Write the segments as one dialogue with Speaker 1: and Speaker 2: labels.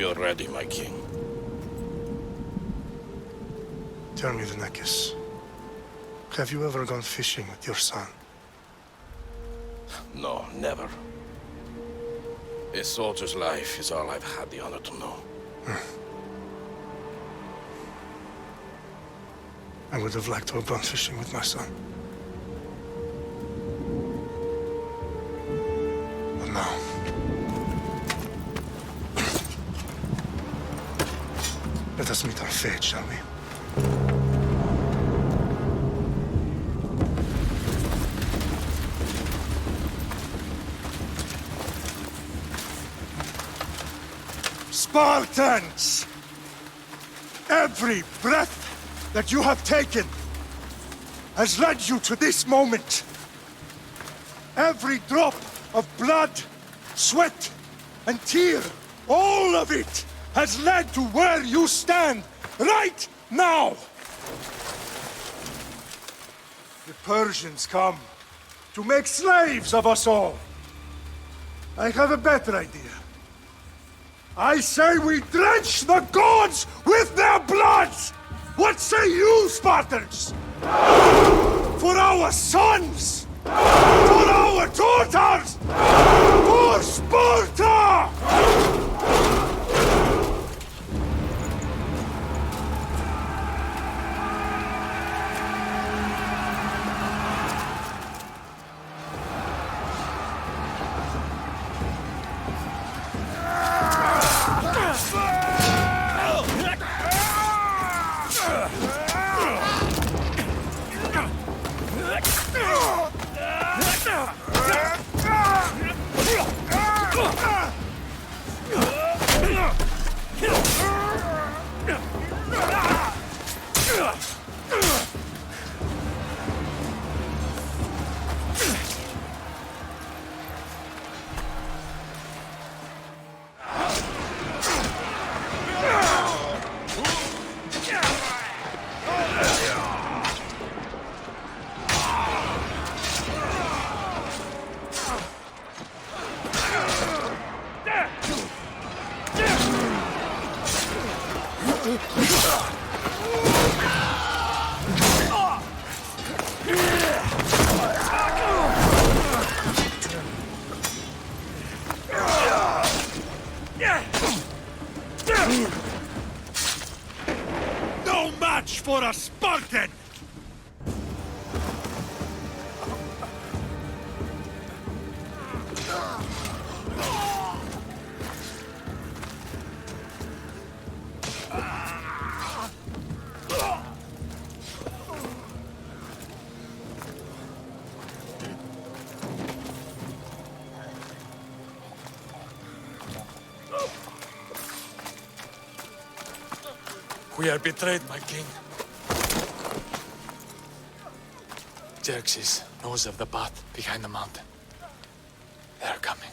Speaker 1: We are ready, my king.
Speaker 2: Tell me, Lenekis, have you ever gone fishing with your son?
Speaker 1: No, never. A soldier's life is all I've had the honor to know.
Speaker 2: I would have liked to have gone fishing with my son. But now... Let us meet our fate, shall we? Spartans! Every breath that you have taken has led you to this moment. Every drop of blood, sweat, and tear, all of it has led to where you stand right now. The Persians come to make slaves of us all. I have a better idea. I say we drench the gods with their bloods! What say you, Spartans? For our sons! For our daughters! For Sparta! No match for a Spartan!
Speaker 3: We are betrayed, my king. Xerxes knows of the path behind the mountain. They are coming.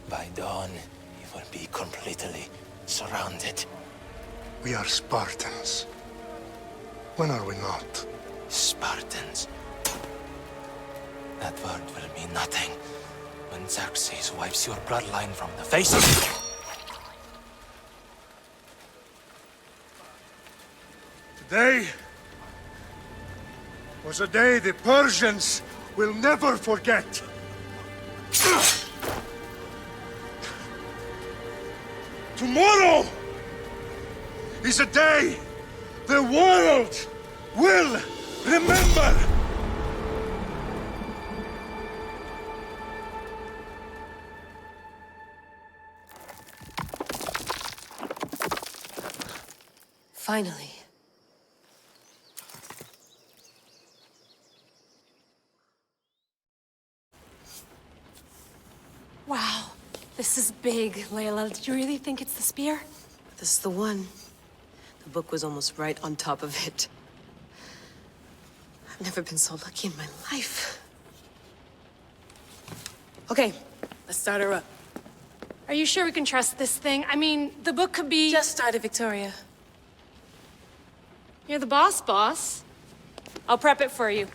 Speaker 4: By dawn, you will be completely surrounded.
Speaker 2: We are Spartans. When are we not?
Speaker 4: Spartans. That word will mean nothing when Xerxes wipes your bloodline from the face of it.
Speaker 2: Today was a day the Persians will never forget. Tomorrow is a day the world will remember.
Speaker 5: Finally.
Speaker 6: Wow, this is big, Layla. Did you really think it's the spear?
Speaker 5: This is the one. The book was almost right on top of it. I've never been so lucky in my life. Okay, let's start her up.
Speaker 6: Are you sure we can trust this thing? I mean, the book could be...
Speaker 5: Just started, Victoria.
Speaker 6: You're the boss. I'll prep it for you.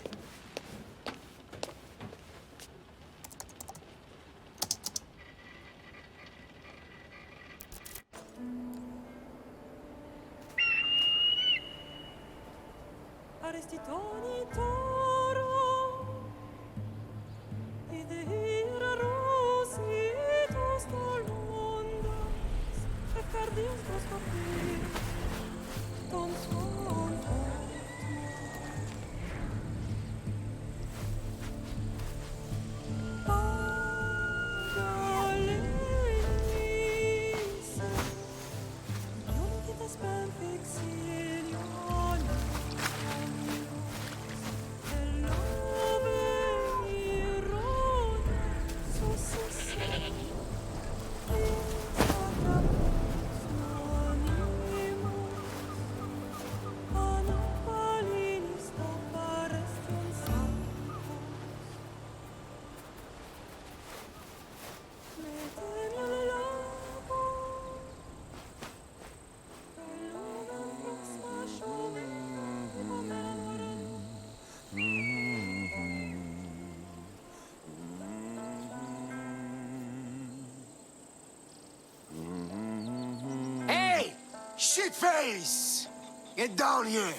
Speaker 7: Shitface! Get down here!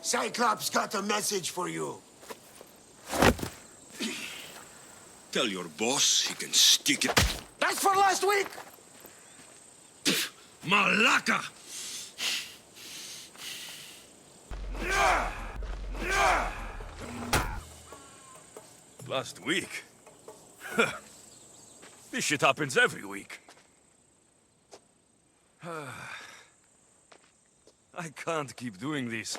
Speaker 7: Cyclops got a message for you.
Speaker 8: Tell your boss he can stick it.
Speaker 7: That's for last week!
Speaker 8: Malaka!
Speaker 9: Last week? This shit happens every week. I can't keep doing this.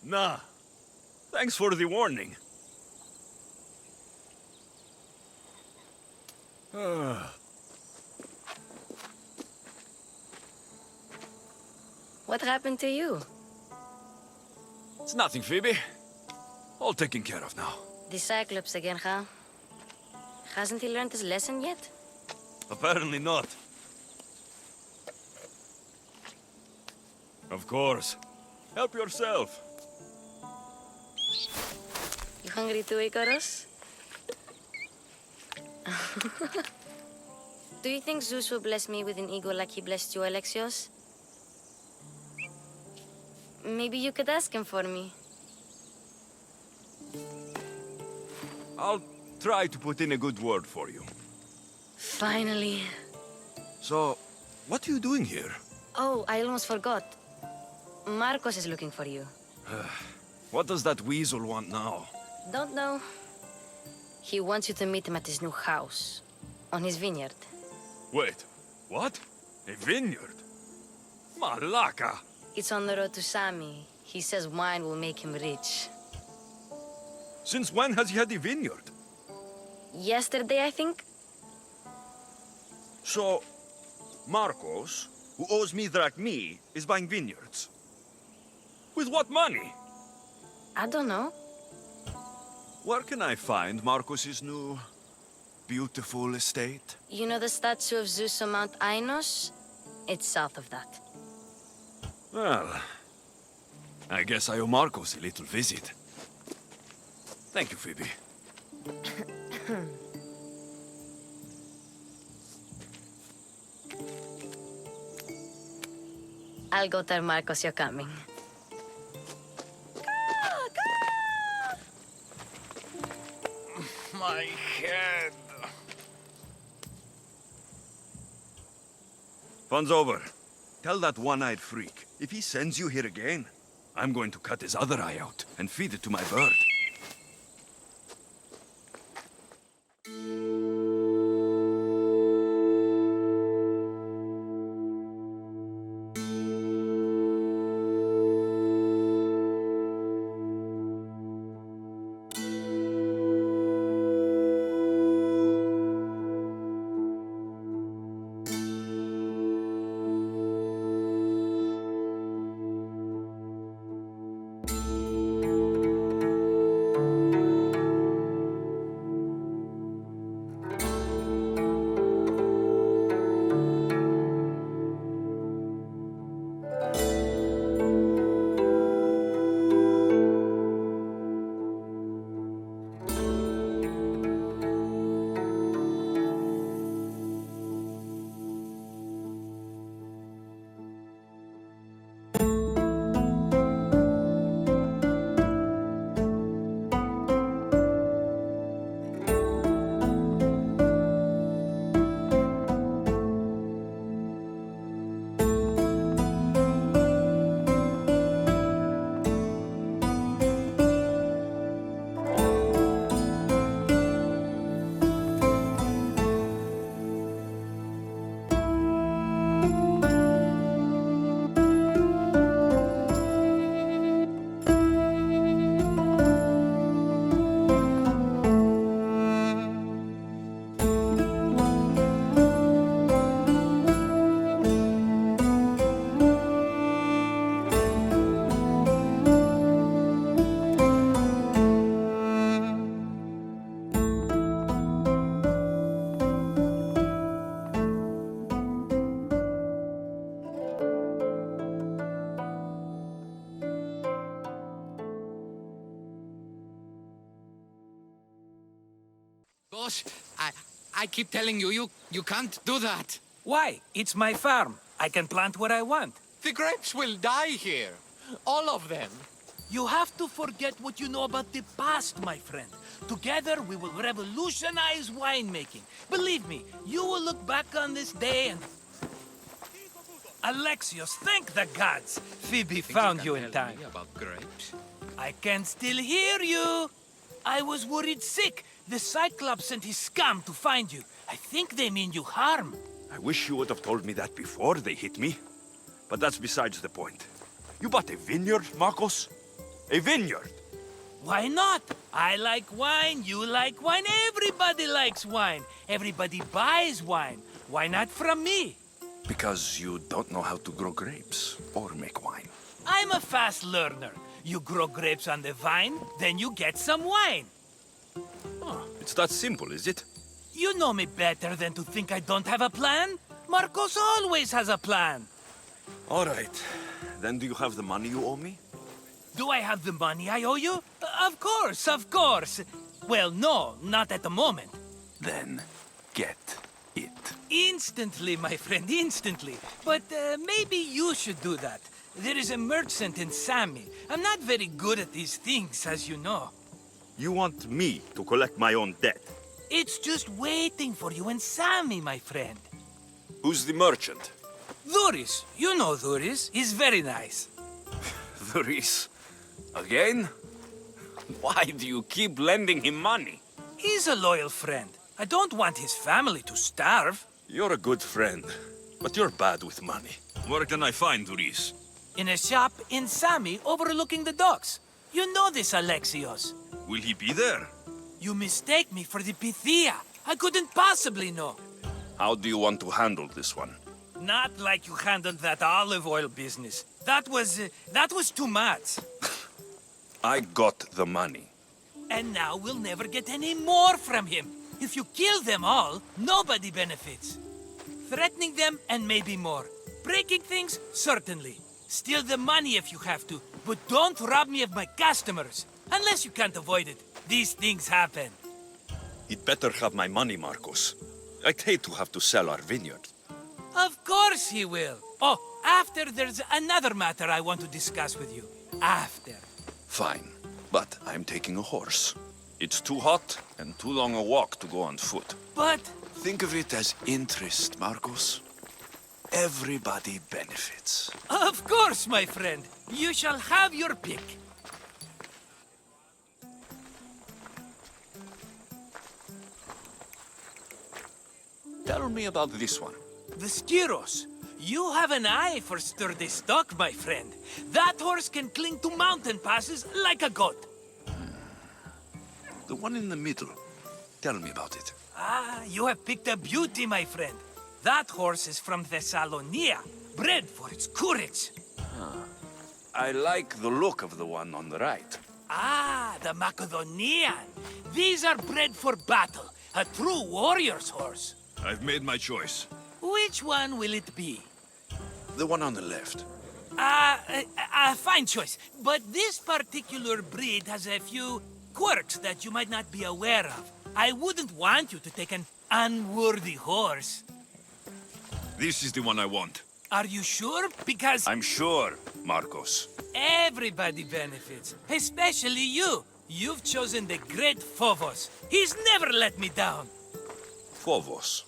Speaker 9: Nah. Thanks for the warning.
Speaker 10: What happened to you?
Speaker 9: It's nothing, Phoebe. All taken care of now.
Speaker 10: The Cyclops again, huh? Hasn't he learned his lesson yet?
Speaker 9: Apparently not. Of course. Help yourself.
Speaker 10: You hungry too, Icarus? Do you think Zeus will bless me with an ego like he blessed you, Alexios? Maybe you could ask him for me.
Speaker 9: I'll try to put in a good word for you.
Speaker 10: Finally.
Speaker 9: So, what are you doing here?
Speaker 10: Oh, I almost forgot. Marcos is looking for you.
Speaker 9: What does that weasel want now?
Speaker 10: Don't know. He wants you to meet him at his new house. On his vineyard.
Speaker 9: Wait, what? A vineyard? Malaka!
Speaker 10: It's on the road to Sami. He says wine will make him rich.
Speaker 9: Since when has he had a vineyard?
Speaker 10: Yesterday, I think?
Speaker 9: So, Marcos, who owes me drachmi, is buying vineyards. With what money?
Speaker 10: I don't know.
Speaker 9: Where can I find Marcos's new, beautiful estate?
Speaker 10: You know the statue of Zeus on Mount Ainos? It's south of that.
Speaker 9: Well, I guess I owe Marcos a little visit. Thank you, Phoebe.
Speaker 10: I'll go tell Marcos you're coming.
Speaker 3: My head.
Speaker 9: Fun's over. Tell that one-eyed freak, if he sends you here again, I'm going to cut his other eye out and feed it to my bird.
Speaker 3: Boss, I keep telling you, you can't do that.
Speaker 11: Why? It's my farm. I can plant what I want.
Speaker 3: The grapes will die here. All of them.
Speaker 11: You have to forget what you know about the past, my friend. Together, we will revolutionize winemaking. Believe me, you will look back on this day and... Alexios, thank the gods! Phoebe found you in time.
Speaker 3: About grapes?
Speaker 11: I can still hear you! I was worried sick. The Cyclops sent his scum to find you. I think they mean you harm.
Speaker 9: I wish you would have told me that before they hit me. But that's besides the point. You bought a vineyard, Marcos? A vineyard?
Speaker 11: Why not? I like wine, you like wine, everybody likes wine. Everybody buys wine. Why not from me?
Speaker 9: Because you don't know how to grow grapes or make wine.
Speaker 11: I'm a fast learner. You grow grapes on the vine, then you get some wine.
Speaker 9: Oh, it's that simple, is it?
Speaker 11: You know me better than to think I don't have a plan. Marcos always has a plan.
Speaker 9: All right. Then do you have the money you owe me?
Speaker 11: Do I have the money I owe you? Of course, of course. Well, no, not at the moment.
Speaker 9: Then get it.
Speaker 11: Instantly, my friend, instantly. But maybe you should do that. There is a merchant in Sami. I'm not very good at these things, as you know.
Speaker 9: You want me to collect my own debt?
Speaker 11: It's just waiting for you in Sami, my friend.
Speaker 9: Who's the merchant?
Speaker 11: Dhuris. You know Dhuris. He's very nice.
Speaker 9: Dhuris? Again? Why do you keep lending him money?
Speaker 11: He's a loyal friend. I don't want his family to starve.
Speaker 9: You're a good friend, but you're bad with money. Where can I find Dhuris?
Speaker 11: In a shop in Sami overlooking the docks. You know this, Alexios.
Speaker 9: Will he be there?
Speaker 11: You mistake me for the Pythia. I couldn't possibly know.
Speaker 9: How do you want to handle this one?
Speaker 11: Not like you handled that olive oil business. That was too much.
Speaker 9: I got the money.
Speaker 11: And now we'll never get any more from him. If you kill them all, nobody benefits. Threatening them, and maybe more. Breaking things, certainly. Steal the money if you have to, but don't rob me of my customers. Unless you can't avoid it. These things happen.
Speaker 9: He'd better have my money, Marcos. I'd hate to have to sell our vineyard.
Speaker 11: Of course he will. Oh, after there's another matter I want to discuss with you. After.
Speaker 9: Fine, but I'm taking a horse. It's too hot and too long a walk to go on foot.
Speaker 11: But...
Speaker 9: Think of it as interest, Marcos. Everybody benefits.
Speaker 11: Of course, my friend. You shall have your pick.
Speaker 9: Tell me about this one.
Speaker 11: The Skiros. You have an eye for sturdy stock, my friend. That horse can cling to mountain passes like a goat.
Speaker 9: The one in the middle. Tell me about it.
Speaker 11: Ah, you have picked a beauty, my friend. That horse is from Thessalonia, bred for its courage.
Speaker 9: I like the look of the one on the right.
Speaker 11: Ah, the Macedonian. These are bred for battle. A true warrior's horse.
Speaker 9: I've made my choice.
Speaker 11: Which one will it be?
Speaker 9: The one on the left.
Speaker 11: Fine choice. But this particular breed has a few quirks that you might not be aware of. I wouldn't want you to take an unworthy horse.
Speaker 9: This is the one I want.
Speaker 11: Are you sure? Because...
Speaker 9: I'm sure, Marcos.
Speaker 11: Everybody benefits. Especially you. You've chosen the great Phobos. He's never let me down.
Speaker 9: Phobos.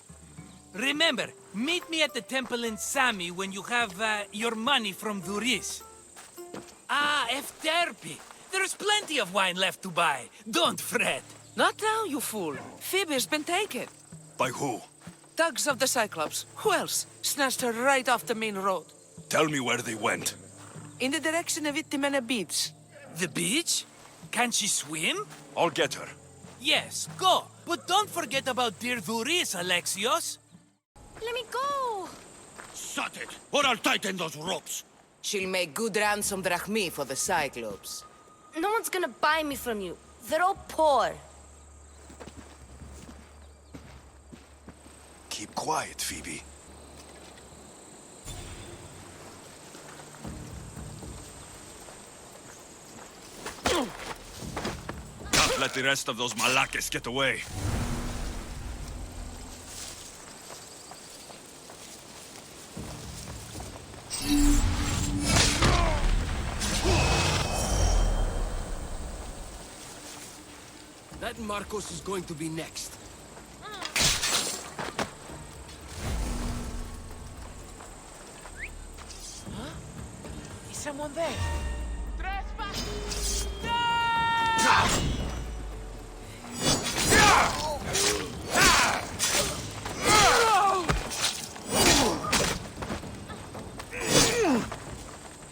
Speaker 11: Remember, meet me at the temple in Sami when you have your money from Dhuris. Ah, Efterpi. There's plenty of wine left to buy. Don't fret.
Speaker 12: Not now, you fool. Phoebe's been taken.
Speaker 9: By who?
Speaker 12: Thugs of the Cyclops. Who else? Snatched her right off the main road.
Speaker 9: Tell me where they went.
Speaker 12: In the direction of Itimena Beach.
Speaker 11: The beach? Can she swim?
Speaker 9: I'll get her.
Speaker 11: Yes, go. But don't forget about dear Dhuris, Alexios.
Speaker 6: Let me go!
Speaker 8: Shut it, or I'll tighten those ropes.
Speaker 12: She'll make good ransom drachmi for the Cyclops.
Speaker 10: No one's gonna buy me from you. They're all poor.
Speaker 9: Keep quiet, Phoebe. Can't let the rest of those malakes get away.
Speaker 13: Bet Marcos is going to be next.
Speaker 12: Huh? Is someone there?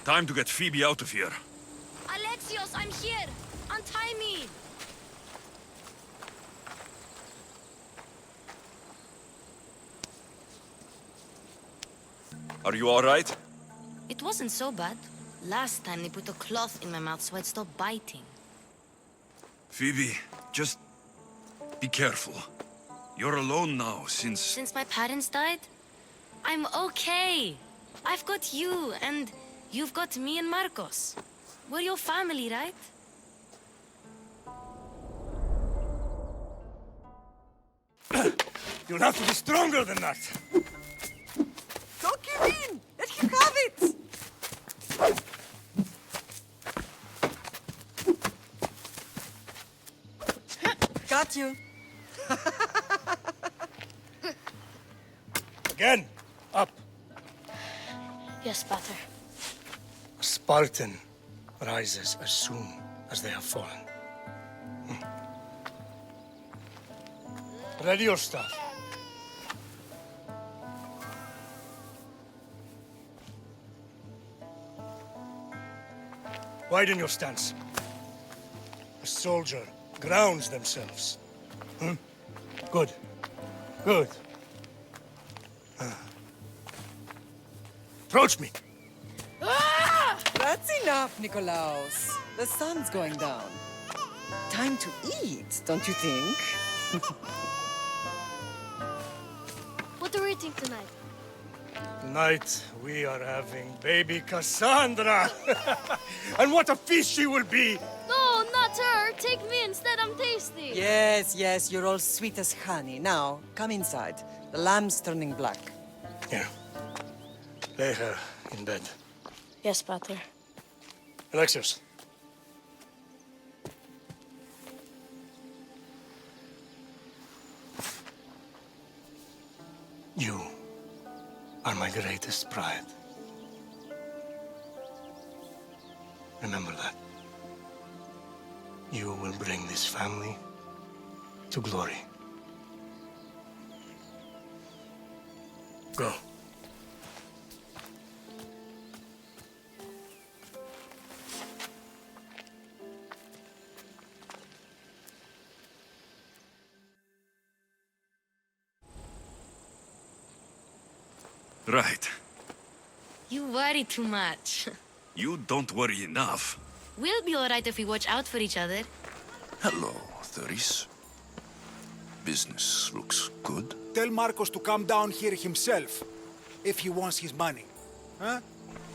Speaker 9: Time to get Phoebe out of here.
Speaker 10: Alexios, I'm here! Untie me!
Speaker 9: Are you alright?
Speaker 10: It wasn't so bad. Last time they put a cloth in my mouth so I'd stop biting.
Speaker 9: Phoebe, just be careful. You're alone now since...
Speaker 10: Since my parents died? I'm okay. I've got you, and you've got me and Marcos. We're your family, right?
Speaker 2: You'll have to be stronger than that.
Speaker 14: Don't give in! Let him have it! Got you.
Speaker 2: Again, up.
Speaker 10: Yes, Pater.
Speaker 2: A Spartan rises as soon as they have fallen. Ready your staff. Widen your stance. A soldier grounds themselves. Good. Good. Approach me.
Speaker 14: That's enough, Nikolaos. The sun's going down. Time to eat, don't you think?
Speaker 10: What are we eating tonight?
Speaker 2: Tonight, we are having baby Cassandra. And what a feast she will be!
Speaker 10: No, not her! Take me instead, I'm tasty!
Speaker 14: Yes, yes, you're all sweet as honey. Now, come inside. The lamb's turning black.
Speaker 2: Here. Lay her in bed.
Speaker 10: Yes, Pater.
Speaker 2: Alexios. You are my greatest pride. Remember that. You will bring this family to glory. Go.
Speaker 9: Right.
Speaker 10: You worry too much.
Speaker 9: You don't worry enough.
Speaker 10: We'll be alright if we watch out for each other.
Speaker 8: Hello, Thuris. Business looks good.
Speaker 7: Tell Marcos to come down here himself, if he wants his money. Huh?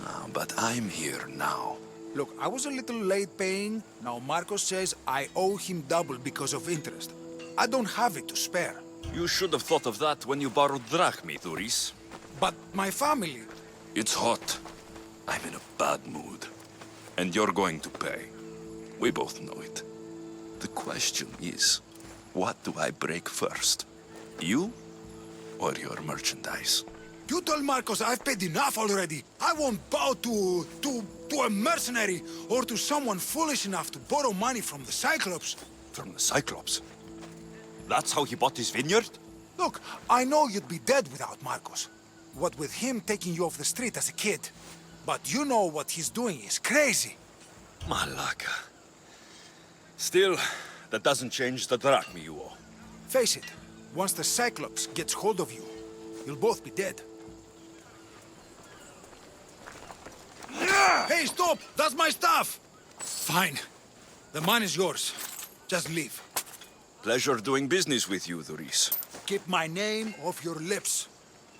Speaker 8: No, but I'm here now.
Speaker 7: Look, I was a little late paying. Now Marcos says I owe him double because of interest. I don't have it to spare.
Speaker 9: You should have thought of that when you borrowed drachmi, Thuris.
Speaker 7: But my family...
Speaker 9: It's hot. I'm in a bad mood. And you're going to pay. We both know it. The question is, what do I break first? You or your merchandise?
Speaker 7: You told Marcos I've paid enough already. I won't bow to a mercenary or to someone foolish enough to borrow money from the Cyclops.
Speaker 9: From the Cyclops? That's how he bought his vineyard?
Speaker 7: Look, I know you'd be dead without Marcos. What with him taking you off the street as a kid. But you know what he's doing is crazy.
Speaker 9: Malaka. Still, that doesn't change the drachmi you owe.
Speaker 7: Face it, once the Cyclops gets hold of you, you'll both be dead. Hey, stop! That's my stuff! Fine. The mine is yours. Just leave.
Speaker 9: Pleasure doing business with you, Thuris.
Speaker 7: Keep my name off your lips.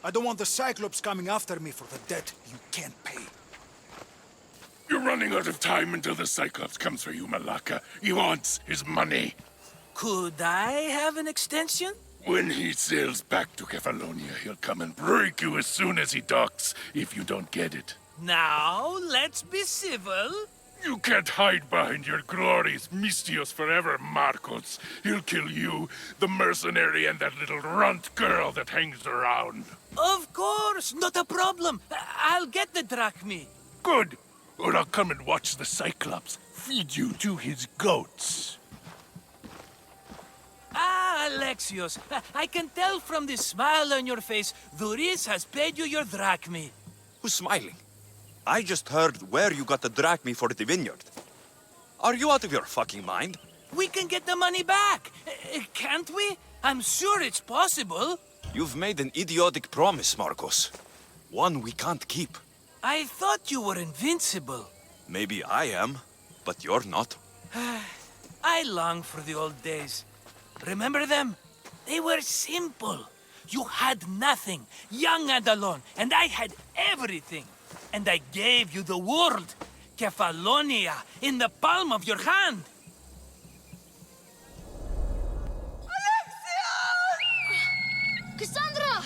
Speaker 7: I don't want the Cyclops coming after me for the debt you can't pay.
Speaker 1: You're running out of time until the Cyclops comes for you, Malaka. He wants his money.
Speaker 11: Could I have an extension?
Speaker 1: When he sails back to Kephalonia, he'll come and break you as soon as he docks, if you don't get it.
Speaker 11: Now, let's be civil.
Speaker 1: You can't hide behind your glories, Mystios forever, Marcos. He'll kill you, the mercenary, and that little runt girl that hangs around.
Speaker 11: Of course, not a problem. I'll get the drachmi.
Speaker 1: Good. Or I'll come and watch the Cyclops feed you to his goats.
Speaker 11: Ah, Alexios, I can tell from the smile on your face, Duris has paid you your drachmi.
Speaker 15: Who's smiling? I just heard where you got the drachmi for the vineyard. Are you out of your fucking mind?
Speaker 11: We can get the money back, can't we? I'm sure it's possible.
Speaker 15: You've made an idiotic promise, Marcos. One we can't keep.
Speaker 11: I thought you were invincible.
Speaker 15: Maybe I am, but you're not.
Speaker 11: I long for the old days. Remember them? They were simple. You had nothing, young and alone, and I had everything. And I gave you the world, Kephalonia, in the palm of your hand.
Speaker 6: Alexios! Cassandra!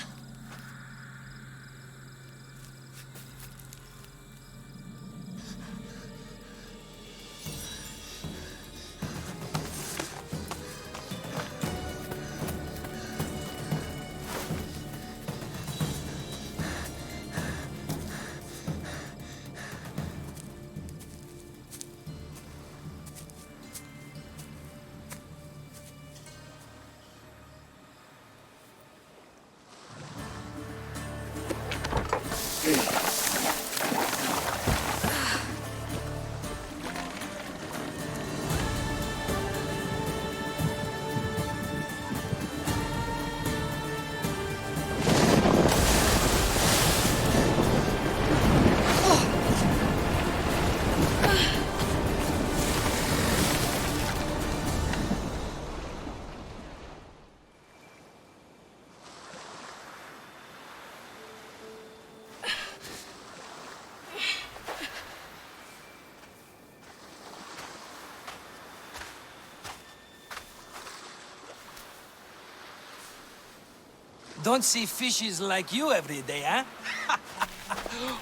Speaker 11: Don't see fishes like you every day, huh?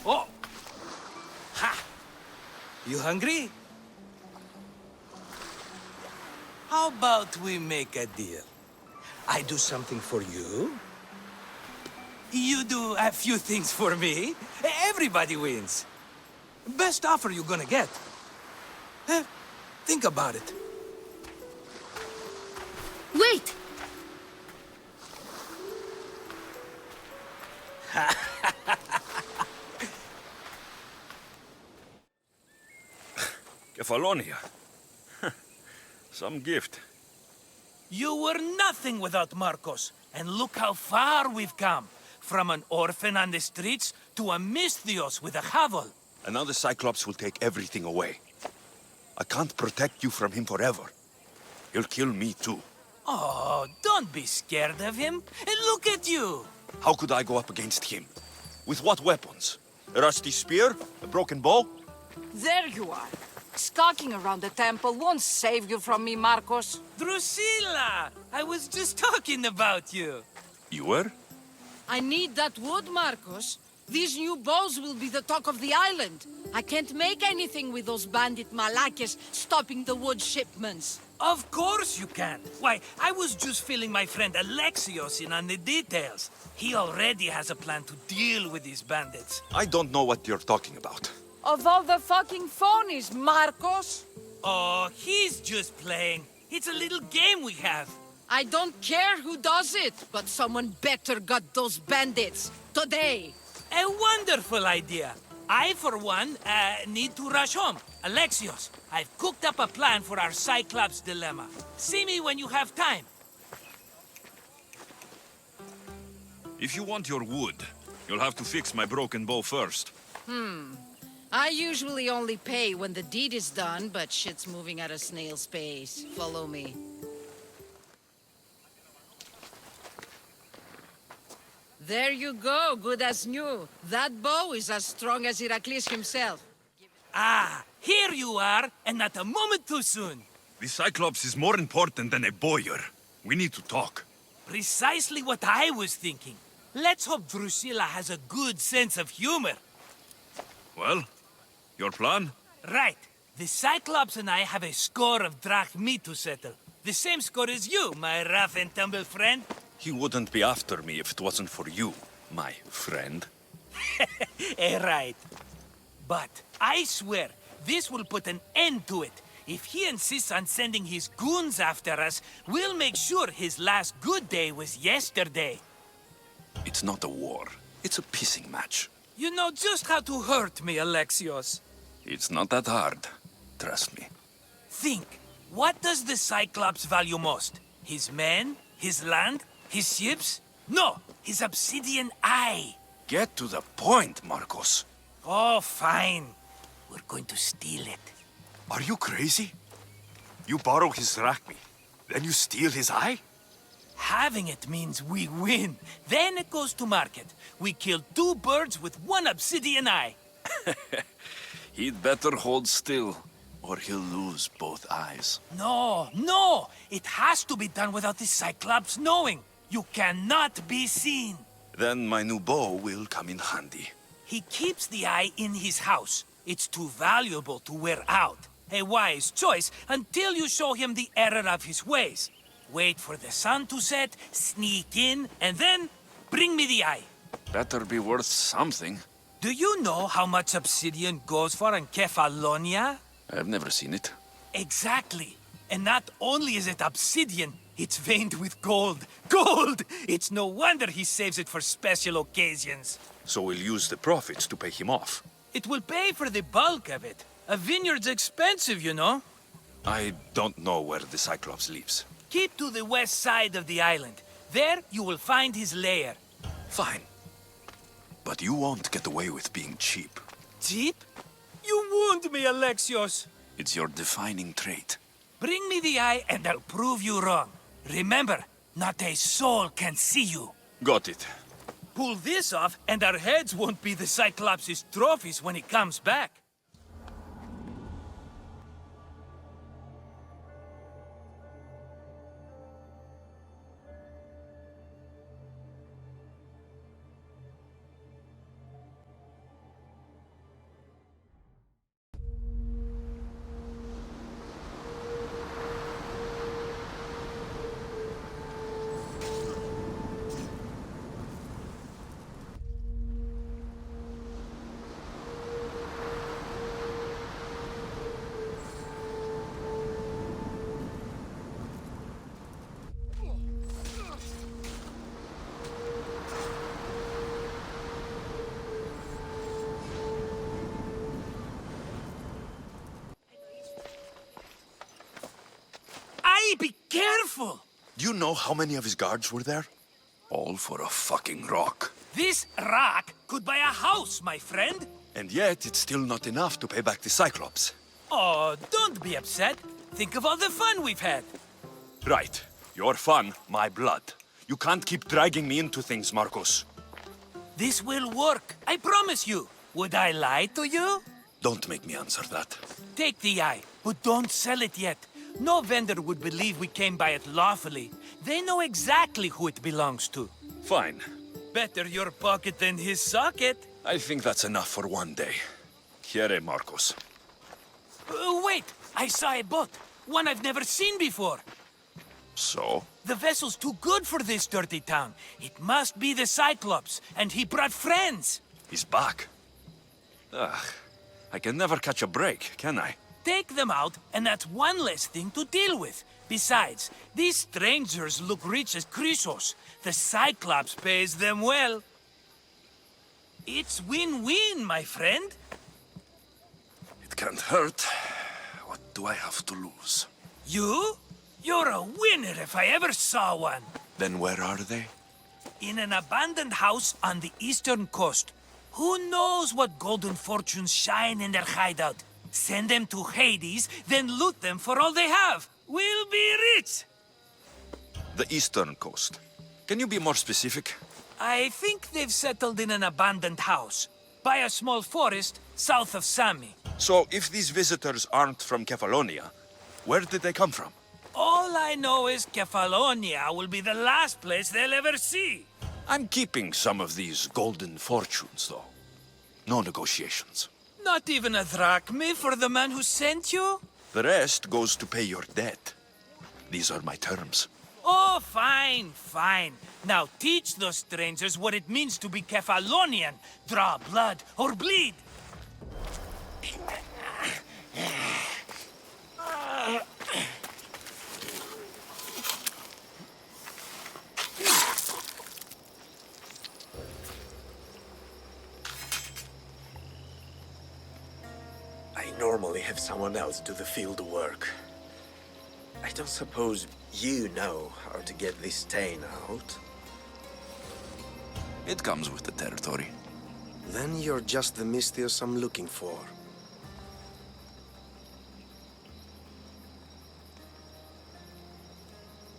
Speaker 11: Oh! Ha! You hungry? How about we make a deal? I do something for you. You do a few things for me. Everybody wins. Best offer you're gonna get. Think about it.
Speaker 6: Wait!
Speaker 9: Kephalonia. Some gift.
Speaker 11: You were nothing without Marcos, and look how far we've come. From an orphan on the streets to a Mystios with a hovel.
Speaker 15: And now the Cyclops will take everything away. I can't protect you from him forever. He'll kill me too.
Speaker 11: Oh, don't be scared of him. And look at you.
Speaker 15: How could I go up against him? With what weapons? A rusty spear? A broken bow?
Speaker 16: There you are. Skulking around the temple won't save you from me, Marcos.
Speaker 11: Drusilla! I was just talking about you.
Speaker 15: You were?
Speaker 16: I need that wood, Marcos. These new bows will be the talk of the island. I can't make anything with those bandit Malakes stopping the wood shipments.
Speaker 11: Of course you can. Why, I was just filling my friend Alexios in on the details. He already has a plan to deal with these bandits.
Speaker 15: I don't know what you're talking about.
Speaker 16: Of all the fucking phonies, Marcos!
Speaker 11: Oh, he's just playing. It's a little game we have.
Speaker 16: I don't care who does it, but someone better got those bandits. Today.
Speaker 11: A wonderful idea. I, for one, need to rush home. Alexios, I've cooked up a plan for our Cyclops dilemma. See me when you have time.
Speaker 9: If you want your wood, you'll have to fix my broken bow first.
Speaker 16: I usually only pay when the deed is done, but shit's moving at a snail's pace. Follow me. There you go, good as new. That bow is as strong as Heracles himself.
Speaker 11: Ah, here you are, and not a moment too soon.
Speaker 9: The Cyclops is more important than a boyar. We need to talk.
Speaker 11: Precisely what I was thinking. Let's hope Drusilla has a good sense of humor.
Speaker 9: Well, your plan?
Speaker 11: Right. The Cyclops and I have a score of drachmi to settle. The same score as you, my rough and tumble friend.
Speaker 9: He wouldn't be after me if it wasn't for you, my friend.
Speaker 11: Right. But I swear, this will put an end to it. If he insists on sending his goons after us, we'll make sure his last good day was yesterday.
Speaker 9: It's not a war. It's a pissing match.
Speaker 11: You know just how to hurt me, Alexios.
Speaker 9: It's not that hard. Trust me.
Speaker 11: Think. What does the Cyclops value most? His men? His land? His ships? No! His obsidian eye!
Speaker 9: Get to the point, Marcos.
Speaker 11: Oh, fine. We're going to steal it.
Speaker 15: Are you crazy? You borrow his drachmi, then you steal his eye?
Speaker 11: Having it means we win. Then it goes to market. We kill 2 birds with 1 obsidian eye.
Speaker 9: He'd better hold still, or he'll lose both eyes.
Speaker 11: No, no! It has to be done without the Cyclops knowing. You cannot be seen.
Speaker 9: Then my new bow will come in handy.
Speaker 11: He keeps the eye in his house. It's too valuable to wear out. A wise choice until you show him the error of his ways. Wait for the sun to set, sneak in, and then bring me the eye.
Speaker 9: Better be worth something.
Speaker 11: Do you know how much obsidian goes for in Kephalonia?
Speaker 9: I've never seen it.
Speaker 11: Exactly. And not only is it obsidian, it's veined with gold. Gold! It's no wonder he saves it for special occasions.
Speaker 9: So we'll use the profits to pay him off.
Speaker 11: It will pay for the bulk of it. A vineyard's expensive, you know.
Speaker 9: I don't know where the Cyclops lives.
Speaker 11: Keep to the west side of the island. There you will find his lair.
Speaker 9: Fine. But you won't get away with being cheap.
Speaker 11: Cheap? You wound me, Alexios.
Speaker 9: It's your defining trait.
Speaker 11: Bring me the eye and I'll prove you wrong. Remember, not a soul can see you.
Speaker 9: Got it.
Speaker 11: Pull this off and our heads won't be the Cyclops' trophies when he comes back. Be careful!
Speaker 9: Do you know how many of his guards were there? All for a fucking rock.
Speaker 11: This rock could buy a house, my friend.
Speaker 9: And yet, it's still not enough to pay back the Cyclops.
Speaker 11: Oh, don't be upset. Think of all the fun we've had.
Speaker 9: Right. Your fun, my blood. You can't keep dragging me into things, Marcos.
Speaker 11: This will work, I promise you. Would I lie to you?
Speaker 9: Don't make me answer that.
Speaker 11: Take the eye, but don't sell it yet. No vendor would believe we came by it lawfully. They know exactly who it belongs to.
Speaker 9: Fine.
Speaker 11: Better your pocket than his socket.
Speaker 9: I think that's enough for one day. Here, Marcos.
Speaker 11: Wait! I saw a boat. One I've never seen before.
Speaker 9: So?
Speaker 11: The vessel's too good for this dirty town. It must be the Cyclops, and he brought friends.
Speaker 9: He's back. Ugh. I can never catch a break, can I?
Speaker 11: Take them out, and that's one less thing to deal with. Besides, these strangers look rich as Chrysos. The Cyclops pays them well. It's win-win, my friend.
Speaker 9: It can't hurt. What do I have to lose?
Speaker 11: You? You're a winner if I ever saw one.
Speaker 9: Then where are they?
Speaker 11: In an abandoned house on the eastern coast. Who knows what golden fortunes shine in their hideout? Send them to Hades, then loot them for all they have. We'll be rich!
Speaker 9: The eastern coast. Can you be more specific?
Speaker 11: I think they've settled in an abandoned house, by a small forest south of Sami.
Speaker 9: So, if these visitors aren't from Kephalonia, where did they come from?
Speaker 11: All I know is Kephalonia will be the last place they'll ever see.
Speaker 9: I'm keeping some of these golden fortunes, though. No negotiations.
Speaker 11: Not even a drachme for the man who sent you?
Speaker 9: The rest goes to pay your debt. These are my terms.
Speaker 11: Oh, fine, fine. Now teach those strangers what it means to be Kephalonian. Draw blood or bleed.
Speaker 17: I normally have someone else do the field work. I don't suppose you know how to get this stain out?
Speaker 9: It comes with the territory.
Speaker 17: Then you're just the Misthios I'm looking for.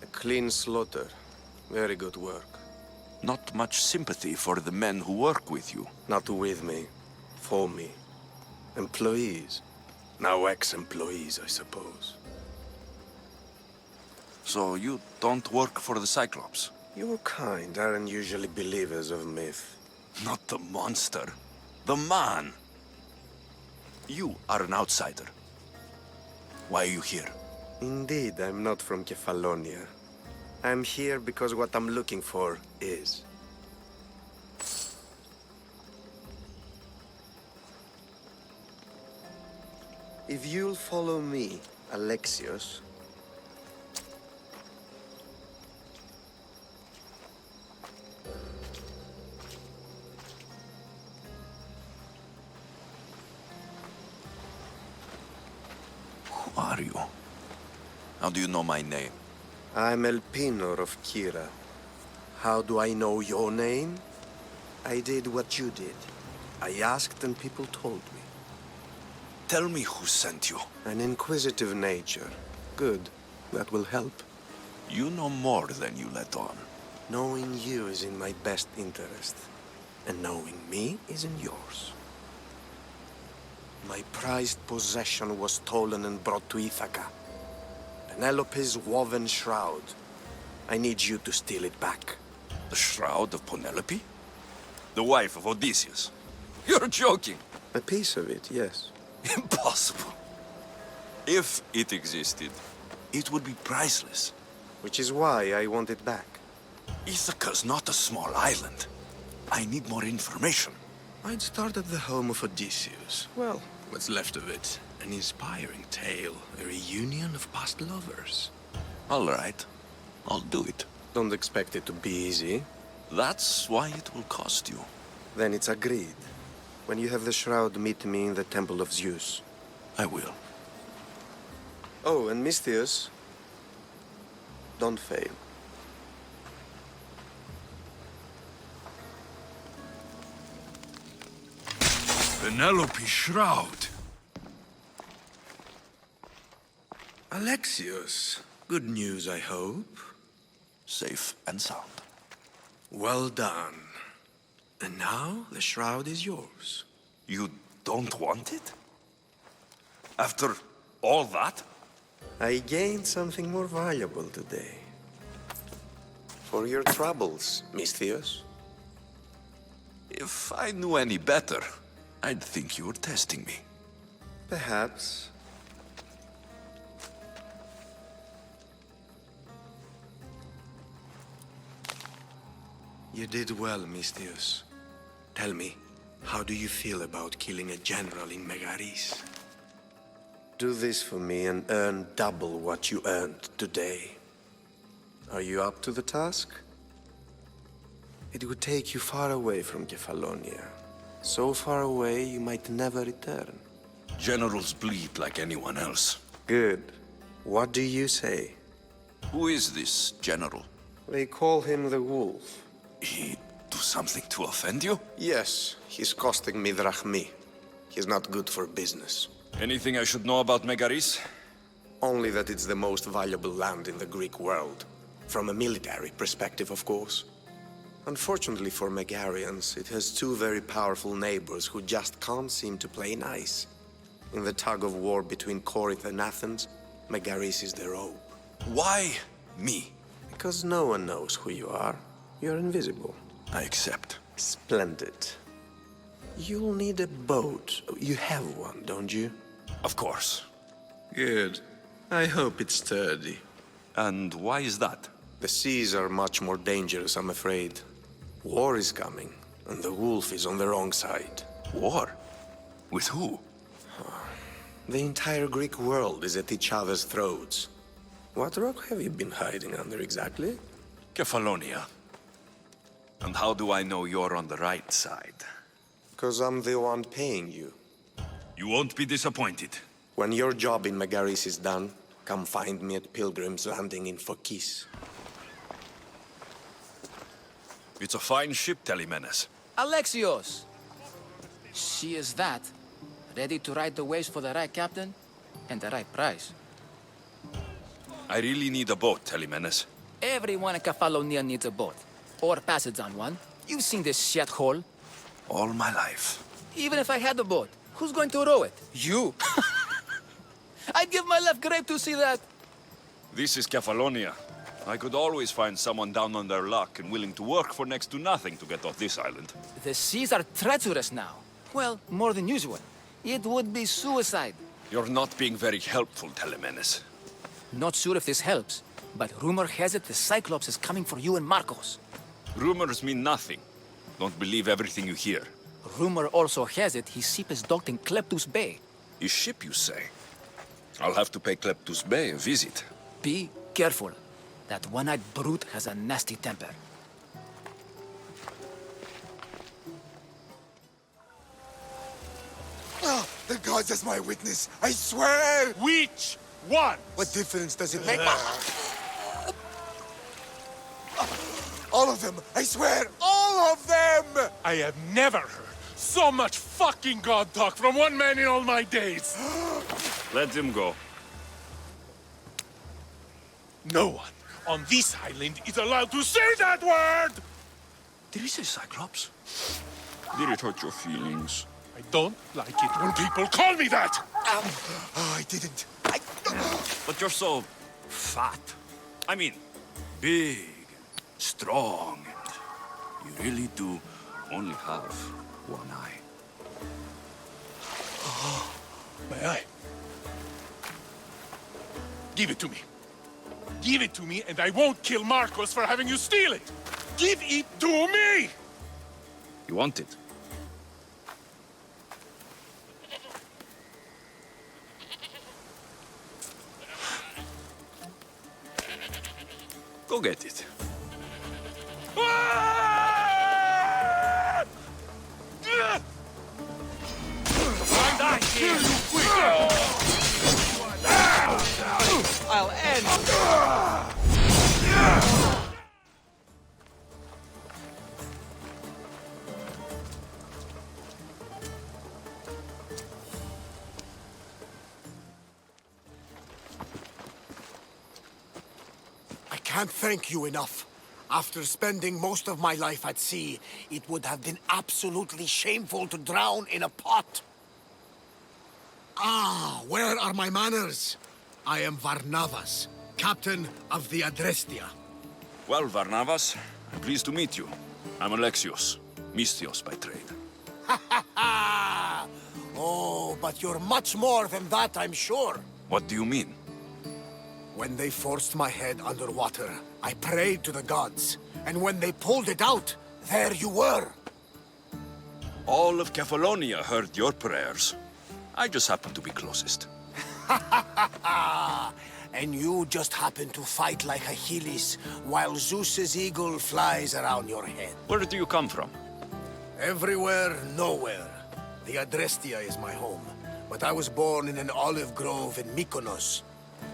Speaker 17: A clean slaughter. Very good work.
Speaker 9: Not much sympathy for the men who work with you.
Speaker 17: Not with me. For me. Employees. Now ex-employees, I suppose.
Speaker 9: So you don't work for the Cyclops?
Speaker 17: Your kind aren't usually believers of myth.
Speaker 9: Not the monster. The man. You are an outsider. Why are you here?
Speaker 17: Indeed, I'm not from Kephalonia. I'm here because what I'm looking for is. If you'll follow me, Alexios,
Speaker 9: Who are you? How do you know my name?
Speaker 17: I'm Elpinor of Kira. How do I know your name? I did what you did. I asked and people told me.
Speaker 9: Tell me who sent you.
Speaker 17: An inquisitive nature. Good. That will help.
Speaker 9: You know more than you let on.
Speaker 17: Knowing you is in my best interest. And knowing me is in yours. My prized possession was stolen and brought to Ithaca. Penelope's woven shroud. I need you to steal it back.
Speaker 9: The shroud of Penelope? The wife of Odysseus? You're joking!
Speaker 17: A piece of it, yes.
Speaker 9: Impossible. If it existed, it would be priceless.
Speaker 17: Which is why I want it back.
Speaker 9: Ithaca's not a small island. I need more information.
Speaker 17: I'd start at the home of Odysseus. Well, what's left of it. An inspiring tale, a reunion of past lovers.
Speaker 9: All right. I'll do it.
Speaker 17: Don't expect it to be easy.
Speaker 9: That's why it will cost you.
Speaker 17: Then it's agreed. When you have the shroud, meet me in the Temple of Zeus.
Speaker 9: I will.
Speaker 17: Oh, and Misthios, don't fail.
Speaker 9: Penelope's shroud.
Speaker 17: Alexios, good news, I hope.
Speaker 9: Safe and sound.
Speaker 17: Well done. And now the shroud is yours.
Speaker 9: You don't want it? After all that?
Speaker 17: I gained something more valuable today. For your troubles, Misthios.
Speaker 9: If I knew any better, I'd think you were testing me.
Speaker 17: Perhaps. You did well, Misthios. Tell me, how do you feel about killing a general in Megaris? Do this for me and earn double what you earned today. Are you up to the task? It would take you far away from Kephalonia. So far away you might never return.
Speaker 9: Generals bleed like anyone else.
Speaker 17: Good. What do you say?
Speaker 9: Who is this general?
Speaker 17: They call him the Wolf.
Speaker 9: He do something to offend you?
Speaker 17: Yes, he's costing me drachmi. He's not good for business.
Speaker 9: Anything I should know about Megaris?
Speaker 17: Only that it's the most valuable land in the Greek world. From a military perspective, of course. Unfortunately for Megarians, it has two very powerful neighbors who just can't seem to play nice. In the tug-of-war between Corinth and Athens, Megaris is their hope.
Speaker 9: Why me?
Speaker 17: Because no one knows who you are. You're invisible.
Speaker 9: I accept.
Speaker 17: Splendid. You'll need a boat. You have one, don't you?
Speaker 9: Of course.
Speaker 17: Good. I hope it's sturdy.
Speaker 9: And why is that?
Speaker 17: The seas are much more dangerous, I'm afraid. War is coming, and the wolf is on the wrong side.
Speaker 9: War? With who?
Speaker 17: The entire Greek world is at each other's throats. What rock have you been hiding under exactly?
Speaker 9: Kephalonia. And how do I know you're on the right side?
Speaker 17: 'Cause I'm the one paying you.
Speaker 9: You won't be disappointed.
Speaker 17: When your job in Megaris is done, come find me at Pilgrim's Landing in Phokis.
Speaker 9: It's a fine ship, Telemenes.
Speaker 3: Alexios! She is that. Ready to ride the waves for the right captain and the right price.
Speaker 9: I really need a boat, Telemenes.
Speaker 3: Everyone in Kephalonia needs a boat. Or passage on one. You've seen this shithole.
Speaker 9: All my life.
Speaker 3: Even if I had a boat, who's going to row it? You! I'd give my left grape to see that.
Speaker 9: This is Kephalonia. I could always find someone down on their luck and willing to work for next to nothing to get off this island.
Speaker 3: The seas are treacherous now. Well, more than usual. It would be suicide.
Speaker 9: You're not being very helpful, Telemenes.
Speaker 3: Not sure if this helps, but rumor has it the Cyclops is coming for you and Marcos.
Speaker 9: Rumors mean nothing. Don't believe everything you hear.
Speaker 3: Rumor also has it his ship is docked in Kleptus Bay.
Speaker 9: His ship, you say? I'll have to pay Kleptus Bay a visit.
Speaker 3: Be careful. That one-eyed brute has a nasty temper.
Speaker 7: Oh, the gods as my witness, I swear!
Speaker 2: Which one?
Speaker 7: What difference does it make? All of them, I swear, all of them!
Speaker 1: I have never heard so much fucking god talk from one man in all my days.
Speaker 9: Let him go.
Speaker 1: No one on this island is allowed to say that word!
Speaker 9: Did he say Cyclops? Did it hurt your feelings?
Speaker 1: I don't like it when people call me that!
Speaker 7: Oh, I didn't.
Speaker 9: But you're so fat. I mean, big, strong, and you really do only have one eye.
Speaker 1: My eye. Give it to me. Give it to me, and I won't kill Marcos for having you steal it! Give it to me!
Speaker 9: You want it? Go get it.
Speaker 1: I kill you quick!
Speaker 12: I'll end.
Speaker 13: I can't thank you enough. After spending most of my life at sea, it would have been absolutely shameful to drown in a pot. Ah, where are my manners? I am Varnavas, captain of the Adrestia.
Speaker 9: Well, Varnavas, I'm pleased to meet you. I'm Alexios, Mystios by trade.
Speaker 13: Oh, but you're much more than that, I'm sure.
Speaker 9: What do you mean?
Speaker 13: When they forced my head underwater, I prayed to the gods. And when they pulled it out, there you were.
Speaker 9: All of Kephalonia heard your prayers. I just happened to be closest.
Speaker 13: And you just happen to fight like Achilles, while Zeus's eagle flies around your head.
Speaker 9: Where do you come from?
Speaker 13: Everywhere, nowhere. The Adrestia is my home, but I was born in an olive grove in Mykonos.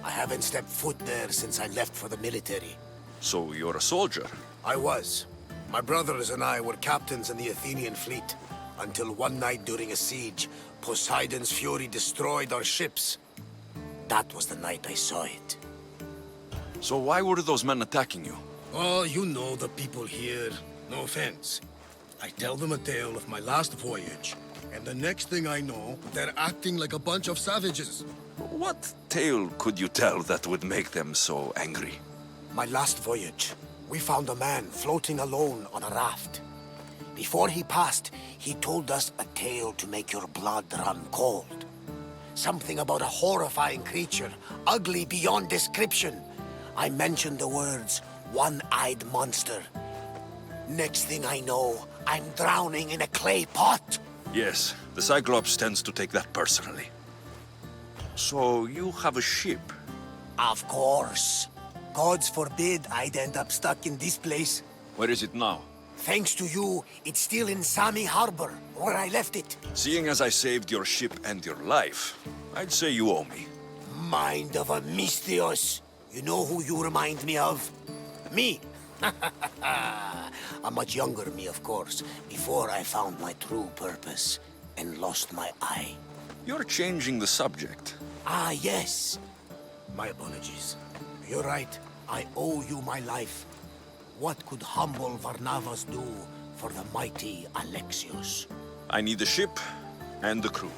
Speaker 13: I haven't stepped foot there since I left for the military.
Speaker 9: So you're a soldier?
Speaker 13: I was. My brothers and I were captains in the Athenian fleet, until one night during a siege, Poseidon's fury destroyed our ships. That was the night I saw it.
Speaker 9: So why were those men attacking you?
Speaker 13: Oh, you know the people here. No offense. I tell them a tale of my last voyage, and the next thing I know, they're acting like a bunch of savages.
Speaker 9: What tale could you tell that would make them so angry?
Speaker 13: My last voyage, we found a man floating alone on a raft. Before he passed, he told us a tale to make your blood run cold. Something about a horrifying creature, ugly beyond description. I mentioned the words, one-eyed monster. Next thing I know, I'm drowning in a clay pot.
Speaker 9: Yes, the Cyclops tends to take that personally. So, you have a ship?
Speaker 13: Of course. Gods forbid I'd end up stuck in this place.
Speaker 9: Where is it now?
Speaker 13: Thanks to you, it's still in Sami Harbor, where I left it.
Speaker 9: Seeing as I saved your ship and your life, I'd say you owe me.
Speaker 13: Mind of a Misthios. You know who you remind me of? Me. A much younger me, of course, before I found my true purpose and lost my eye.
Speaker 9: You're changing the subject.
Speaker 13: Ah, yes. My apologies. You're right. I owe you my life. What could humble Varnavas do for the mighty Alexios?
Speaker 9: I need the ship and the crew.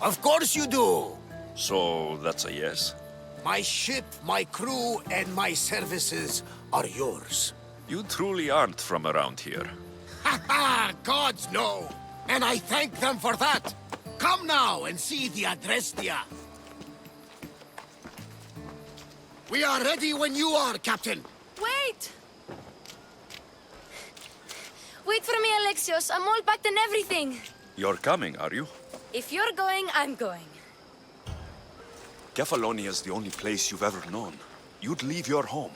Speaker 13: Of course you do!
Speaker 9: So, that's a yes?
Speaker 13: My ship, my crew, and my services are yours.
Speaker 9: You truly aren't from around here.
Speaker 13: Ha ha! Gods no! And I thank them for that! Come now and see the Adrestia. We are ready when you are, Captain.
Speaker 10: Wait! Wait for me, Alexios. I'm all packed and everything.
Speaker 9: You're coming, are you?
Speaker 10: If you're going, I'm going.
Speaker 9: Kephalonia is the only place you've ever known. You'd leave your home.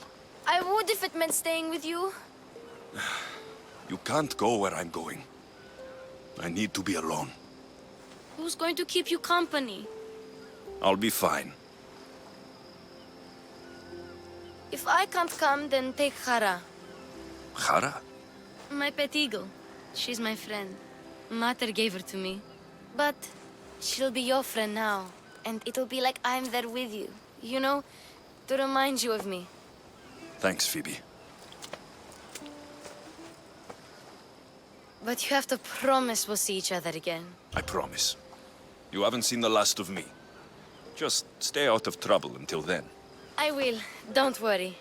Speaker 10: I would if it meant staying with you.
Speaker 9: You can't go where I'm going. I need to be alone.
Speaker 10: Who's going to keep you company?
Speaker 9: I'll be fine.
Speaker 10: If I can't come, then take Hara.
Speaker 9: Hara?
Speaker 10: My pet eagle. She's my friend. Mater gave her to me. But she'll be your friend now. And it'll be like I'm there with you. You know, to remind you of me.
Speaker 9: Thanks, Phoebe.
Speaker 10: But you have to promise we'll see each other again.
Speaker 9: I promise. You haven't seen the last of me. Just stay out of trouble until then.
Speaker 10: I will. Don't worry.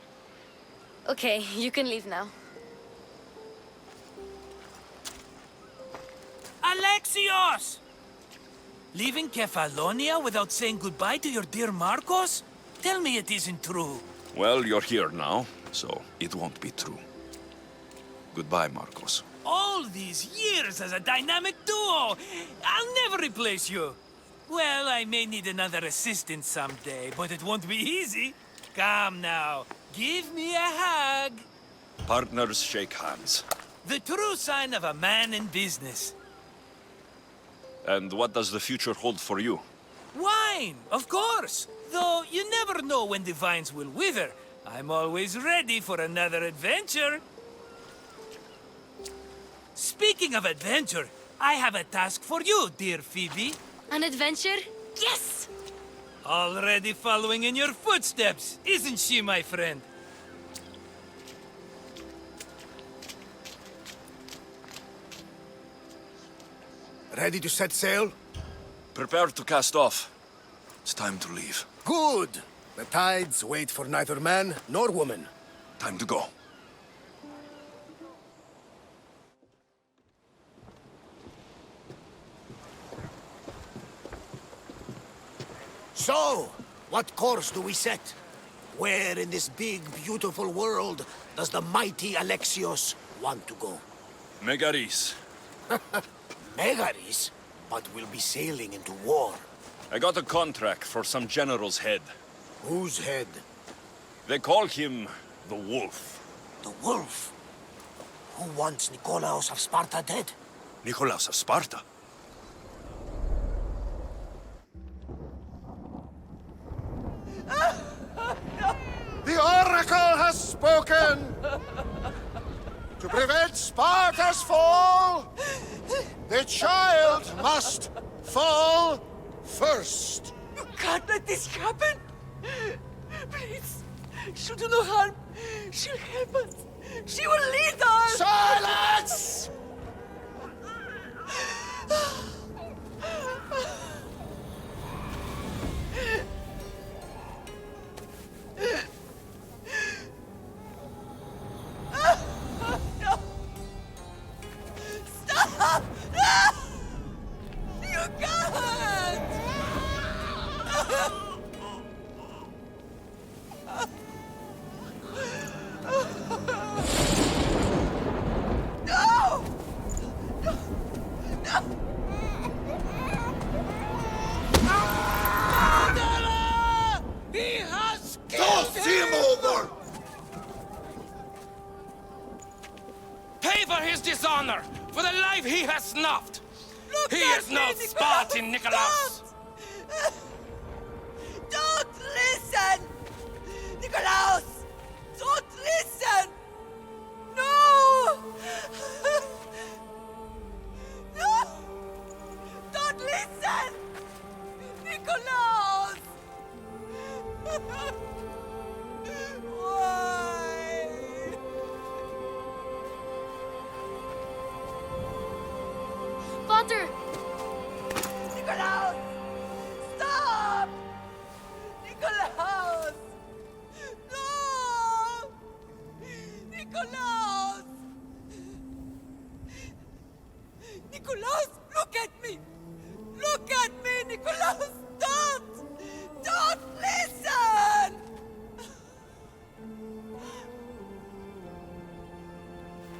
Speaker 10: Okay, you can leave now.
Speaker 11: Alexios! Leaving Kephalonia without saying goodbye to your dear Marcos? Tell me it isn't true.
Speaker 9: Well, you're here now, so it won't be true. Goodbye, Marcos.
Speaker 11: All these years as a dynamic duo! I'll never replace you! Well, I may need another assistant someday, but it won't be easy. Come now, give me a hug.
Speaker 9: Partners shake hands.
Speaker 11: The true sign of a man in business.
Speaker 9: And what does the future hold for you?
Speaker 11: Wine, of course. Though you never know when the vines will wither. I'm always ready for another adventure. Speaking of adventure, I have a task for you, dear Phoebe.
Speaker 10: An adventure? Yes!
Speaker 11: Already following in your footsteps, isn't she, my friend?
Speaker 13: Ready to set sail?
Speaker 9: Prepare to cast off. It's time to leave.
Speaker 13: Good! The tides wait for neither man nor woman.
Speaker 9: Time to go.
Speaker 13: So, what course do we set? Where in this big, beautiful world does the mighty Alexios want to go?
Speaker 9: Megaris.
Speaker 13: Megaris? But we'll be sailing into war.
Speaker 9: I got a contract for some general's head.
Speaker 13: Whose head?
Speaker 9: They call him the Wolf.
Speaker 13: The Wolf? Who wants Nikolaos of Sparta dead?
Speaker 9: Nikolaos of Sparta?
Speaker 2: The Oracle has spoken! To prevent Sparta's fall, the child must fall first.
Speaker 14: You can't let this happen! Please, she'll do no harm. She'll help us. She will lead us!
Speaker 2: Silence!
Speaker 4: dishonor for the life he has snuffed. He is no Spartan, Nikolaos.
Speaker 14: Don't listen! Nikolaos! Don't listen! No! No! Don't listen! Nikolaos! Why?
Speaker 10: Father!
Speaker 14: Nikolaos! Stop! Nikolaos! No! Nikolaos! Nikolaos, look at me! Look at me, Nikolaos! Don't! Don't listen!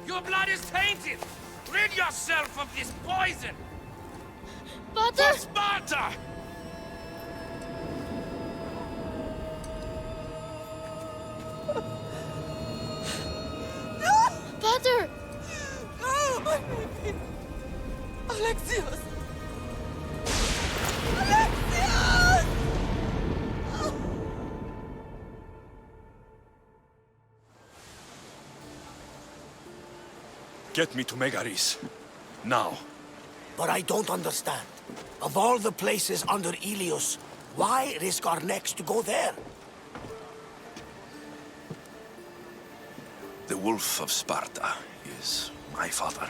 Speaker 4: Your blood is tainted! Rid yourself of this poison!
Speaker 10: Father!
Speaker 4: For Sparta!
Speaker 14: No!
Speaker 10: Father!
Speaker 14: No, my baby! Alexios! Alexios!
Speaker 9: Get me to Megaris. Now.
Speaker 13: But I don't understand. Of all the places under Ilios, why risk our necks to go there?
Speaker 9: The Wolf of Sparta is my father.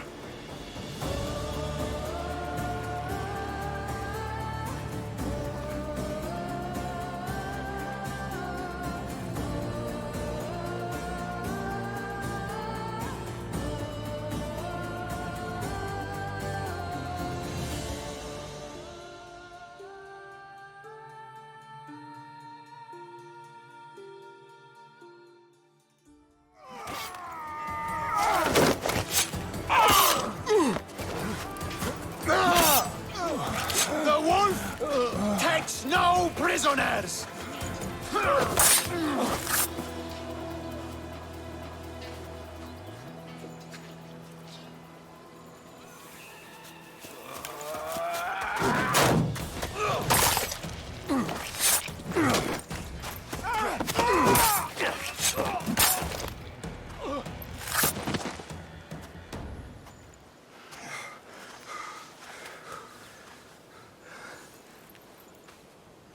Speaker 2: The wolf takes no prisoners!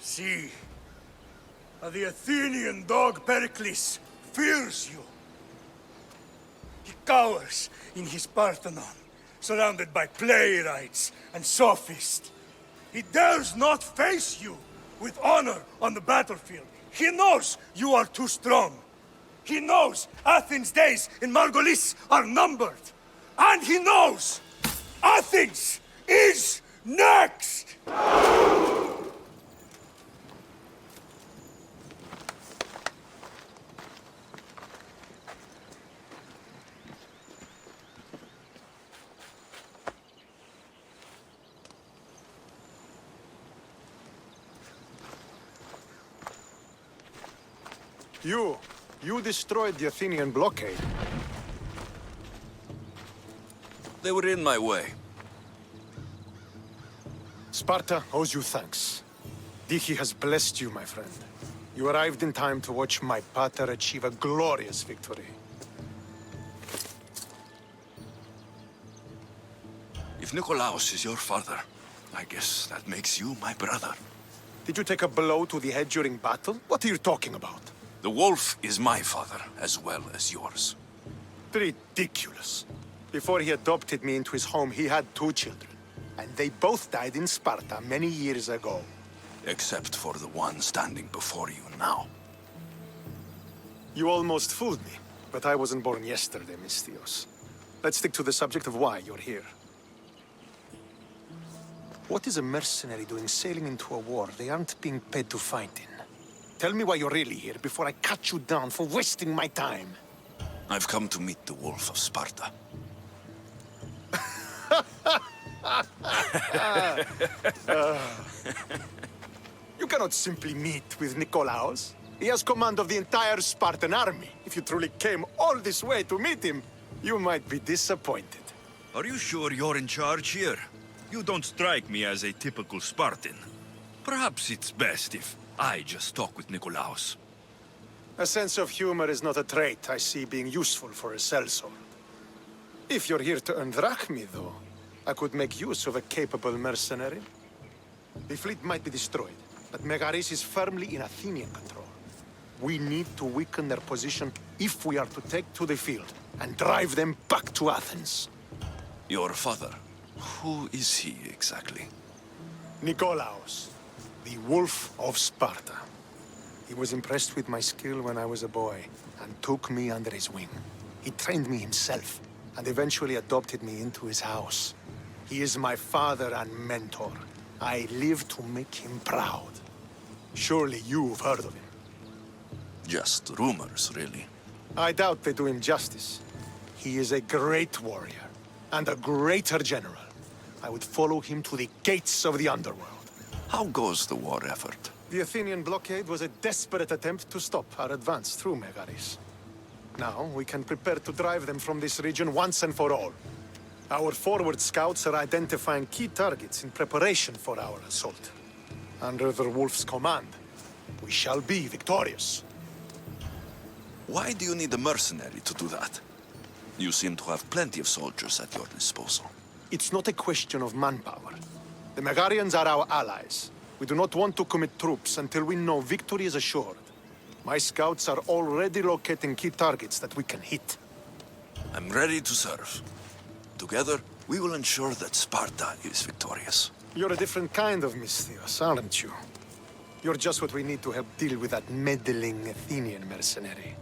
Speaker 2: See, the Athenian dog Perikles fears you. He cowers in his Parthenon, surrounded by playwrights and sophists. He dares not face you with honor on the battlefield. He knows you are too strong. He knows Athens' days in Margolis are numbered. And he knows Athens is next! You destroyed the Athenian blockade.
Speaker 9: They were in my way.
Speaker 2: Sparta owes you thanks. Diki has blessed you, my friend. You arrived in time to watch my pater achieve a glorious victory.
Speaker 9: If Nikolaos is your father, I guess that makes you my brother.
Speaker 2: Did you take a blow to the head during battle? What are you talking about?
Speaker 9: The wolf is my father, as well as yours.
Speaker 2: Ridiculous. Before he adopted me into his home, he had 2 children. And they both died in Sparta many years ago.
Speaker 9: Except for the one standing before you now.
Speaker 2: You almost fooled me, but I wasn't born yesterday, Mystios. Let's stick to the subject of why you're here. What is a mercenary doing sailing into a war they aren't being paid to fight in? Tell me why you're really here before I cut you down for wasting my time.
Speaker 9: I've come to meet the Wolf of Sparta.
Speaker 2: You cannot simply meet with Nikolaos. He has command of the entire Spartan army. If you truly came all this way to meet him, you might be disappointed.
Speaker 9: Are you sure you're in charge here? You don't strike me as a typical Spartan. Perhaps it's best if I just talk with Nikolaos.
Speaker 18: A sense of humor is not a trait I see being useful for a sellsword. If you're here to earn drachmi, though, I could make use of a capable mercenary. The fleet might be destroyed, but Megaris is firmly in Athenian control. We need to weaken their position if we are to take to the field and drive them back to Athens.
Speaker 9: Your father, who is he exactly?
Speaker 18: Nikolaos, the Wolf of Sparta. He was impressed with my skill when I was a boy and took me under his wing. He trained me himself and eventually adopted me into his house. He is my father and mentor. I live to make him proud. Surely you've heard of him.
Speaker 9: Just rumors, really.
Speaker 18: I doubt they do him justice. He is a great warrior and a greater general. I would follow him to the gates of the underworld.
Speaker 9: How goes the war effort?
Speaker 18: The Athenian blockade was a desperate attempt to stop our advance through Megaris. Now we can prepare to drive them from this region once and for all. Our forward scouts are identifying key targets in preparation for our assault. Under the Wolf's command, we shall be victorious.
Speaker 9: Why do you need a mercenary to do that? You seem to have plenty of soldiers at your disposal.
Speaker 18: It's not a question of manpower. The Megarians are our allies. We do not want to commit troops until we know victory is assured. My scouts are already locating key targets that we can hit.
Speaker 9: I'm ready to serve. Together, we will ensure that Sparta is victorious.
Speaker 18: You're a different kind of Misthios, aren't you? You're just what we need to help deal with that meddling Athenian mercenary.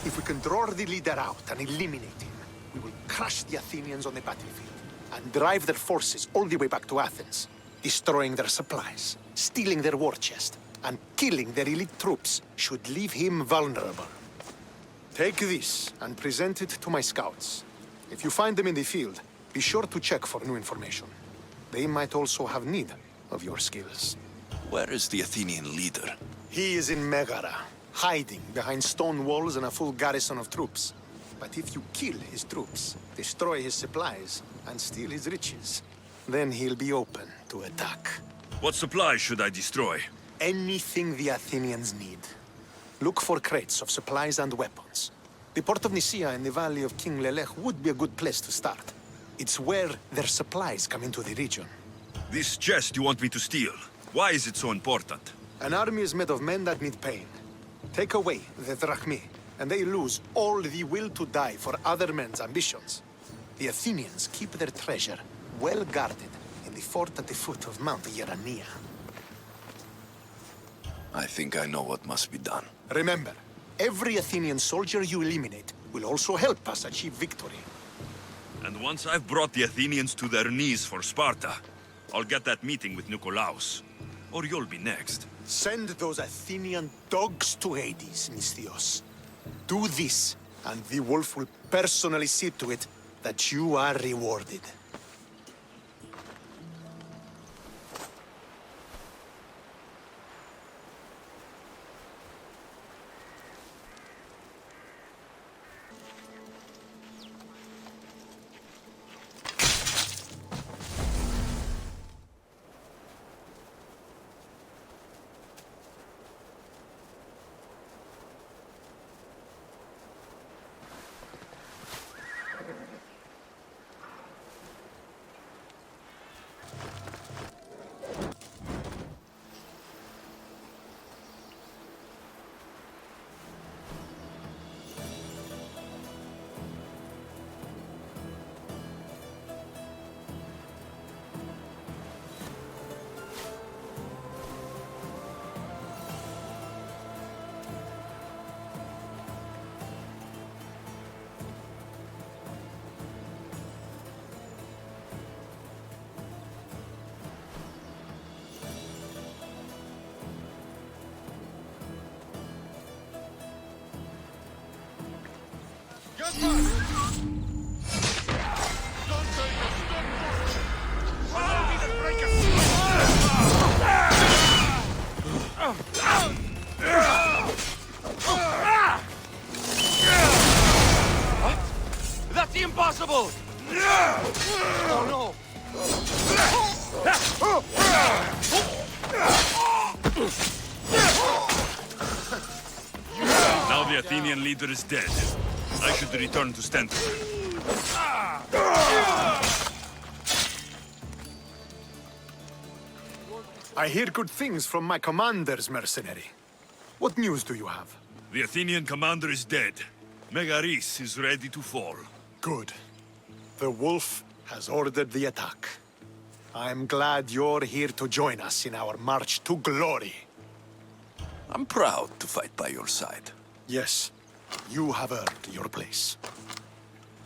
Speaker 18: If we can draw the leader out and eliminate him, we will crush the Athenians on the battlefield and drive their forces all the way back to Athens, destroying their supplies, stealing their war chest, and killing their elite troops should leave him vulnerable. Take this and present it to my scouts. If you find them in the field, be sure to check for new information. They might also have need of your skills.
Speaker 9: Where is the Athenian leader?
Speaker 18: He is in Megara, hiding behind stone walls and a full garrison of troops. But if you kill his troops, destroy his supplies, and steal his riches, then he'll be open to attack.
Speaker 9: What supplies should I destroy?
Speaker 18: Anything the Athenians need. Look for crates of supplies and weapons. The port of Nicaea in the valley of King Lelech would be a good place to start. It's where their supplies come into the region.
Speaker 9: This chest you want me to steal, why is it so important?
Speaker 18: An army is made of men that need pain. Take away the drachmi, and they lose all the will to die for other men's ambitions. The Athenians keep their treasure well guarded in the fort at the foot of Mount Ierania.
Speaker 9: I think I know what must be done.
Speaker 18: Remember, every Athenian soldier you eliminate will also help us achieve victory.
Speaker 9: And once I've brought the Athenians to their knees for Sparta, I'll get that meeting with Nikolaos. Or you'll be next.
Speaker 18: Send those Athenian dogs to Hades, Misthios. Do this, and the Wolf will personally see to it that you are rewarded.
Speaker 15: That's impossible!
Speaker 18: Oh no!
Speaker 9: Now the Athenian leader is dead. I should return to Stentor.
Speaker 18: I hear good things from my commanders, mercenary. What news do you have?
Speaker 9: The Athenian commander is dead. Megaris is ready to fall.
Speaker 18: Good. The Wolf has ordered the attack. I'm glad you're here to join us in our march to glory.
Speaker 9: I'm proud to fight by your side.
Speaker 18: Yes, you have earned your place.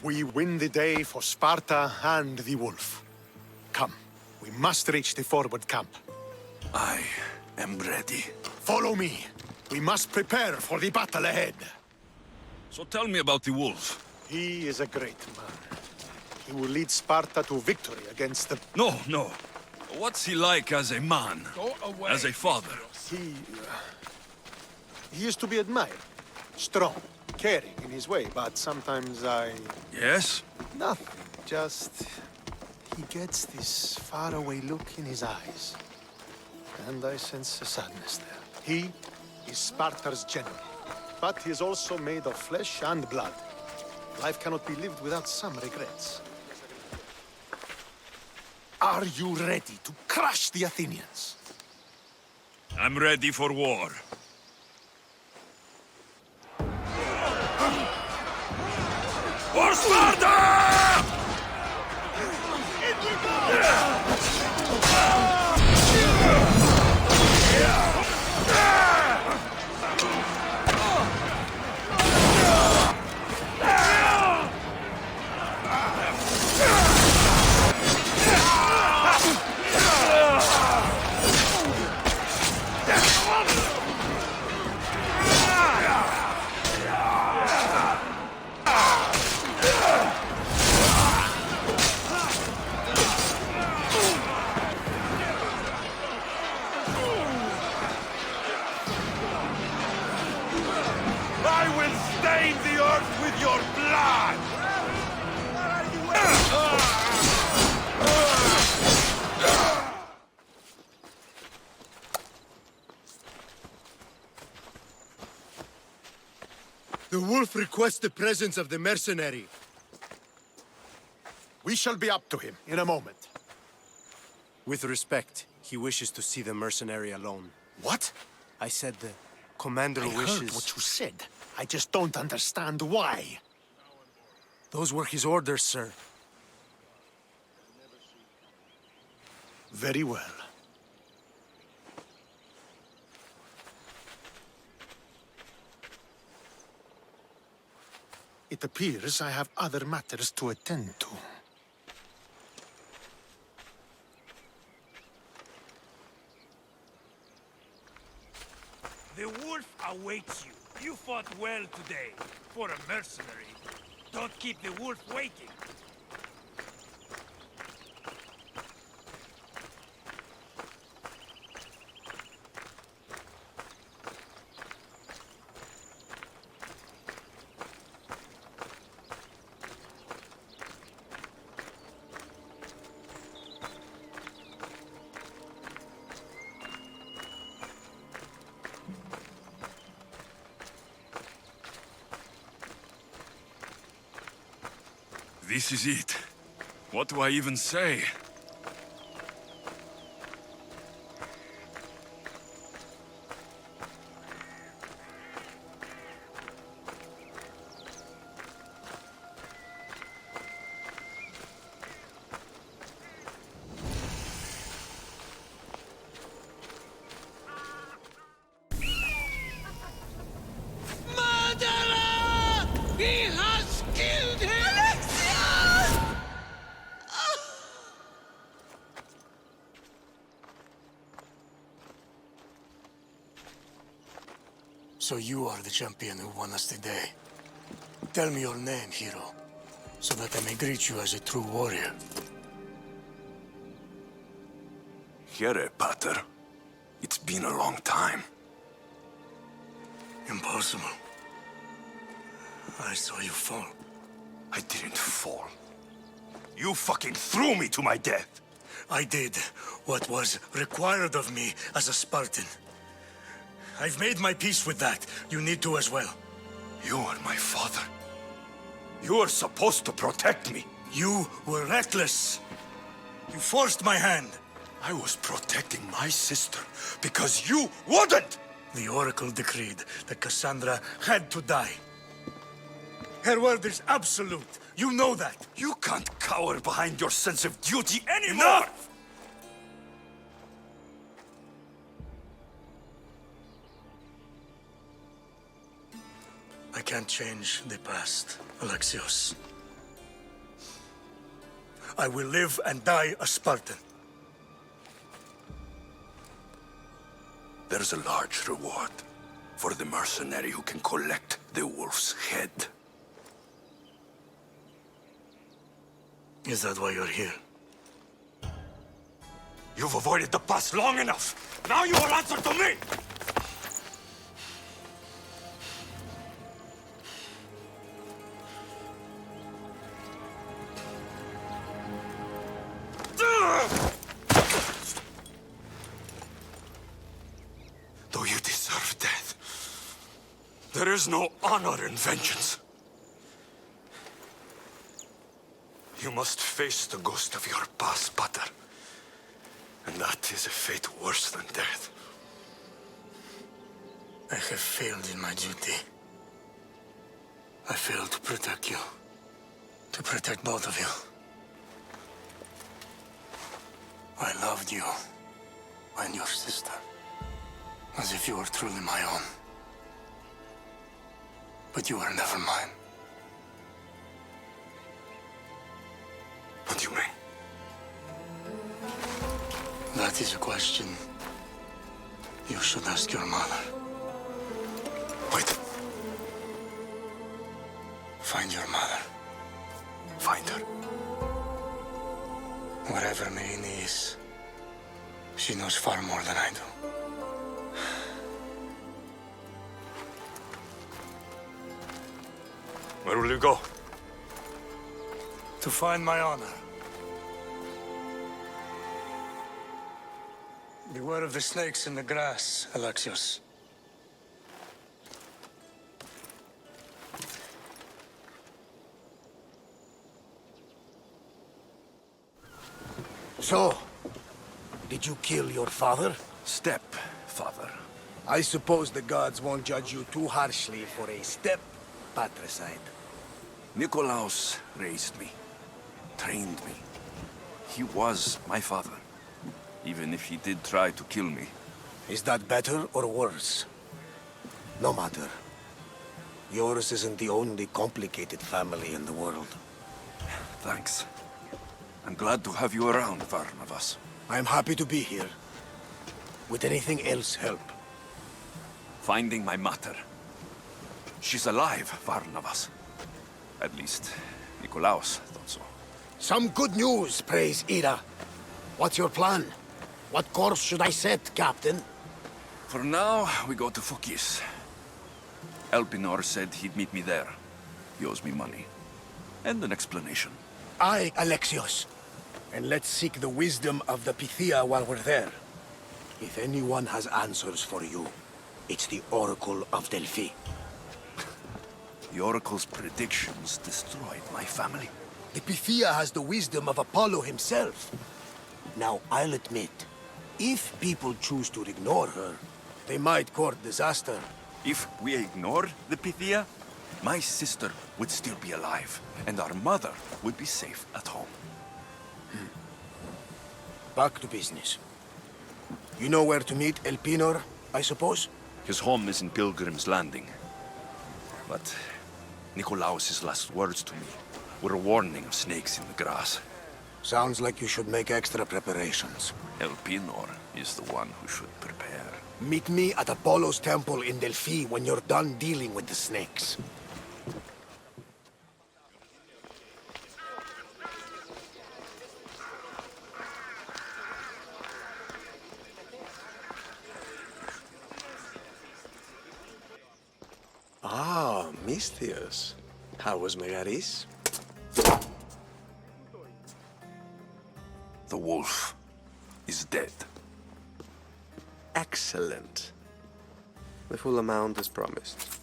Speaker 18: We win the day for Sparta and the Wolf. Come, we must reach the forward camp.
Speaker 9: I am ready.
Speaker 18: Follow me. We must prepare for the battle ahead.
Speaker 9: So tell me about the Wolf.
Speaker 18: He is a great man. He will lead Sparta to victory against the...
Speaker 9: No. What's he like as a man?
Speaker 1: Go away.
Speaker 9: As a father?
Speaker 18: He is to be admired. Strong, caring in his way, but sometimes I...
Speaker 9: Yes?
Speaker 18: Nothing. Just... he gets this faraway look in his eyes. And I sense a sadness there. He is Sparta's general. But he is also made of flesh and blood. Life cannot be lived without some regrets. Are you ready to crush the Athenians?
Speaker 9: I'm ready for war. For Sparta!
Speaker 13: The Wolf requests the presence of the mercenary.
Speaker 18: We shall be up to him in a moment.
Speaker 17: With respect, he wishes to see the mercenary alone.
Speaker 18: What?
Speaker 17: I said the commander
Speaker 18: I
Speaker 17: wishes...
Speaker 18: heard what you said. I just don't understand why.
Speaker 17: Those were his orders, sir.
Speaker 18: Very well. It appears I have other matters to attend to.
Speaker 11: The Wolf awaits you. You fought well today, for a mercenary. Don't keep the Wolf waiting.
Speaker 9: This is it. What do I even say?
Speaker 14: Murderer! He has killed him! Alexios!
Speaker 13: So you are the champion who won us today. Tell me your name, hero, so that I may greet you as a true warrior.
Speaker 9: Here, Pater. It's been a long time.
Speaker 13: Impossible. I saw you fall.
Speaker 9: I didn't fall.
Speaker 7: You fucking threw me to my death!
Speaker 2: I did what was required of me as a Spartan. I've made my peace with that. You need to as well.
Speaker 7: You are my father. You are supposed to protect me.
Speaker 2: You were reckless. You forced my hand.
Speaker 7: I was protecting my sister because you wouldn't!
Speaker 2: The Oracle decreed that Cassandra had to die. Her word is absolute. You know that.
Speaker 7: You can't cower behind your sense of duty anymore!
Speaker 2: Enough! I can't change the past, Alexios. I will live and die a Spartan.
Speaker 7: There's a large reward for the mercenary who can collect the wolf's head.
Speaker 2: Is that why you're here?
Speaker 7: You've avoided the past long enough. Now you will answer to me! Though you deserve death, there is no honor in vengeance. You must face the ghost of your past, Pater. And that is a fate worse than death.
Speaker 2: I have failed in my duty. I failed to protect you. To protect both of you. I loved you and your sister as if you were truly my own. But you were never mine.
Speaker 7: What do you mean?
Speaker 2: That is a question you should ask your mother.
Speaker 7: Wait.
Speaker 2: Find your mother.
Speaker 7: Find her.
Speaker 2: Wherever Merini is, she knows far more than I do.
Speaker 7: Where will you go?
Speaker 2: To find my honor. Beware of the snakes in the grass, Alexios.
Speaker 13: So, did you kill your father?
Speaker 7: Stepfather.
Speaker 13: I suppose the gods won't judge you too harshly for a step-patricide.
Speaker 9: Nikolaos raised me, trained me. He was my father, even if he did try to kill me.
Speaker 13: Is that better or worse? No matter. Yours isn't the only complicated family in the world.
Speaker 9: Thanks. I'm glad to have you around, Varnavas.
Speaker 13: I'm happy to be here. Would anything else help?
Speaker 9: Finding my mater. She's alive, Varnavas. At least, Nikolaos thought so.
Speaker 13: Some good news, praise Ira. What's your plan? What course should I set, Captain?
Speaker 9: For now, we go to Phokis. Elpinor said he'd meet me there. He owes me money. And an explanation.
Speaker 13: Aye, Alexios. And let's seek the wisdom of the Pythia while we're there. If anyone has answers for you, it's the Oracle of Delphi.
Speaker 9: The Oracle's predictions destroyed my family.
Speaker 13: The Pythia has the wisdom of Apollo himself. Now, I'll admit, if people choose to ignore her, they might court disaster.
Speaker 9: If we ignore the Pythia, my sister would still be alive, and our mother would be safe at home.
Speaker 13: Back to business. You know where to meet Elpinor, I suppose?
Speaker 9: His home is in Pilgrim's Landing. But Nikolaos' last words to me were a warning of snakes in the grass.
Speaker 13: Sounds like you should make extra preparations.
Speaker 9: Elpinor is the one who should prepare.
Speaker 13: Meet me at Apollo's temple in Delphi when you're done dealing with the snakes.
Speaker 17: Ah, Misthios. How was Megaris? Excellent. The full amount as promised.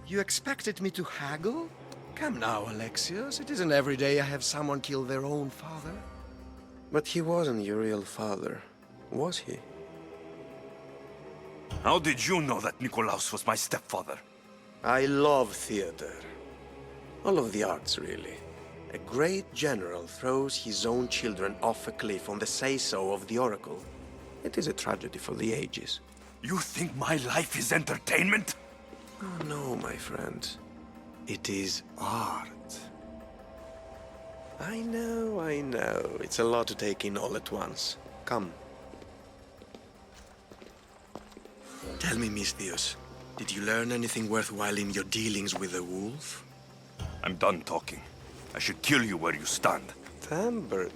Speaker 17: You expected me to haggle? Come now, Alexios. It isn't every day I have someone kill their own father. But he wasn't your real father, was he?
Speaker 15: How did you know that Nikolaos was my stepfather?
Speaker 17: I love theater. All of the arts, really. A great general throws his own children off a cliff on the say-so of the oracle. It is a tragedy for the ages.
Speaker 15: You think my life is entertainment?
Speaker 17: Oh, no, my friend. It is art. I know. It's a lot to take in all at once. Come. Tell me, Misthios, did you learn anything worthwhile in your dealings with the wolf?
Speaker 15: I'm done talking. I should kill you where you stand.
Speaker 17: Temper.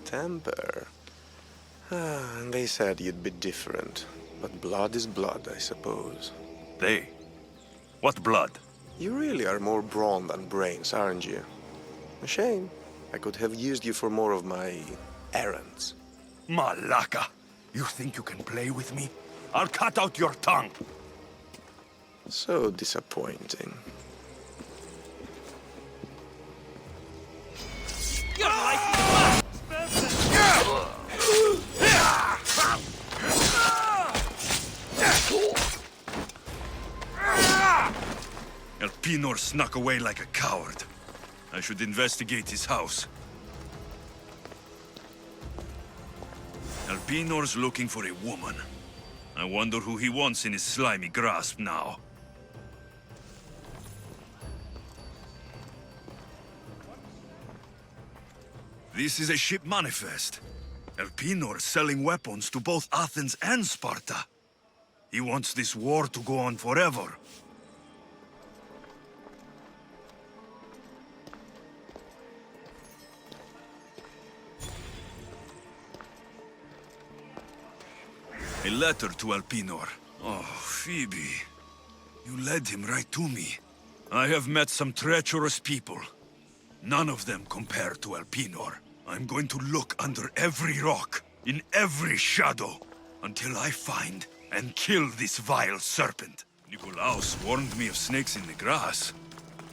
Speaker 17: And they said you'd be different. But blood is blood, I suppose.
Speaker 15: They? What blood?
Speaker 17: You really are more brawn than brains, aren't you? A shame. I could have used you for more of my errands.
Speaker 15: Malaka! You think you can play with me? I'll cut out your tongue!
Speaker 17: So disappointing.
Speaker 11: Your life
Speaker 15: Elpenor snuck away like a coward. I should investigate his house. Elpenor's looking for a woman. I wonder who he wants in his slimy grasp now. This is a ship manifest. Elpenor selling weapons to both Athens and Sparta. He wants this war to go on forever. A letter to Elpenor. Oh, Phoebe. You led him right to me. I have met some treacherous people. None of them compare to Elpenor. I'm going to look under every rock, in every shadow, until I find and kill this vile serpent. Nikolaos warned me of snakes in the grass,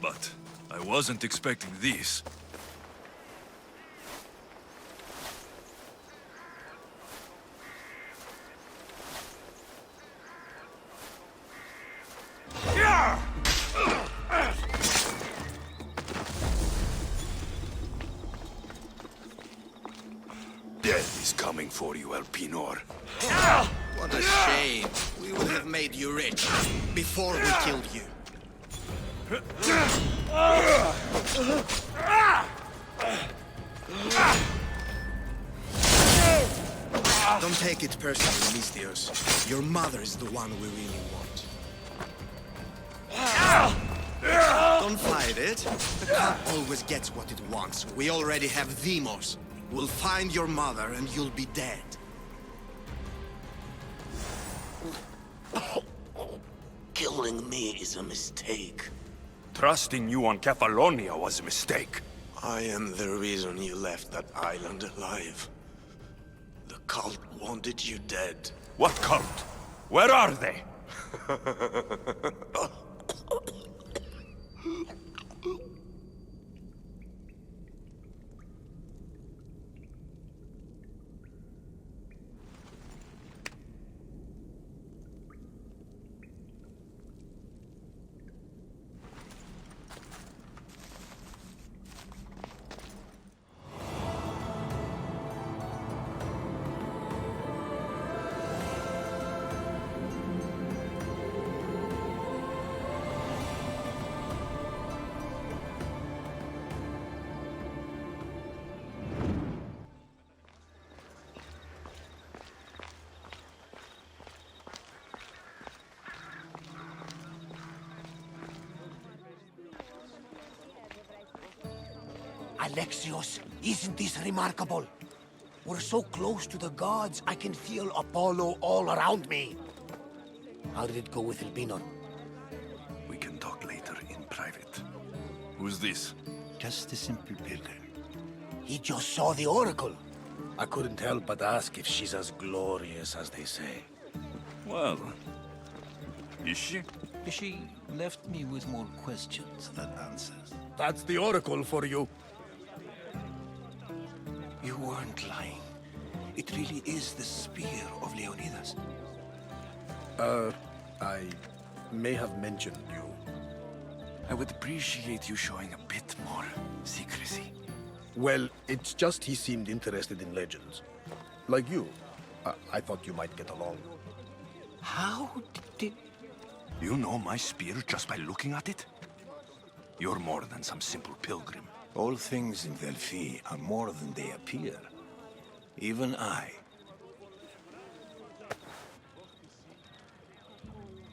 Speaker 15: but I wasn't expecting this. Death is coming for you, Elpenor.
Speaker 13: What a shame. We would have made you rich before we killed you. Don't take it personally, Misthios. Your mother is the one we really want. Don't fight it. The cult always gets what it wants. We already have Demos. We'll find your mother and you'll be dead. Killing me is a mistake.
Speaker 15: Trusting you on Kephalonia was a mistake.
Speaker 17: I am the reason you left that island alive. The cult wanted you dead.
Speaker 15: What cult? Where are they?
Speaker 13: Alexios, isn't this remarkable? We're so close to the gods, I can feel Apollo all around me. How did it go with Elpenor?
Speaker 15: We can talk later in private. Who's this?
Speaker 13: Just a simple pilgrim. He just saw the oracle. I couldn't help but ask if she's as glorious as they say.
Speaker 15: Well, is she?
Speaker 19: She left me with more questions than answers.
Speaker 13: That's the Oracle for you.
Speaker 19: You weren't lying. It really is the spear of Leonidas.
Speaker 13: I may have mentioned you.
Speaker 19: I would appreciate you showing a bit more secrecy.
Speaker 13: Well, it's just he seemed interested in legends. Like you. I thought you might get along.
Speaker 19: How did...
Speaker 15: You know my spear just by looking at it? You're more than some simple pilgrim.
Speaker 19: All things in Delphi are more than they appear. Even I.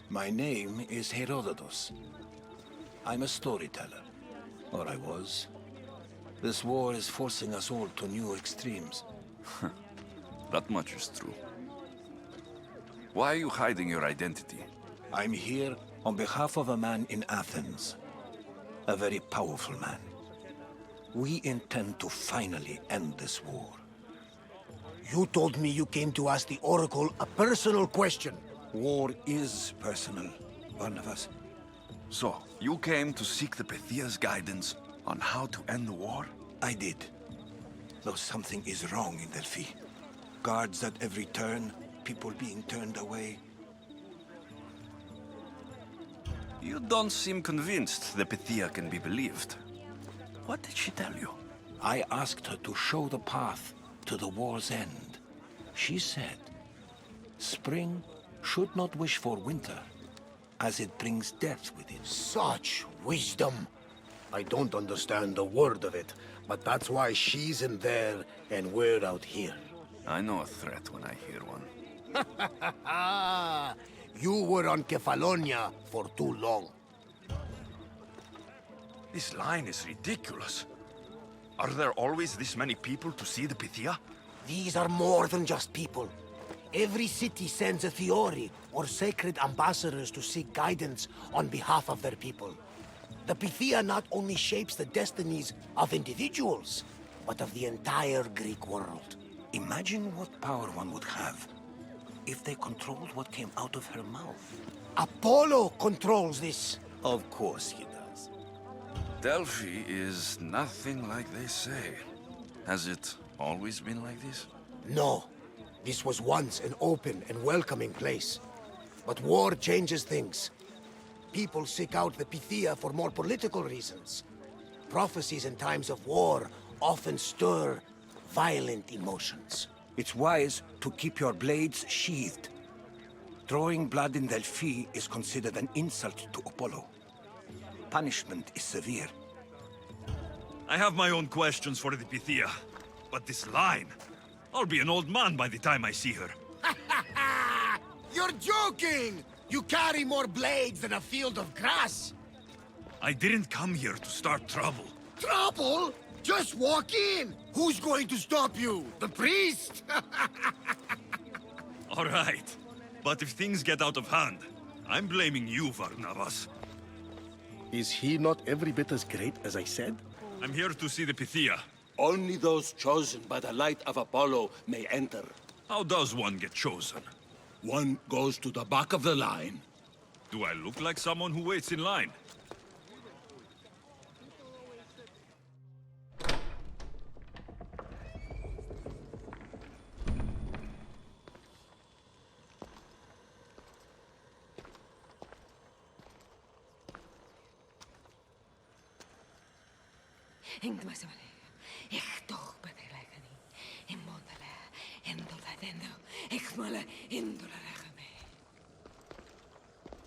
Speaker 19: My name is Herodotus. I'm a storyteller. Or I was. This war is forcing us all to new extremes.
Speaker 9: That much is true. Why are you hiding your identity?
Speaker 19: I'm here on behalf of a man in Athens. A very powerful man. We intend to finally end this war.
Speaker 13: You told me you came to ask the Oracle a personal question.
Speaker 19: War is personal, Barnabas.
Speaker 9: So, you came to seek the Pythia's guidance on how to end the war?
Speaker 19: I did. Though something is wrong in Delphi. Guards at every turn, people being turned away.
Speaker 9: You don't seem convinced the Pythia can be believed. What did she tell you?
Speaker 19: I asked her to show the path to the war's end. She said, spring should not wish for winter, as it brings death with it.
Speaker 13: Such wisdom! I don't understand a word of it, but that's why she's in there and we're out here.
Speaker 9: I know a threat when I hear one.
Speaker 13: You were on Kephalonia for too long.
Speaker 15: This line is ridiculous. Are there always this many people to see the Pythia?
Speaker 13: These are more than just people. Every city sends a Fiori or sacred ambassadors to seek guidance on behalf of their people. The Pythia not only shapes the destinies of individuals, but of the entire Greek world.
Speaker 19: Imagine what power one would have if they controlled what came out of her mouth.
Speaker 13: Apollo controls this.
Speaker 19: Of course he does.
Speaker 9: Delphi is nothing like they say. Has it always been like this?
Speaker 13: No. This was once an open and welcoming place. But war changes things. People seek out the Pythia for more political reasons. Prophecies in times of war often stir violent emotions.
Speaker 19: It's wise to keep your blades sheathed. Drawing blood in Delphi is considered an insult to Apollo. Punishment is severe.
Speaker 15: I have my own questions for the Pythia, but this line... I'll be an old man by the time I see her.
Speaker 13: You're joking! You carry more blades than a field of grass!
Speaker 15: I didn't come here to start trouble.
Speaker 13: Trouble? Just walk in! Who's going to stop you? The priest?
Speaker 15: All right. But if things get out of hand, I'm blaming you, Barnabas.
Speaker 13: Is he not every bit as great as I said?
Speaker 15: I'm here to see the Pythia.
Speaker 8: Only those chosen by the light of Apollo may enter.
Speaker 15: How does one get chosen?
Speaker 8: One goes to the back of the line.
Speaker 15: Do I look like someone who waits in line?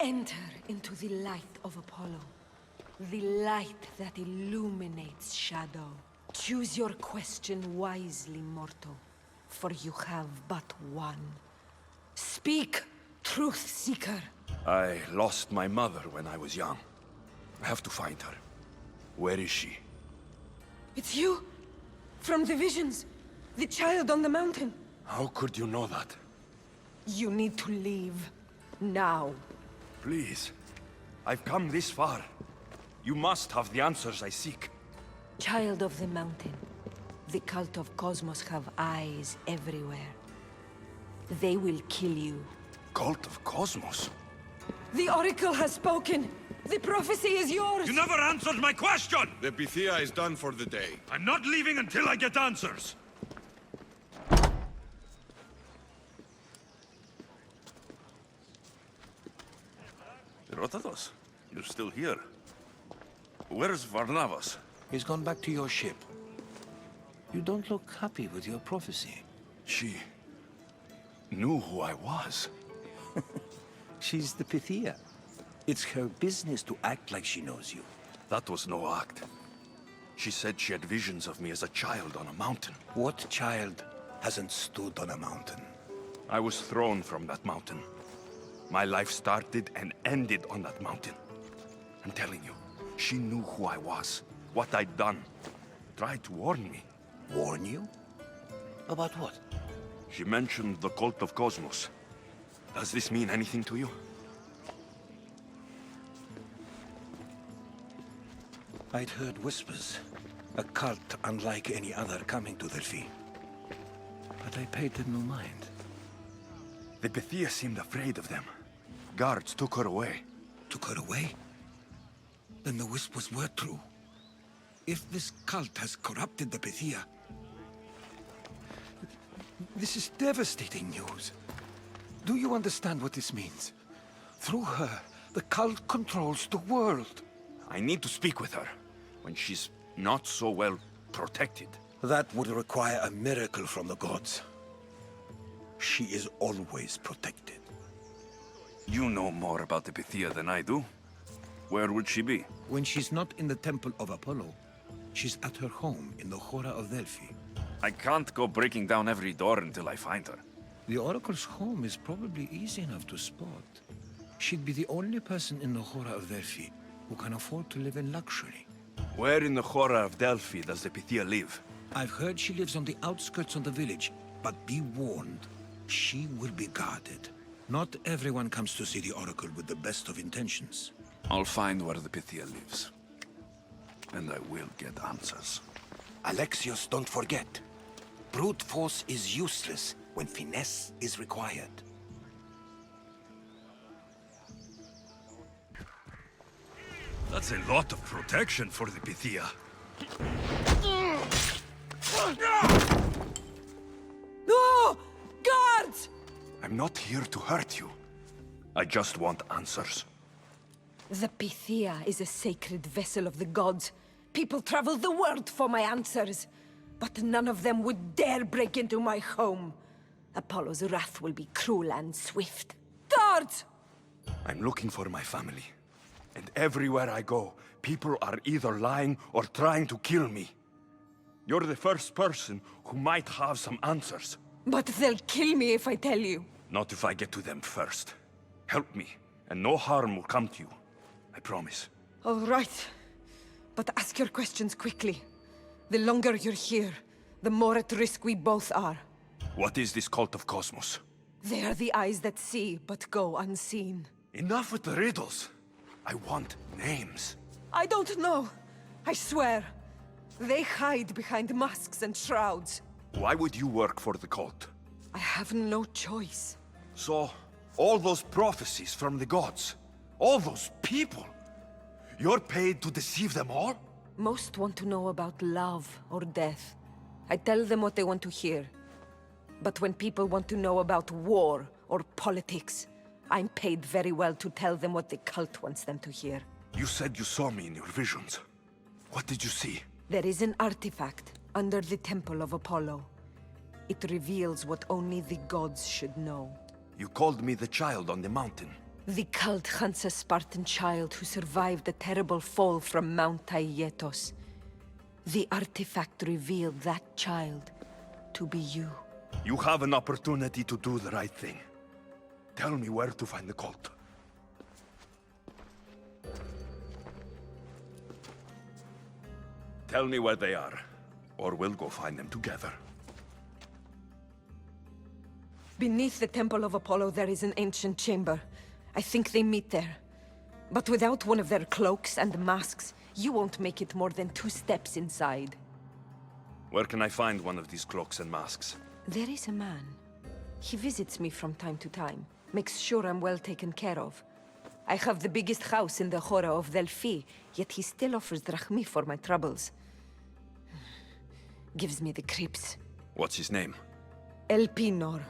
Speaker 6: Enter into the light of Apollo. The light that illuminates shadow. Choose your question wisely, mortal, for you have but one. Speak, truth seeker.
Speaker 15: I lost my mother when I was young. I have to find her. Where is she?
Speaker 6: It's you! From the visions! The child on the mountain!
Speaker 15: How could you know that?
Speaker 6: You need to leave. Now.
Speaker 15: Please. I've come this far. You must have the answers I seek.
Speaker 6: Child of the mountain. The cult of Kosmos have eyes everywhere. They will kill you.
Speaker 15: Cult of Kosmos?
Speaker 6: The Oracle has spoken! The prophecy is yours!
Speaker 15: You never answered my question!
Speaker 20: The Pythia is done for the day.
Speaker 15: I'm not leaving until I get answers!
Speaker 9: Herodotus, you're still here. Where's Varnavas?
Speaker 19: He's gone back to your ship. You don't look happy with your prophecy.
Speaker 9: She knew who I was.
Speaker 19: She's the Pythia. It's her business to act like she knows you.
Speaker 9: That was no act. She said she had visions of me as a child on a mountain.
Speaker 19: What child hasn't stood on a mountain?
Speaker 9: I was thrown from that mountain. My life started and ended on that mountain. I'm telling you, she knew who I was, what I'd done. Tried to warn me.
Speaker 19: Warn you? About what?
Speaker 9: She mentioned the cult of Kosmos. Does this mean anything to you?
Speaker 19: I'd heard whispers. A cult unlike any other coming to Delphi. But I paid them no mind.
Speaker 9: The Pythia seemed afraid of them. Guards took her away.
Speaker 19: Took her away? Then the whispers were true. If this cult has corrupted the Pythia... This is devastating news. Do you understand what this means? Through her, the cult controls the world.
Speaker 9: I need to speak with her, when she's not so well protected.
Speaker 19: That would require a miracle from the gods. She is always protected.
Speaker 9: You know more about the Pythia than I do. Where would she be?
Speaker 19: When she's not in the Temple of Apollo, she's at her home in the Hora of Delphi.
Speaker 9: I can't go breaking down every door until I find her.
Speaker 19: The Oracle's home is probably easy enough to spot. She'd be the only person in the Hora of Delphi who can afford to live in luxury.
Speaker 9: Where in the Hora of Delphi does the Pythia live?
Speaker 19: I've heard she lives on the outskirts of the village, but be warned, she will be guarded. Not everyone comes to see the Oracle with the best of intentions.
Speaker 9: I'll find where the Pythia lives. And I will get answers.
Speaker 19: Alexios, don't forget. Brute force is useless when finesse is required.
Speaker 15: That's a lot of protection for the Pythia.
Speaker 6: No! Guards!
Speaker 9: I'm not here to hurt you. I just want answers.
Speaker 6: The Pythia is a sacred vessel of the gods. People travel the world for my answers. But none of them would dare break into my home. Apollo's wrath will be cruel and swift. Guards!
Speaker 9: I'm looking for my family. And everywhere I go, people are either lying or trying to kill me. You're the first person who might have some answers.
Speaker 6: But they'll kill me if I tell you.
Speaker 9: Not if I get to them first. Help me, and no harm will come to you. I promise.
Speaker 6: All right. But ask your questions quickly. The longer you're here, the more at risk we both are.
Speaker 9: What is this cult of Kosmos?
Speaker 6: They are the eyes that see, but go unseen.
Speaker 9: Enough with the riddles. I want names.
Speaker 6: I don't know. I swear. They hide behind masks and shrouds.
Speaker 9: Why would you work for the cult?
Speaker 6: I have no choice.
Speaker 9: So, all those prophecies from the gods, all those people, you're paid to deceive them all?
Speaker 6: Most want to know about love or death. I tell them what they want to hear. But when people want to know about war or politics, I'm paid very well to tell them what the cult wants them to hear.
Speaker 9: You said you saw me in your visions. What did you see?
Speaker 6: There is an artifact under the Temple of Apollo. It reveals what only the gods should know.
Speaker 9: You called me the child on the mountain.
Speaker 6: The cult hunts a Spartan child who survived a terrible fall from Mount Aietos. The artifact revealed that child to be you.
Speaker 9: You have an opportunity to do the right thing. Tell me where to find the cult. Tell me where they are, or we'll go find them together.
Speaker 6: Beneath the Temple of Apollo there is an ancient chamber. I think they meet there. But without one of their cloaks and masks, you won't make it more than 2 steps inside.
Speaker 9: Where can I find one of these cloaks and masks?
Speaker 6: There is a man. He visits me from time to time. Makes sure I'm well taken care of. I have the biggest house in the Hora of Delphi, yet he still offers drachmi for my troubles. Gives me the creeps.
Speaker 9: What's his name?
Speaker 6: Elpinor.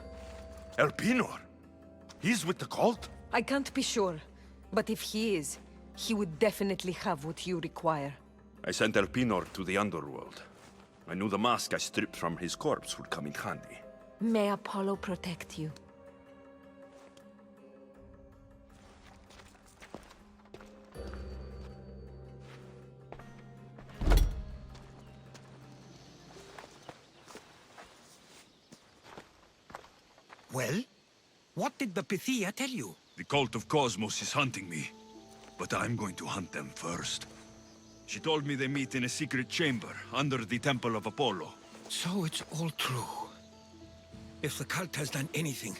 Speaker 9: Elpinor? He's with the cult?
Speaker 6: I can't be sure, but if he is, he would definitely have what you require.
Speaker 9: I sent Elpinor to the underworld. I knew the mask I stripped from his corpse would come in handy.
Speaker 6: May Apollo protect you.
Speaker 15: Well? What did the Pythia tell you? The cult of Kosmos is hunting me, but I'm going to hunt them first. She told me they meet in a secret chamber under the Temple of Apollo. So it's all true. If the cult has done anything,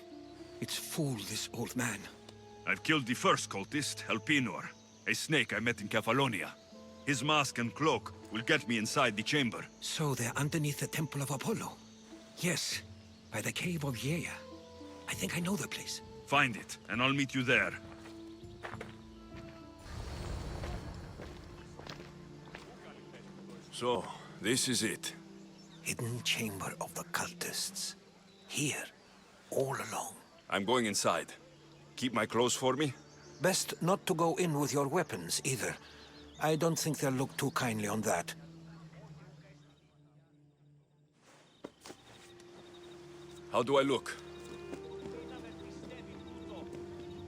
Speaker 15: it's fooled this old man. I've killed the first cultist, Elpinor, a snake I met in Kephalonia. His mask and cloak will get me inside the chamber. So they're underneath the Temple of Apollo? Yes, by the Cave of Deianeira. I think I know the place. Find it, and I'll meet you there.
Speaker 9: So, this is it.
Speaker 19: Hidden chamber of the cultists. Here, all alone.
Speaker 9: I'm going inside. Keep my clothes for me?
Speaker 19: Best not to go in with your weapons, either. I don't think they'll look too kindly on that.
Speaker 9: How do I look?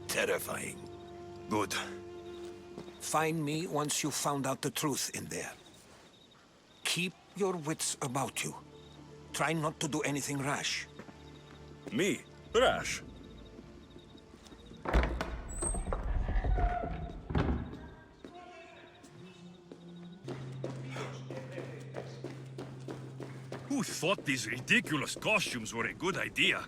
Speaker 19: Terrifying.
Speaker 9: Good.
Speaker 19: Find me once you've found out the truth in there. Keep your wits about you. Try not to do anything rash.
Speaker 9: Me? Rash?
Speaker 15: Who thought these ridiculous costumes were a good idea?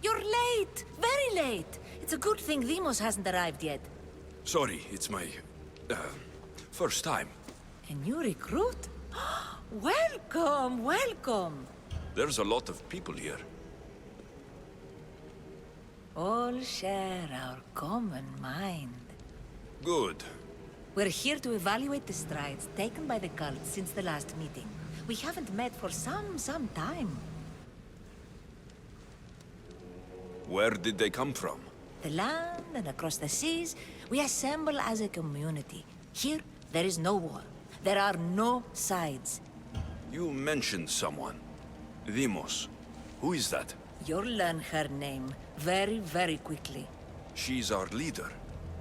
Speaker 21: You're late! Very late! It's a good thing Deimos hasn't arrived yet.
Speaker 9: Sorry, it's my... first time.
Speaker 21: A new recruit? Welcome, welcome!
Speaker 9: There's a lot of people here.
Speaker 21: All share our common mind.
Speaker 9: Good.
Speaker 21: We're here to evaluate the strides taken by the cult since the last meeting. We haven't met for some time.
Speaker 9: Where did they come from?
Speaker 21: The land and across the seas, we assemble as a community. Here, there is no war. There are no sides.
Speaker 9: You mentioned someone. Deimos. Who is that?
Speaker 21: You'll learn her name very, very quickly.
Speaker 9: She's our leader.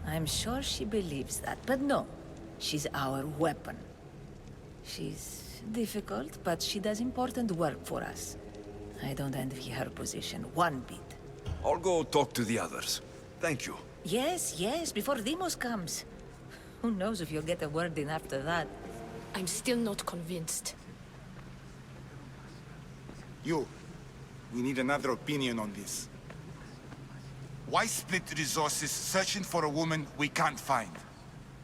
Speaker 21: I'm sure she believes that, but no. She's our weapon. She's difficult, but she does important work for us. I don't envy her position one bit.
Speaker 9: I'll go talk to the others. Thank you.
Speaker 21: Yes, yes, before Deimos comes. Who knows if you'll get a word in after that.
Speaker 22: I'm still not convinced.
Speaker 23: You. We need another opinion on this. Why split resources searching for a woman we can't find?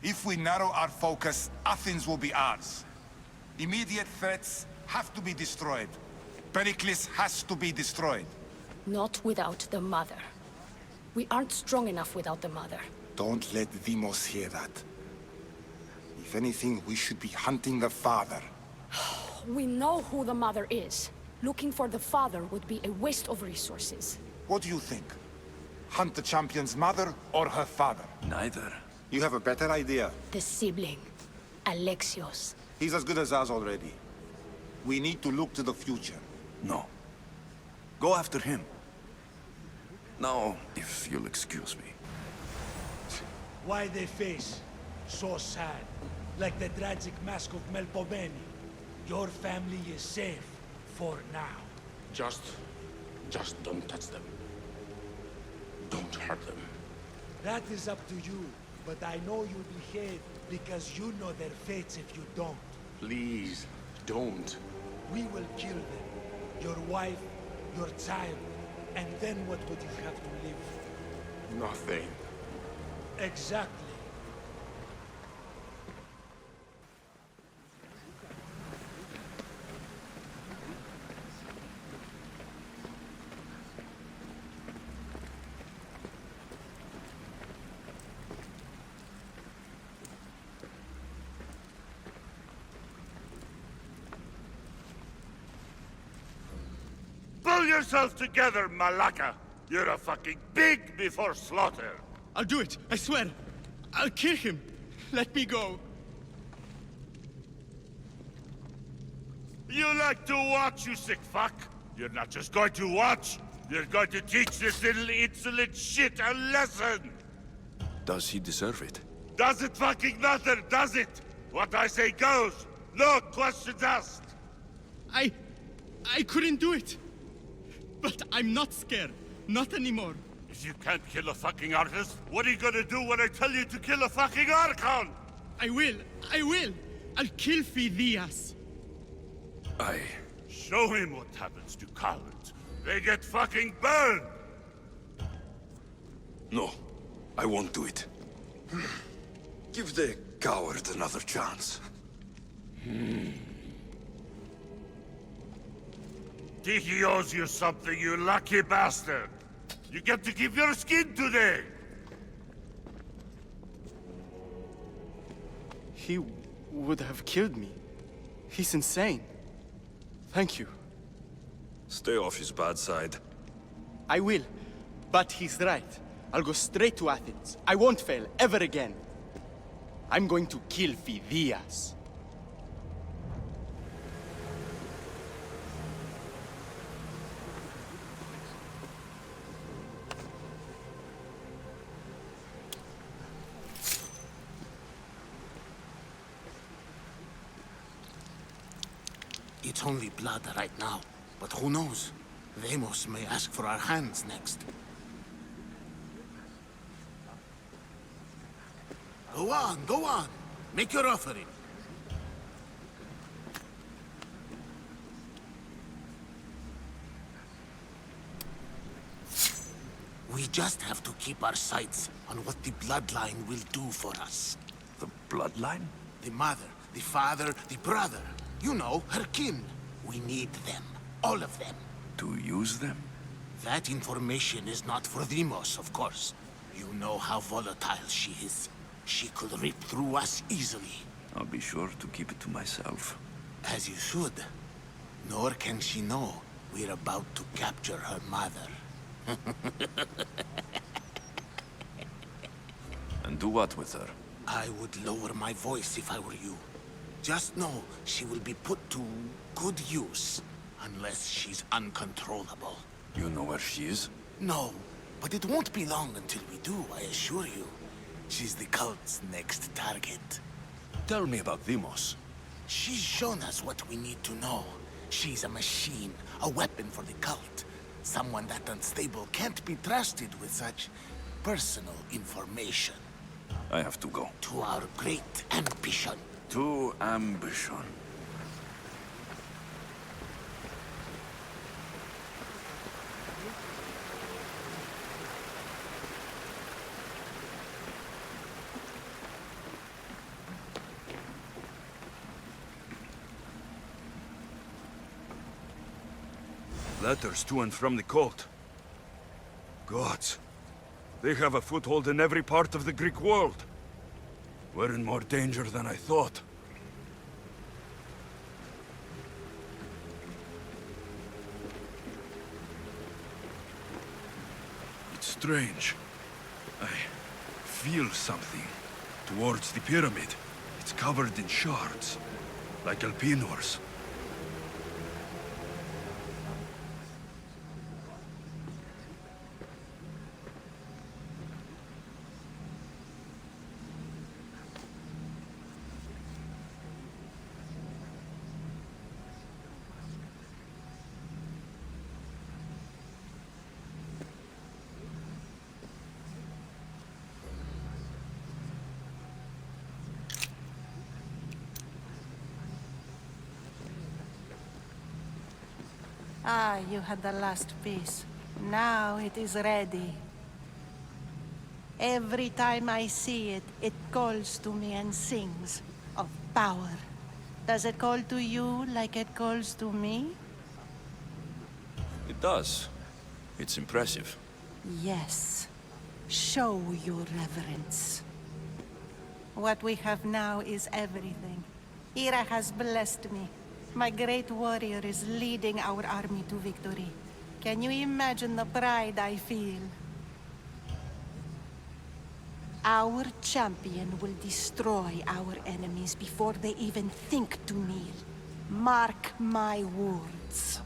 Speaker 23: If we narrow our focus, Athens will be ours. Immediate threats have to be destroyed. Perikles has to be destroyed.
Speaker 22: Not without the mother. We aren't strong enough without the mother.
Speaker 23: Don't let Deimos hear that. If anything, we should be hunting the father.
Speaker 22: We know who the mother is. Looking for the father would be a waste of resources.
Speaker 23: What do you think? Hunt the champion's mother or her father?
Speaker 9: Neither.
Speaker 23: You have a better idea.
Speaker 22: The sibling, Alexios.
Speaker 23: He's as good as us already. We need to look to the future.
Speaker 9: No. Go after him. Now, if you'll excuse me.
Speaker 2: Why they face so sad?
Speaker 3: like the tragic mask of Melpomene. Your family is safe, for now.
Speaker 5: Just don't touch them. Don't hurt them.
Speaker 3: That is up to you, but I know you'll behave because you know their fates if you don't.
Speaker 5: Please, don't.
Speaker 3: We will kill them. Your wife, your child, and then what would you have to live?
Speaker 5: Nothing.
Speaker 3: Exactly.
Speaker 1: Pull yourself together, Malaka! You're a fucking pig before slaughter!
Speaker 16: I'll do it, I swear! I'll kill him! Let me go!
Speaker 1: You like to watch, you sick fuck? You're not just going to watch, you're going to teach this little insolent shit a lesson!
Speaker 9: Does he deserve it?
Speaker 1: Does it fucking matter, does it? What I say goes! No questions asked!
Speaker 16: I couldn't do it! But I'm not scared. Not anymore.
Speaker 1: If you can't kill a fucking artist, what are you gonna do when I tell you to kill a fucking Archon?
Speaker 16: I will! I'll kill Phidias!
Speaker 1: Show him what happens to cowards. They get fucking burned!
Speaker 9: No, I won't do it. Give the coward another chance.
Speaker 1: Tiki owes you something, you lucky bastard! You get to keep your skin today!
Speaker 16: He would have killed me. He's insane. Thank you.
Speaker 9: Stay off his bad side.
Speaker 16: I will. But he's right. I'll go straight to Athens. I won't fail, ever again. I'm going to kill Phidias.
Speaker 13: It's only blood right now, but who knows? Deimos may ask for our hands next. Go on. Make your offering. We just have to keep our sights on what the bloodline will do for us.
Speaker 9: The bloodline?
Speaker 13: The mother, the father, the brother. You know, her kin. We need them. All of them.
Speaker 9: To use them?
Speaker 13: That information is not for Deimos, of course. You know how volatile she is. She could rip through us easily.
Speaker 9: I'll be sure to keep it to myself.
Speaker 13: As you should. Nor can she know we're about to capture her mother.
Speaker 9: And do what with her?
Speaker 13: I would lower my voice if I were you. Just know she will be put to good use, unless she's uncontrollable.
Speaker 9: You know where she is?
Speaker 13: No, but it won't be long until we do, I assure you. She's the cult's next target.
Speaker 9: Tell me about Deimos.
Speaker 13: She's shown us what we need to know. She's a machine, a weapon for the cult. Someone that unstable can't be trusted with such personal information.
Speaker 9: I have to go.
Speaker 13: To our great ambition.
Speaker 9: To ambition.
Speaker 15: Letters to and from the cult. Gods. They have a foothold in every part of the Greek world. We're in more danger than I thought. It's strange. I feel something towards the pyramid. It's covered in shards, like Alpinors.
Speaker 4: Ah, you had the last piece. Now it is ready. Every time I see it, it calls to me and sings of power. Does it call to you like it calls to me?
Speaker 9: It does. It's impressive.
Speaker 4: Yes. Show your reverence. What we have now is everything. Ira has blessed me. My great warrior is leading our army to victory. Can you imagine the pride I feel? Our champion will destroy our enemies before they even think to kneel. Mark my words.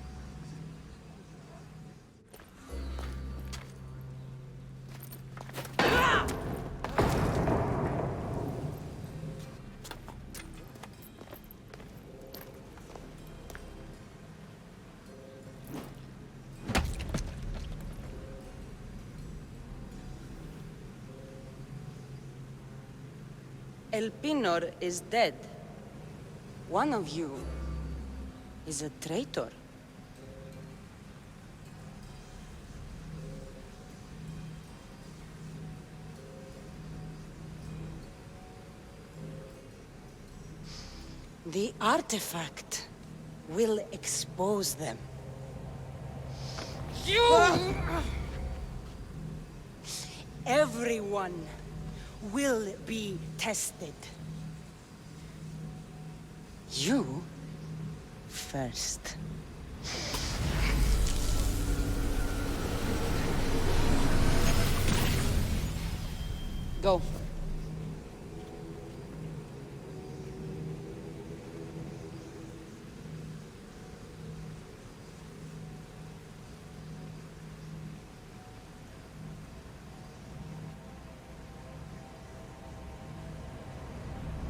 Speaker 10: Elpinor is dead. One of you is a traitor. The artifact will expose them. You! Everyone will be tested. You first. Go.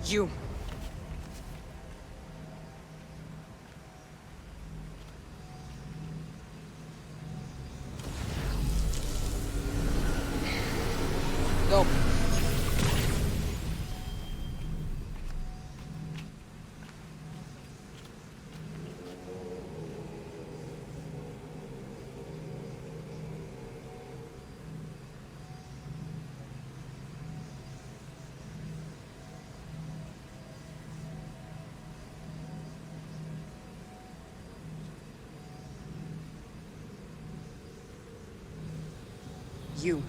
Speaker 10: You. Go. You.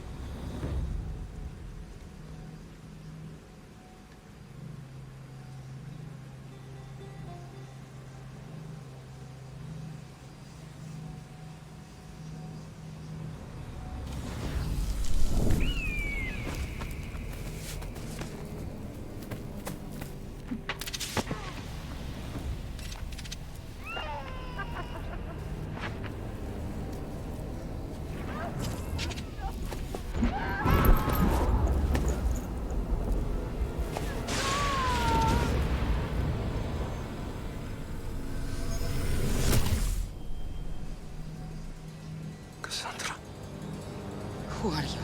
Speaker 10: Who are you?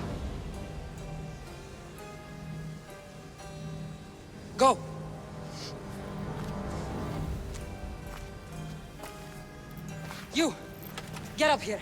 Speaker 10: Go! You! Get up here!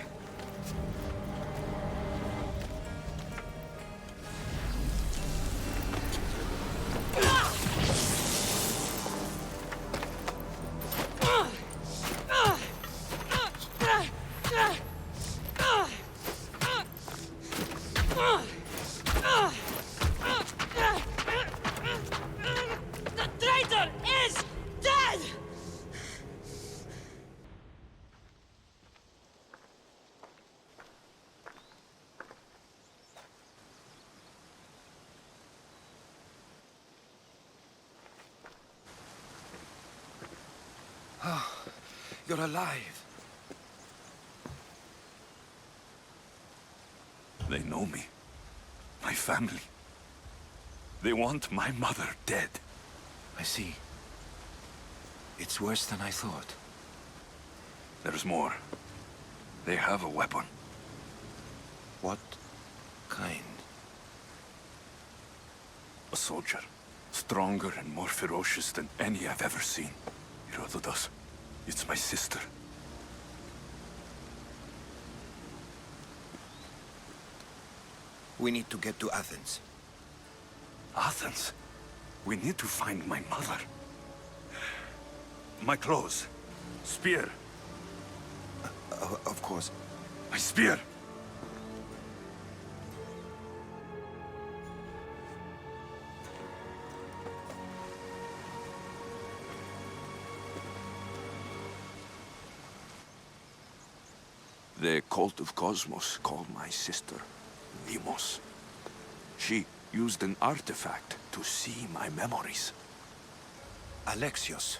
Speaker 19: You're alive.
Speaker 9: They know me. My family. They want my mother dead.
Speaker 19: I see. It's worse than I thought.
Speaker 9: There's more. They have a weapon.
Speaker 19: What kind?
Speaker 9: A soldier. Stronger and more ferocious than any I've ever seen. Herodotus. It's my sister.
Speaker 19: We need to get to Athens.
Speaker 15: Athens? We need to find my mother. My clothes. Spear.
Speaker 19: Of course.
Speaker 15: My spear!
Speaker 9: The cult of Kosmos called my sister Deimos. She used an artifact to see my memories.
Speaker 19: Alexios,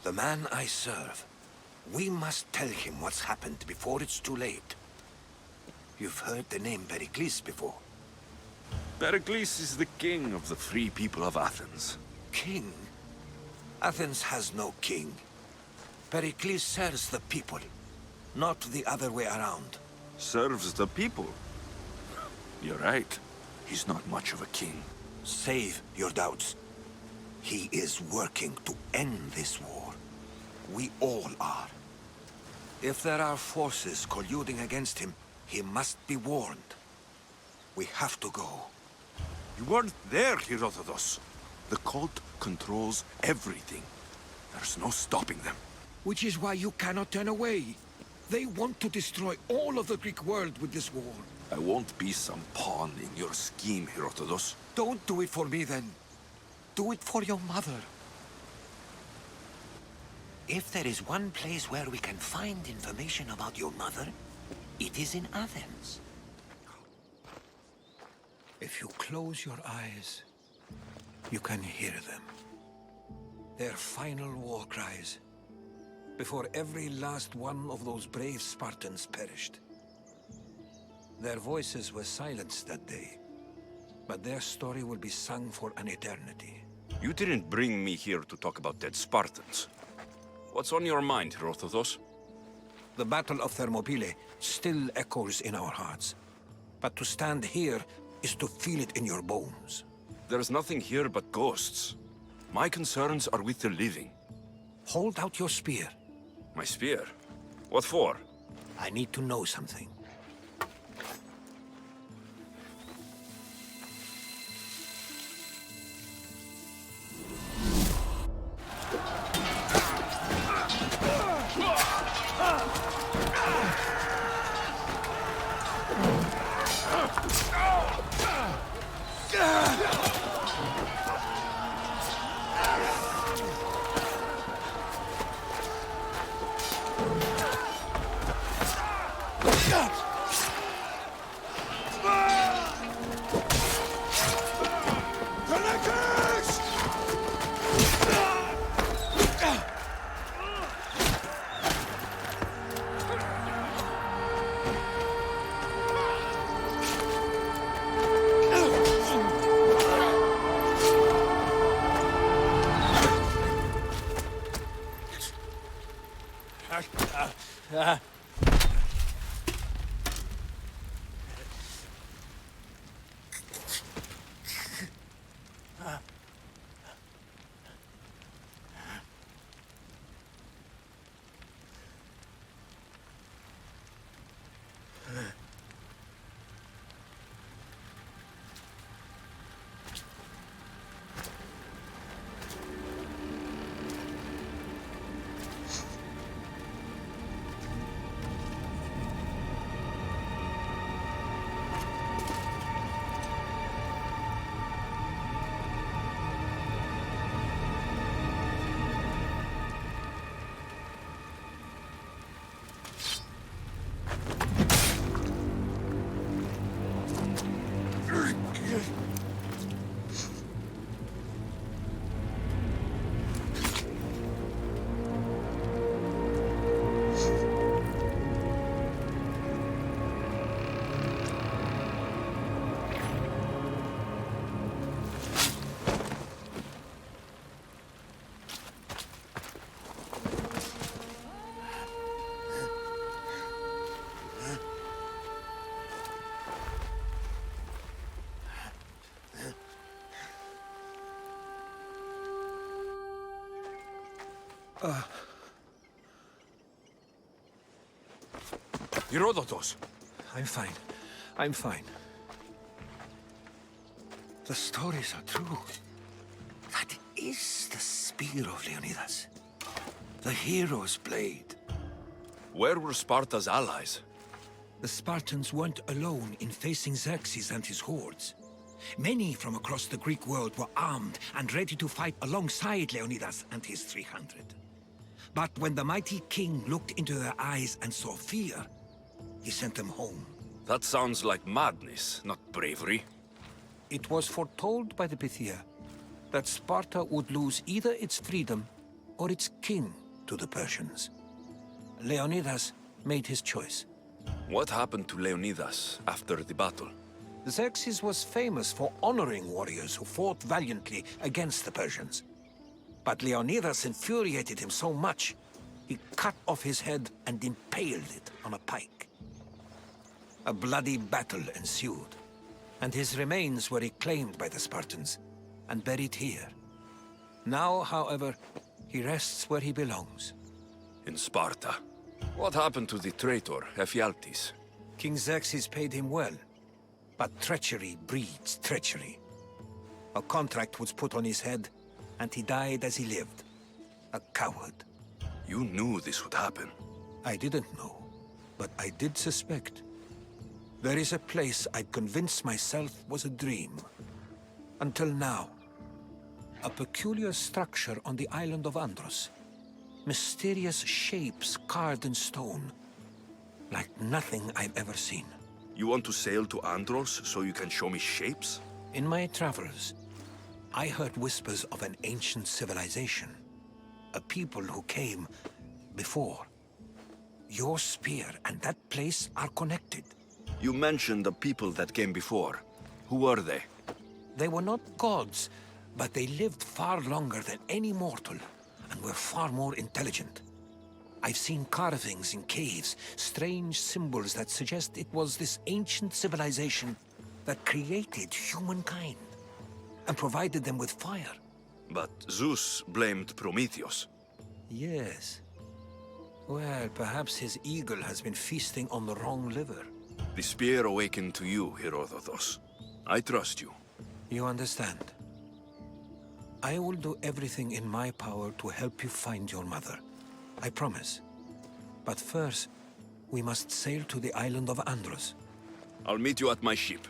Speaker 19: the man I serve. We must tell him what's happened before it's too late. You've heard the name Perikles before.
Speaker 9: Perikles is the king of the free people of Athens.
Speaker 19: King? Athens has no king. Perikles serves the people, not the other way around.
Speaker 9: Serves the people? You're right. He's not much of a king.
Speaker 19: Save your doubts. He is working to end this war. We all are. If there are forces colluding against him, he must be warned. We have to go.
Speaker 9: You weren't there, Herodotus. The cult controls everything. There's no stopping them.
Speaker 19: Which is why you cannot turn away. They want to destroy all of the Greek world with this war.
Speaker 9: I won't be some pawn in your scheme, Herodotus.
Speaker 19: Don't do it for me, then. Do it for your mother. If there is one place where we can find information about your mother, it is in Athens. If you close your eyes, you can hear them. Their final war cries, before every last one of those brave Spartans perished. Their voices were silenced that day, but their story will be sung for an eternity.
Speaker 9: You didn't bring me here to talk about dead Spartans. What's on your mind, Herodotus?
Speaker 19: The Battle of Thermopylae still echoes in our hearts. But to stand here is to feel it in your bones.
Speaker 9: There's nothing here but ghosts. My concerns are with the living.
Speaker 19: Hold out your spear.
Speaker 9: My spear? What for?
Speaker 19: I need to know something.
Speaker 9: Herodotus!
Speaker 19: I'm fine. I'm fine. The stories are true. That is the spear of Leonidas. The hero's blade.
Speaker 9: Where were Sparta's allies?
Speaker 19: The Spartans weren't alone in facing Xerxes and his hordes. Many from across the Greek world were armed and ready to fight alongside Leonidas and his 300. But when the mighty king looked into their eyes and saw fear, he sent them home.
Speaker 9: That sounds like madness, not bravery.
Speaker 19: It was foretold by the Pythia that Sparta would lose either its freedom or its king to the Persians. Leonidas made his choice.
Speaker 9: What happened to Leonidas after the battle?
Speaker 19: Xerxes was famous for honoring warriors who fought valiantly against the Persians. But Leonidas infuriated him so much, he cut off his head and impaled it on a pike. A bloody battle ensued, and his remains were reclaimed by the Spartans and buried here. Now, however, he rests where he belongs.
Speaker 9: In Sparta. What happened to the traitor, Ephialtes?
Speaker 19: King Xerxes paid him well, but treachery breeds treachery. A contract was put on his head, and he died as he lived. A coward.
Speaker 9: You knew this would happen.
Speaker 19: I didn't know, but I did suspect. There is a place I'd convinced myself was a dream. Until now. A peculiar structure on the island of Andros. Mysterious shapes carved in stone. Like nothing I've ever seen.
Speaker 9: You want to sail to Andros so you can show me shapes?
Speaker 19: In my travels, I heard whispers of an ancient civilization. A people who came before. Your spear and that place are connected.
Speaker 9: You mentioned the people that came before. Who were they?
Speaker 19: They were not gods, but they lived far longer than any mortal, and were far more intelligent. I've seen carvings in caves, strange symbols that suggest it was this ancient civilization that created humankind, and provided them with fire.
Speaker 9: But Zeus blamed Prometheus.
Speaker 19: Yes. Well, perhaps his eagle has been feasting on the wrong liver.
Speaker 9: The spear awakened to you, Herodotus. I trust you.
Speaker 19: You understand. I will do everything in my power to help you find your mother. I promise. But first, we must sail to the island of Andros.
Speaker 9: I'll meet you at my ship.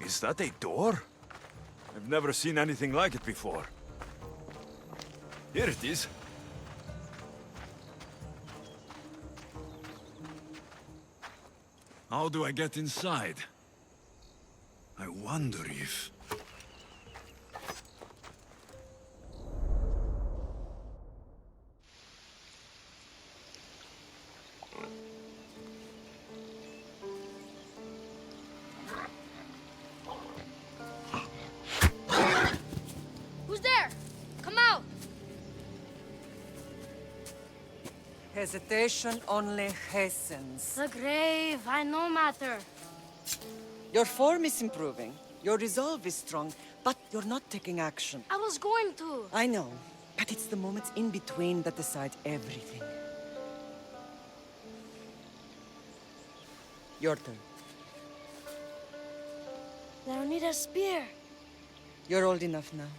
Speaker 15: Is that a door? I've never seen anything like it before. Here it is. How do I get inside? I wonder if...
Speaker 12: Hesitation only hastens.
Speaker 14: The grave, I know matter.
Speaker 12: Your form is improving. Your resolve is strong, but you're not taking action.
Speaker 14: I was going to.
Speaker 12: I know, but it's the moments in between that decide everything. Your turn.
Speaker 14: Leonidas' spear.
Speaker 12: You're old enough now.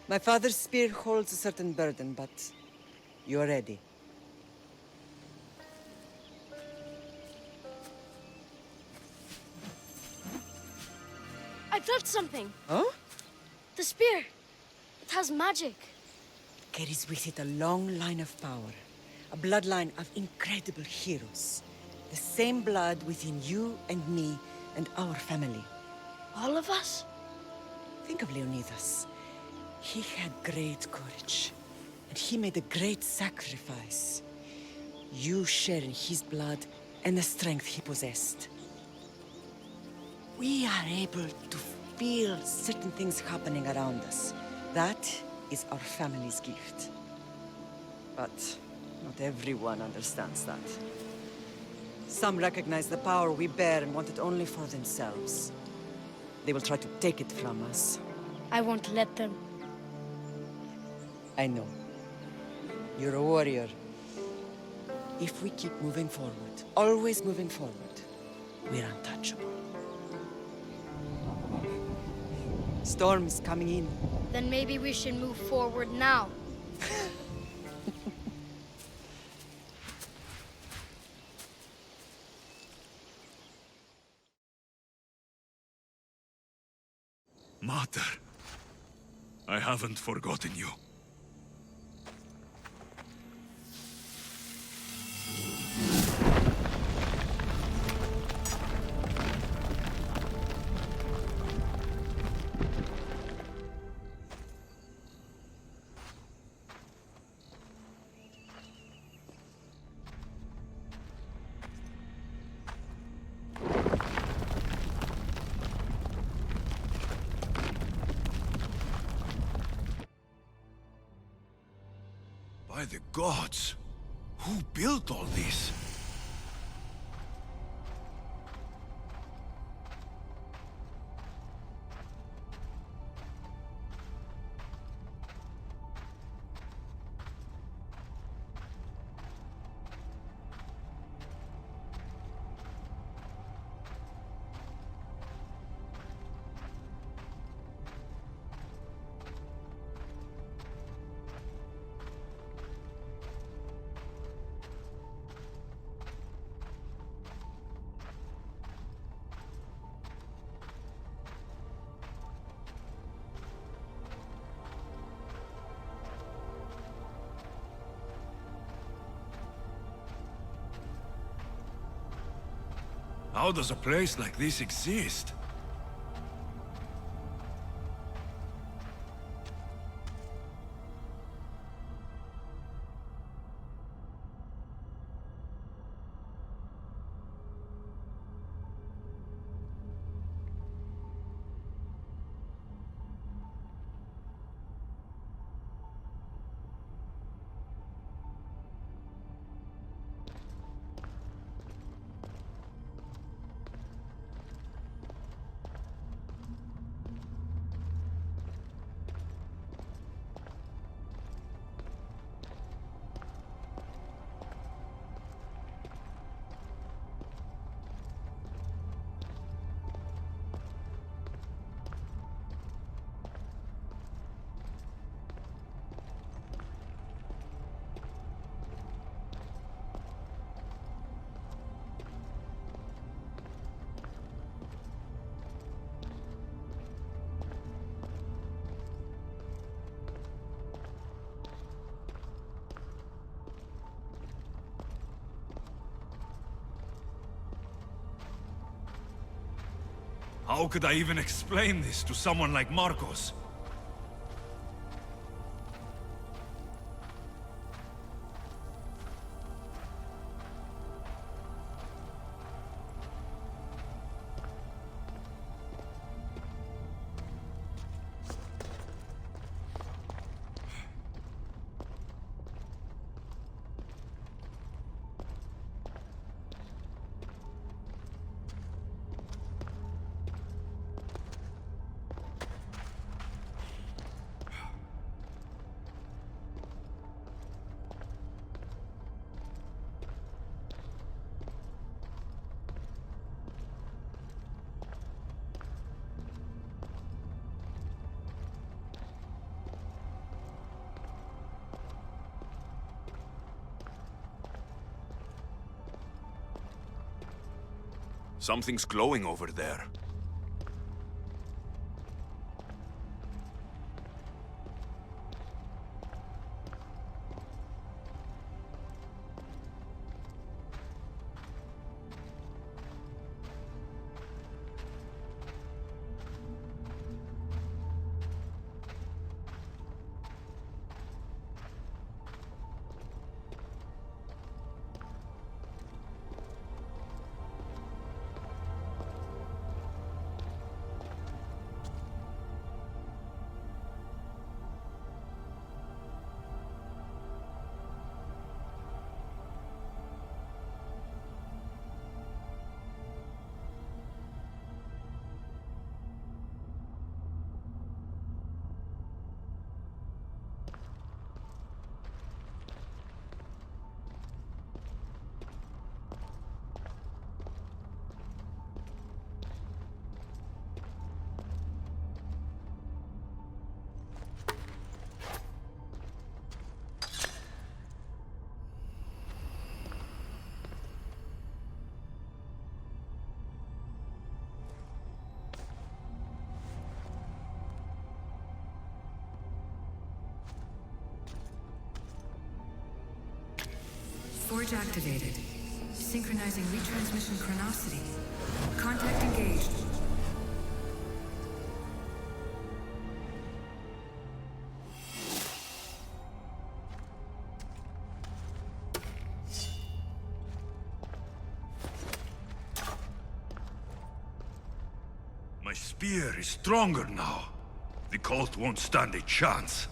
Speaker 12: My father's spear holds a certain burden, but you're ready.
Speaker 14: I felt something.
Speaker 12: Huh?
Speaker 14: The spear. It has magic.
Speaker 12: Carries with it a long line of power. A bloodline of incredible heroes. The same blood within you and me and our family.
Speaker 14: All of us?
Speaker 12: Think of Leonidas. He had great courage. And he made a great sacrifice. You share in his blood and the strength he possessed. We are able to feel certain things happening around us. That is our family's gift. But not everyone understands that. Some recognize the power we bear and want it only for themselves. They will try to take it from us.
Speaker 14: I won't let them.
Speaker 12: I know. You're a warrior. If we keep moving forward, always moving forward, we're untouchable. Storm is coming in.
Speaker 14: Then maybe we should move forward now.
Speaker 15: Mater, I haven't forgotten you. By the gods! Who built all this? How does a place like this exist? How could I even explain this to someone like Marcos? Something's glowing over there.
Speaker 7: Bridge activated. Synchronizing retransmission chronicity. Contact engaged.
Speaker 15: My spear is stronger now. The cult won't stand a chance.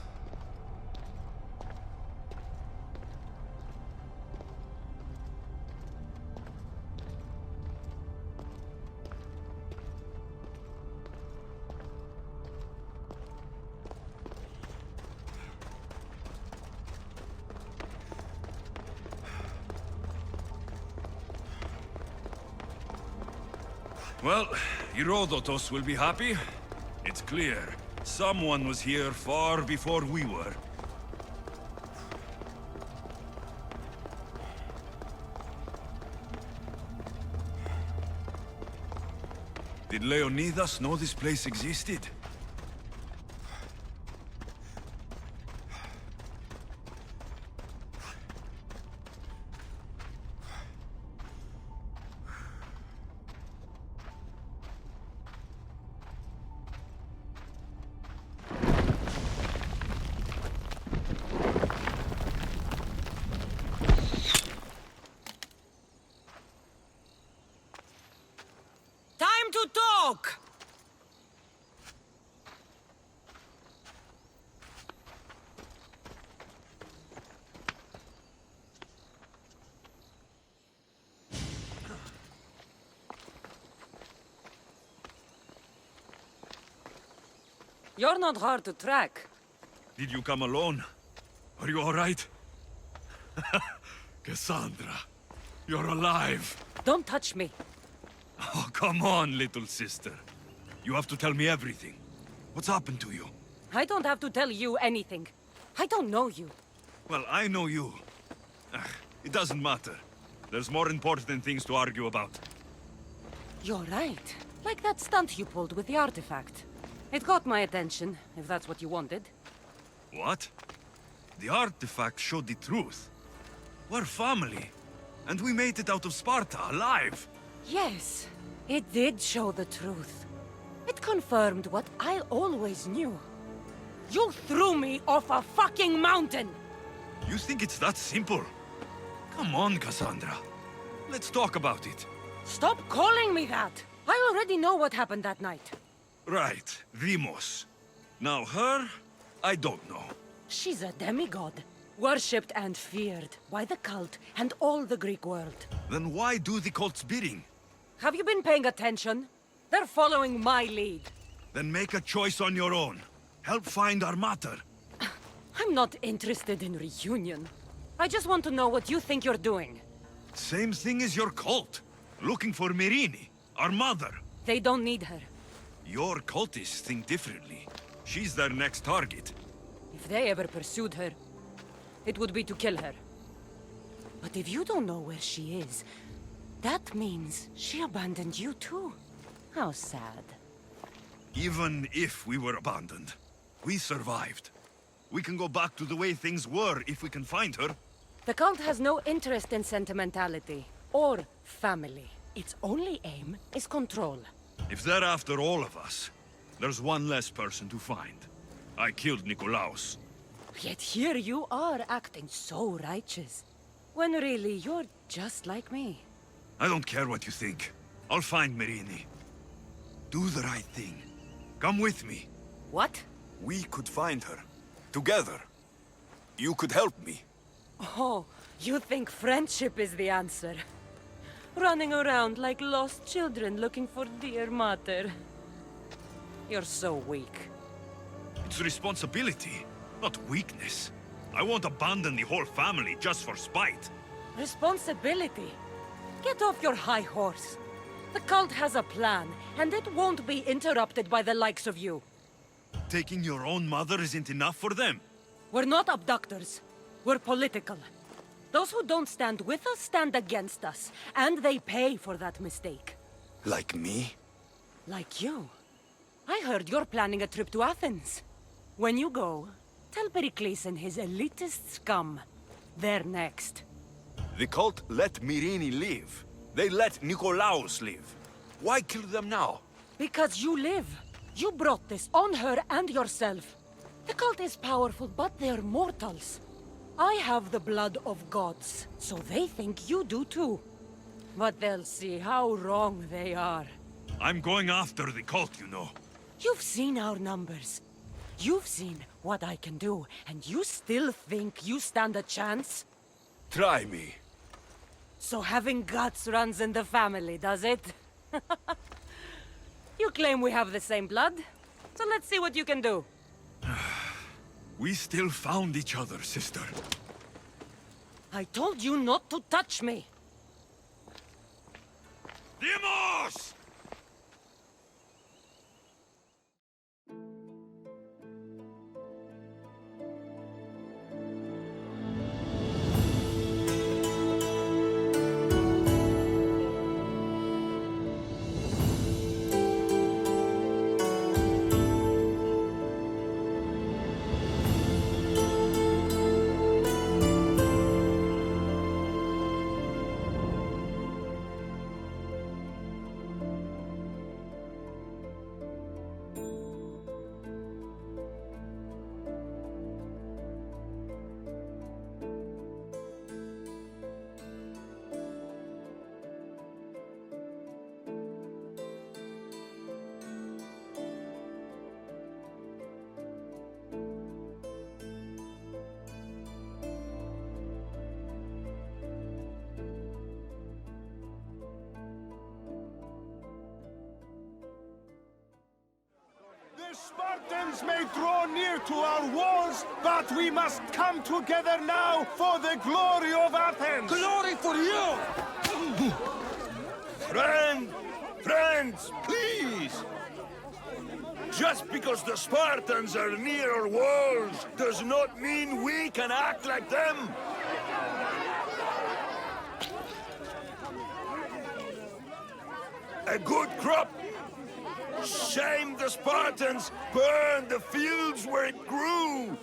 Speaker 15: Well, Herodotus will be happy. It's clear. Someone was here far before we were. Did Leonidas know this place existed?
Speaker 10: You're not hard to track.
Speaker 15: Did you come alone? Are you all right? Cassandra, you're alive.
Speaker 10: Don't touch me.
Speaker 15: Oh, come on, little sister. You have to tell me everything. What's happened to you?
Speaker 10: I don't have to tell you anything. I don't know you.
Speaker 15: Well, I know you. It doesn't matter. There's more important things to argue about.
Speaker 10: You're right. Like that stunt you pulled with the artifact. It got my attention, if that's what you wanted.
Speaker 15: What? The artifact showed the truth. We're family. And we made it out of Sparta, alive.
Speaker 10: Yes, it did show the truth. It confirmed what I always knew. You threw me off a fucking mountain!
Speaker 15: You think it's that simple? Come on, Cassandra. Let's talk about it.
Speaker 10: Stop calling me that! I already know what happened that night.
Speaker 15: Right, Demos. Now her, I don't know.
Speaker 10: She's a demigod. Worshipped and feared by the cult and all the Greek world.
Speaker 15: Then why do the cult's bidding?
Speaker 10: Have you been paying attention? They're following my lead.
Speaker 15: Then make a choice on your own. Help find our mater.
Speaker 10: I'm not interested in reunion. I just want to know what you think you're doing.
Speaker 15: Same thing as your cult. Looking for Myrrine, our mother.
Speaker 10: They don't need her.
Speaker 15: Your cultists think differently. She's their next target.
Speaker 10: If they ever pursued her, it would be to kill her. But if you don't know where she is, that means she abandoned you too. How sad.
Speaker 15: Even if we were abandoned, we survived. We can go back to the way things were if we can find her.
Speaker 10: The cult has no interest in sentimentality or family. Its only aim is control.
Speaker 15: If they're after all of us, there's one less person to find. I killed Nikolaos.
Speaker 10: Yet here you are acting so righteous. When really you're just like me.
Speaker 15: I don't care what you think. I'll find Myrrine. Do the right thing. Come with me.
Speaker 10: What?
Speaker 9: We could find her. Together. You could help me.
Speaker 10: Oh, you think friendship is the answer? Running around like lost children looking for dear mater. You're so weak.
Speaker 15: It's responsibility, not weakness. I won't abandon the whole family just for spite.
Speaker 10: Responsibility? Get off your high horse. The cult has a plan, and it won't be interrupted by the likes of you.
Speaker 15: Taking your own mother isn't enough for them?
Speaker 10: We're not abductors. We're political. Those who don't stand with us stand against us, and they pay for that mistake.
Speaker 9: Like me?
Speaker 10: Like you. I heard you're planning a trip to Athens. When you go, tell Perikles and his elitist scum they're next.
Speaker 9: The cult let Myrini live. They let Nikolaos live. Why kill them now?
Speaker 10: Because you live. You brought this on her and yourself. The cult is powerful, but they're mortals. I have the blood of gods, so they think you do too. But they'll see how wrong they are.
Speaker 15: I'm going after the cult, you know.
Speaker 10: You've seen our numbers. You've seen what I can do, and you still think you stand a chance?
Speaker 9: Try me.
Speaker 10: So having guts runs in the family, does it? You claim we have the same blood, so let's see what you can do.
Speaker 15: We still found each other, sister.
Speaker 10: I told you not to touch me.
Speaker 15: Demos!
Speaker 2: The Spartans may draw near to our walls, but we must come together now for the glory of Athens!
Speaker 8: Glory for you! Friends, please! Just because the Spartans are near our walls does not mean we can act like them! A good crop! Shame the Spartans burned the fields where it grew!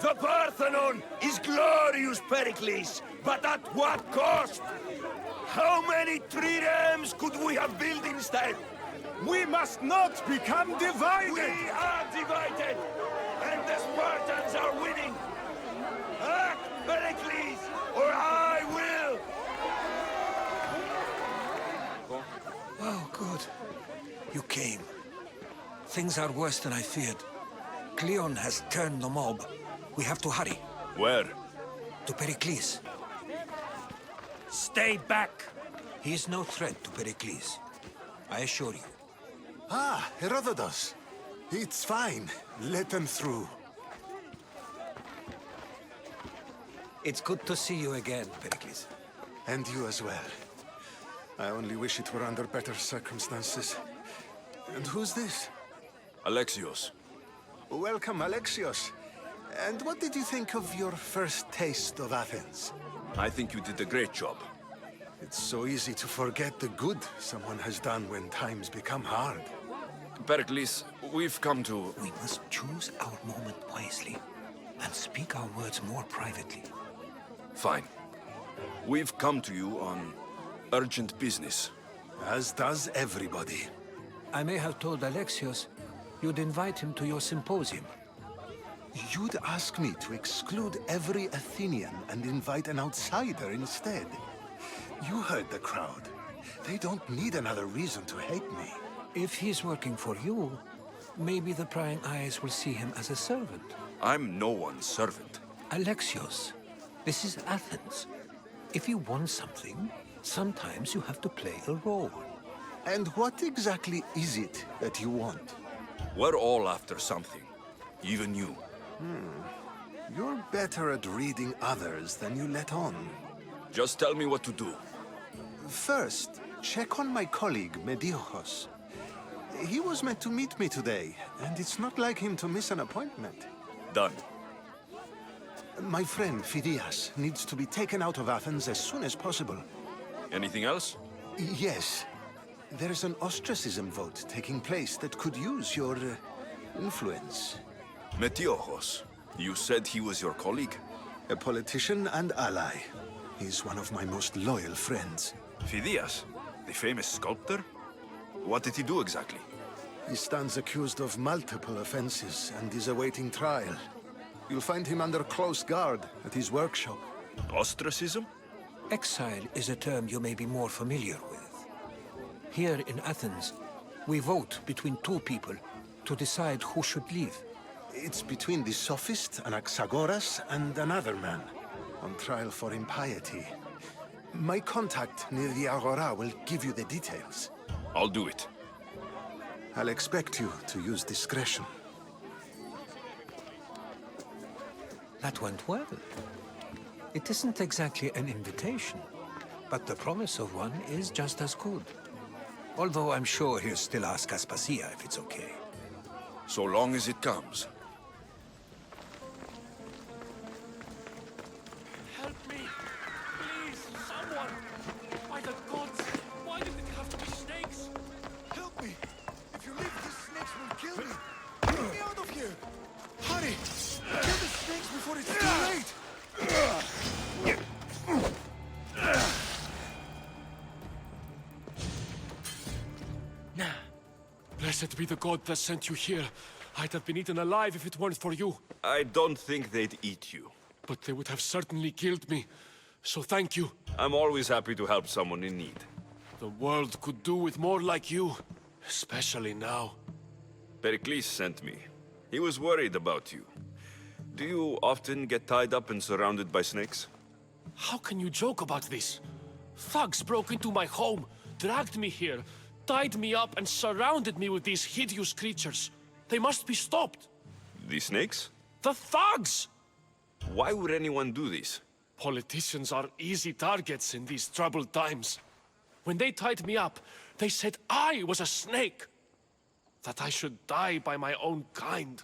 Speaker 8: The Parthenon is glorious, Perikles, but at what cost? How many triremes could we have built instead?
Speaker 2: We must not become divided!
Speaker 8: We are divided, and the Spartans are winning! Act, Perikles, or I will!
Speaker 19: Oh, good. You came. Things are worse than I feared. Cleon has turned the mob. We have to hurry.
Speaker 9: Where?
Speaker 19: To Perikles.
Speaker 15: Stay back!
Speaker 19: He is no threat to Perikles. I assure you.
Speaker 13: Ah, Herodotus. It's fine. Let them through.
Speaker 19: It's good to see you again, Perikles.
Speaker 13: And you as well. I only wish it were under better circumstances. And who's this?
Speaker 9: Alexios.
Speaker 13: Welcome, Alexios. And what did you think of your first taste of Athens?
Speaker 9: I think you did a great job.
Speaker 13: It's so easy to forget the good someone has done when times become hard.
Speaker 9: Perikles, we've come to...
Speaker 19: We must choose our moment wisely, and speak our words more privately.
Speaker 9: Fine. We've come to you on urgent business.
Speaker 13: As does everybody.
Speaker 19: I may have told Alexios you'd invite him to your symposium.
Speaker 13: You'd ask me to exclude every Athenian and invite an outsider instead. You heard the crowd. They don't need another reason to hate me.
Speaker 19: If he's working for you, maybe the prying eyes will see him as a servant.
Speaker 9: I'm no one's servant.
Speaker 19: Alexios, this is Athens. If you want something, sometimes you have to play a role.
Speaker 13: And what exactly is it that you want?
Speaker 9: We're all after something. Even you.
Speaker 13: You're better at reading others than you let on.
Speaker 9: Just tell me what to do.
Speaker 13: First, check on my colleague, Mediochos. He was meant to meet me today, and it's not like him to miss an appointment.
Speaker 9: Done.
Speaker 13: My friend, Phidias, needs to be taken out of Athens as soon as possible.
Speaker 9: Anything else?
Speaker 13: Yes. There's an ostracism vote taking place that could use your influence.
Speaker 9: Metiochos. You said he was your colleague?
Speaker 13: A politician and ally.
Speaker 11: He's one of my most loyal friends.
Speaker 15: Phidias, the famous sculptor? What did he do exactly?
Speaker 11: He stands accused of multiple offenses and is awaiting trial. You'll find him under close guard at his workshop.
Speaker 15: Ostracism?
Speaker 19: Exile is a term you may be more familiar with. Here in Athens, we vote between two people to decide who should leave.
Speaker 11: It's between the sophist, Anaxagoras, and another man, on trial for impiety. My contact near the Agora will give you the details.
Speaker 15: I'll do it.
Speaker 11: I'll expect you to use discretion.
Speaker 19: That went well. It isn't exactly an invitation, but the promise of one is just as good. Although I'm sure he'll still ask Aspasia if it's okay.
Speaker 15: So long as it comes.
Speaker 17: Help me! Please, someone! By the gods, why did it have to be snakes?
Speaker 2: Help me! If you leave, these snakes will kill me! Get me out of here! Hurry! Kill the snakes before it's too late!
Speaker 17: Blessed be the god that sent you here. I'd have been eaten alive if it weren't for you.
Speaker 15: I don't think they'd eat you.
Speaker 17: But they would have certainly killed me. So thank you.
Speaker 15: I'm always happy to help someone in need.
Speaker 17: The world could do with more like you. Especially now.
Speaker 15: Perikles sent me. He was worried about you. Do you often get tied up and surrounded by snakes?
Speaker 17: How can you joke about this? Thugs broke into my home, dragged me here, tied me up and surrounded me with these hideous creatures. They must be stopped.
Speaker 15: The snakes?
Speaker 17: The thugs!
Speaker 15: Why would anyone do this?
Speaker 17: Politicians are easy targets in these troubled times. When they tied me up, they said I was a snake. That I should die by my own kind.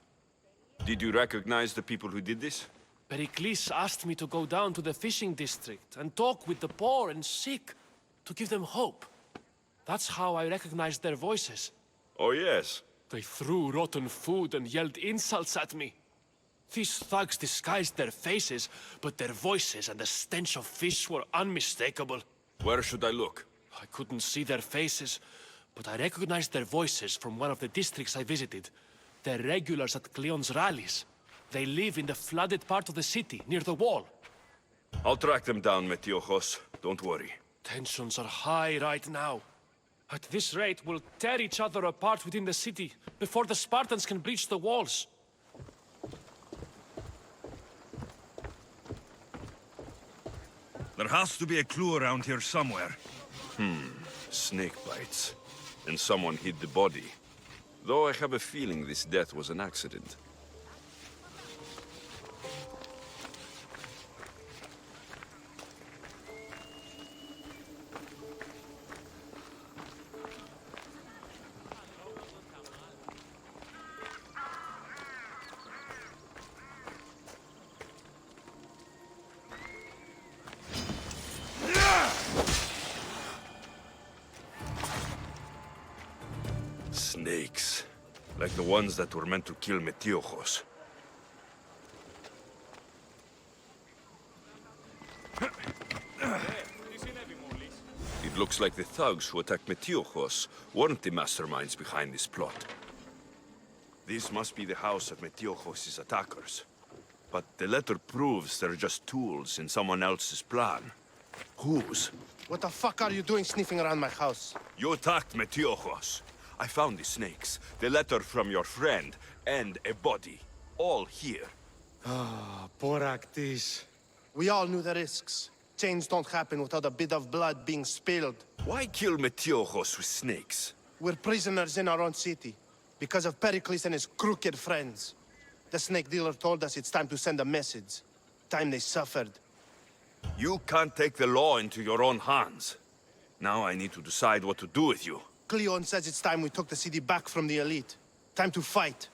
Speaker 15: Did you recognize the people who did this?
Speaker 17: Perikles asked me to go down to the fishing district and talk with the poor and sick, to give them hope. That's how I recognized their voices.
Speaker 15: Oh, yes.
Speaker 17: They threw rotten food and yelled insults at me. These thugs disguised their faces, but their voices and the stench of fish were unmistakable.
Speaker 15: Where should I look?
Speaker 17: I couldn't see their faces, but I recognized their voices from one of the districts I visited. They're regulars at Cleon's rallies. They live in the flooded part of the city, near the wall.
Speaker 15: I'll track them down, Metiochos. Don't worry.
Speaker 17: Tensions are high right now. At this rate, we'll tear each other apart within the city, before the Spartans can breach the walls.
Speaker 15: There has to be a clue around here somewhere. Snake bites. And someone hid the body. Though I have a feeling this death was an accident. Snakes. Like the ones that were meant to kill Metiochos. It looks like the thugs who attacked Metiochos weren't the masterminds behind this plot. This must be the house of Metiochos' attackers. But the letter proves they're just tools in someone else's plan. Whose?
Speaker 18: What the fuck are you doing sniffing around my house?
Speaker 15: You attacked Metiochos. I found the snakes, the letter from your friend, and a body. All here.
Speaker 18: Poor Actis. We all knew the risks. Change don't happen without a bit of blood being spilled.
Speaker 15: Why kill Metiochos with snakes?
Speaker 18: We're prisoners in our own city, because of Perikles and his crooked friends. The snake dealer told us it's time to send a message. Time they suffered.
Speaker 15: You can't take the law into your own hands. Now I need to decide what to do with you.
Speaker 18: Cleon says it's time we took the city back from the elite. Time to fight.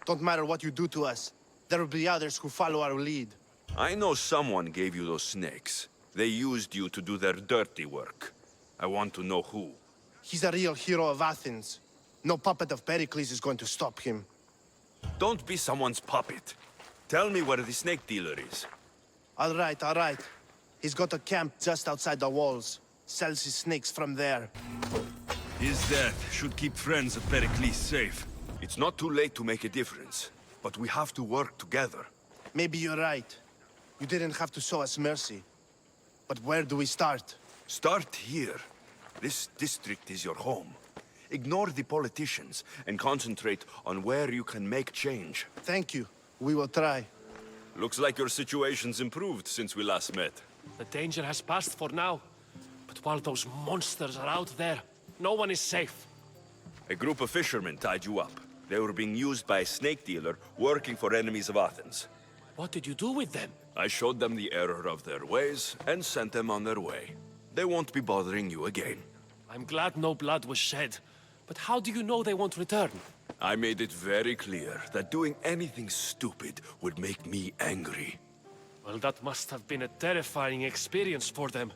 Speaker 18: Don't matter what you do to us. There will be others who follow our lead.
Speaker 15: I know someone gave you those snakes. They used you to do their dirty work. I want to know who.
Speaker 18: He's a real hero of Athens. No puppet of Perikles is going to stop him.
Speaker 15: Don't be someone's puppet. Tell me where the snake dealer is.
Speaker 18: All right, all right. He's got a camp just outside the walls. Sells his snakes from there.
Speaker 15: His death should keep friends of Perikles safe.
Speaker 9: It's not too late to make a difference, but we have to work together.
Speaker 18: Maybe you're right. You didn't have to show us mercy. But where do we start?
Speaker 9: Start here. This district is your home. Ignore the politicians and concentrate on where you can make change.
Speaker 18: Thank you. We will try.
Speaker 9: Looks like your situation's improved since we last met.
Speaker 17: The danger has passed for now. But while those monsters are out there, no one is safe.
Speaker 9: A group of fishermen tied you up. They were being used by a snake dealer working for enemies of Athens.
Speaker 17: What did you do with them?
Speaker 9: I showed them the error of their ways and sent them on their way. They won't be bothering you again.
Speaker 17: I'm glad no blood was shed. But how do you know they won't return?
Speaker 9: I made it very clear that doing anything stupid would make me angry.
Speaker 17: Well, that must have been a terrifying experience for them.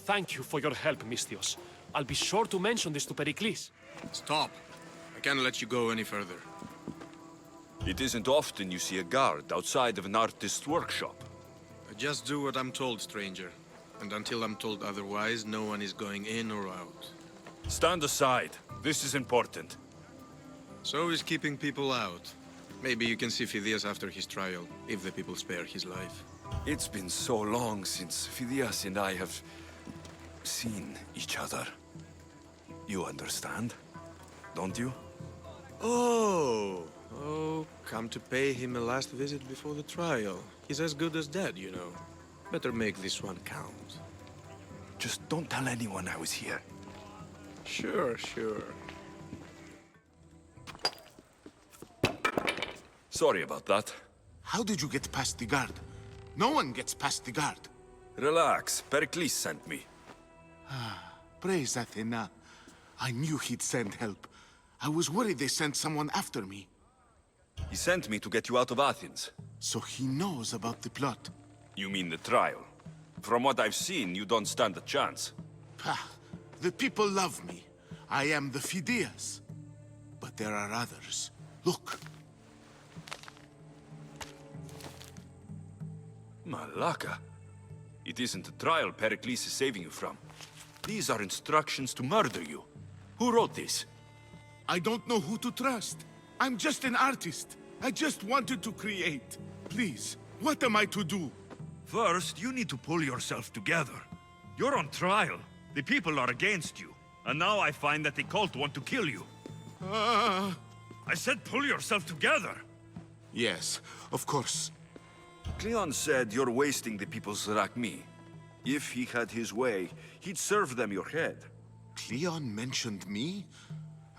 Speaker 17: Thank you for your help, Misthios. I'll be sure to mention this to Perikles.
Speaker 6: Stop. I can't let you go any further.
Speaker 9: It isn't often you see a guard outside of an artist's workshop.
Speaker 6: I just do what I'm told, stranger. And until I'm told otherwise, no one is going in or out.
Speaker 9: Stand aside. This is important.
Speaker 6: So is keeping people out. Maybe you can see Phidias after his trial, if the people spare his life.
Speaker 9: It's been so long since Phidias and I have seen each other. You understand, don't you?
Speaker 6: Oh, come to pay him a last visit before the trial. He's as good as dead, you know. Better make this one count.
Speaker 9: Just don't tell anyone I was here.
Speaker 6: Sure.
Speaker 9: Sorry about that.
Speaker 23: How did you get past the guard? No one gets past the guard.
Speaker 9: Relax. Perikles sent me.
Speaker 23: Praise Athena. I knew he'd send help. I was worried they sent someone after me.
Speaker 9: He sent me to get you out of Athens.
Speaker 23: So he knows about the plot.
Speaker 9: You mean the trial? From what I've seen, you don't stand a chance.
Speaker 23: The people love me. I am the Phidias. But there are others. Look.
Speaker 9: Malaka. It isn't the trial Perikles is saving you from. These are instructions to murder you. Who wrote this?
Speaker 23: I don't know who to trust. I'm just an artist. I just wanted to create. Please, what am I to do?
Speaker 15: First, you need to pull yourself together. You're on trial. The people are against you. And now I find that the cult want to kill you. I said pull yourself together.
Speaker 23: Yes, of course.
Speaker 9: Cleon said you're wasting the people's Rakmi. If he had his way, he'd serve them your head.
Speaker 23: Cleon mentioned me?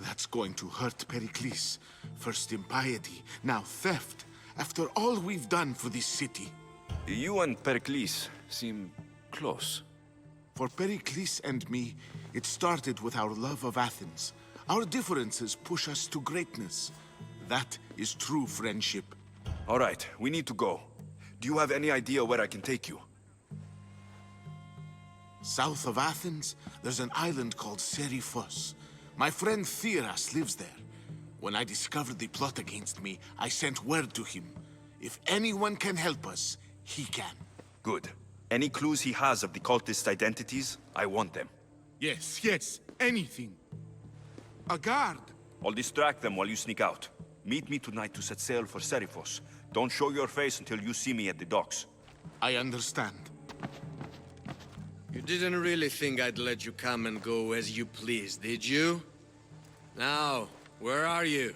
Speaker 23: That's going to hurt Perikles. First impiety, now theft. After all we've done for this city.
Speaker 9: You and Perikles seem close.
Speaker 23: For Perikles and me, it started with our love of Athens. Our differences push us to greatness. That is true friendship.
Speaker 9: All right, we need to go. Do you have any idea where I can take you?
Speaker 23: South of Athens, there's an island called Serifos. My friend Theras lives there. When I discovered the plot against me, I sent word to him. If anyone can help us, he can.
Speaker 9: Good. Any clues he has of the cultists' identities, I want them.
Speaker 23: Yes, anything. A guard.
Speaker 9: I'll distract them while you sneak out. Meet me tonight to set sail for Serifos. Don't show your face until you see me at the docks.
Speaker 23: I understand.
Speaker 6: You didn't really think I'd let you come and go as you please, did you? Now, where are you?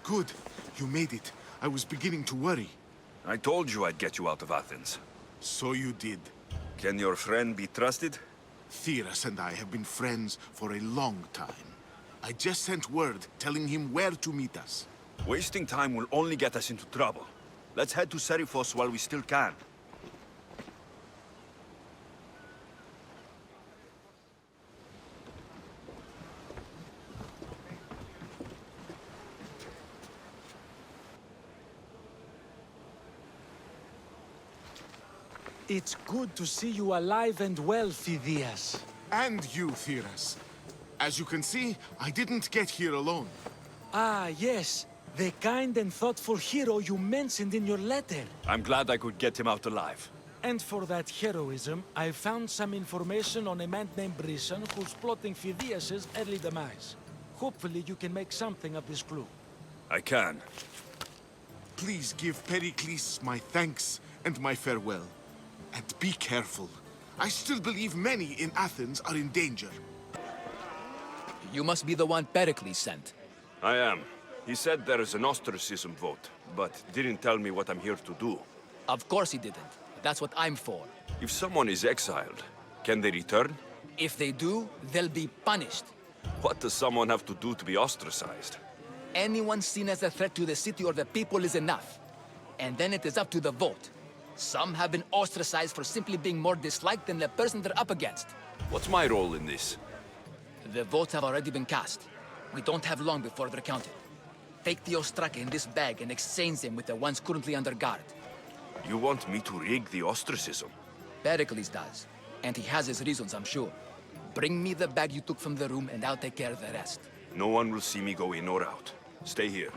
Speaker 23: Good. You made it. I was beginning to worry.
Speaker 9: I told you I'd get you out of Athens.
Speaker 23: So you did.
Speaker 9: Can your friend be trusted?
Speaker 23: Theras and I have been friends for a long time. I just sent word telling him where to meet us.
Speaker 9: Wasting time will only get us into trouble.
Speaker 15: Let's head to Seriphos while we still can.
Speaker 3: It's good to see you alive and well, Phidias.
Speaker 20: And you, Theras. As you can see, I didn't get here alone.
Speaker 3: Ah, yes. The kind and thoughtful hero you mentioned in your letter.
Speaker 15: I'm glad I could get him out alive.
Speaker 3: And for that heroism, I found some information on a man named Brisson who's plotting Phidias' early demise. Hopefully you can make something of this clue.
Speaker 15: I can.
Speaker 20: Please give Perikles my thanks and my farewell. And be careful. I still believe many in Athens are in danger.
Speaker 21: You must be the one Perikles sent.
Speaker 9: I am. He said there is an ostracism vote, but didn't tell me what I'm here to do.
Speaker 21: Of course he didn't. That's what I'm for.
Speaker 9: If someone is exiled, can they return?
Speaker 21: If they do, they'll be punished.
Speaker 9: What does someone have to do to be ostracized?
Speaker 21: Anyone seen as a threat to the city or the people is enough. And then it is up to the vote. Some have been ostracized for simply being more disliked than the person they're up against.
Speaker 9: What's my role in this?
Speaker 21: The votes have already been cast. We don't have long before they're counted. Take the ostraka in this bag and exchange them with the ones currently under guard.
Speaker 9: You want me to rig the ostracism?
Speaker 21: Perikles does. And he has his reasons, I'm sure. Bring me the bag you took from the room and I'll take care of the rest.
Speaker 9: No one will see me go in or out. Stay here.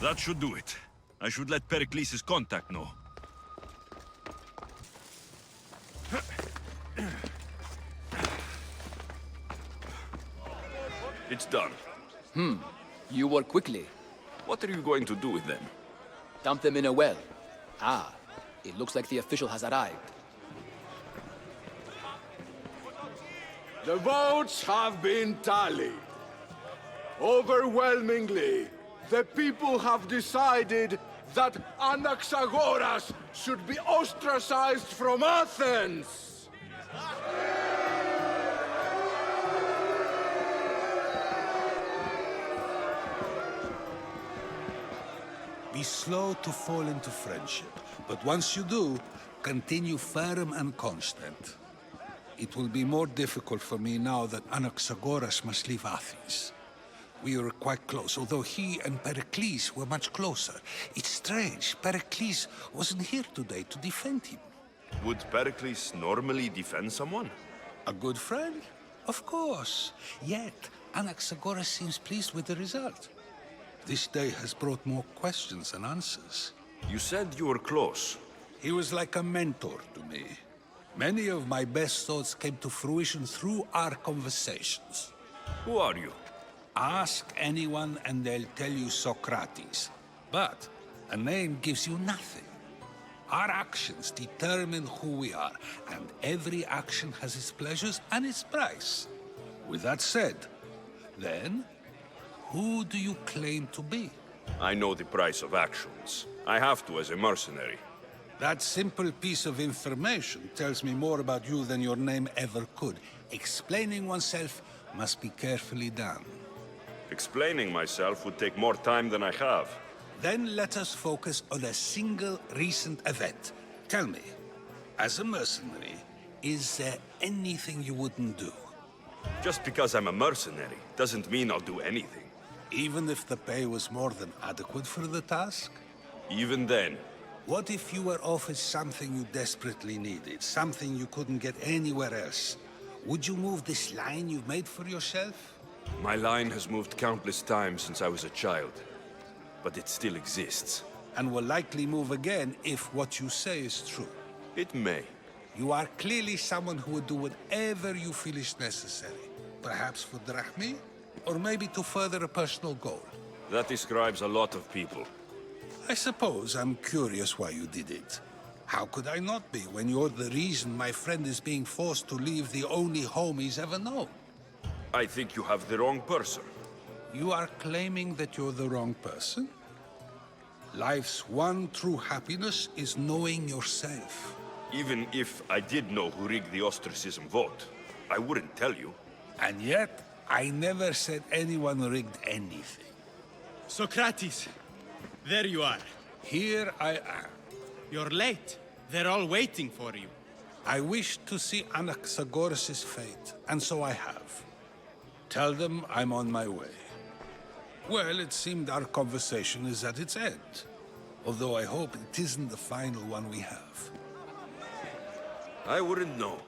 Speaker 15: That should do it. I should let Perikles' contact know.
Speaker 9: It's done.
Speaker 21: You work quickly.
Speaker 9: What are you going to do with them?
Speaker 21: Dump them in a well. Ah, it looks like the official has arrived.
Speaker 8: The votes have been tallied. Overwhelmingly, the people have decided that Anaxagoras should be ostracized from Athens!
Speaker 22: Be slow to fall into friendship, but once you do, continue firm and constant. It will be more difficult for me now that Anaxagoras must leave Athens. We were quite close, although he and Perikles were much closer. It's strange, Perikles wasn't here today to defend him.
Speaker 9: Would Perikles normally defend someone?
Speaker 22: A good friend? Of course. Yet, Anaxagoras seems pleased with the result. This day has brought more questions than answers.
Speaker 9: You said you were close.
Speaker 22: He was like a mentor to me. Many of my best thoughts came to fruition through our conversations.
Speaker 9: Who are you?
Speaker 22: Ask anyone and they'll tell you Socrates. But a name gives you nothing. Our actions determine who we are, and every action has its pleasures and its price. With that said, then, who do you claim to be?
Speaker 9: I know the price of actions. I have to as a mercenary.
Speaker 22: That simple piece of information tells me more about you than your name ever could. Explaining oneself must be carefully done.
Speaker 9: Explaining myself would take more time than I have.
Speaker 22: Then let us focus on a single recent event. Tell me, as a mercenary, is there anything you wouldn't do?
Speaker 9: Just because I'm a mercenary doesn't mean I'll do anything.
Speaker 22: Even if the pay was more than adequate for the task?
Speaker 9: Even then.
Speaker 22: What if you were offered something you desperately needed, something you couldn't get anywhere else? Would you move this line you've made for yourself?
Speaker 9: My line has moved countless times since I was a child, but it still exists.
Speaker 22: And will likely move again if what you say is true.
Speaker 9: It may.
Speaker 22: You are clearly someone who would do whatever you feel is necessary. Perhaps for drachmi? Or maybe to further a personal goal?
Speaker 9: That describes a lot of people.
Speaker 22: I suppose I'm curious why you did it. How could I not be when you're the reason my friend is being forced to leave the only home he's ever known?
Speaker 9: I think you have the wrong person.
Speaker 22: You are claiming that you're the wrong person? Life's one true happiness is knowing yourself.
Speaker 9: Even if I did know who rigged the ostracism vote, I wouldn't tell you.
Speaker 22: And yet, I never said anyone rigged anything.
Speaker 1: Socrates, there you are.
Speaker 22: Here I am.
Speaker 1: You're late. They're all waiting for you.
Speaker 22: I wish to see Anaxagoras' fate, and so I have. Tell them I'm on my way. Well, it seemed our conversation is at its end. Although I hope it isn't the final one we have.
Speaker 9: I wouldn't know.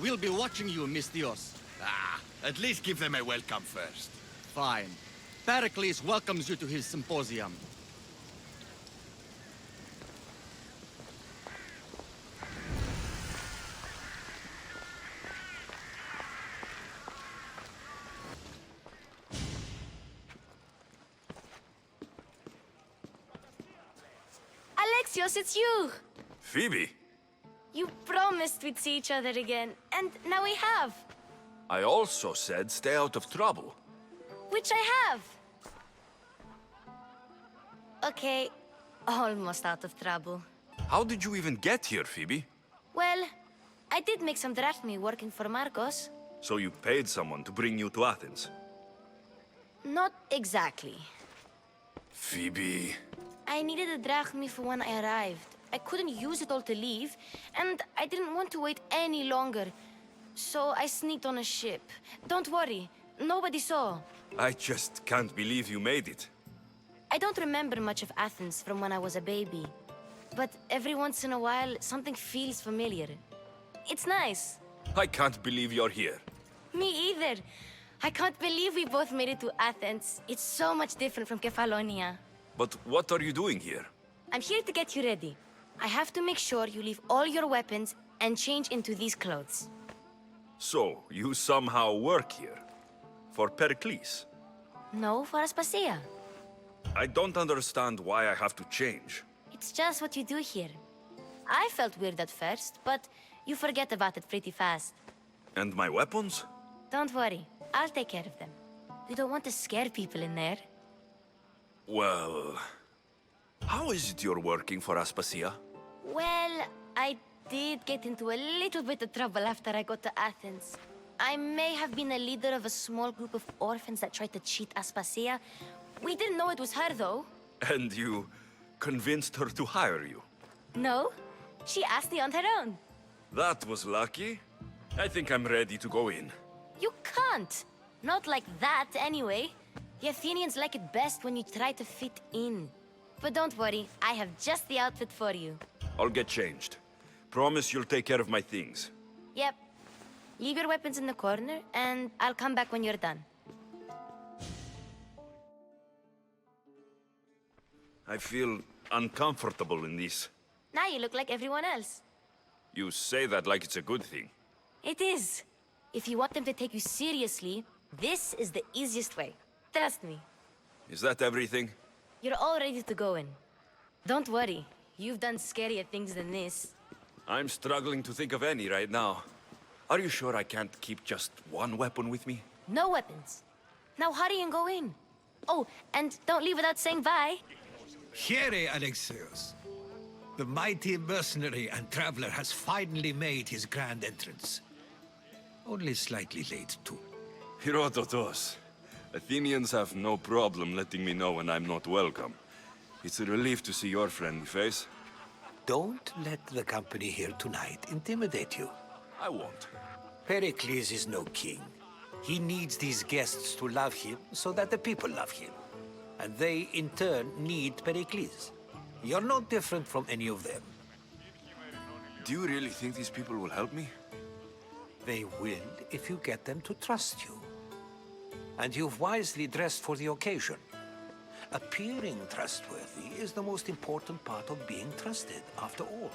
Speaker 5: We'll be watching you, Mistios. At least give them a welcome first. Fine. Perikles welcomes you to his symposium.
Speaker 16: Alexios, it's you!
Speaker 9: Phoebe!
Speaker 16: You promised we'd see each other again, and now we have.
Speaker 9: I also said stay out of trouble.
Speaker 16: Which I have. Okay, almost out of trouble.
Speaker 9: How did you even get here, Phoebe?
Speaker 16: Well, I did make some drachmi working for Marcos.
Speaker 9: So you paid someone to bring you to Athens?
Speaker 16: Not exactly.
Speaker 9: Phoebe...
Speaker 16: I needed a drachmi for when I arrived. I couldn't use it all to leave, and I didn't want to wait any longer. So I sneaked on a ship. Don't worry, nobody saw.
Speaker 9: I just can't believe you made it.
Speaker 16: I don't remember much of Athens from when I was a baby. But every once in a while, something feels familiar. It's nice.
Speaker 9: I can't believe you're here.
Speaker 16: Me either. I can't believe we both made it to Athens. It's so much different from Kephalonia.
Speaker 9: But what are you doing here?
Speaker 16: I'm here to get you ready. I have to make sure you leave all your weapons and change into these clothes.
Speaker 9: So, you somehow work here? For Perikles?
Speaker 16: No, for Aspasia.
Speaker 9: I don't understand why I have to change.
Speaker 16: It's just what you do here. I felt weird at first, but you forget about it pretty fast.
Speaker 9: And my weapons?
Speaker 16: Don't worry, I'll take care of them. We don't want to scare people in there.
Speaker 9: Well... How is it you're working for Aspasia?
Speaker 16: Well, I did get into a little bit of trouble after I got to Athens. I may have been a leader of a small group of orphans that tried to cheat Aspasia. We didn't know it was her, though.
Speaker 9: And you convinced her to hire you?
Speaker 16: No, she asked me on her own.
Speaker 9: That was lucky. I think I'm ready to go in.
Speaker 16: You can't. Not like that, anyway. The Athenians like it best when you try to fit in. But don't worry, I have just the outfit for you.
Speaker 9: I'll get changed. Promise you'll take care of my things.
Speaker 16: Yep. Leave your weapons in the corner, and I'll come back when you're done.
Speaker 9: I feel uncomfortable in this.
Speaker 16: Now you look like everyone else.
Speaker 9: You say that like it's a good thing.
Speaker 16: It is. If you want them to take you seriously, this is the easiest way. Trust me.
Speaker 9: Is that everything?
Speaker 16: You're all ready to go in. Don't worry. You've done scarier things than this.
Speaker 9: I'm struggling to think of any right now. Are you sure I can't keep just one weapon with me?
Speaker 16: No weapons. Now hurry and go in. Oh, and don't leave without saying bye.
Speaker 19: Here, Alexios. The mighty mercenary and traveler has finally made his grand entrance. Only slightly late, too.
Speaker 9: Herodotos. Athenians have no problem letting me know when I'm not welcome. It's a relief to see your friendly face.
Speaker 19: Don't let the company here tonight intimidate you.
Speaker 9: I won't.
Speaker 19: Perikles is no king. He needs these guests to love him so that the people love him. And they, in turn, need Perikles. You're no different from any of them.
Speaker 9: Do you really think these people will help me?
Speaker 19: They will if you get them to trust you. And you've wisely dressed for the occasion. Appearing trustworthy is the most important part of being trusted, after all.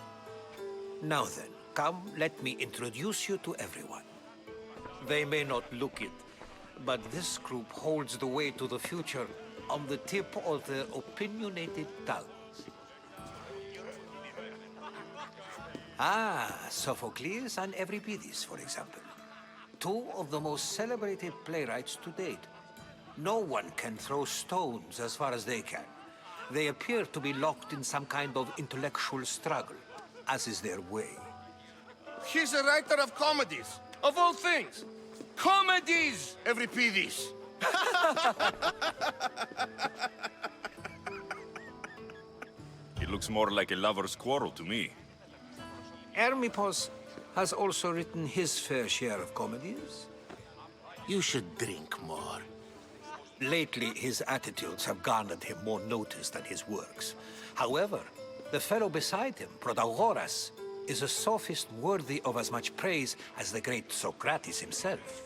Speaker 19: Now then, come, let me introduce you to everyone. They may not look it, but this group holds the way to the future on the tip of their opinionated tongues. Sophocles and Euripides, for example. Two of the most celebrated playwrights to date. No one can throw stones as far as they can. They appear to be locked in some kind of intellectual struggle, as is their way.
Speaker 18: He's a writer of comedies, of all things. Comedies, Euripides.
Speaker 15: It looks more like a lover's quarrel to me.
Speaker 19: Hermippos has also written his fair share of comedies.
Speaker 13: You should drink more.
Speaker 19: Lately, his attitudes have garnered him more notice than his works. However, the fellow beside him, Protagoras, is a sophist worthy of as much praise as the great Socrates himself.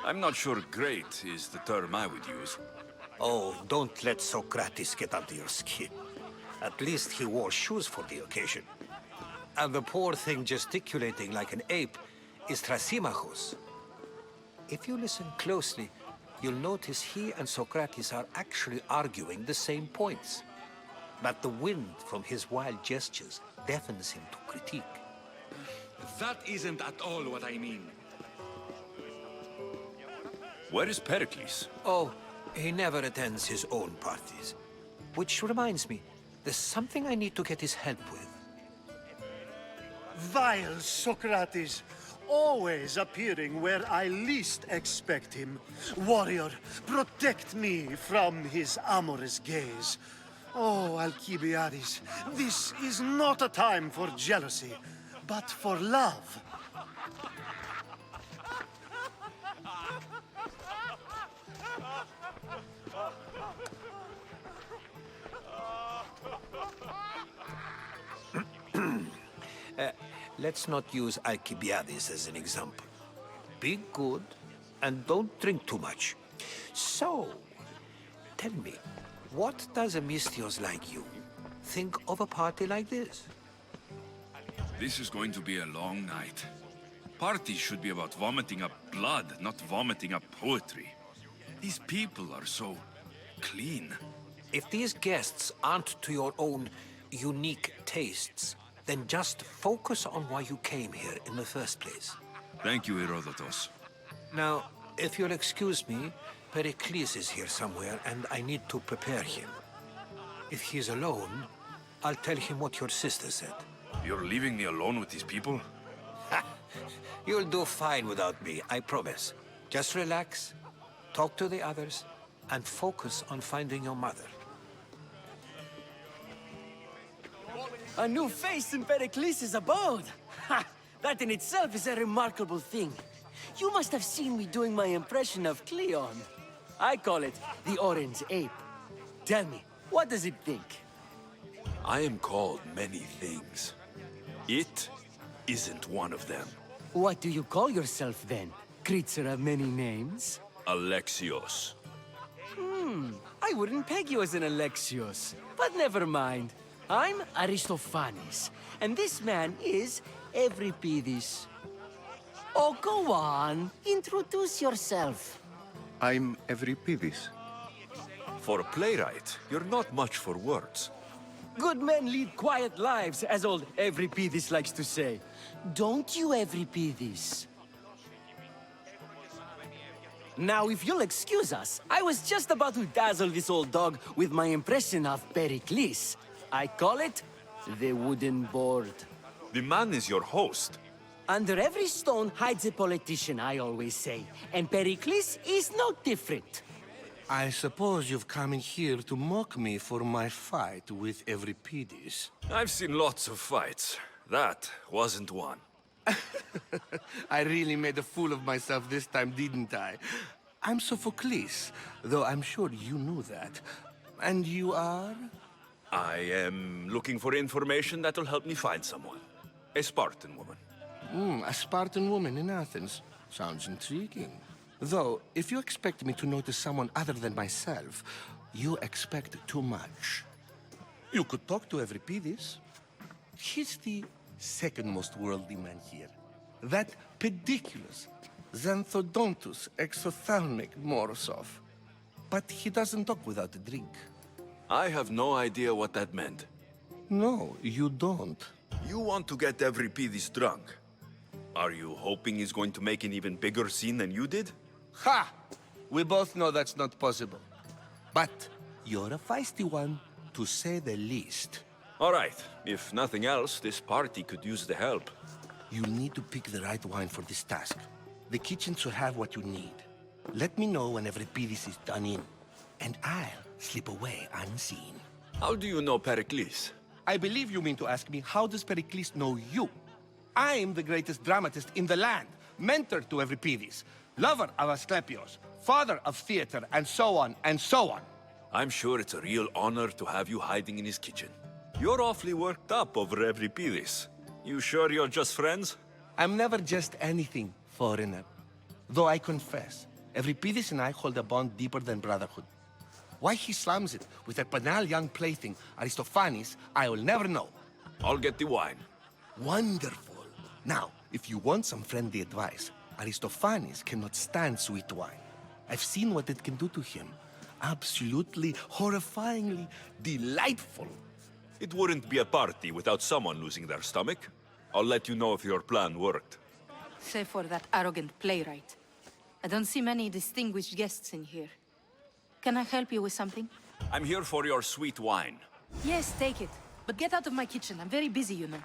Speaker 15: I'm not sure great is the term I would use.
Speaker 19: Oh, don't let Socrates get under your skin. At least he wore shoes for the occasion. And the poor thing gesticulating like an ape is Thrasymachus. If you listen closely, you'll notice he and Socrates are actually arguing the same points. But the wind from his wild gestures deafens him to critique.
Speaker 15: That isn't at all what I mean. Where is Perikles?
Speaker 19: Oh, he never attends his own parties. Which reminds me, there's something I need to get his help with.
Speaker 2: Vile Socrates, always appearing where I least expect him. Warrior, protect me from his amorous gaze. Oh, Alcibiades, this is not a time for jealousy, but for love.
Speaker 19: Let's not use Alcibiades as an example. Be good, and don't drink too much. So, tell me, what does a Misthios like you think of a party like this?
Speaker 15: This is going to be a long night. Parties should be about vomiting up blood, not vomiting up poetry. These people are so clean.
Speaker 19: If these guests aren't to your own unique tastes, then just focus on why you came here in the first place.
Speaker 15: Thank you, Herodotus.
Speaker 19: Now, if you'll excuse me, Perikles is here somewhere, and I need to prepare him. If he's alone, I'll tell him what your sister said.
Speaker 15: You're leaving me alone with these people?
Speaker 19: You'll do fine without me, I promise. Just relax, talk to the others, and focus on finding your mother.
Speaker 4: A new face in Perikles' abode! Ha! That in itself is a remarkable thing. You must have seen me doing my impression of Cleon. I call it the Orange Ape. Tell me, what does it think?
Speaker 15: I am called many things. It isn't one of them.
Speaker 4: What do you call yourself then? Creature of many names?
Speaker 15: Alexios.
Speaker 4: I wouldn't peg you as an Alexios, but never mind. I'm Aristophanes, and this man is Euripides. Oh, go on. Introduce yourself.
Speaker 12: I'm Euripides.
Speaker 15: For a playwright, you're not much for words.
Speaker 4: Good men lead quiet lives, as old Euripides likes to say. Don't you, Euripides? Now, if you'll excuse us, I was just about to dazzle this old dog with my impression of Perikles. I call it the wooden board.
Speaker 15: The man is your host.
Speaker 4: Under every stone hides a politician, I always say. And Perikles is no different.
Speaker 12: I suppose you've come in here to mock me for my fight with Euripides.
Speaker 15: I've seen lots of fights. That wasn't one.
Speaker 12: I really made a fool of myself this time, didn't I? I'm Sophocles, though I'm sure you knew that. And you are?
Speaker 15: I am looking for information that'll help me find someone. A Spartan woman.
Speaker 12: A Spartan woman in Athens. Sounds intriguing. Though, if you expect me to notice someone other than myself, you expect too much. You could talk to Euripides. He's the second most worldly man here. That pediculous, xanthodontus exophthalmic Morosov. But he doesn't talk without a drink.
Speaker 9: I have no idea what that meant.
Speaker 12: No, you don't.
Speaker 9: You want to get Euripides drunk. Are you hoping he's going to make an even bigger scene than you did?
Speaker 12: Ha! We both know that's not possible. But you're a feisty one, to say the least.
Speaker 9: All right. If nothing else, this party could use the help.
Speaker 12: You need to pick the right wine for this task. The kitchen should have what you need. Let me know when Euripides is done in, and I'll slip away unseen.
Speaker 9: How do you know Perikles?
Speaker 12: I believe you mean to ask me, how does Perikles know you? I'm the greatest dramatist in the land, mentor to Euripides, lover of Asclepios, father of theater, and so on, and so on.
Speaker 9: I'm sure it's a real honor to have you hiding in his kitchen. You're awfully worked up over Euripides. You sure you're just friends?
Speaker 12: I'm never just anything, foreigner. Though I confess, Euripides and I hold a bond deeper than brotherhood. Why he slams it with that banal young plaything, Aristophanes, I will never know.
Speaker 9: I'll get the wine.
Speaker 12: Wonderful. Now, if you want some friendly advice, Aristophanes cannot stand sweet wine. I've seen what it can do to him. Absolutely, horrifyingly delightful.
Speaker 9: It wouldn't be a party without someone losing their stomach. I'll let you know if your plan worked.
Speaker 7: Save for that arrogant playwright. I don't see many distinguished guests in here. Can I help you with something?
Speaker 9: I'm here for your sweet wine.
Speaker 7: Yes, take it. But get out of my kitchen. I'm very busy, you know.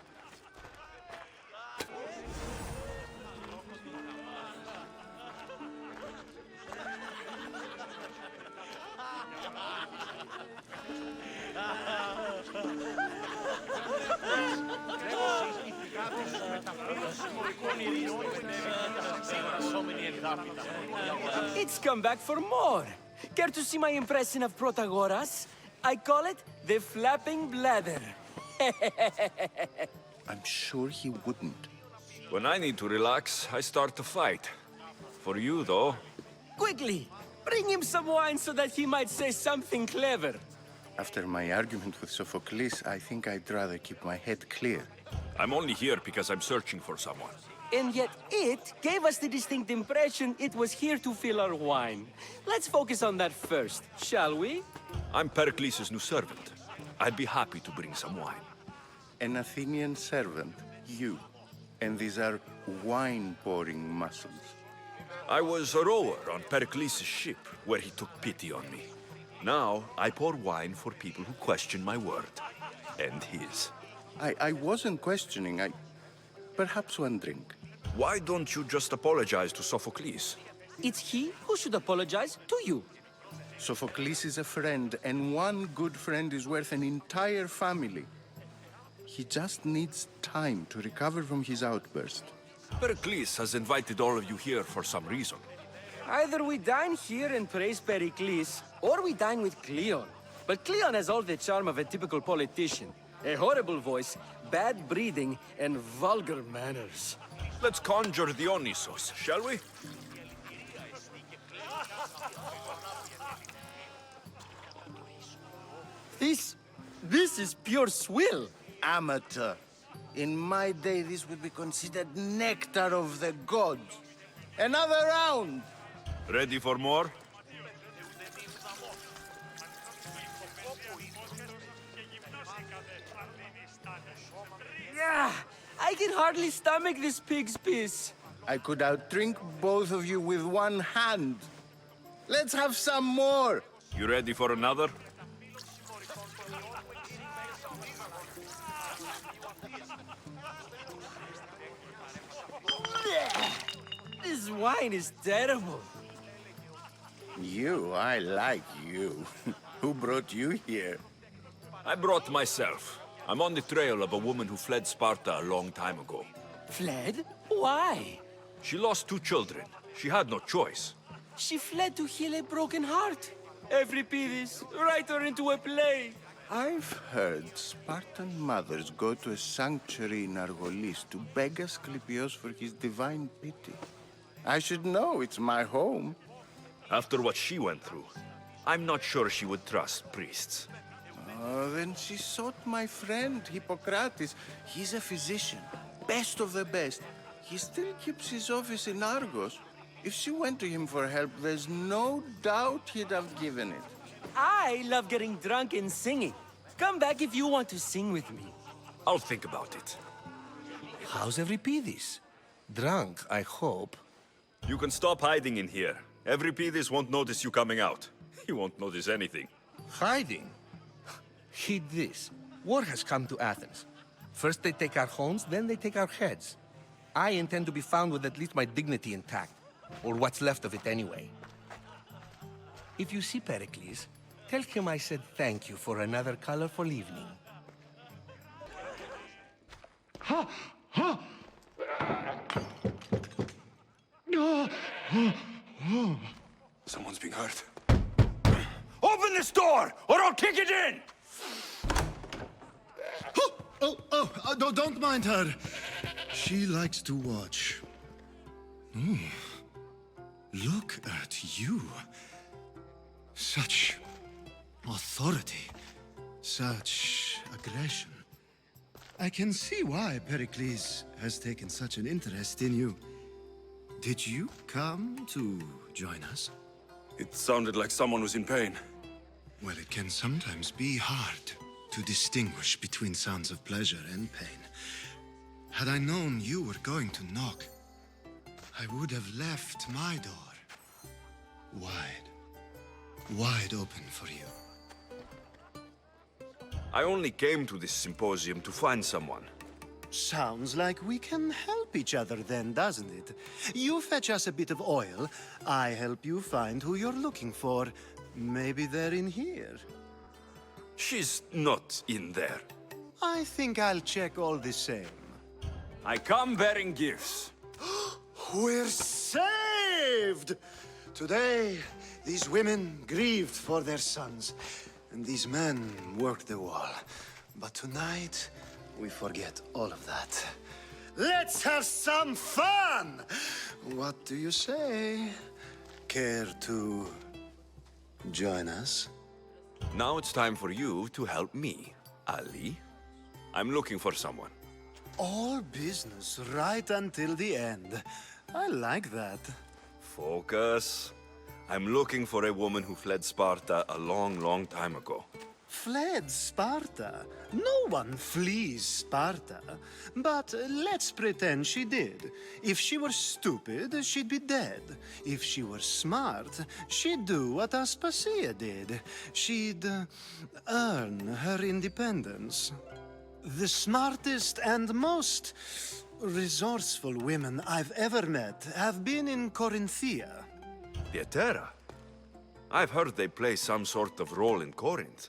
Speaker 4: It's come back for more. Care to see my impression of Protagoras? I call it the flapping bladder.
Speaker 10: I'm sure he wouldn't.
Speaker 9: When I need to relax, I start to fight. For you, though...
Speaker 4: Quickly! Bring him some wine so that he might say something clever.
Speaker 10: After my argument with Sophocles, I think I'd rather keep my head clear.
Speaker 9: I'm only here because I'm searching for someone.
Speaker 4: And yet it gave us the distinct impression it was here to fill our wine. Let's focus on that first, shall we?
Speaker 9: I'm Perikles' new servant. I'd be happy to bring some wine.
Speaker 10: An Athenian servant, you. And these are wine-pouring muscles.
Speaker 9: I was a rower on Perikles' ship, where he took pity on me. Now, I pour wine for people who question my word. And his.
Speaker 10: I wasn't questioning, Perhaps one drink.
Speaker 9: Why don't you just apologize to Sophocles?
Speaker 4: It's he who should apologize to you.
Speaker 10: Sophocles is a friend, and one good friend is worth an entire family. He just needs time to recover from his outburst.
Speaker 9: Perikles has invited all of you here for some reason.
Speaker 4: Either we dine here and praise Perikles, or we dine with Cleon. But Cleon has all the charm of a typical politician. A horrible voice, bad breeding, and vulgar manners.
Speaker 9: Let's conjure Dionysos, shall we?
Speaker 4: This is pure swill.
Speaker 10: Amateur. In my day, this would be considered nectar of the gods. Another round!
Speaker 9: Ready for more?
Speaker 4: Yeah, I can hardly stomach this pig's piss.
Speaker 10: I could outdrink both of you with one hand. Let's have some more!
Speaker 9: You ready for another?
Speaker 4: This wine is terrible.
Speaker 10: I like you. Who brought you here?
Speaker 9: I brought myself. I'm on the trail of a woman who fled Sparta a long time ago.
Speaker 4: Fled? Why?
Speaker 9: She lost 2 children. She had no choice.
Speaker 4: She fled to heal a broken heart. Euripides, write her into a play.
Speaker 10: I've heard Spartan mothers go to a sanctuary in Argolis to beg Asclepios for his divine pity. I should know, it's my home.
Speaker 9: After what she went through, I'm not sure she would trust priests.
Speaker 10: Then she sought my friend, Hippocrates. He's a physician, best of the best. He still keeps his office in Argos. If she went to him for help, there's no doubt he'd have given it.
Speaker 4: I love getting drunk and singing. Come back if you want to sing with me.
Speaker 9: I'll think about it.
Speaker 12: How's Euripides? Drunk, I hope.
Speaker 9: You can stop hiding in here. Euripides won't notice you coming out. He won't notice anything.
Speaker 12: Hiding? Heed this. War has come to Athens. First they take our homes, then they take our heads. I intend to be found with at least my dignity intact. Or what's left of it anyway. If you see Perikles, tell him I said thank you for another colorful evening.
Speaker 2: Ha! Ha!
Speaker 9: Someone's being hurt.
Speaker 8: Open this door, or I'll kick it in!
Speaker 11: Don't mind her. She likes to watch. Look at you. Such authority. Such aggression. I can see why Perikles has taken such an interest in you. Did you come to join us?
Speaker 9: It sounded like someone was in pain.
Speaker 11: Well, it can sometimes be hard to distinguish between sounds of pleasure and pain. Had I known you were going to knock, I would have left my door wide open for you.
Speaker 9: I only came to this symposium to find someone.
Speaker 11: Sounds like we can help each other then, doesn't it? You fetch us a bit of oil, I help you find who you're looking for. Maybe they're in here.
Speaker 9: She's not in there.
Speaker 11: I think I'll check all the same.
Speaker 9: I come bearing gifts.
Speaker 11: We're saved! Today, these women grieved for their sons, and these men worked the wall. But tonight, we forget all of that. Let's have some fun! What do you say? Care to join us?
Speaker 9: Now it's time for you to help me, Ali. I'm looking for someone.
Speaker 11: All business right until the end. I like that.
Speaker 9: Focus. I'm looking for a woman who fled Sparta a long time ago.
Speaker 11: Fled Sparta? No one flees Sparta. But let's pretend she did. If she were stupid, she'd be dead. If she were smart, she'd do what Aspasia did. She'd earn her independence. The smartest and most resourceful women I've ever met have been in Corinthia.
Speaker 9: Pieterra? I've heard they play some sort of role in Corinth,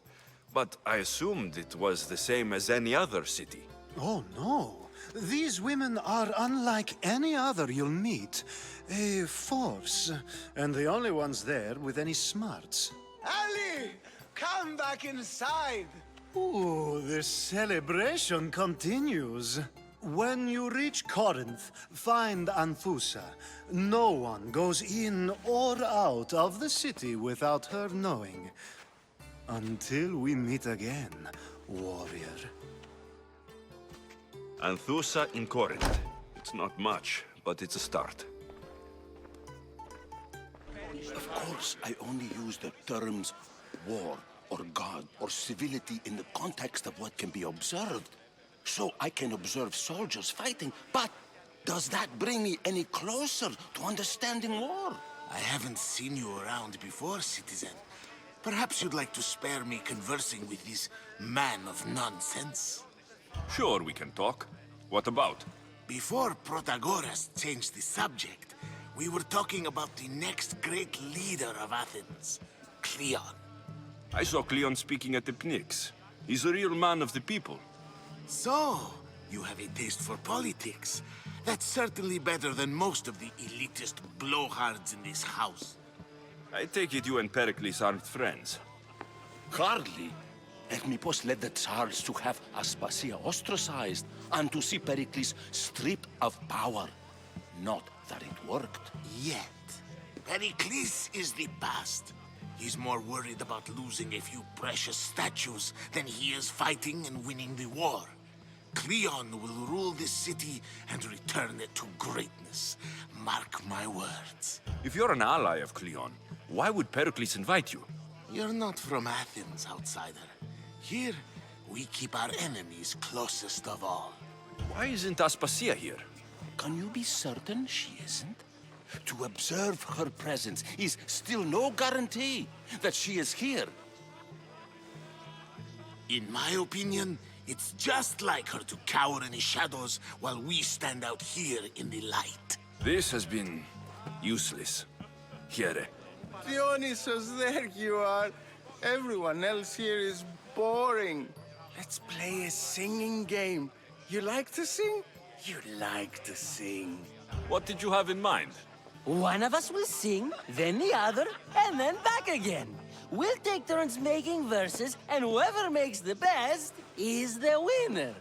Speaker 9: but I assumed it was the same as any other city.
Speaker 11: Oh, no. These women are unlike any other you'll meet. A force, and the only ones there with any smarts.
Speaker 10: Ali! Come back inside!
Speaker 11: Ooh, the celebration continues. When you reach Corinth, find Anthusa. No one goes in or out of the city without her knowing. Until we meet again, warrior.
Speaker 9: Anthusa in Corinth. It's not much, but it's a start.
Speaker 12: Of course, I only use the terms war or god or civility in the context of what can be observed. So I can observe soldiers fighting, but does that bring me any closer to understanding war?
Speaker 14: I haven't seen you around before, citizen. Perhaps you'd like to spare me conversing with this man of nonsense?
Speaker 9: Sure, we can talk. What about?
Speaker 14: Before Protagoras changed the subject, we were talking about the next great leader of Athens, Cleon.
Speaker 9: I saw Cleon speaking at the Pnyx. He's a real man of the people.
Speaker 14: So, you have a taste for politics. That's certainly better than most of the elitist blowhards in this house.
Speaker 9: I take it you and Perikles aren't friends.
Speaker 12: Hardly. Hermipos led the Tsars to have Aspasia ostracized and to see Perikles stripped of power. Not
Speaker 14: that it worked. Yet, Perikles is the past. He's more worried about losing a few precious statues than he is fighting and winning the war. Cleon will rule this city and return it to greatness. Mark my words.
Speaker 15: If you're an ally of Cleon, why would Perikles invite you?
Speaker 14: You're not from Athens, outsider. Here, we keep our enemies closest of all.
Speaker 15: Why isn't Aspasia here?
Speaker 14: Can you be certain she isn't? To observe her presence is still no guarantee that she is here. In my opinion, it's just like her to cower in the shadows while we stand out here in the light.
Speaker 15: This has been useless. Here.
Speaker 10: Dionysus, there you are. Everyone else here is boring. Let's play a singing game. You like to sing? You like to sing.
Speaker 15: What did you have in mind?
Speaker 4: One of us will sing, then the other, and then back again. We'll take turns making verses, and whoever makes the best is the winner.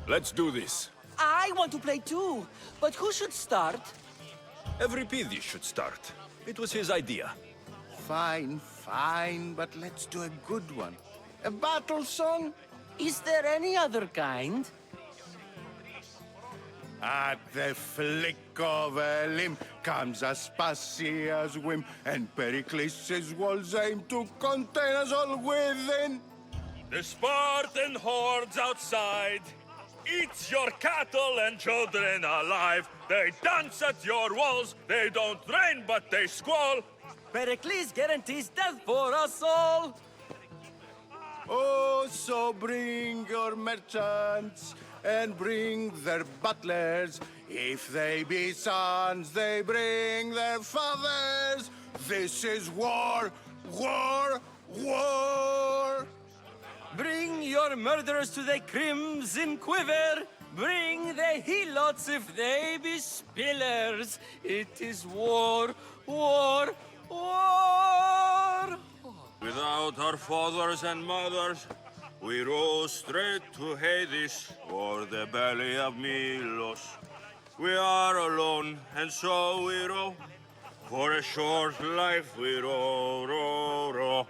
Speaker 15: Let's do this.
Speaker 4: I want to play too, but who should start?
Speaker 15: Euripides should start. It was his idea.
Speaker 10: Fine, fine, but let's do a good one. A battle song?
Speaker 4: Is there any other kind?
Speaker 10: At the flick of a limb comes Aspasia's whim, and Perikles' walls aim to contain us all within.
Speaker 6: The Spartan hordes outside eats your cattle and children alive. They dance at your walls. They don't rain, but they squall.
Speaker 4: Perikles guarantees death for us all.
Speaker 10: Oh, so bring your merchants and bring their butlers. If they be sons, they bring their fathers. This is war, war, war.
Speaker 4: Bring your murderers to the crimson quiver. Bring the helots if they be spillers. It is war, war, war.
Speaker 6: Without our fathers and mothers, we rose straight to Hades or the belly of Milos. We are alone, and so we row. For a short life we row, row, row.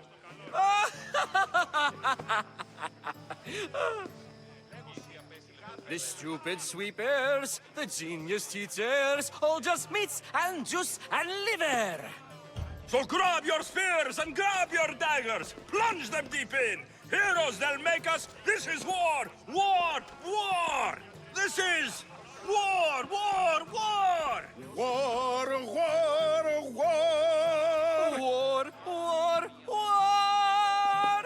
Speaker 4: The stupid sweepers, the genius teachers, all just meats and juice and liver.
Speaker 6: So grab your spears and grab your daggers, plunge them deep in. Heroes they'll make us. This is war, war, war. This is war, war, war.
Speaker 10: War, war, war.
Speaker 4: War, war, war.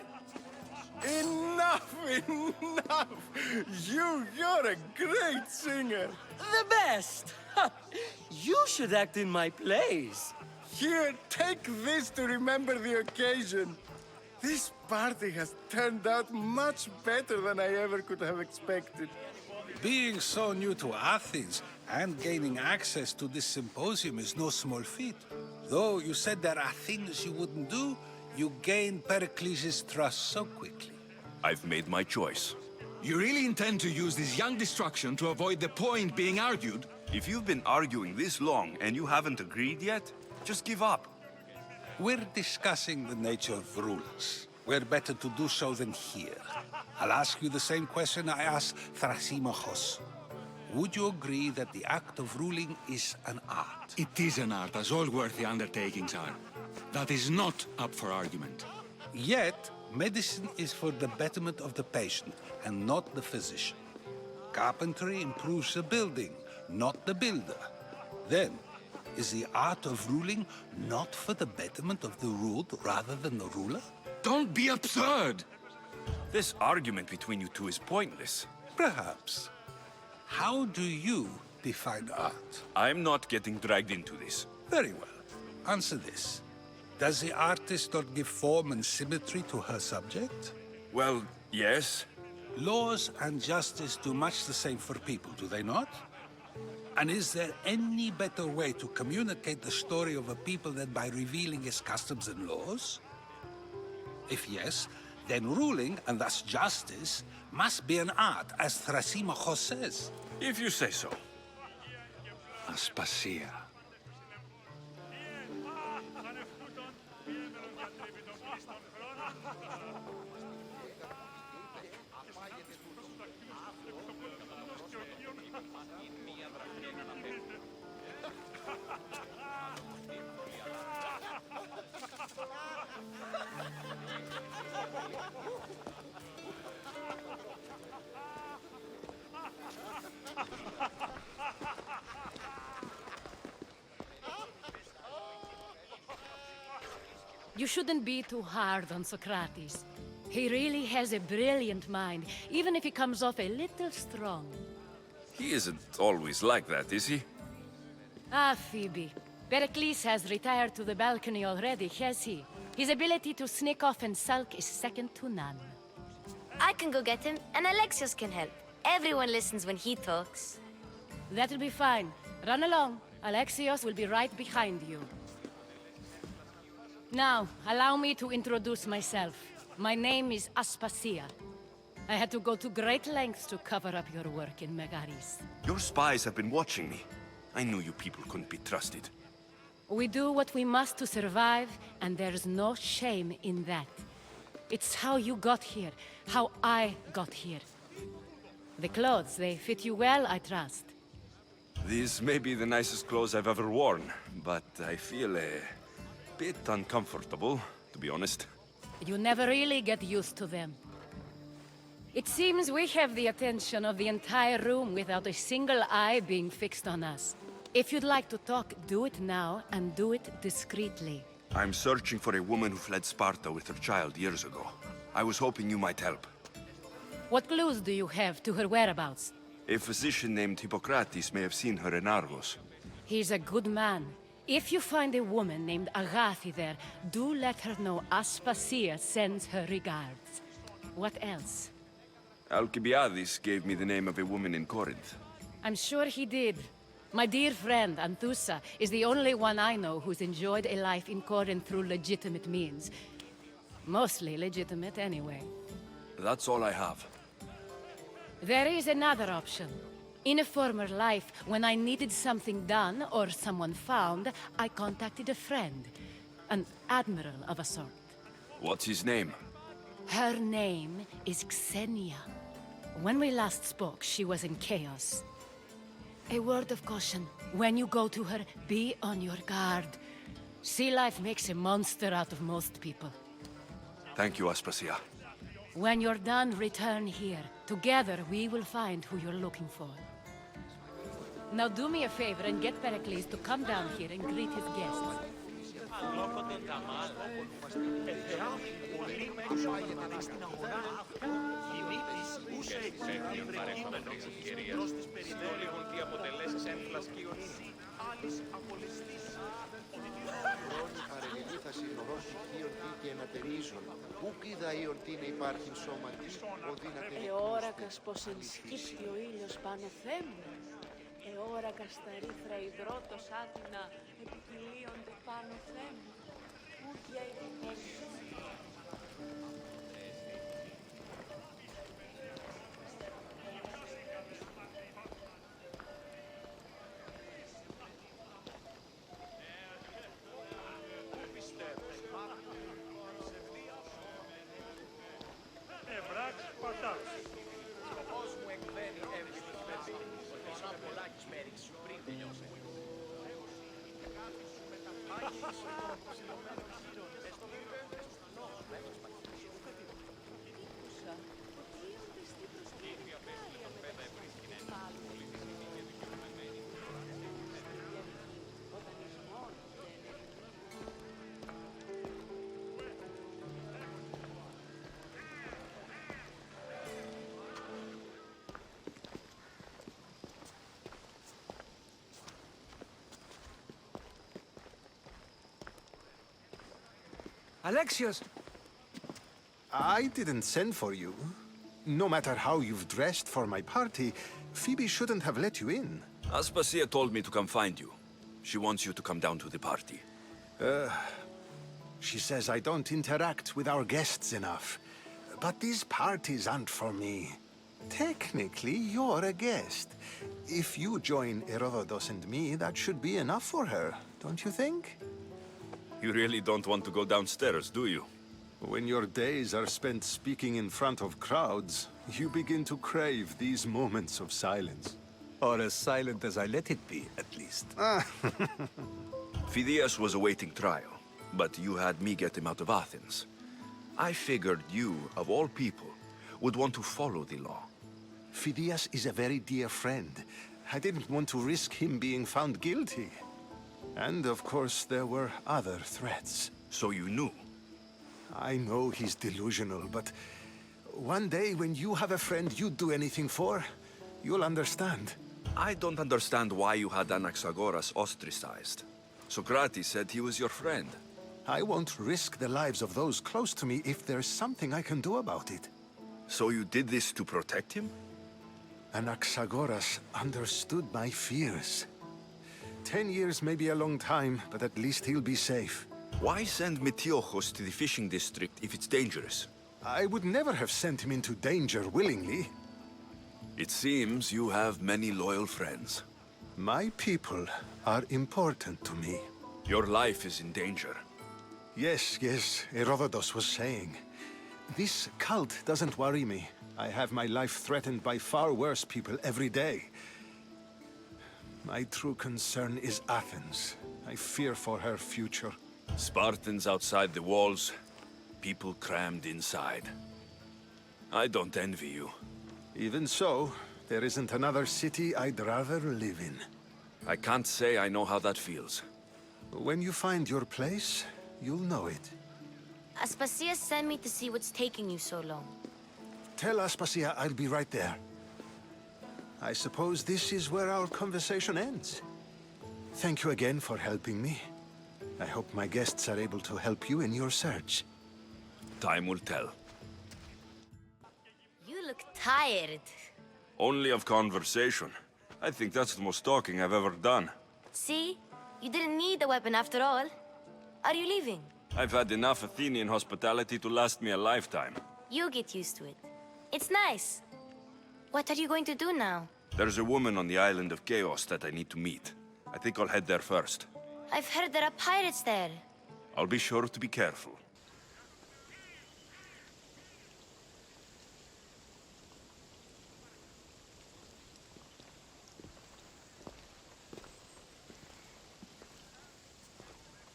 Speaker 10: Enough, enough. You're a great singer.
Speaker 4: The best. You should act in my plays.
Speaker 10: Here, take this to remember the occasion. This party has turned out much better than I ever could have expected.
Speaker 22: Being so new to Athens and gaining access to this symposium is no small feat. Though you said there are things you wouldn't do, you gained Perikles' trust so quickly.
Speaker 15: I've made my choice.
Speaker 17: You really intend to use this young destruction to avoid the point being argued?
Speaker 15: If you've been arguing this long and you haven't agreed yet, just give up.
Speaker 22: We're discussing the nature of rulers. Where better to do so than here? I'll ask you the same question I asked Thrasymachos. Would you agree that the act of ruling is an art?
Speaker 17: It is an art, as all worthy undertakings are. That is not up for argument.
Speaker 22: Yet, medicine is for the betterment of the patient and not the physician. Carpentry improves the building, not the builder. Then, is the art of ruling not for the betterment of the ruled rather than the ruler?
Speaker 17: Don't be absurd!
Speaker 15: This argument between you two is pointless.
Speaker 22: Perhaps. How do you define art?
Speaker 15: I'm not getting dragged into this.
Speaker 22: Very well. Answer this. Does the artist not give form and symmetry to her subject?
Speaker 15: Well, yes.
Speaker 22: Laws and justice do much the same for people, do they not? And is there any better way to communicate the story of a people than by revealing its customs and laws? If yes, then ruling, and thus justice, must be an art, as Thrasymachos says.
Speaker 15: If you say so.
Speaker 17: Aspasia,
Speaker 3: You shouldn't be too hard on Socrates. He really has a brilliant mind, even if he comes off a little strong.
Speaker 15: He isn't always like that, is he?
Speaker 3: Ah, Phoebe. Perikles has retired to the balcony already, has he? His ability to sneak off and sulk is second to none.
Speaker 16: I can go get him, and Alexios can help. Everyone listens when he talks.
Speaker 3: That'll be fine. Run along. Alexios will be right behind you. Now, allow me to introduce myself. My name is Aspasia. I had to go to great lengths to cover up your work in Megaris.
Speaker 15: Your spies have been watching me. I knew you people couldn't be trusted.
Speaker 3: We do what we must to survive, and there's no shame in that. It's how you got here, how I got here. The clothes, they fit you well, I trust.
Speaker 15: These may be the nicest clothes I've ever worn, but I feel a bit uncomfortable, to be honest.
Speaker 3: You never really get used to them. It seems we have the attention of the entire room without a single eye being fixed on us. If you'd like to talk, do it now, and do it discreetly.
Speaker 15: I'm searching for a woman who fled Sparta with her child years ago. I was hoping you might help.
Speaker 3: What clues do you have to her whereabouts?
Speaker 15: A physician named Hippocrates may have seen her in Argos.
Speaker 3: He's a good man. If you find a woman named Agathi there, do let her know Aspasia sends her regards. What else?
Speaker 15: Alcibiades gave me the name of a woman in Corinth.
Speaker 3: I'm sure he did. My dear friend, Anthusa, is the only one I know who's enjoyed a life in Corinth through legitimate means. Mostly legitimate, anyway.
Speaker 15: That's all I have.
Speaker 3: There is another option. In a former life, when I needed something done or someone found, I contacted a friend. An admiral of a sort.
Speaker 15: What's his name?
Speaker 3: Her name is Xenia. When we last spoke, she was in chaos. A word of caution. When you go to her, be on your guard. Sea life makes a monster out of most people.
Speaker 15: Thank you, Aspasia.
Speaker 3: When you're done, return here. Together, we will find who you're looking for. Now do me a favor and get Perikles to come down here and greet his guests.
Speaker 20: Εώρακας πως ενσκύπτει ο ήλιος πάνω θέμου. Εώρακας τα ρήθρα υδρότος άτινα επικυλίονται πάνω θέμου. Πού γέγει
Speaker 18: Alexios!
Speaker 11: I didn't send for you. No matter how you've dressed for my party, Phoebe shouldn't have let you in.
Speaker 15: Aspasia told me to come find you. She wants you to come down to the party.
Speaker 11: She says I don't interact with our guests enough. But these parties aren't for me. Technically, you're a guest. If you join Herodotus and me, that should be enough for her, don't you think?
Speaker 15: You really don't want to go downstairs, do you?
Speaker 11: When your days are spent speaking in front of crowds, you begin to crave these moments of silence.
Speaker 19: Or as silent as I let it be, at least.
Speaker 15: Phidias was awaiting trial, but you had me get him out of Athens. I figured you, of all people, would want to follow the law.
Speaker 11: Phidias is a very dear friend. I didn't want to risk him being found guilty. And of course, there were other threats.
Speaker 15: So you knew?
Speaker 1: I know he's delusional, but one day when you have a friend you'd do anything for, you'll understand.
Speaker 9: I don't understand why you had Anaxagoras ostracized. Socrates said he was your friend.
Speaker 1: I won't risk the lives of those close to me if there's something I can do about it.
Speaker 9: So you did this to protect him?
Speaker 1: Anaxagoras understood my fears. 10 years may be a long time, but at least he'll be safe.
Speaker 9: Why send Metiochos to the fishing district if it's dangerous?
Speaker 1: I would never have sent him into danger willingly.
Speaker 9: It seems you have many loyal friends.
Speaker 1: My people are important to me.
Speaker 9: Your life is in danger.
Speaker 1: Yes, Herodotus was saying. This cult doesn't worry me. I have my life threatened by far worse people every day. My true concern is Athens. I fear for her future.
Speaker 9: Spartans outside the walls, people crammed inside. I don't envy you.
Speaker 1: Even so, there isn't another city I'd rather live in.
Speaker 9: I can't say I know how that feels.
Speaker 1: When you find your place, you'll know it.
Speaker 16: Aspasia sent me to see what's taking you so long.
Speaker 1: Tell Aspasia I'll be right there. I suppose this is where our conversation ends. Thank you again for helping me. I hope my guests are able to help you in your search.
Speaker 9: Time will tell.
Speaker 16: You look tired.
Speaker 9: Only of conversation. I think that's the most talking I've ever done.
Speaker 16: See? You didn't need a weapon after all. Are you leaving?
Speaker 9: I've had enough Athenian hospitality to last me a lifetime.
Speaker 16: You get used to it. It's nice. What are you going to do now?
Speaker 9: There's a woman on the island of Chaos that I need to meet. I think I'll head there first.
Speaker 16: I've heard there are pirates there.
Speaker 9: I'll be sure to be careful.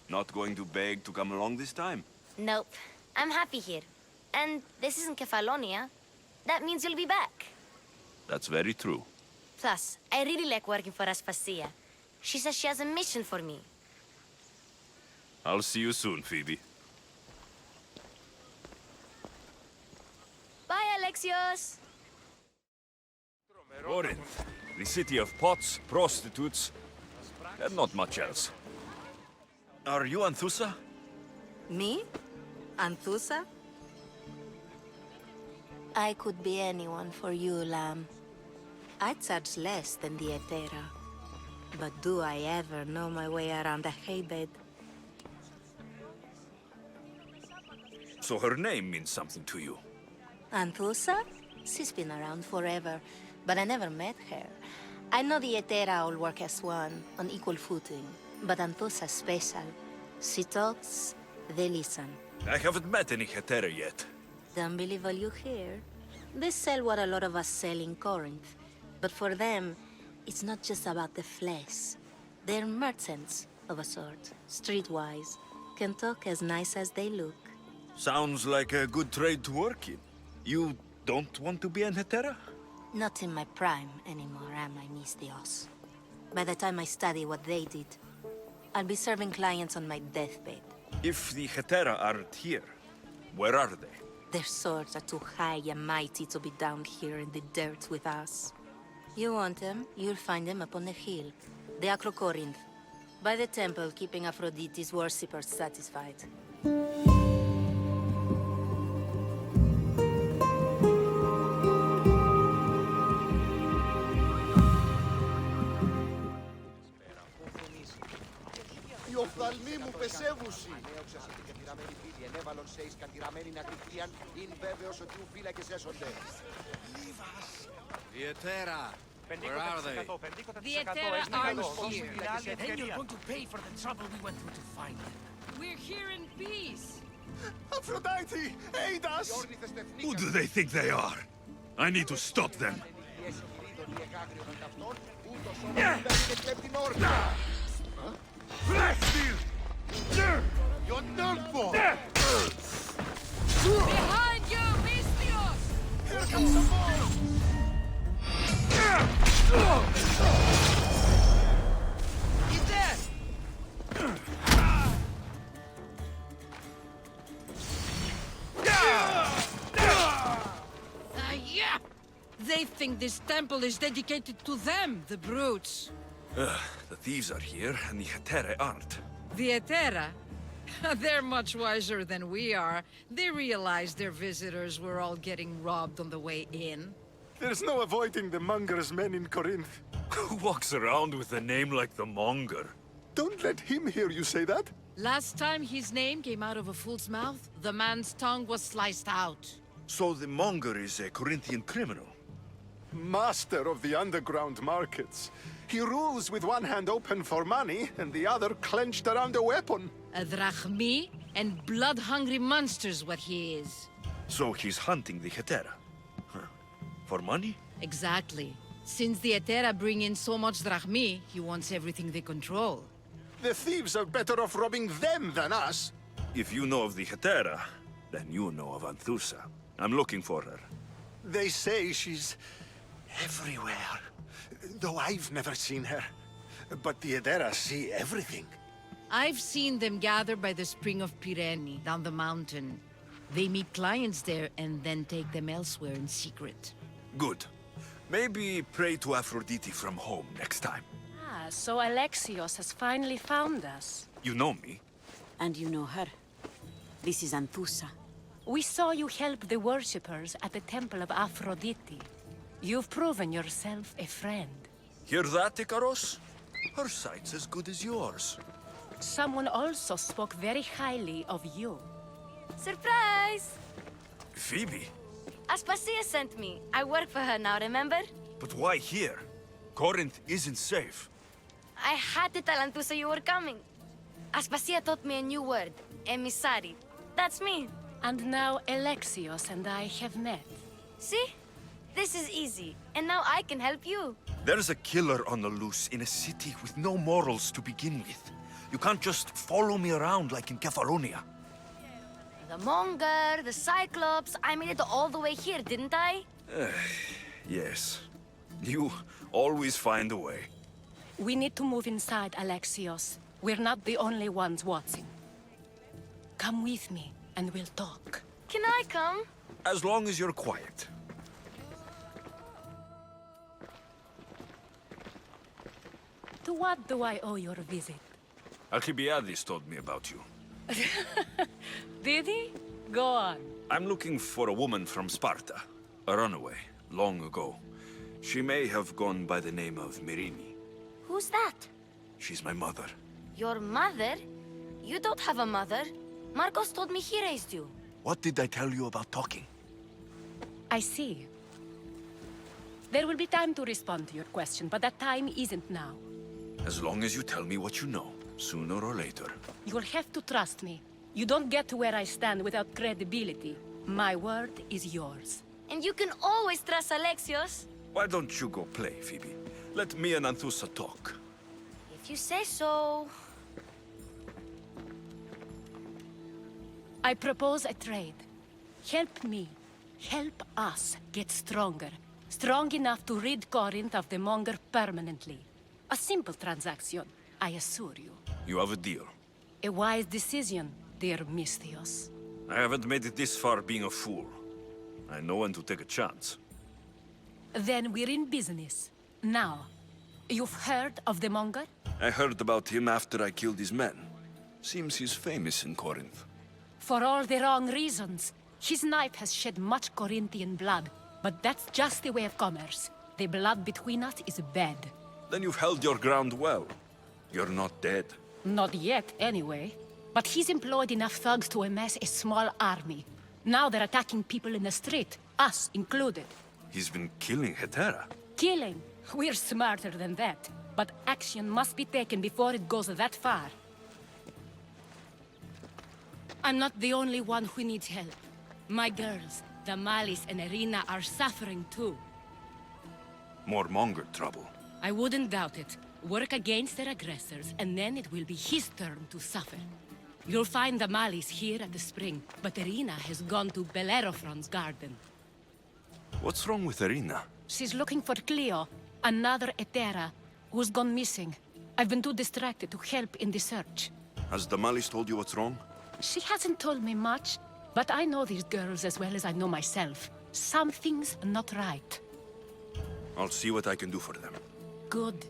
Speaker 9: Not going to beg to come along this time?
Speaker 16: Nope. I'm happy here. And this isn't Kephalonia. That means you'll be back.
Speaker 9: That's very true.
Speaker 16: Plus, I really like working for Aspasia. She says she has a mission for me.
Speaker 9: I'll see you soon, Phoebe.
Speaker 16: Bye, Alexios!
Speaker 9: Corinth, the city of pots, prostitutes, and not much else. Are you Anthusa?
Speaker 7: Me? Anthusa? I could be anyone for you, Lamb. I charge less than the Hetera. But do I ever know my way around a haybed?
Speaker 9: So her name means something to you?
Speaker 7: Anthusa? She's been around forever, but I never met her. I know the Hetera all work as one, on equal footing. But Anthusa's special. She talks, they listen.
Speaker 9: I haven't met any Hetera yet.
Speaker 7: Don't believe all you hear. They sell what a lot of us sell in Corinth. But for them, it's not just about the flesh. They're merchants of a sort, streetwise. Can talk as nice as they look.
Speaker 9: Sounds like a good trade to work in. You don't want to be an Hetera?
Speaker 7: Not in my prime anymore, am I, Mystios? By the time I study what they did, I'll be serving clients on my deathbed.
Speaker 9: If the Hetera aren't here, where are they?
Speaker 7: Their swords are too high and mighty to be down here in the dirt with us. You want them, you'll find them up on the hill. The Acrocorinth. By the temple, keeping Aphrodite's worshippers satisfied.
Speaker 10: Οι οφθαλμοί μου πεσεύουσι.
Speaker 5: Deianeira, where are they?
Speaker 3: The Hetera aren't here.
Speaker 4: Then you're going to pay for the trouble we went through to find them.
Speaker 3: We're here in peace.
Speaker 1: Aphrodite, aid us!
Speaker 15: Who do they think they are? I need to stop them.
Speaker 10: You're done for!
Speaker 3: Behind you, Mystios!
Speaker 10: Here comes some more!
Speaker 4: He's dead!
Speaker 13: They think this temple is dedicated to them, the brutes.
Speaker 15: The thieves are here, and the Heterae aren't.
Speaker 13: The Hetera? They're much wiser than we are. They realized their visitors were all getting robbed on the way in.
Speaker 1: There's no avoiding the Monger's men in Corinth.
Speaker 15: Who walks around with a name like the Monger?
Speaker 1: Don't let him hear you say that.
Speaker 13: Last time his name came out of a fool's mouth, the man's tongue was sliced out.
Speaker 15: So the Monger is a Corinthian criminal?
Speaker 1: Master of the underground markets. He rules with one hand open for money and the other clenched around a weapon.
Speaker 13: A drachmi and blood-hungry monster's what he is.
Speaker 15: So he's hunting the Hetera? Huh. For money?
Speaker 13: Exactly. Since the Hetera bring in so much drachmi, he wants everything they control.
Speaker 1: The thieves are better off robbing them than us.
Speaker 15: If you know of the Hetera, then you know of Anthusa. I'm looking for her.
Speaker 1: They say she's everywhere. Though I've never seen her. But the Edera see everything.
Speaker 13: I've seen them gather by the spring of Pyrene, down the mountain. They meet clients there and then take them elsewhere in secret.
Speaker 15: Good. Maybe pray to Aphrodite from home next time.
Speaker 3: Ah, so Alexios has finally found us.
Speaker 15: You know me.
Speaker 21: And you know her. This is Anthusa.
Speaker 3: We saw you help the worshippers at the temple of Aphrodite. You've proven yourself a friend.
Speaker 15: Hear that, Ikaros? Her sight's as good as yours.
Speaker 3: Someone also spoke very highly of you.
Speaker 16: Surprise!
Speaker 15: Phoebe?
Speaker 16: Aspasia sent me. I work for her now, remember?
Speaker 15: But why here? Corinth isn't safe.
Speaker 16: I had to tell Anthusa you were coming. Aspasia taught me a new word, emissary. That's me.
Speaker 3: And now Alexios and I have met.
Speaker 16: See? This is easy, and now I can help you.
Speaker 15: There's a killer on the loose in a city with no morals to begin with. You can't just follow me around like in Kephalonia.
Speaker 16: The Monger, the Cyclops, I made it all the way here, didn't I?
Speaker 15: Yes. You always find a way.
Speaker 3: We need to move inside, Alexios. We're not the only ones watching. Come with me, and we'll talk.
Speaker 16: Can I come?
Speaker 15: As long as you're quiet.
Speaker 3: To what do I owe your visit?
Speaker 15: Alcibiades told me about you.
Speaker 3: Did he? Go on.
Speaker 15: I'm looking for a woman from Sparta. A runaway, long ago. She may have gone by the name of Myrine.
Speaker 16: Who's that?
Speaker 15: She's my mother.
Speaker 16: Your mother? You don't have a mother. Marcos told me he raised you.
Speaker 15: What did I tell you about talking?
Speaker 3: I see. There will be time to respond to your question, but that time isn't now.
Speaker 15: As long as you tell me what you know, sooner or later.
Speaker 3: You'll have to trust me. You don't get to where I stand without credibility. My word is yours.
Speaker 16: And you can always trust Alexios.
Speaker 15: Why don't you go play, Phoebe? Let me and Anthusa talk.
Speaker 16: If you say so.
Speaker 3: I propose a trade. Help me. Help us get stronger. Strong enough to rid Corinth of the Monger permanently. A simple transaction, I assure you.
Speaker 15: You have a deal.
Speaker 3: A wise decision, dear Misthios.
Speaker 15: I haven't made it this far being a fool. I know when to take a chance.
Speaker 3: Then we're in business. Now, you've heard of the Monger?
Speaker 15: I heard about him after I killed his men. Seems he's famous in Corinth.
Speaker 3: For all the wrong reasons. His knife has shed much Corinthian blood, but that's just the way of commerce. The blood between us is bad.
Speaker 15: Then you've held your ground well. You're not dead.
Speaker 3: Not yet, anyway. But he's employed enough thugs to amass a small army. Now they're attacking people in the street, us included.
Speaker 15: He's been killing Hetera.
Speaker 3: Killing? We're smarter than that. But action must be taken before it goes that far. I'm not the only one who needs help. My girls, Damalis and Irina, are suffering too.
Speaker 15: More Monger trouble.
Speaker 3: I wouldn't doubt it. Work against their aggressors, and then it will be his turn to suffer. You'll find Damalis here at the spring, but Irina has gone to Bellerophon's garden.
Speaker 15: What's wrong with Irina?
Speaker 3: She's looking for Cleo, another Hetera, who's gone missing. I've been too distracted to help in the search.
Speaker 15: Has Damalis told you what's wrong?
Speaker 3: She hasn't told me much, but I know these girls as well as I know myself. Something's not right.
Speaker 15: I'll see what I can do for them.
Speaker 3: Good.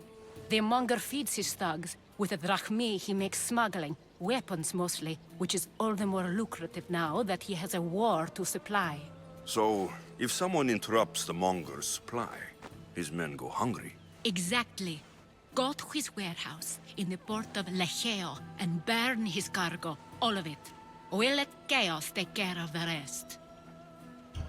Speaker 3: The monger feeds his thugs. With the drachmi, he makes smuggling. Weapons, mostly. Which is all the more lucrative now that he has a war to supply.
Speaker 15: So, if someone interrupts the monger's supply, his men go hungry.
Speaker 3: Exactly. Go to his warehouse in the port of Lair and burn his cargo. All of it. We'll let chaos take care of the rest.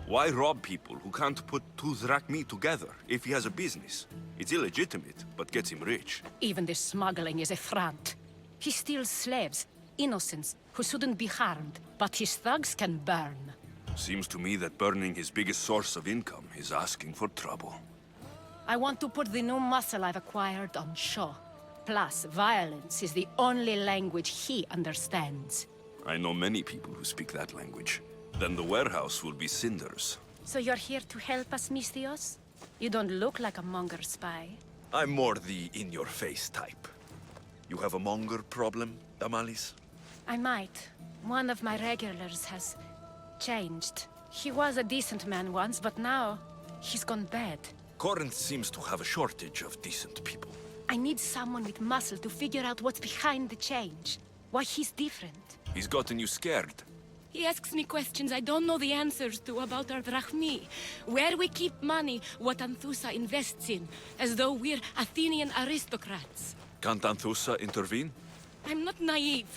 Speaker 15: Why rob people who can't put 2 drachmi together if he has a business? It's illegitimate, but gets him rich.
Speaker 3: Even the smuggling is a front. He steals slaves, innocents, who shouldn't be harmed, but his thugs can burn.
Speaker 15: Seems to me that burning his biggest source of income is asking for trouble.
Speaker 3: I want to put the new muscle I've acquired on show. Plus, violence is the only language he understands.
Speaker 15: I know many people who speak that language. Then the warehouse will be cinders.
Speaker 3: So you're here to help us, Mystios? You don't look like a monger spy.
Speaker 15: I'm more the in-your-face type. You have a monger problem, Damalis?
Speaker 3: I might. One of my regulars has changed. He was a decent man once, but now he's gone bad.
Speaker 15: Corinth seems to have a shortage of decent people.
Speaker 3: I need someone with muscle to figure out what's behind the change. Why he's different.
Speaker 15: He's gotten you scared.
Speaker 3: He asks me questions I don't know the answers to about our drachmi. Where we keep money, what Anthusa invests in. As though we're Athenian aristocrats.
Speaker 15: Can't Anthusa intervene?
Speaker 3: I'm not naive.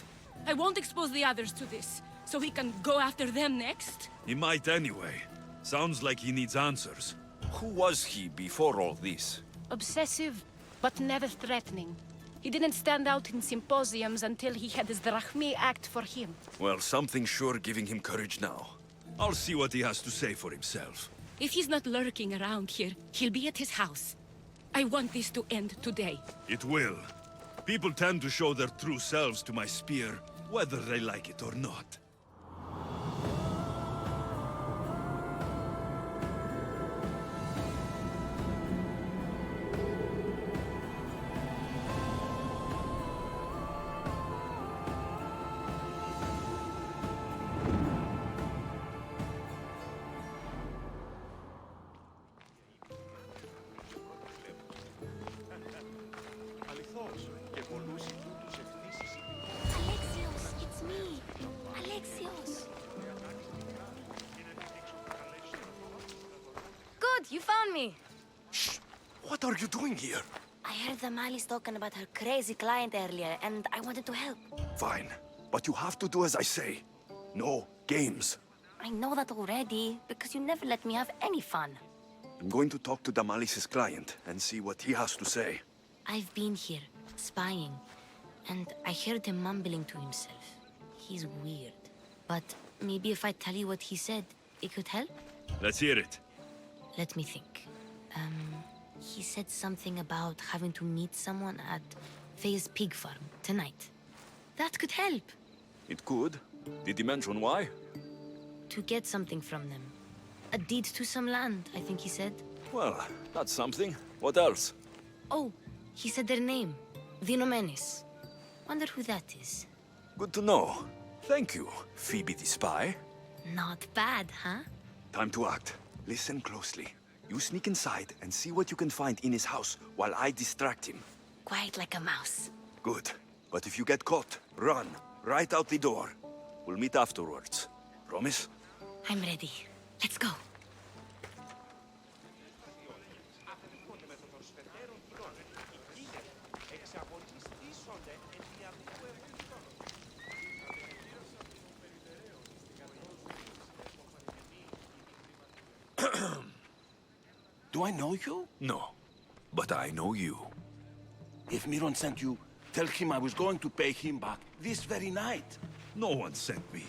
Speaker 3: I won't expose the others to this. So he can go after them next?
Speaker 15: He might anyway. Sounds like he needs answers. Who was he before all this?
Speaker 3: Obsessive, but never threatening. He didn't stand out in symposiums until he had his drachmi act for him.
Speaker 15: Well, something's sure giving him courage now. I'll see what he has to say for himself.
Speaker 3: If he's not lurking around here, he'll be at his house. I want this to end today.
Speaker 15: It will. People tend to show their true selves to my spear, whether they like it or not.
Speaker 16: Alexios, it's me. Alexios. Good, you found me.
Speaker 15: What are you doing here?
Speaker 16: I heard the Mali's talking about her crazy client earlier, and I wanted to help.
Speaker 15: Fine, but you have to do as I say. No games.
Speaker 16: I know that already, because you never let me have any fun.
Speaker 15: I'm going to talk to Damalis' client and see what he has to say.
Speaker 16: I've been here, spying, and I heard him mumbling to himself. He's weird. But maybe if I tell you what he said, it could help?
Speaker 15: Let's hear it.
Speaker 16: Let me think. He said something about having to meet someone at Faye's pig farm tonight. That could help.
Speaker 15: It could. Did he mention why?
Speaker 16: To get something from them. A deed to some land, I think he said.
Speaker 15: Well, that's something. What else?
Speaker 16: Oh, he said their name. Venomous. Wonder who that is.
Speaker 15: Good to know. Thank you, Phoebe the spy.
Speaker 16: Not bad, huh?
Speaker 15: Time to act. Listen closely. You sneak inside and see what you can find in his house while I distract him.
Speaker 16: Quiet like a mouse.
Speaker 15: Good. But if you get caught, run. Right out the door. We'll meet afterwards. Promise?
Speaker 16: I'm ready. Let's go.
Speaker 14: Do I know you?
Speaker 15: No. But I know you.
Speaker 14: If Miron sent you, tell him I was going to pay him back this very night.
Speaker 15: No one sent me.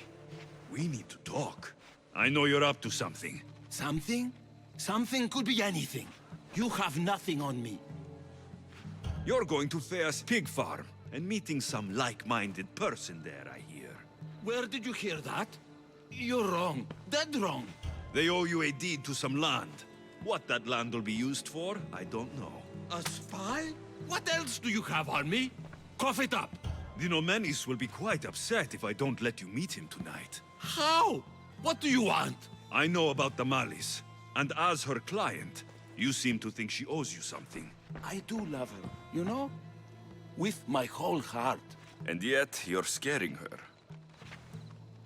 Speaker 15: We need to talk. I know you're up to something.
Speaker 14: Something? Something could be anything. You have nothing on me.
Speaker 15: You're going to Thea's pig farm and meeting some like-minded person there, I hear.
Speaker 14: Where did you hear that? You're wrong. Dead wrong.
Speaker 15: They owe you a deed to some land. What that land will be used for, I don't know.
Speaker 14: A spy? What else do you have on me? Cough it up.
Speaker 15: Dinomenis will be quite upset if I don't let you meet him tonight.
Speaker 14: How? What do you want?
Speaker 15: I know about Damalis, and as her client, You seem to think she owes you something.
Speaker 14: I do love her, you know? With my whole heart.
Speaker 9: And yet, you're scaring her.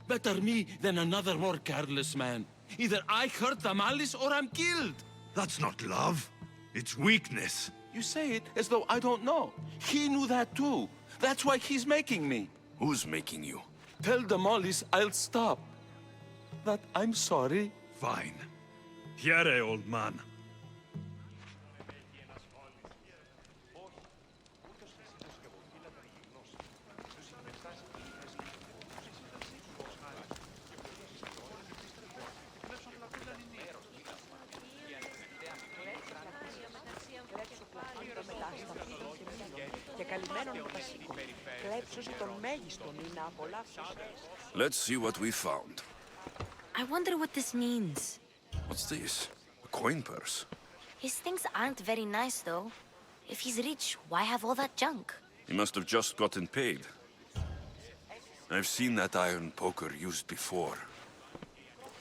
Speaker 14: Better me than another more careless man. Either I hurt the malice or I'm killed.
Speaker 15: That's not love. It's weakness.
Speaker 14: You say it as though I don't know. He knew that too. That's why he's making me.
Speaker 9: Who's making you?
Speaker 14: Tell the Mollies I'll stop. That I'm sorry.
Speaker 15: Fine. Here, old man.
Speaker 9: Let's see what we found.
Speaker 16: I wonder what this means.
Speaker 9: What's this? A coin purse?
Speaker 16: His things aren't very nice, though. If he's rich, why have all that junk?
Speaker 9: He must have just gotten paid. I've seen that iron poker used before.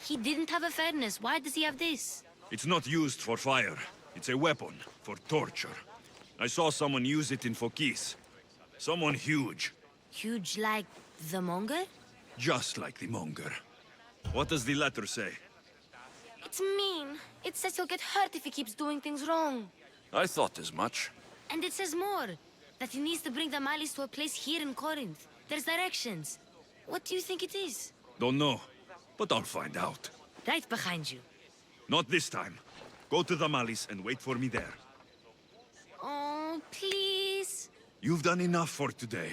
Speaker 16: He didn't have a furnace. Why does he have this?
Speaker 15: It's not used for fire. It's a weapon for torture. I saw someone use it in Phokis. Someone huge.
Speaker 16: Huge like the Monger?
Speaker 15: Just like the Monger. What does the letter say?
Speaker 16: It's mean. It says he'll get hurt if he keeps doing things wrong.
Speaker 9: I thought as much.
Speaker 16: And it says more. That he needs to bring the malice to a place here in Corinth. There's directions. What do you think it is?
Speaker 15: Don't know, but I'll find out.
Speaker 16: Right behind you.
Speaker 15: Not this time. Go to the malice and wait for me there.
Speaker 16: Oh, please.
Speaker 15: You've done enough for today.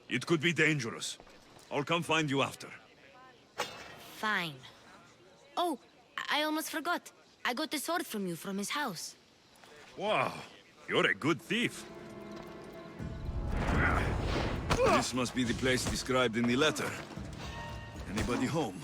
Speaker 15: It could be dangerous. I'll come find you after.
Speaker 16: Fine. Oh, I almost forgot. I got the sword from you from his house.
Speaker 15: Wow, you're a good thief. This must be the place described in the letter. Anybody home?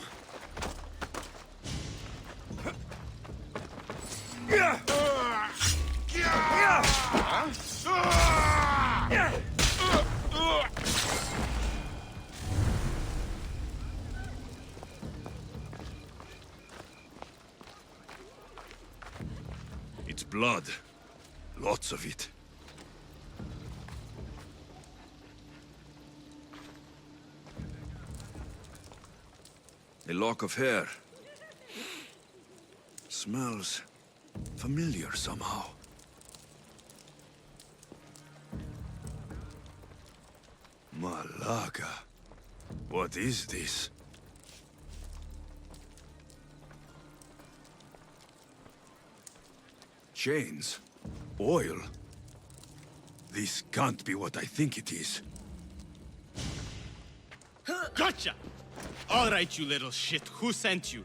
Speaker 15: It's blood. Lots of it. A lock of hair. Smells familiar somehow. Malaga. What is this? Chains. Oil. This can't be what I think it is.
Speaker 2: Gotcha! All right, you little shit. Who sent you?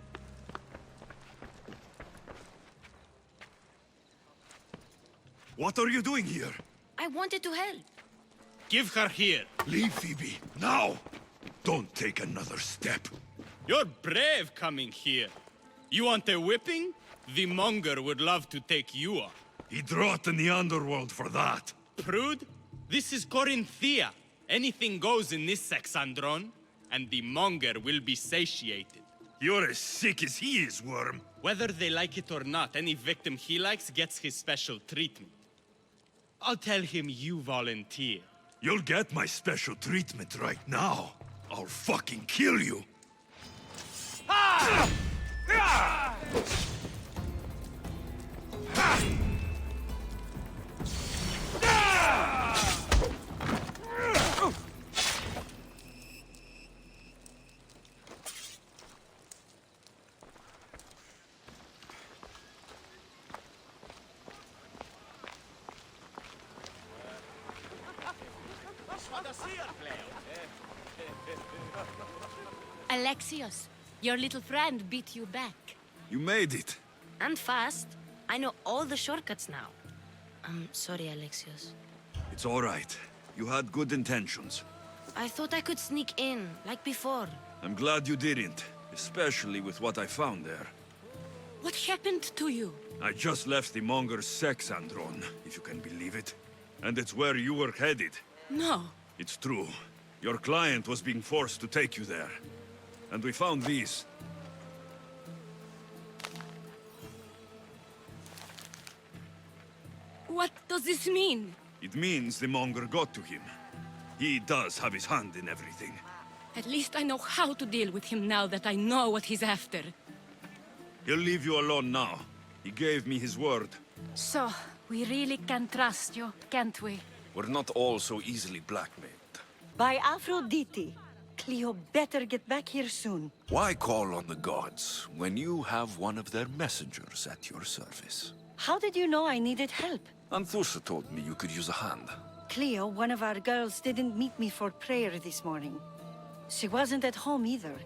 Speaker 15: What are you doing here?
Speaker 16: I wanted to help.
Speaker 2: Give her here.
Speaker 15: Leave, Phoebe. Now! Don't take another step.
Speaker 2: You're brave coming here. You want a whipping? The Monger would love to take you on.
Speaker 15: He'd rot in the underworld for that.
Speaker 2: Prude, this is Corinthia. Anything goes in this Sexandron, and the Monger will be satiated.
Speaker 15: You're as sick as he is, Worm.
Speaker 2: Whether they like it or not, any victim he likes gets his special treatment. I'll tell him you volunteer.
Speaker 15: You'll get my special treatment right now. I'll fucking kill you.
Speaker 2: Ah! Ah!
Speaker 3: Alexios, your little friend beat you back.
Speaker 15: You made it.
Speaker 16: And fast. I know all the shortcuts now. I'm sorry, Alexios.
Speaker 15: It's all right. You had good intentions.
Speaker 16: I thought I could sneak in, like before.
Speaker 15: I'm glad you didn't, especially with what I found there.
Speaker 3: What happened to you?
Speaker 15: I just left the Monger's Sexandron, if you can believe it. And it's where you were headed.
Speaker 3: No.
Speaker 15: It's true. Your client was being forced to take you there. And we found these.
Speaker 3: What does this mean?
Speaker 15: It means the Monger got to him. He does have his hand in everything.
Speaker 3: At least I know how to deal with him now that I know what he's after.
Speaker 15: He'll leave you alone now. He gave me his word.
Speaker 3: So, we really can trust you, can't we?
Speaker 9: We're not all so easily blackmailed.
Speaker 21: By Aphrodite. Cleo better get back here soon.
Speaker 9: Why call on the gods when you have one of their messengers at your service?
Speaker 21: How did you know I needed help?
Speaker 9: Anthusa told me you could use a hand.
Speaker 21: Cleo, one of our girls, didn't meet me for prayer this morning. She wasn't at home either.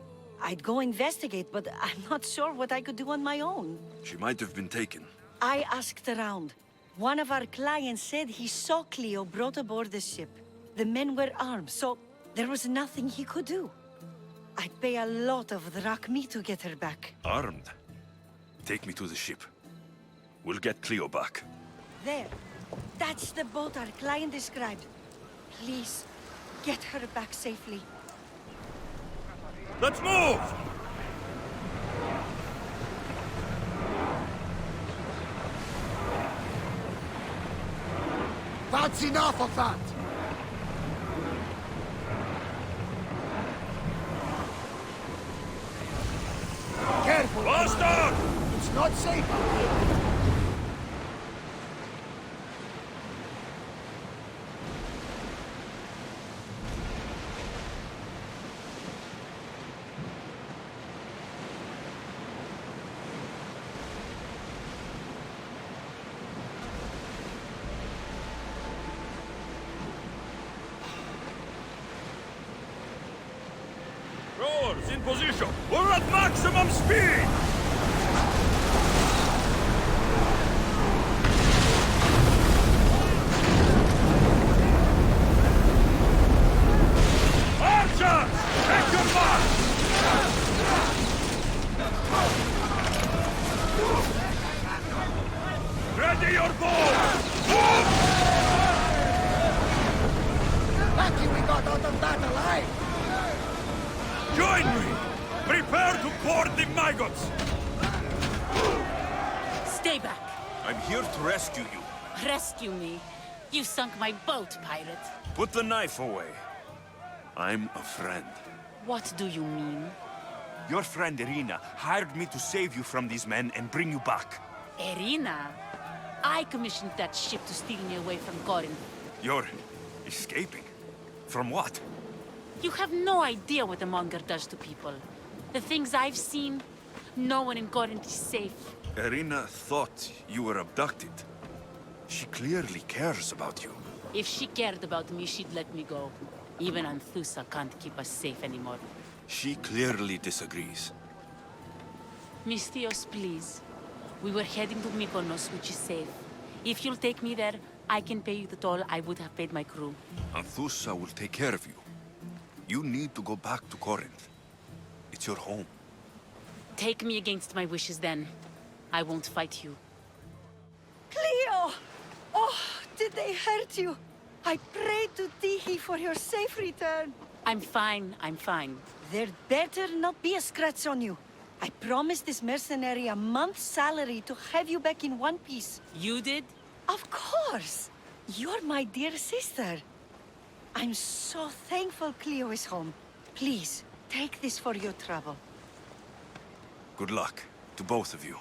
Speaker 21: I'd go investigate, but I'm not sure what I could do on my own.
Speaker 9: She might have been taken.
Speaker 21: I asked around. One of our clients said he saw Cleo brought aboard the ship. The men were armed, so there was nothing he could do. I'd pay a lot of drachmi to get her back.
Speaker 15: Armed? Take me to the ship. We'll get Cleo back.
Speaker 21: There. That's the boat our client described. Please, get her back safely.
Speaker 15: Let's move!
Speaker 14: That's enough of that! Careful!
Speaker 15: Faster!
Speaker 14: It's not safe out here!
Speaker 15: Rowers in position! We're at maximum speed! Archers! Take your mark! Ready your bow!
Speaker 14: Lucky we got out of that alive!
Speaker 15: Join me! Prepare to board the maggots!
Speaker 3: Stay back.
Speaker 15: I'm here to rescue you.
Speaker 3: Rescue me. You sunk my boat, pirate.
Speaker 15: Put the knife away. I'm a friend.
Speaker 3: What do you mean?
Speaker 15: Your friend Irina hired me to save you from these men and bring you back.
Speaker 3: Irina? I commissioned that ship to steal me away from Corinth.
Speaker 15: You're escaping? From what?
Speaker 3: You have no idea what the Monger does to people. The things I've seen, no one in Corinth is safe.
Speaker 15: Irina thought you were abducted. She clearly cares about you.
Speaker 3: If she cared about me, she'd let me go. Even Anthusa can't keep us safe anymore.
Speaker 15: She clearly disagrees.
Speaker 3: Misthios, please. We were heading to Mykonos, which is safe. If you'll take me there, I can pay you the toll I would have paid my crew.
Speaker 15: Anthusa will take care of you. You need to go back to Corinth. It's your home.
Speaker 3: Take me against my wishes then. I won't fight you.
Speaker 21: Cleo! Oh, did they hurt you? I prayed to Tihi for your safe return.
Speaker 3: I'm fine, I'm fine.
Speaker 21: There better not be a scratch on you. I promised this mercenary a month's salary to have you back in one piece.
Speaker 3: You did?
Speaker 21: Of course! You're my dear sister. I'm so thankful Cleo is home. Please, take this for your trouble.
Speaker 15: Good luck to both of you.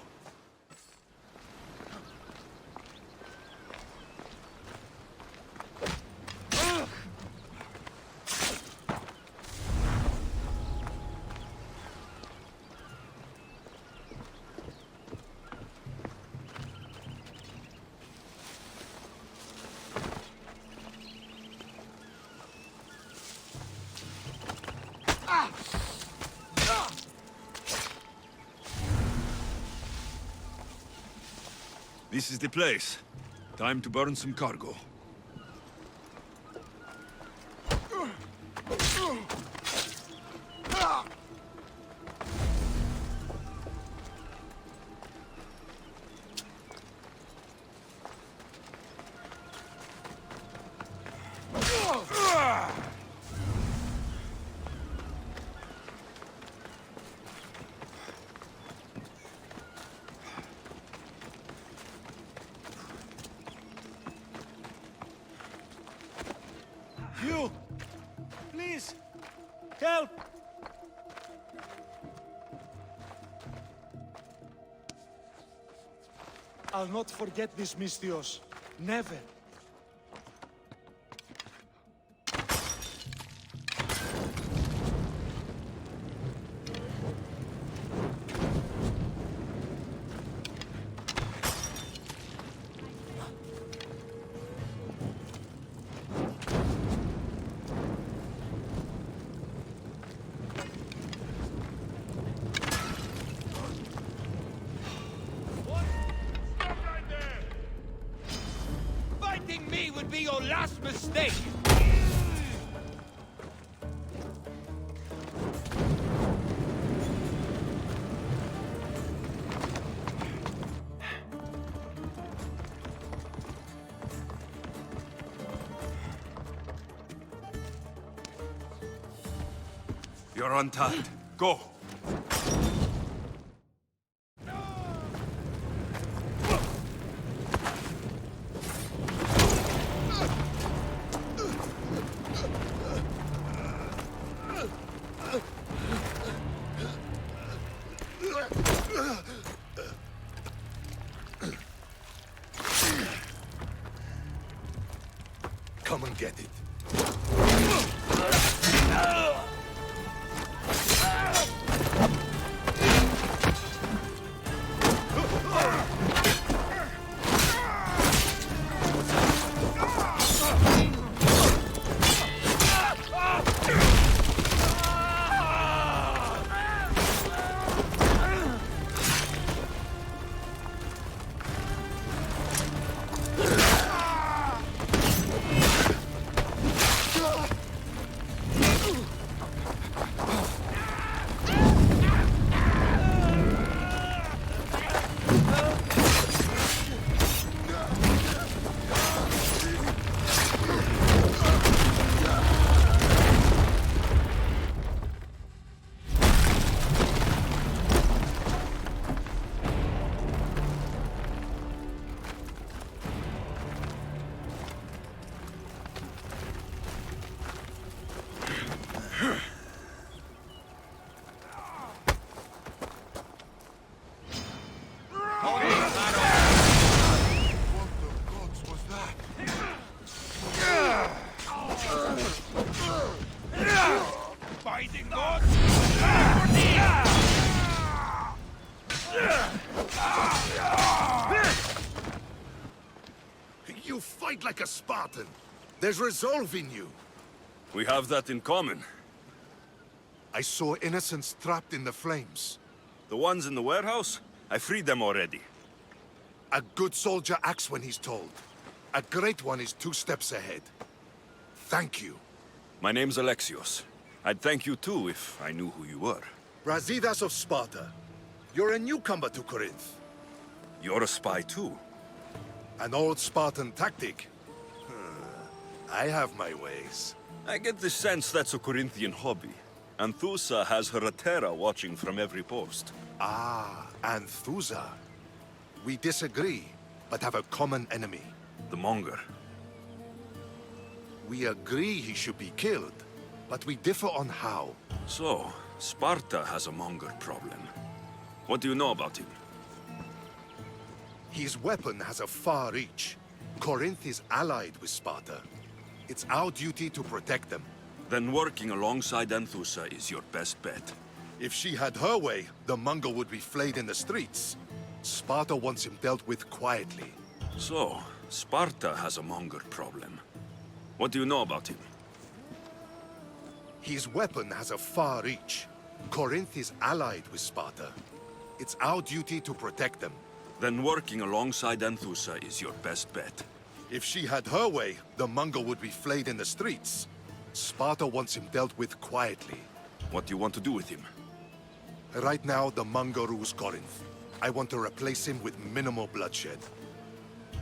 Speaker 15: This is the place. Time to burn some cargo.
Speaker 8: I'll not forget this, Misthios. Never.
Speaker 12: Fighting me would be your last mistake!
Speaker 15: You're untied. Go!
Speaker 1: Come and get it. You fight like a Spartan. There's resolve in you.
Speaker 15: We have that in common.
Speaker 1: I saw innocents trapped in the flames.
Speaker 15: The ones in the warehouse? I freed them already.
Speaker 1: A good soldier acts when he's told. A great one is 2 steps ahead. Thank you.
Speaker 15: My name's Alexios. I'd thank you too if I knew who you were.
Speaker 1: Brasidas of Sparta. You're a newcomer to Corinth.
Speaker 15: You're a spy too.
Speaker 1: An old Spartan tactic. I have my ways.
Speaker 15: I get the sense that's a Corinthian hobby. Anthusa has her Atera watching from every post.
Speaker 1: Ah, Anthusa. We disagree, but have a common enemy.
Speaker 15: The Monger.
Speaker 1: We agree he should be killed, but we differ on how.
Speaker 15: So, Sparta has a Monger problem. What do you know about him?
Speaker 1: His weapon has a far reach. Corinth is allied with Sparta. It's our duty to protect them.
Speaker 15: Then working alongside Anthusa is your best bet.
Speaker 1: If she had her way, the Monger would be flayed in the streets. Sparta wants him dealt with quietly.
Speaker 15: So, Sparta has a Monger problem. What do you know about him?
Speaker 1: His weapon has a far reach. Corinth is allied with Sparta. It's our duty to protect them.
Speaker 15: Then working alongside Anthusa is your best bet.
Speaker 1: If she had her way, the Monger would be flayed in the streets. Sparta wants him dealt with quietly.
Speaker 15: What do you want to do with him?
Speaker 1: Right now, the Monger rules Corinth. I want to replace him with minimal bloodshed.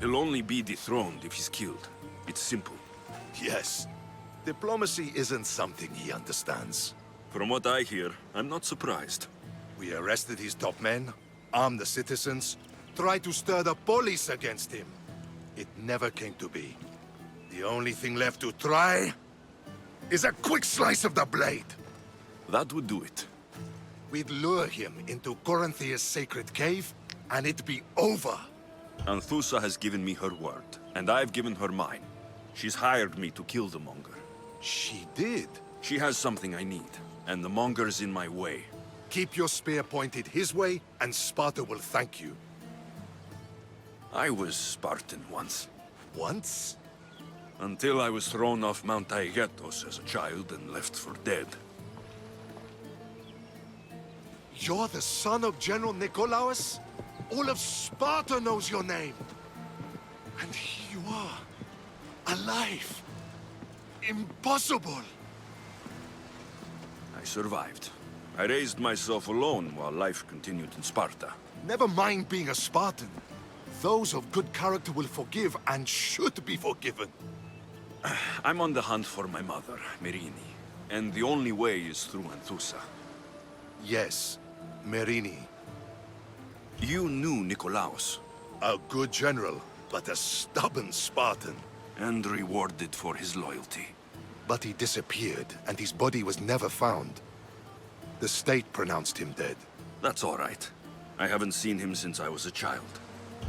Speaker 15: He'll only be dethroned if he's killed. It's simple.
Speaker 1: Yes. Diplomacy isn't something he understands.
Speaker 15: From what I hear, I'm not surprised.
Speaker 1: We arrested his top men, armed the citizens, tried to stir the police against him. It never came to be. The only thing left to try is a quick slice of the blade.
Speaker 15: That would do it.
Speaker 1: We'd lure him into Corinthia's sacred cave, and it'd be over.
Speaker 15: Anthusa has given me her word, and I've given her mine. She's hired me to kill the Monger.
Speaker 6: She did?
Speaker 15: She has something I need, and the Monger's in my way.
Speaker 6: Keep your spear pointed his way, and Sparta will thank you.
Speaker 15: I was Spartan once.
Speaker 6: Once?
Speaker 15: Until I was thrown off Mount Aegetos as a child and left for dead.
Speaker 6: You're the son of General Nikolaos? All of Sparta knows your name. And here you are, alive. Impossible!
Speaker 15: I survived. I raised myself alone while life continued in Sparta.
Speaker 6: Never mind being a Spartan. Those of good character will forgive and should be forgiven.
Speaker 15: I'm on the hunt for my mother, Merini, and the only way is through Anthusa.
Speaker 6: Yes, Merini.
Speaker 15: You knew Nikolaos.
Speaker 6: A good general, but a stubborn Spartan.
Speaker 15: And rewarded for his loyalty.
Speaker 6: But he disappeared, and his body was never found. The state pronounced him dead.
Speaker 15: That's all right. I haven't seen him since I was a child.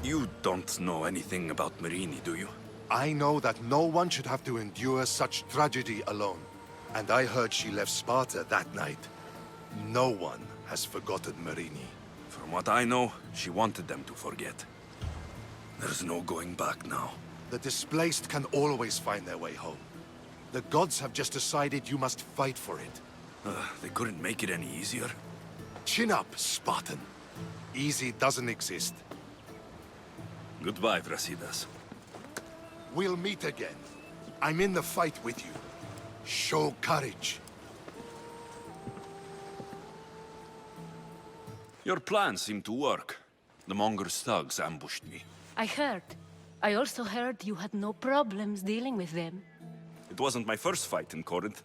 Speaker 15: You don't know anything about Merini, do you?
Speaker 6: I know that no one should have to endure such tragedy alone. And I heard she left Sparta that night. No one has forgotten Merini.
Speaker 15: From what I know, she wanted them to forget. There's no going back now.
Speaker 6: The displaced can always find their way home. The gods have just decided you must fight for it.
Speaker 15: They couldn't make it any easier.
Speaker 6: Chin up, Spartan. Easy doesn't exist.
Speaker 15: Goodbye, Brasidas.
Speaker 6: We'll meet again. I'm in the fight with you. Show courage.
Speaker 15: Your plan seemed to work. The Monger's thugs ambushed me.
Speaker 3: I heard. I also heard you had no problems dealing with them.
Speaker 15: It wasn't my first fight in Corinth.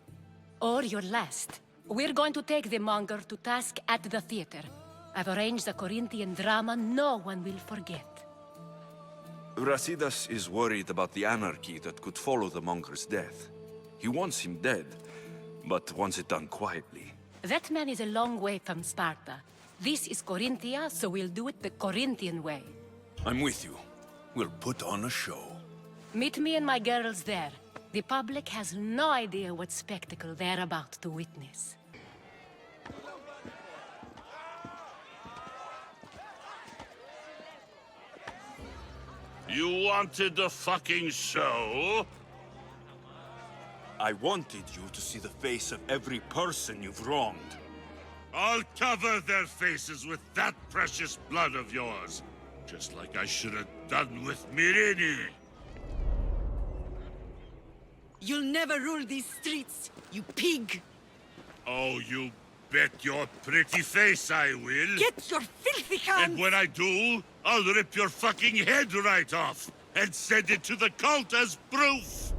Speaker 3: Or your last. We're going to take the Monger to task at the theater. I've arranged a Corinthian drama no one will forget.
Speaker 15: Brasidas is worried about the anarchy that could follow the Monger's death. He wants him dead, but wants it done quietly.
Speaker 3: That man is a long way from Sparta. This is Corinthia, so we'll do it the Corinthian way.
Speaker 15: I'm with you. We'll put on a show.
Speaker 3: Meet me and my girls there. The public has no idea what spectacle they're about to witness.
Speaker 22: You wanted the fucking show?
Speaker 15: I wanted you to see the face of every person you've wronged.
Speaker 22: I'll cover their faces with that precious blood of yours. Just like I should have done with Merini.
Speaker 13: You'll never rule these streets, you pig!
Speaker 22: Oh, you bet your pretty face I will.
Speaker 13: Get your filthy hands!
Speaker 22: And when I do, I'll rip your fucking head right off and send it to the cult as proof.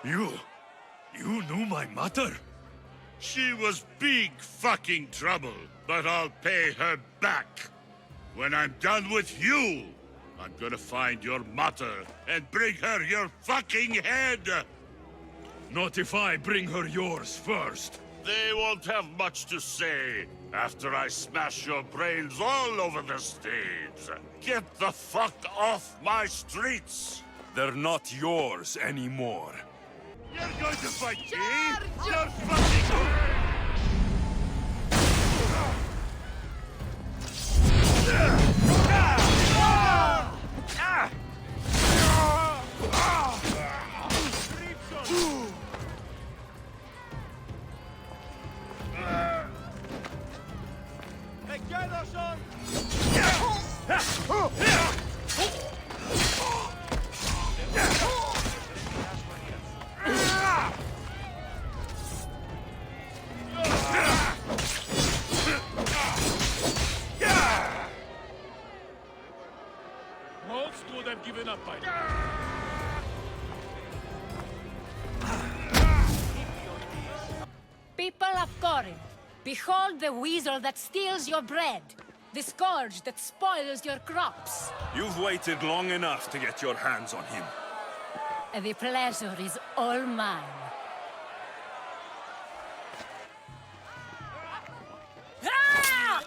Speaker 15: You knew my mother?
Speaker 22: She was big fucking trouble, but I'll pay her back. When I'm done with you, I'm gonna find your mother and bring her your fucking head!
Speaker 15: Not if I bring her yours first.
Speaker 22: They won't have much to say after I smash your brains all over the stage. Get the fuck off my streets!
Speaker 15: They're not yours anymore.
Speaker 22: You're going to fight me? You're fucking...
Speaker 12: Most would have given up by now.
Speaker 3: People of Corinth, behold the weasel that steals your bread, the scourge that spoils your crops.
Speaker 15: You've waited long enough to get your hands on him.
Speaker 3: The pleasure is all mine.
Speaker 13: Ah!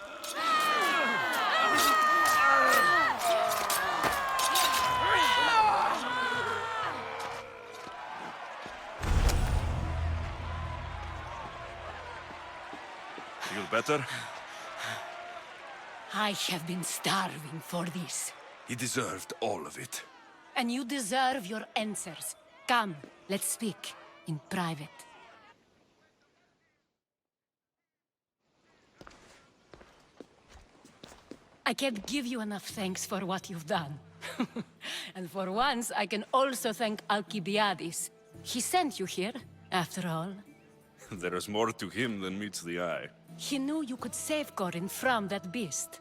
Speaker 9: Feel better?
Speaker 3: I have been starving for this.
Speaker 9: He deserved all of it.
Speaker 3: And you deserve your answers. Come, let's speak in private. I can't give you enough thanks for what you've done. And for once, I can also thank Alcibiades. He sent you here, after all.
Speaker 9: There is more to him than meets the eye.
Speaker 3: He knew you could save Corinth from that beast.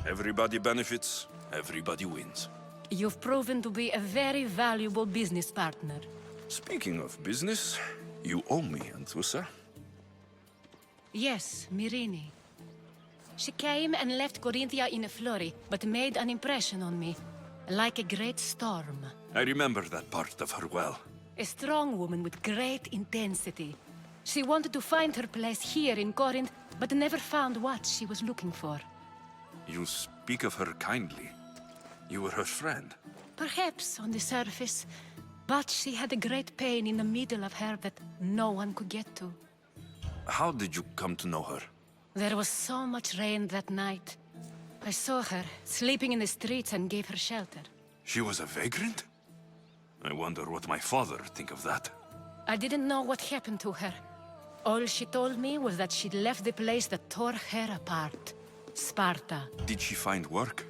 Speaker 9: Everybody benefits, everybody wins.
Speaker 3: You've proven to be a very valuable business partner.
Speaker 9: Speaking of business, you owe me, Anthusa.
Speaker 3: Yes, Myrine. She came and left Corinthia in a flurry, but made an impression on me. Like a great storm.
Speaker 9: I remember that part of her well.
Speaker 3: A strong woman with great intensity. She wanted to find her place here in Corinth, but never found what she was looking for.
Speaker 9: You speak of her kindly. You were her friend.
Speaker 3: Perhaps on the surface, but she had a great pain in the middle of her that no one could get to.
Speaker 9: How did you come to know her?
Speaker 3: There was so much rain that night. I saw her, sleeping in the streets, and gave her shelter.
Speaker 9: She was a vagrant? I wonder what my father think of that.
Speaker 3: I didn't know what happened to her. All she told me was that she'd left the place that tore her apart. Sparta.
Speaker 9: Did she find work?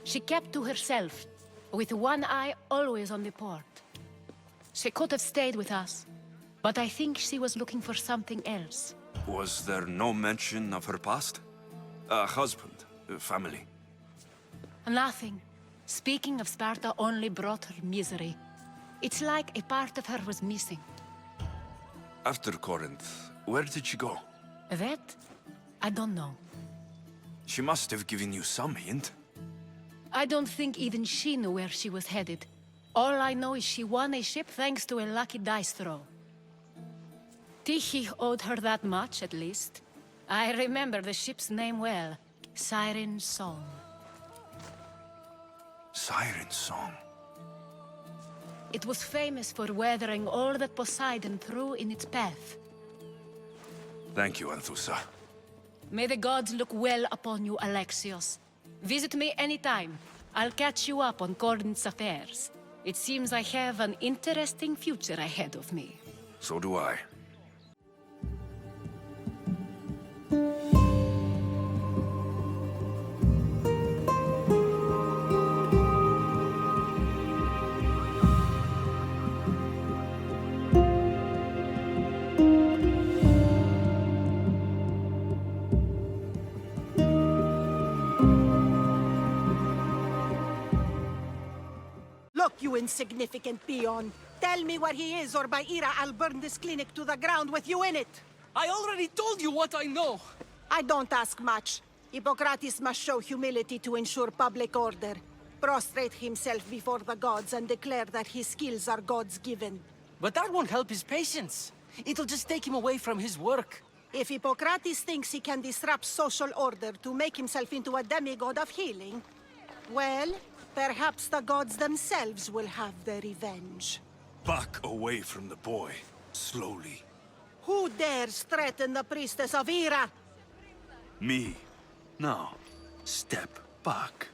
Speaker 3: She kept to herself, with one eye always on the port. She could have stayed with us, but I think she was looking for something else.
Speaker 9: Was there no mention of her past? A husband, a family?
Speaker 3: Nothing. Speaking of Sparta only brought her misery. It's like a part of her was missing.
Speaker 9: After Corinth, where did she go?
Speaker 3: That? I don't know.
Speaker 9: She must have given you some hint.
Speaker 3: I don't think even she knew where she was headed. All I know is she won a ship thanks to a lucky dice throw. Tyche owed her that much, at least. I remember the ship's name well. Siren Song.
Speaker 9: Siren Song.
Speaker 3: It was famous for weathering all that Poseidon threw in its path.
Speaker 9: Thank you, Anthusa.
Speaker 3: May the gods look well upon you, Alexios. Visit me anytime. I'll catch you up on Corinth's affairs. It seems I have an interesting future ahead of me.
Speaker 9: So do I.
Speaker 21: Look, you insignificant peon. Tell me where he is, or by Ira, I'll burn this clinic to the ground with you in it.
Speaker 4: I already told you what I know.
Speaker 21: I don't ask much. Hippocrates must show humility to ensure public order. Prostrate himself before the gods and declare that his skills are God's given.
Speaker 4: But that won't help his patients. It'll just take him away from his work.
Speaker 21: If Hippocrates thinks he can disrupt social order to make himself into a demigod of healing, well, perhaps the gods themselves will have their revenge.
Speaker 9: Back away from the boy, slowly.
Speaker 21: Who dares threaten the priestess of Ira?
Speaker 9: Me. Now, step back.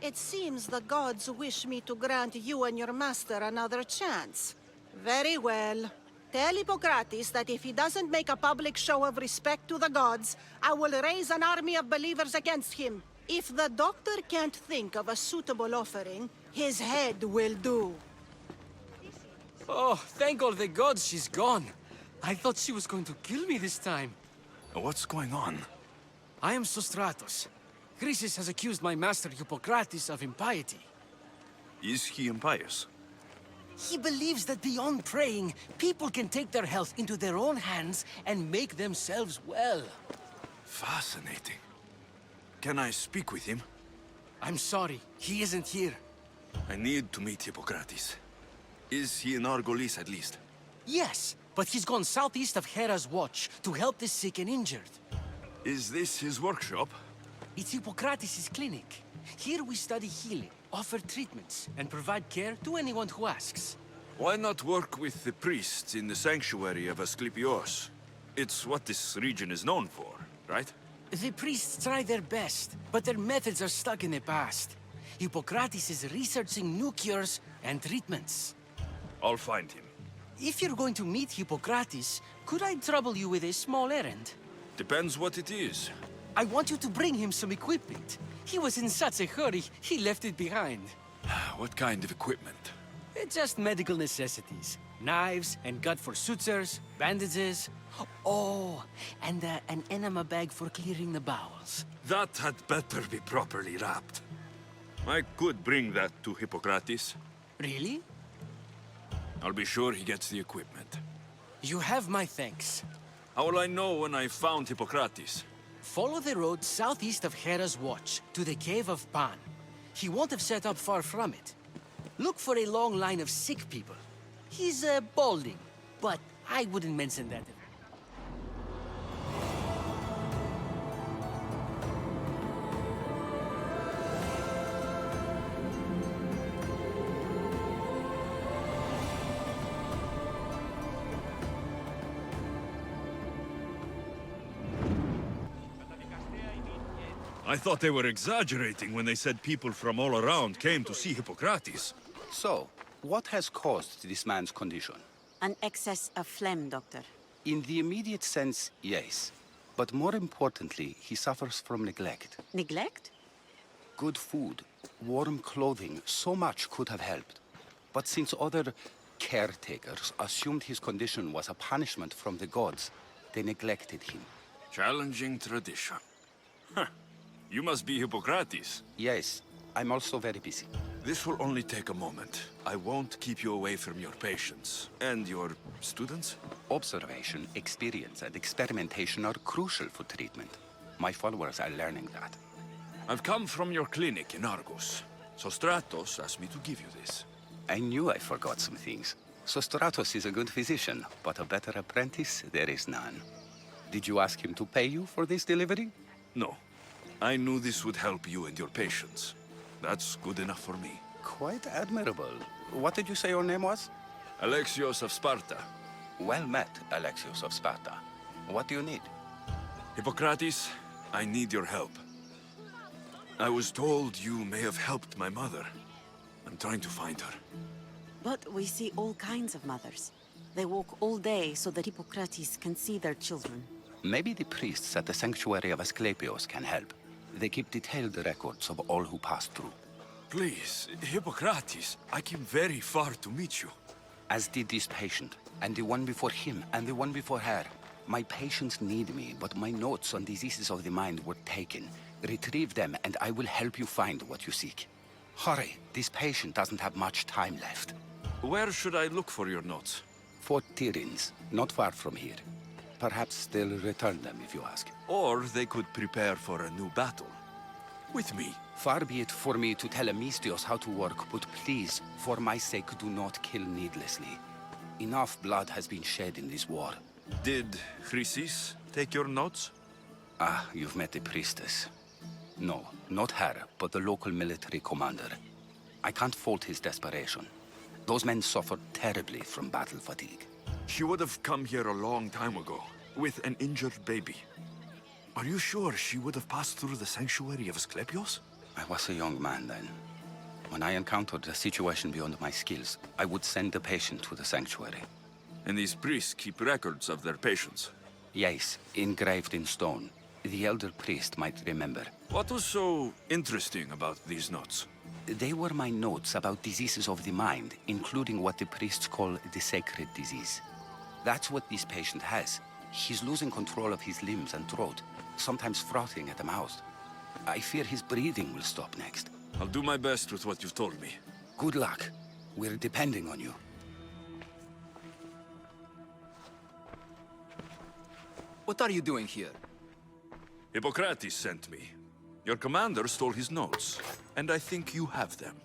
Speaker 21: It seems the gods wish me to grant you and your master another chance. Very well. Tell Hippocrates that if he doesn't make a public show of respect to the gods, I will raise an army of believers against him. If the doctor can't think of a suitable offering, his head will do.
Speaker 4: Oh, thank all the gods she's gone. I thought she was going to kill me this time.
Speaker 9: What's going on?
Speaker 4: I am Sostratos. Chrysis has accused my master Hippocrates of impiety.
Speaker 9: Is he impious?
Speaker 4: He believes that beyond praying, people can take their health into their own hands and make themselves well.
Speaker 9: Fascinating. Can I speak with him?
Speaker 4: I'm sorry, he isn't here.
Speaker 9: I need to meet Hippocrates. Is he in Argolis at least?
Speaker 4: Yes, but he's gone southeast of Hera's watch to help the sick and injured.
Speaker 9: Is this his workshop?
Speaker 4: It's Hippocrates' clinic. Here we study healing, offer treatments, and provide care to anyone who asks.
Speaker 15: Why not work with the priests in the sanctuary of Asclepios? It's what this region is known for, right?
Speaker 4: The priests try their best, but their methods are stuck in the past. Hippocrates is researching new cures and treatments.
Speaker 15: I'll find him.
Speaker 4: If you're going to meet Hippocrates, could I trouble you with a small errand?
Speaker 15: Depends what it is.
Speaker 4: I want you to bring him some equipment. He was in such a hurry, he left it behind.
Speaker 15: What kind of equipment?
Speaker 4: Just medical necessities. Knives and gut for sutures, bandages. Oh, and an enema bag for clearing the bowels.
Speaker 15: That had better be properly wrapped. I could bring that to Hippocrates.
Speaker 4: Really?
Speaker 15: I'll be sure he gets the equipment.
Speaker 4: You have my thanks.
Speaker 15: How will I know when I've found Hippocrates?
Speaker 4: Follow the road southeast of Hera's Watch, to the Cave of Pan. He won't have set up far from it. Look for a long line of sick people. He's balding, but I wouldn't mention that.
Speaker 15: I thought they were exaggerating when they said people from all around came to see Hippocrates.
Speaker 17: So, what has caused this man's condition?
Speaker 20: An excess of phlegm, Doctor.
Speaker 17: In the immediate sense, yes. But more importantly, he suffers from neglect.
Speaker 20: Neglect?
Speaker 17: Good food, warm clothing, so much could have helped. But since other caretakers assumed his condition was a punishment from the gods, they neglected him.
Speaker 15: Challenging tradition. Huh. You must be Hippocrates.
Speaker 17: Yes, I'm also very busy.
Speaker 15: This will only take a moment. I won't keep you away from your patients. And your students?
Speaker 17: Observation, experience, and experimentation are crucial for treatment. My followers are learning that.
Speaker 15: I've come from your clinic in Argos. Sostratos asked me to give you this.
Speaker 17: I knew I forgot some things. Sostratos is a good physician, but a better apprentice there is none. Did you ask him to pay you for this delivery?
Speaker 15: No. I knew this would help you and your patients. That's good enough for me.
Speaker 17: Quite admirable. What did you say your name was?
Speaker 15: Alexios of Sparta.
Speaker 17: Well met, Alexios of Sparta. What do you need?
Speaker 15: Hippocrates, I need your help. I was told you may have helped my mother. I'm trying to find her.
Speaker 20: But we see all kinds of mothers. They walk all day so that Hippocrates can see their children.
Speaker 17: Maybe the priests at the sanctuary of Asclepios can help. They keep detailed records of all who pass through.
Speaker 15: Please, Hippocrates, I came very far to meet you.
Speaker 17: As did this patient, and the one before him, and the one before her. My patients need me, but my notes on diseases of the mind were taken. Retrieve them, and I will help you find what you seek. Hurry, this patient doesn't have much time left.
Speaker 15: Where should I look for your notes?
Speaker 17: Fort Tyrins, not far from here. Perhaps they'll return them if you ask.
Speaker 15: Or they could prepare for a new battle. With me.
Speaker 17: Far be it for me to tell Misthios how to work, but please, for my sake, do not kill needlessly. Enough blood has been shed in this war.
Speaker 15: Did Chrysis take your notes?
Speaker 17: Ah, you've met the priestess. No, not her, but the local military commander. I can't fault his desperation. Those men suffered terribly from battle fatigue.
Speaker 15: She would have come here a long time ago, with an injured baby. Are you sure she would have passed through the sanctuary of Asclepios?
Speaker 17: I was a young man then. When I encountered a situation beyond my skills, I would send the patient to the sanctuary.
Speaker 15: And these priests keep records of their patients?
Speaker 17: Yes, engraved in stone. The elder priest might remember.
Speaker 15: What was so interesting about these notes?
Speaker 17: They were my notes about diseases of the mind, including what the priests call the sacred disease. That's what this patient has. He's losing control of his limbs and throat, sometimes frothing at the mouth. I fear his breathing will stop next.
Speaker 15: I'll do my best with what you've told me.
Speaker 17: Good luck. We're depending on you.
Speaker 23: What are you doing here?
Speaker 15: Hippocrates sent me. Your commander stole his notes, and I think you have them.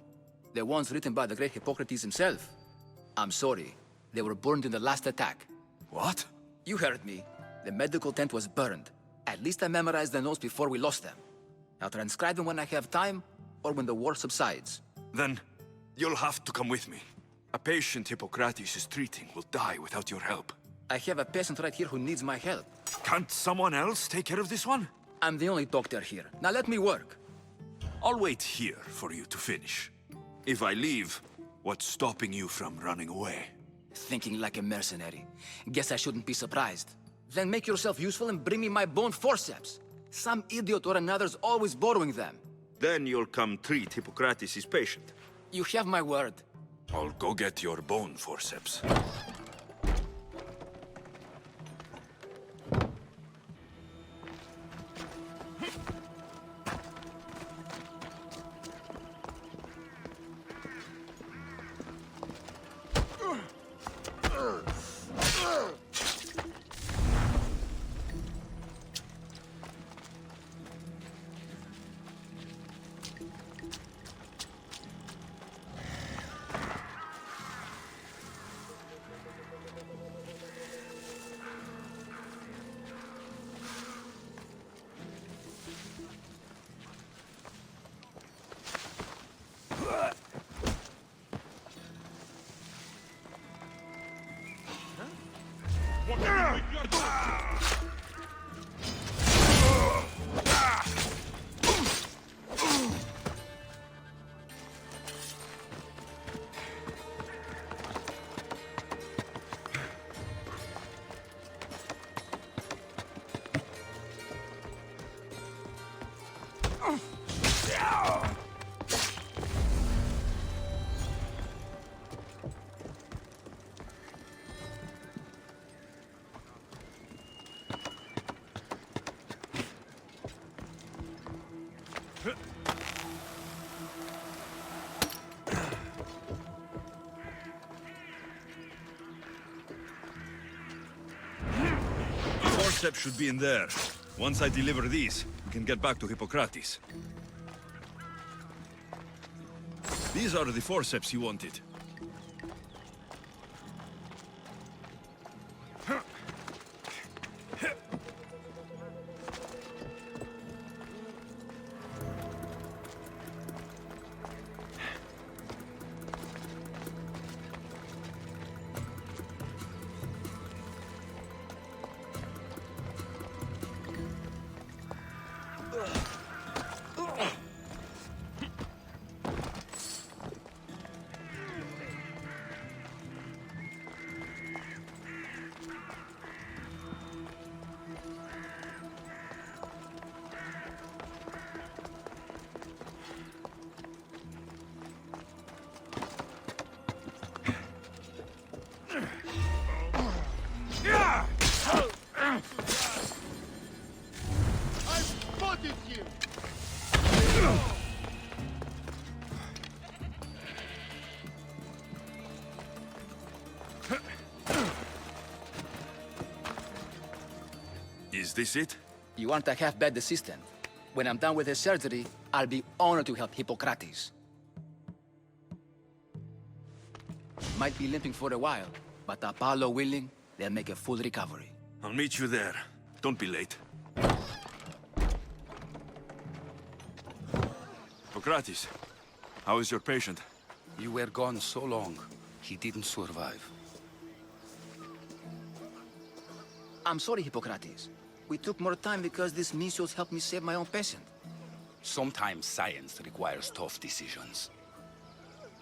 Speaker 23: The ones written by the great Hippocrates himself. I'm sorry. They were burned in the last attack.
Speaker 15: What?
Speaker 23: You heard me. The medical tent was burned. At least I memorized the notes before we lost them. I'll transcribe them when I have time, or when the war subsides.
Speaker 15: Then, you'll have to come with me. A patient Hippocrates is treating will die without your help.
Speaker 23: I have a patient right here who needs my help.
Speaker 15: Can't someone else take care of this one?
Speaker 23: I'm the only doctor here. Now let me work.
Speaker 15: I'll wait here for you to finish. If I leave, what's stopping you from running away?
Speaker 23: Thinking like a mercenary. Guess I shouldn't be surprised. Then make yourself useful and bring me my bone forceps. Some idiot or another's always borrowing them.
Speaker 15: Then you'll come treat Hippocrates' patient.
Speaker 23: You have my word.
Speaker 15: I'll go get your bone forceps. Forceps should be in there. Once I deliver these, we can get back to Hippocrates. These are the forceps you wanted. Is this it?
Speaker 23: You aren't a half-bad assistant. When I'm done with the surgery, I'll be honored to help Hippocrates. Might be limping for a while, but Apollo willing, they'll make a full recovery.
Speaker 15: I'll meet you there. Don't be late. Hippocrates, how is your patient?
Speaker 17: You were gone so long, he didn't survive.
Speaker 23: I'm sorry, Hippocrates. We took more time because this Misios helped me save my own patient.
Speaker 17: Sometimes science requires tough decisions.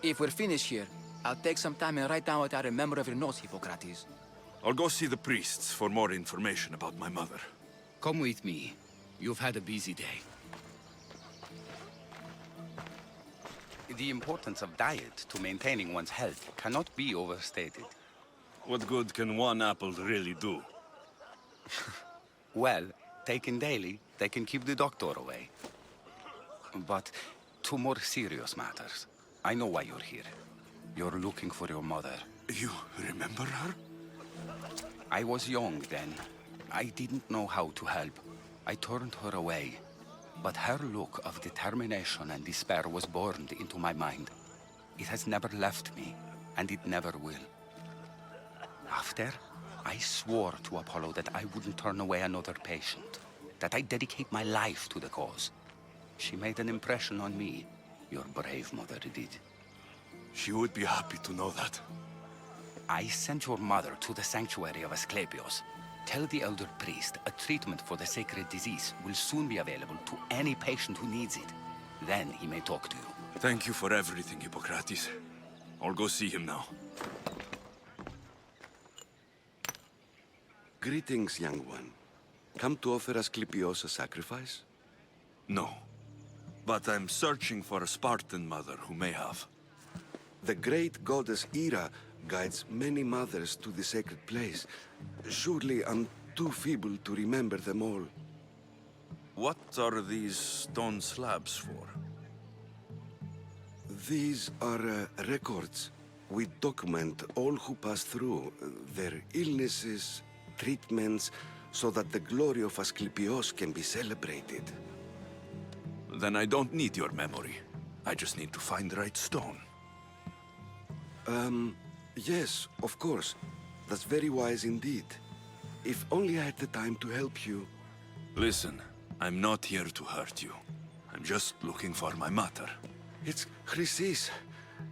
Speaker 23: If we're finished here, I'll take some time and write down what I remember of your notes, Hippocrates.
Speaker 15: I'll go see the priests for more information about my mother.
Speaker 17: Come with me. You've had a busy day. The importance of diet to maintaining one's health cannot be overstated.
Speaker 15: What good can one apple really do?
Speaker 17: Well, taken daily, they can keep the doctor away. But to more serious matters. I know why you're here. You're looking for your mother.
Speaker 15: You remember her?
Speaker 17: I was young then. I didn't know how to help. I turned her away. But her look of determination and despair was burned into my mind. It has never left me, and it never will. After, I swore to Apollo that I wouldn't turn away another patient, that I'd dedicate my life to the cause. She made an impression on me. Your brave mother did.
Speaker 9: She would be happy to know that.
Speaker 17: I sent your mother to the sanctuary of Asclepios. Tell the elder priest a treatment for the sacred disease will soon be available to any patient who needs it. Then he may talk to you.
Speaker 15: Thank you for everything, Hippocrates. I'll go see him now.
Speaker 6: Greetings, young one. Come to offer Asclepios a sacrifice?
Speaker 15: No. But I'm searching for a Spartan mother who may have.
Speaker 6: The great goddess Hera guides many mothers to the sacred place. Surely I'm too feeble to remember them all.
Speaker 15: What are these stone slabs for?
Speaker 6: These are records. We document all who pass through, their illnesses, treatments, so that the glory of Asclepios can be celebrated.
Speaker 15: Then I don't need your memory. I just need to find the right stone.
Speaker 6: Yes, of course. That's very wise indeed. If only I had the time to help you.
Speaker 15: Listen, I'm not here to hurt you. I'm just looking for my mother.
Speaker 6: It's Chrysis.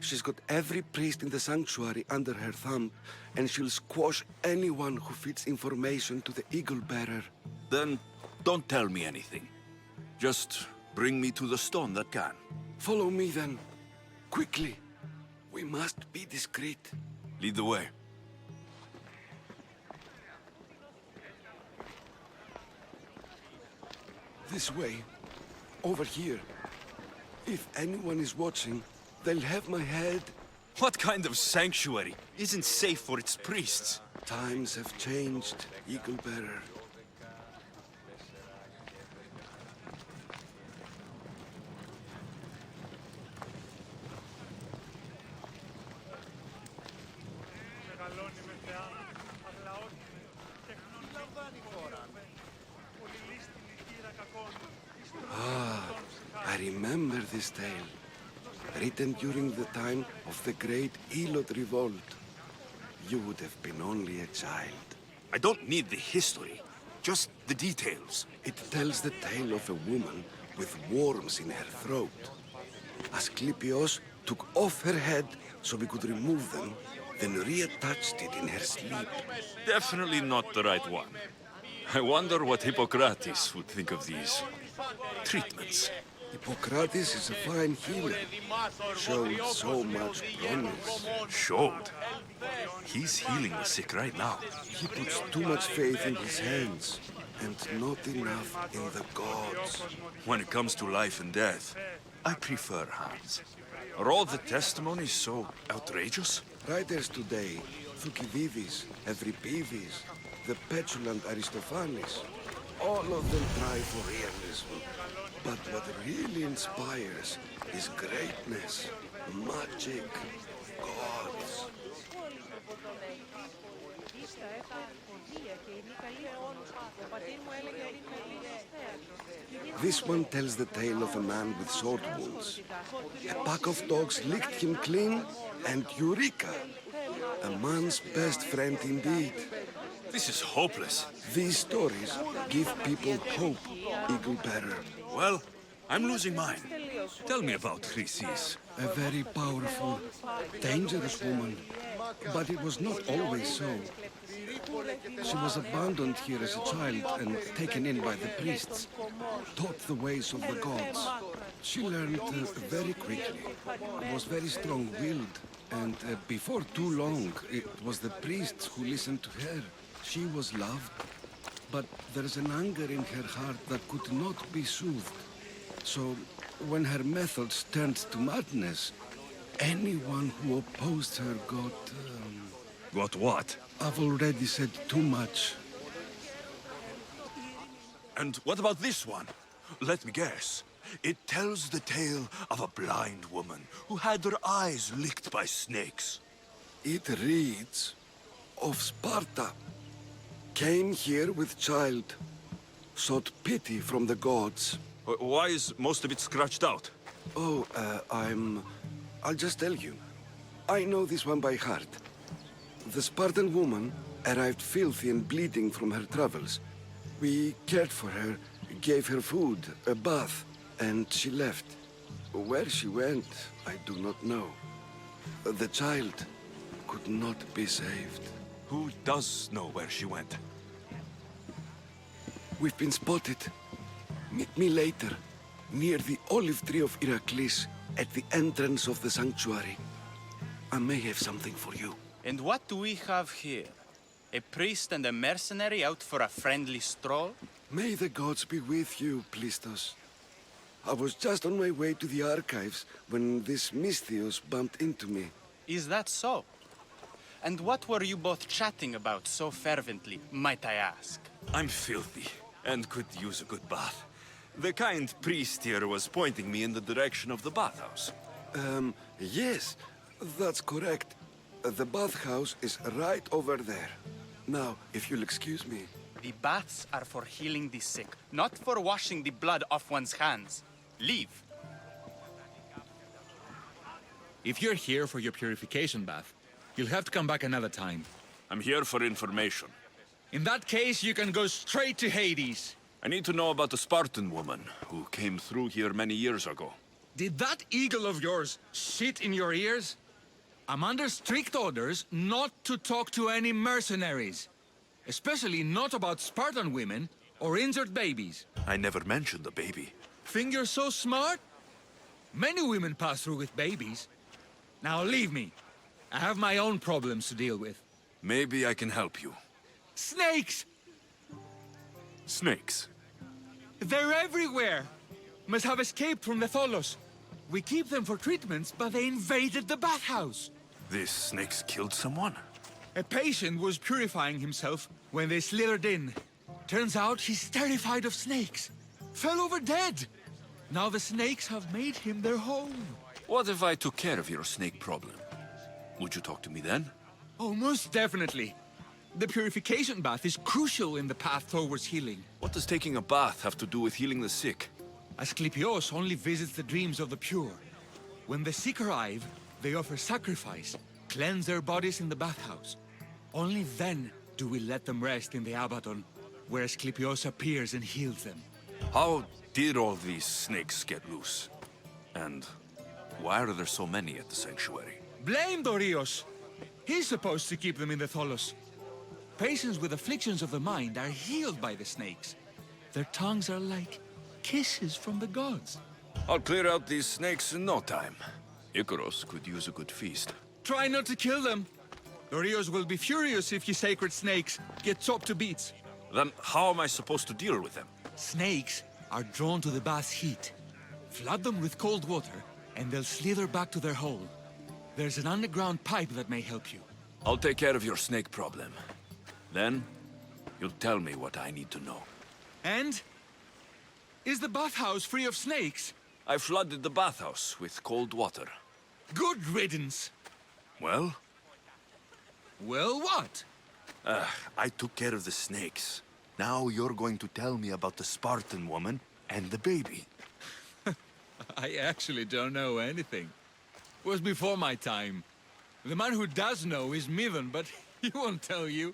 Speaker 6: She's got every priest in the sanctuary under her thumb, and she'll squash anyone who feeds information to the Eagle Bearer.
Speaker 15: Then don't tell me anything. Just bring me to the stone that can.
Speaker 6: Follow me then. Quickly. We must be discreet.
Speaker 15: Lead the way.
Speaker 6: This way. Over here. If anyone is watching, they'll have my head.
Speaker 15: What kind of sanctuary isn't safe for its priests?
Speaker 6: Times have changed, Eagle Bearer. I remember this tale, written during the time of the great Elot revolt. You would have been only a child.
Speaker 15: I don't need the history, just the details.
Speaker 6: It tells the tale of a woman with worms in her throat. Asclepios took off her head so we could remove them, then reattached it in her sleep.
Speaker 15: Definitely not the right one. I wonder what Hippocrates would think of these treatments.
Speaker 6: Hippocrates is a fine healer. Showed so much promise.
Speaker 15: Showed? He's healing the sick right now.
Speaker 6: He puts too much faith in his hands, and not enough in the gods.
Speaker 15: When it comes to life and death, I prefer hands. Are all the testimonies so outrageous?
Speaker 6: Writers today, Thucydides, Euripides, the petulant Aristophanes, all of them try for realism. But what really inspires is greatness, magic, gods. This one tells the tale of a man with sword wounds. A pack of dogs licked him clean, and Eureka! A man's best friend indeed.
Speaker 15: This is hopeless.
Speaker 6: These stories give people hope, Eagle Bearer.
Speaker 15: Well, I'm losing mine. Tell me about Chrysis.
Speaker 6: A very powerful, dangerous woman. But it was not always so. She was abandoned here as a child and taken in by the priests, taught the ways of the gods. She learned very quickly, was very strong-willed, and before too long, it was the priests who listened to her. She was loved, but there's an anger in her heart that could not be soothed. So, when her methods turned to madness, anyone who opposed her got...
Speaker 15: Got what?
Speaker 6: I've already said too much.
Speaker 15: And what about this one? Let me guess. It tells the tale of a blind woman who had her eyes licked by snakes.
Speaker 6: It reads of Sparta. Came here with child. Sought pity from the gods.
Speaker 15: Why is most of it scratched out?
Speaker 6: Oh, I'll just tell you. I know this one by heart. The Spartan woman arrived filthy and bleeding from her travels. We cared for her, gave her food, a bath, and she left. Where she went, I do not know. The child could not be saved.
Speaker 9: Who does know where she went?
Speaker 6: We've been spotted. Meet me later, near the olive tree of Perikles, at the entrance of the sanctuary. I may have something for you.
Speaker 2: And what do we have here? A priest and a mercenary out for a friendly stroll?
Speaker 6: May the gods be with you, Plistos. I was just on my way to the archives when this Misthios bumped into me.
Speaker 2: Is that so? And what were you both chatting about so fervently, might I ask?
Speaker 15: I'm filthy, and could use a good bath. The kind priest here was pointing me in the direction of the bathhouse.
Speaker 6: Yes, that's correct. The bathhouse is right over there. Now, if you'll excuse me.
Speaker 2: The baths are for healing the sick, not for washing the blood off one's hands. Leave.
Speaker 11: If you're here for your purification bath, you'll have to come back another time.
Speaker 15: I'm here for information.
Speaker 11: In that case, you can go straight to Hades.
Speaker 15: I need to know about the Spartan woman who came through here many years ago.
Speaker 11: Did that eagle of yours shit in your ears? I'm under strict orders not to talk to any mercenaries. Especially not about Spartan women or injured babies.
Speaker 15: I never mentioned a baby.
Speaker 11: Think you're so smart? Many women pass through with babies. Now leave me. I have my own problems to deal with.
Speaker 15: Maybe I can help you.
Speaker 11: Snakes!
Speaker 15: Snakes?
Speaker 11: They're everywhere! Must have escaped from the Tholos. We keep them for treatments, but they invaded the bathhouse.
Speaker 15: These snakes killed someone?
Speaker 11: A patient was purifying himself when they slithered in. Turns out he's terrified of snakes. Fell over dead. Now the snakes have made him their home.
Speaker 15: What if I took care of your snake problem? Would you talk to me then?
Speaker 11: Oh, most definitely. The purification bath is crucial in the path towards healing.
Speaker 15: What does taking a bath have to do with healing the sick?
Speaker 11: Asclepios only visits the dreams of the pure. When the sick arrive, they offer sacrifice, cleanse their bodies in the bathhouse. Only then do we let them rest in the Abaddon, where Asclepios appears and heals them.
Speaker 15: How did all these snakes get loose? And why are there so many at the sanctuary?
Speaker 11: Blame Dorios! He's supposed to keep them in the Tholos. Patients with afflictions of the mind are healed by the snakes. Their tongues are like kisses from the gods.
Speaker 15: I'll clear out these snakes in no time. Icaros could use a good feast.
Speaker 11: Try not to kill them. Dorios will be furious if you sacred snakes get chopped to bits.
Speaker 15: Then how am I supposed to deal with them?
Speaker 11: Snakes are drawn to the bath's heat. Flood them with cold water, and they'll slither back to their hole. There's an underground pipe that may help you.
Speaker 15: I'll take care of your snake problem. Then, you'll tell me what I need to know.
Speaker 11: And? Is the bathhouse free of snakes?
Speaker 15: I flooded the bathhouse with cold water.
Speaker 11: Good riddance.
Speaker 15: Well?
Speaker 11: Well, what?
Speaker 15: I took care of the snakes. Now you're going to tell me about the Spartan woman and the baby.
Speaker 11: I actually don't know anything. It was before my time. The man who does know is Midon, but he won't tell you.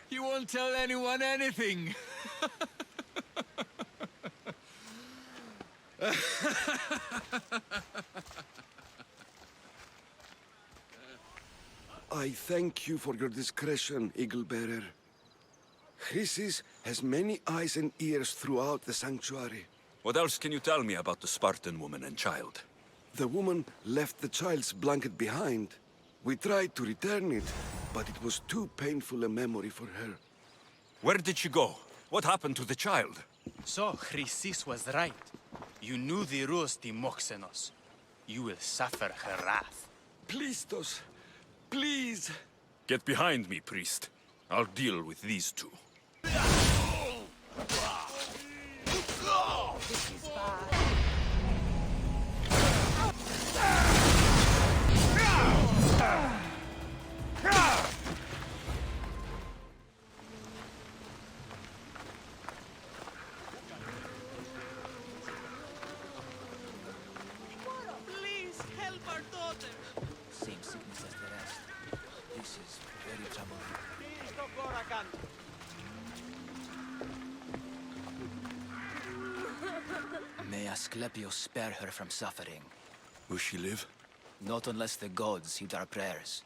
Speaker 11: He won't tell anyone anything.
Speaker 6: I thank you for your discretion, Eagle Bearer. Chrysis has many eyes and ears throughout the sanctuary.
Speaker 15: What else can you tell me about the Spartan woman and child?
Speaker 6: The woman left the child's blanket behind. We tried to return it, but it was too painful a memory for her.
Speaker 15: Where did she go? What happened to the child?
Speaker 2: So, Chrysis was right. You knew the rules, Timoxenos. You will suffer her wrath.
Speaker 6: Plistos, please.
Speaker 15: Get behind me, priest. I'll deal with these two.
Speaker 4: Please help our daughter.
Speaker 23: Same sickness as the rest. This is very troubling. May Asclepios spare her from suffering.
Speaker 15: Will she live?
Speaker 23: Not unless the gods heed our prayers.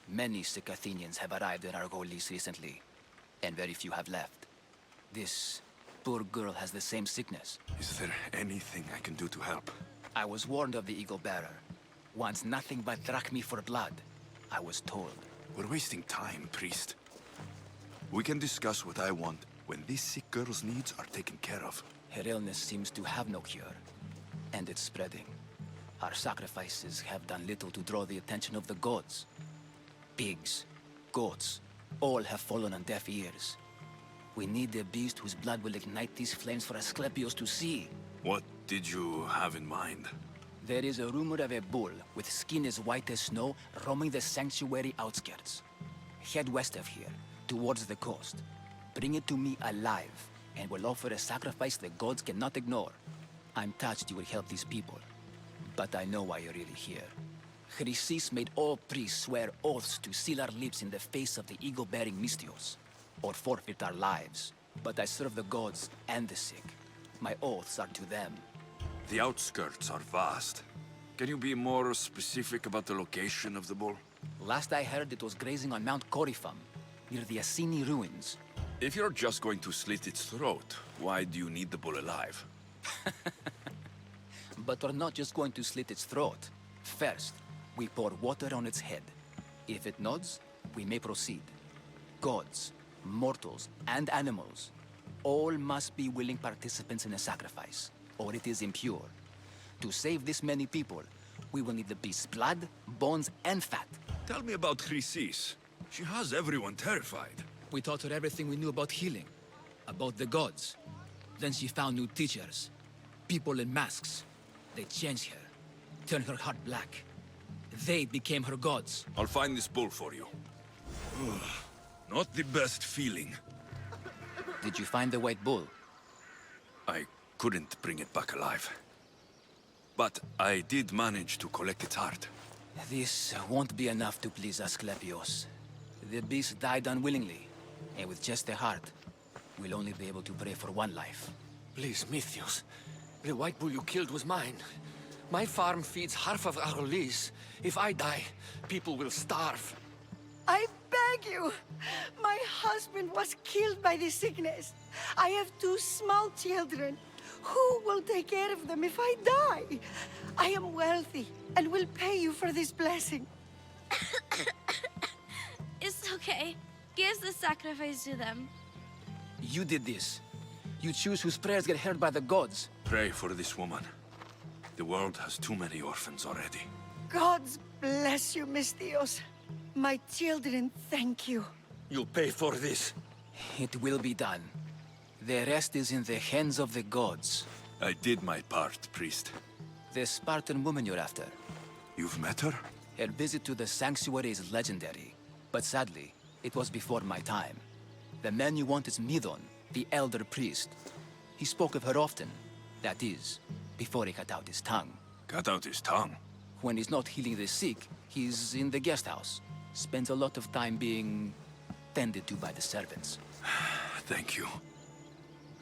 Speaker 23: Many sick Athenians have arrived in Argolis recently, and very few have left. This poor girl has the same sickness.
Speaker 15: Is there anything I can do to help?
Speaker 23: I was warned of the Eagle Bearer. Wants nothing but drachmi for blood, I was told.
Speaker 15: We're wasting time, priest. We can discuss what I want when this sick girl's needs are taken care of.
Speaker 23: Her illness seems to have no cure, and it's spreading. Our sacrifices have done little to draw the attention of the gods. Pigs, goats, all have fallen on deaf ears. We need a beast whose blood will ignite these flames for Asclepios to see.
Speaker 15: What did you have in mind?
Speaker 23: There is a rumor of a bull with skin as white as snow roaming the sanctuary outskirts. Head west of here, towards the coast. Bring it to me alive, and we'll offer a sacrifice the gods cannot ignore. I'm touched you will help these people, but I know why you're really here. Chrysis made all priests swear oaths to seal our lips in the face of the eagle-bearing Mystios, or forfeit our lives. But I serve the gods and the sick. My oaths are to them.
Speaker 15: The outskirts are vast. Can you be more specific about the location of the bull?
Speaker 23: Last I heard, it was grazing on Mount Coryphum, near the Assini ruins.
Speaker 15: If you're just going to slit its throat, why do you need the bull alive?
Speaker 23: But we're not just going to slit its throat. First, we pour water on its head. If it nods, we may proceed. Gods, mortals, and animals, all must be willing participants in a sacrifice, or it is impure. To save this many people, we will need the beast's blood, bones, and fat.
Speaker 15: Tell me about Chrysis. She has everyone terrified.
Speaker 23: We taught her everything we knew about healing, about the gods. Then she found new teachers, people in masks. They changed her, turned her heart black. They became her gods.
Speaker 15: I'll find this bull for you. Not the best feeling.
Speaker 23: Did you find the white bull?
Speaker 15: I couldn't bring it back alive. But I did manage to collect its heart.
Speaker 23: This won't be enough to please Asclepios. The beast died unwillingly, and with just a heart, we'll only be able to pray for one life.
Speaker 4: Please, Mythios. The white bull you killed was mine. My farm feeds half of Argolis. If I die, people will starve.
Speaker 21: I beg you! My husband was killed by this sickness. I have 2 small children. Who will take care of them if I die? I am wealthy and will pay you for this blessing.
Speaker 16: It's okay. Give the sacrifice to them.
Speaker 23: You did this. You choose whose prayers get heard by the gods.
Speaker 15: Pray for this woman. The world has too many orphans already.
Speaker 21: Gods bless you, Mystios. My children thank you.
Speaker 4: You'll pay for this.
Speaker 23: It will be done. The rest is in the hands of the gods.
Speaker 15: I did my part, priest.
Speaker 23: The Spartan woman you're after.
Speaker 15: You've met her?
Speaker 23: Her visit to the sanctuary is legendary, but sadly, it was before my time. The man you want is Midon, the elder priest. He spoke of her often. That is, before he cut out his tongue.
Speaker 15: Cut out his tongue?
Speaker 23: When he's not healing the sick, he's in the guest house. Spends a lot of time being tended to by the servants.
Speaker 15: Thank you.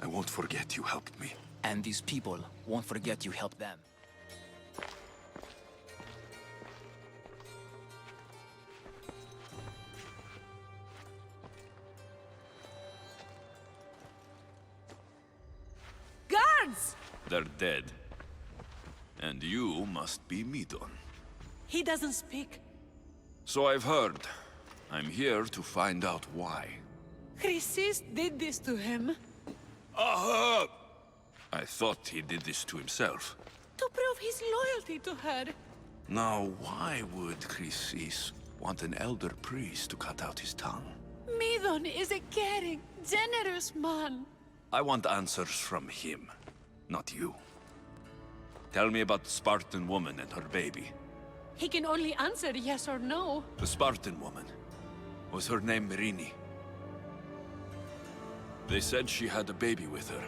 Speaker 15: I won't forget you helped me.
Speaker 23: And these people won't forget you helped them.
Speaker 21: Guards!
Speaker 15: They're dead. And you must be Midon.
Speaker 21: He doesn't speak.
Speaker 15: So I've heard. I'm here to find out why.
Speaker 21: Chrysis did this to him.
Speaker 15: Aha! I thought he did this to himself.
Speaker 21: To prove his loyalty to her.
Speaker 15: Now, why would Chrysis want an elder priest to cut out his tongue?
Speaker 21: Midon is a caring, generous man.
Speaker 15: I want answers from him, not you. Tell me about the Spartan woman and her baby.
Speaker 21: He can only answer yes or no.
Speaker 15: The Spartan woman. Was her name Myrine? They said she had a baby with her.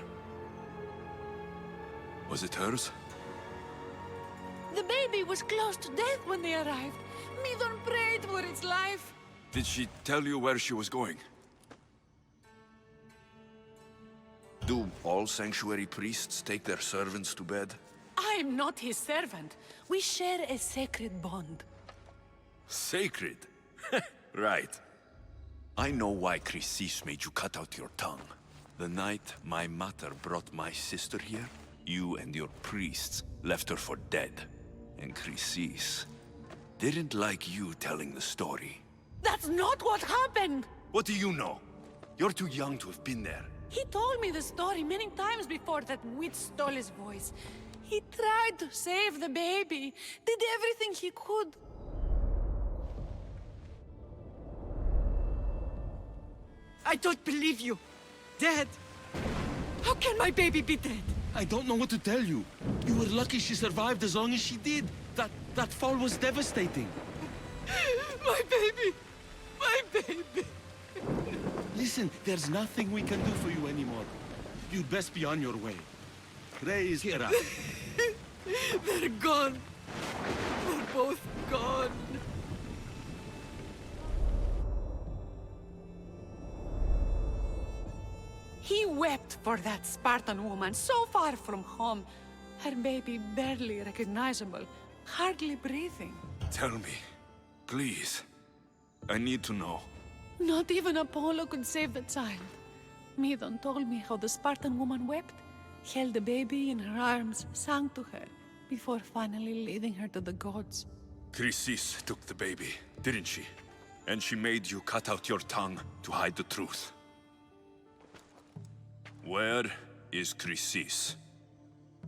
Speaker 15: Was it hers?
Speaker 21: The baby was close to death when they arrived. Midon prayed for its life.
Speaker 15: Did she tell you where she was going? Do all sanctuary priests take their servants to bed?
Speaker 3: I am not his servant. We share a sacred bond.
Speaker 15: Sacred? Right. I know why Chrysis made you cut out your tongue. The night my mother brought my sister here, you and your priests left her for dead. And Chrysis didn't like you telling the story.
Speaker 3: That's not what happened!
Speaker 15: What do you know? You're too young to have been there.
Speaker 3: He told me the story many times before that witch stole his voice. He tried to save the baby, did everything he could.
Speaker 4: I don't believe you. Dead.
Speaker 3: How can my baby be dead?
Speaker 7: I don't know what to tell you. You were lucky she survived as long as she did. That fall was devastating.
Speaker 3: My baby! My baby!
Speaker 7: Listen, there's nothing we can do for you anymore. You'd best be on your way. Raise here up.
Speaker 3: They're gone. They're both gone. He wept for that Spartan woman so far from home. Her baby barely recognizable, hardly breathing.
Speaker 15: Tell me, please. I need to know.
Speaker 3: Not even Apollo could save the child. Medon told me how the Spartan woman wept, held the baby in her arms, sang to her, before finally leading her to the gods.
Speaker 15: Chrysis took the baby, didn't she? And she made you cut out your tongue to hide the truth. Where is Chrysis?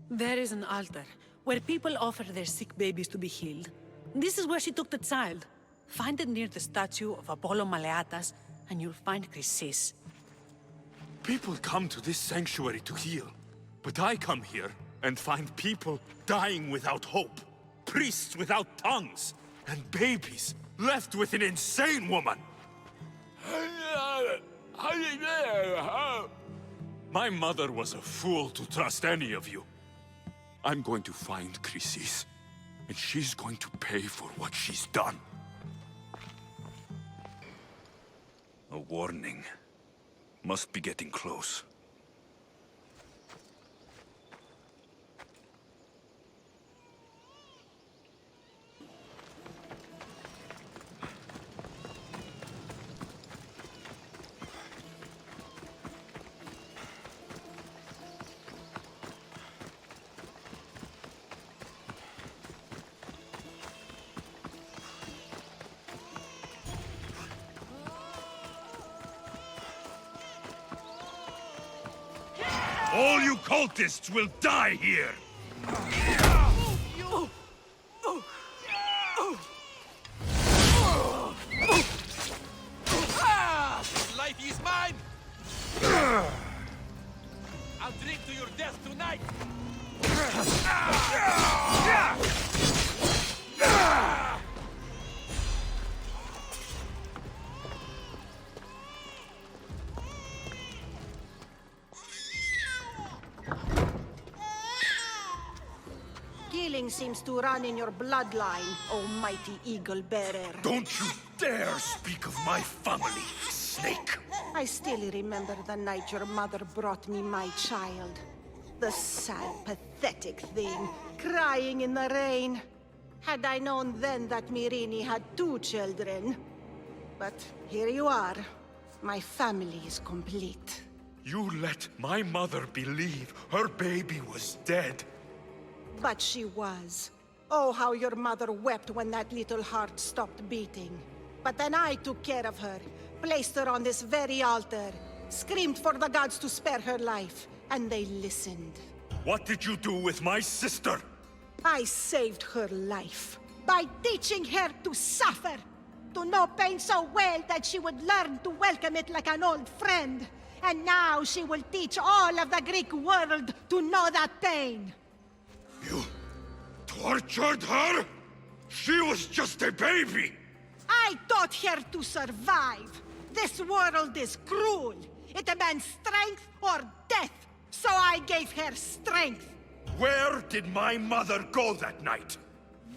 Speaker 3: There is an altar, where people offer their sick babies to be healed. This is where she took the child. Find it near the statue of Apollo Maleatas, and you'll find Chrysis.
Speaker 15: People come to this sanctuary to heal. But I come here and find people dying without hope. Priests without tongues. And babies left with an insane woman. My mother was a fool to trust any of you. I'm going to find Chrysis, and she's going to pay for what she's done. A warning. Must be getting close.
Speaker 22: All you cultists will die here!
Speaker 11: Life is mine! I'll drink to your death tonight!
Speaker 21: Killing seems to run in your bloodline, almighty eagle bearer.
Speaker 15: Don't you dare speak of my family, snake!
Speaker 21: I still remember the night your mother brought me my child. The sad, pathetic thing, crying in the rain. Had I known then that Myrini had 2 children. But here you are. My family is complete.
Speaker 15: You let my mother believe her baby was dead.
Speaker 21: But she was. Oh, how your mother wept when that little heart stopped beating. But then I took care of her, placed her on this very altar, screamed for the gods to spare her life, and they listened.
Speaker 15: What did you do with my sister?
Speaker 21: I saved her life by teaching her to suffer, to know pain so well that she would learn to welcome it like an old friend. And now she will teach all of the Greek world to know that pain.
Speaker 15: You tortured her? She was just a baby!
Speaker 21: I taught her to survive. This world is cruel. It demands strength or death. So I gave her strength.
Speaker 15: Where did my mother go that night?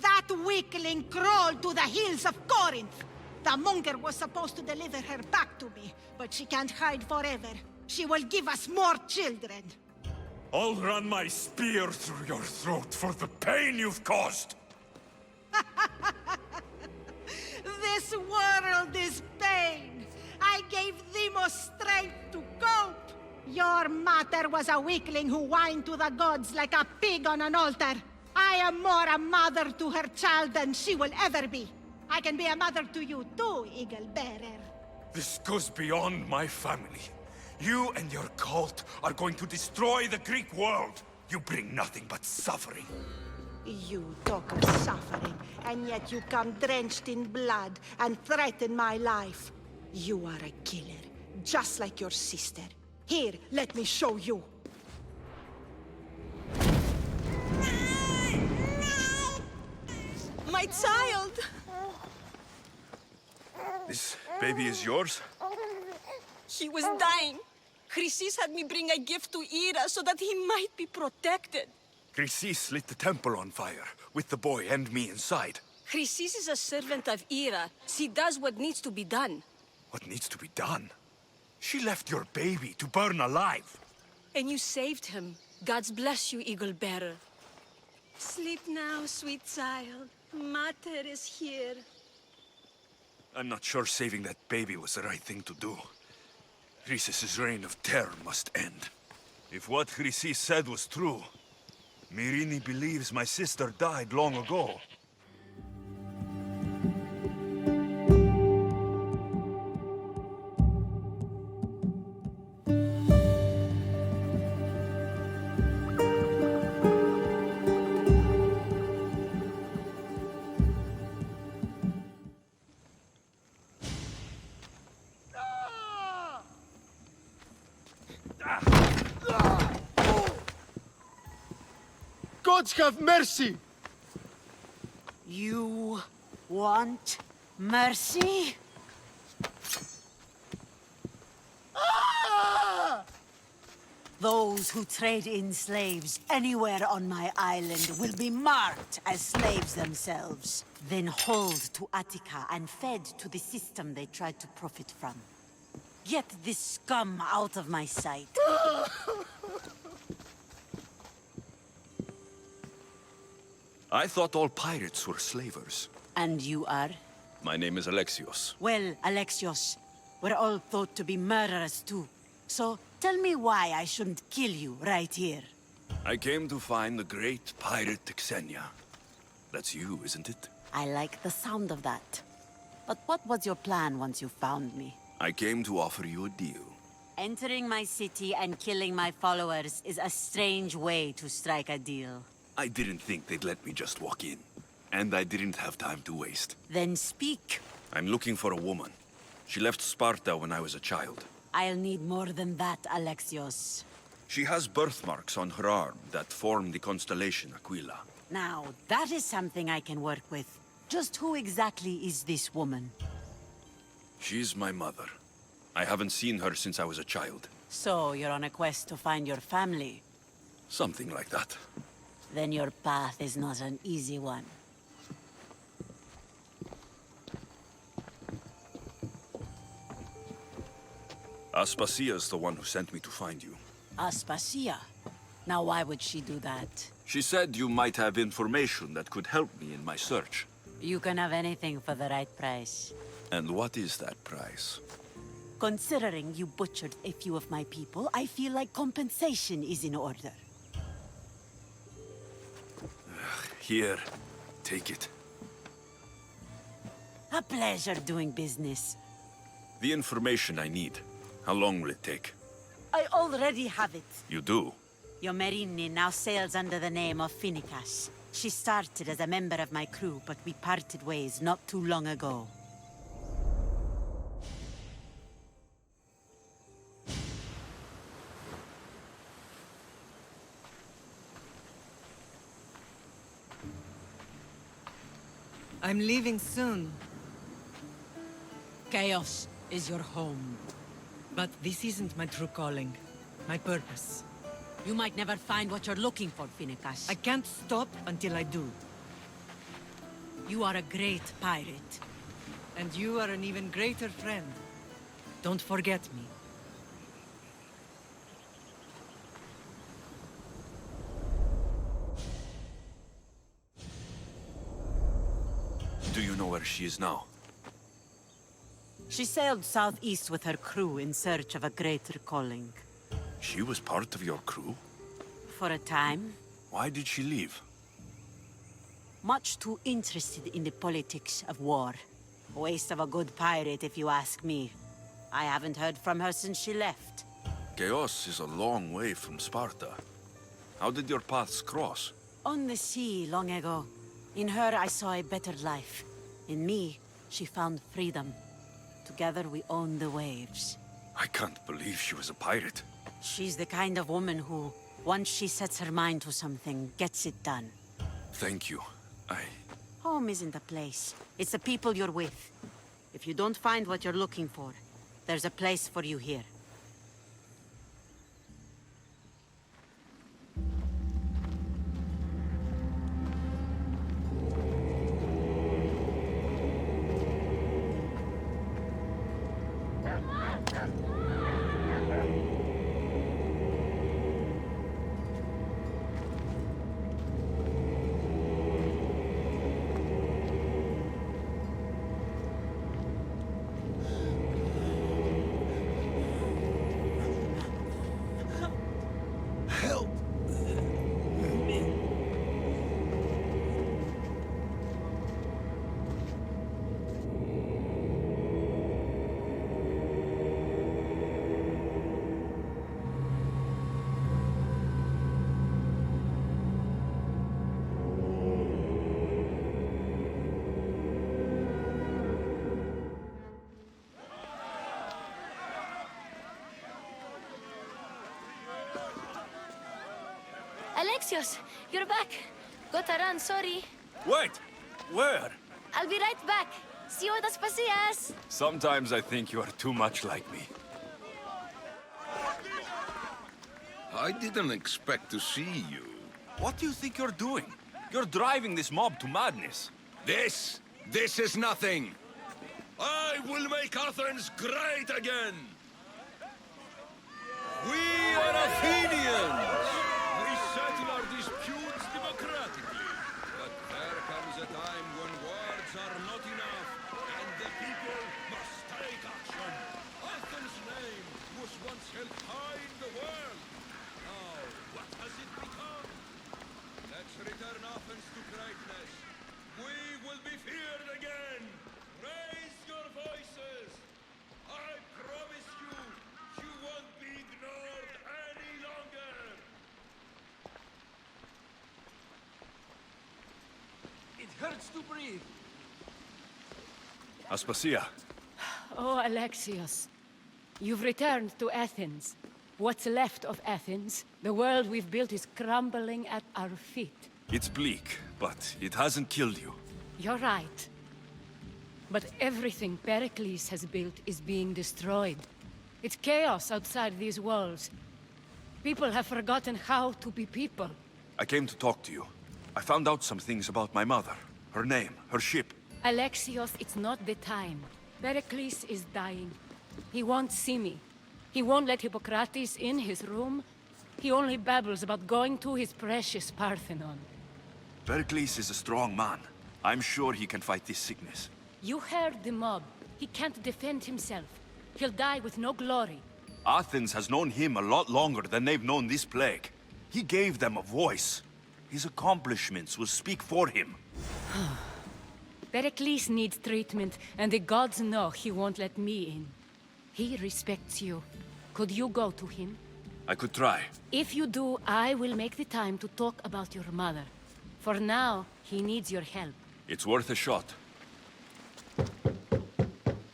Speaker 21: That weakling crawled to the hills of Corinth. The Monger was supposed to deliver her back to me, but she can't hide forever. She will give us more children.
Speaker 15: I'll run my spear through your throat for the pain you've caused!
Speaker 21: This world is pain. I gave Demos strength to cope. Your mother was a weakling who whined to the gods like a pig on an altar. I am more a mother to her child than she will ever be. I can be a mother to you too, Eagle Bearer.
Speaker 15: This goes beyond my family. You and your cult are going to destroy the Greek world. You bring nothing but suffering.
Speaker 21: You talk of suffering, and yet you come drenched in blood and threaten my life. You are a killer, just like your sister. Here, let me show you.
Speaker 5: My child!
Speaker 15: This baby is yours?
Speaker 5: He was dying. Chrysis had me bring a gift to Ira so that he might be protected.
Speaker 15: Chrysis lit the temple on fire, with the boy and me inside.
Speaker 5: Chrysis is a servant of Ira. She does what needs to be done.
Speaker 15: What needs to be done? She left your baby to burn alive.
Speaker 5: And you saved him. Gods bless you, Eagle Bearer.
Speaker 21: Sleep now, sweet child. Mater is here.
Speaker 15: I'm not sure saving that baby was the right thing to do. Chrysis' reign of terror must end. If what Chrysis said was true, Myrine believes my sister died long ago.
Speaker 6: Gods have mercy!
Speaker 21: You want mercy? Those who trade in slaves anywhere on my island will be marked as slaves themselves, then hauled to Attica and fed to the system they tried to profit from. Get this scum out of my sight.
Speaker 15: I thought all pirates were slavers.
Speaker 21: And you are?
Speaker 15: My name is Alexios.
Speaker 21: Well, Alexios, we're all thought to be murderers too. So tell me why I shouldn't kill you right here.
Speaker 15: I came to find the great pirate Xenia. That's you, isn't it?
Speaker 21: I like the sound of that. But what was your plan once you found me?
Speaker 15: I came to offer you a deal.
Speaker 21: Entering my city and killing my followers is a strange way to strike a deal.
Speaker 15: I didn't think they'd let me just walk in. And I didn't have time to waste.
Speaker 21: Then speak.
Speaker 15: I'm looking for a woman. She left Sparta when I was a child.
Speaker 21: I'll need more than that, Alexios.
Speaker 15: She has birthmarks on her arm that form the constellation Aquila.
Speaker 21: Now, that is something I can work with. Just who exactly is this woman?
Speaker 15: She's my mother. I haven't seen her since I was a child.
Speaker 21: So, you're on a quest to find your family?
Speaker 15: Something like that.
Speaker 21: Then your path is not an easy one.
Speaker 15: Aspasia's the one who sent me to find you.
Speaker 21: Aspasia? Now why would she do that?
Speaker 15: She said you might have information that could help me in my search.
Speaker 21: You can have anything for the right price.
Speaker 15: And what is that price?
Speaker 21: Considering you butchered a few of my people, I feel like compensation is in order.
Speaker 15: Here, take it.
Speaker 21: A pleasure doing business.
Speaker 15: The information I need. How long will it take?
Speaker 21: I already have it.
Speaker 15: You do?
Speaker 21: Your Myrine now sails under the name of Phokis. She started as a member of my crew, but we parted ways not too long ago.
Speaker 13: I'm leaving soon. Chaos is your home. But this isn't my true calling. My purpose.
Speaker 21: You might never find what you're looking for, Phokis.
Speaker 13: I can't stop until I do.
Speaker 21: You are a great pirate.
Speaker 13: And you are an even greater friend. Don't forget me.
Speaker 15: she is now?
Speaker 20: She sailed southeast with her crew in search of a greater calling.
Speaker 15: She was part of your crew?
Speaker 20: For a time.
Speaker 15: Why did she leave?
Speaker 20: Much too interested in the politics of war. A waste of a good pirate, if you ask me. I haven't heard from her since she left.
Speaker 15: Chaos is a long way from Sparta. How did your paths cross?
Speaker 20: On the sea, long ago. In her, I saw a better life. In me, she found freedom. Together, we own the waves.
Speaker 15: I can't believe she was a pirate.
Speaker 20: She's the kind of woman who, once she sets her mind to something, gets it done.
Speaker 15: Thank you.
Speaker 20: Home isn't a place. It's the people you're with. If you don't find what you're looking for, there's a place for you here.
Speaker 16: Alexios, you're back. Gotta run, sorry.
Speaker 15: Wait! Where?
Speaker 16: I'll be right back. See you at Aspasias.
Speaker 15: Sometimes I think you are too much like me.
Speaker 10: I didn't expect to see you.
Speaker 15: What do you think you're doing? You're driving this mob to madness.
Speaker 10: This is nothing. I will make Athens great again. We are Athenians. We settle our disputes democratically. But there comes a time when words are not enough, and the people must take action. Athens' name was once held high in the world. Now, what has it become? Let's return Athens to greatness. We will be feared again. Raise your voices. I promise you, you won't be ignored any longer.
Speaker 4: It hurts to breathe.
Speaker 15: Aspasia.
Speaker 3: Oh, Alexios. You've returned to Athens. What's left of Athens, the world we've built is crumbling at our feet.
Speaker 15: It's bleak, but it hasn't killed you.
Speaker 3: You're right. But everything Perikles has built is being destroyed. It's chaos outside these walls. People have forgotten how to be people.
Speaker 15: I came to talk to you. I found out some things about my mother. Her name, her ship.
Speaker 3: Alexios, it's not the time. Perikles is dying. He won't see me. He won't let Hippocrates in his room. He only babbles about going to his precious Parthenon.
Speaker 15: Perikles is a strong man. I'm sure he can fight this sickness.
Speaker 3: You heard the mob. He can't defend himself. He'll die with no glory.
Speaker 15: Athens has known him a lot longer than they've known this plague. He gave them a voice. His accomplishments will speak for him.
Speaker 3: Perikles needs treatment, and the gods know he won't let me in. He respects you. Could you go to him?
Speaker 15: I could try.
Speaker 3: If you do, I will make the time to talk about your mother. For now, he needs your help.
Speaker 15: It's worth a shot.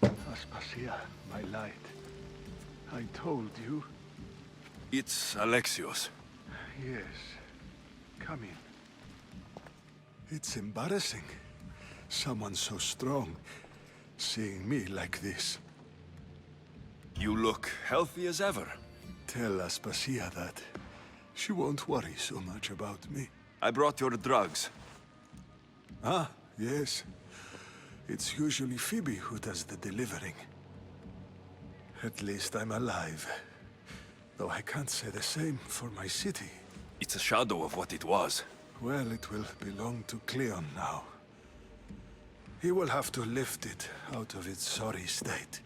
Speaker 1: Aspasia, my light. I told you.
Speaker 15: It's Alexios.
Speaker 1: Yes. Come in. It's embarrassing. Someone so strong, seeing me like this.
Speaker 15: You look healthy as ever.
Speaker 1: Tell Aspasia that. She won't worry so much about me.
Speaker 15: I brought your drugs.
Speaker 1: Ah, yes. It's usually Phoebe who does the delivering. At least I'm alive. Though I can't say the same for my city.
Speaker 15: It's a shadow of what it was.
Speaker 1: Well, it will belong to Cleon now. He will have to lift it out of its sorry state.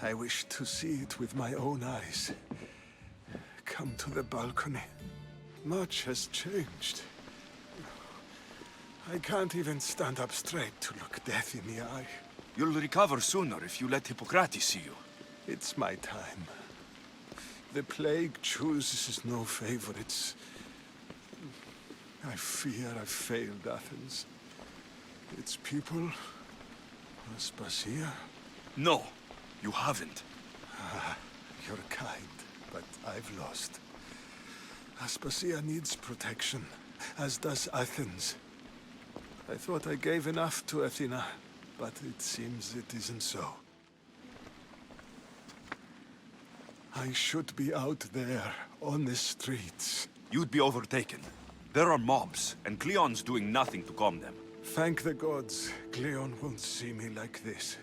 Speaker 1: I wish to see it with my own eyes. Come to the balcony. Much has changed. I can't even stand up straight to look death in the eye.
Speaker 9: You'll recover sooner if you let Hippocrates see you.
Speaker 1: It's my time. The plague chooses no favorites. I fear I've failed Athens. Its people... Aspasia?
Speaker 9: No, you haven't.
Speaker 1: You're kind, but I've lost. Aspasia needs protection, as does Athens. I thought I gave enough to Athena, but it seems it isn't so. I should be out there, on the streets.
Speaker 9: You'd be overtaken. There are mobs, and Cleon's doing nothing to calm them.
Speaker 1: Thank the gods, Cleon won't see me like this.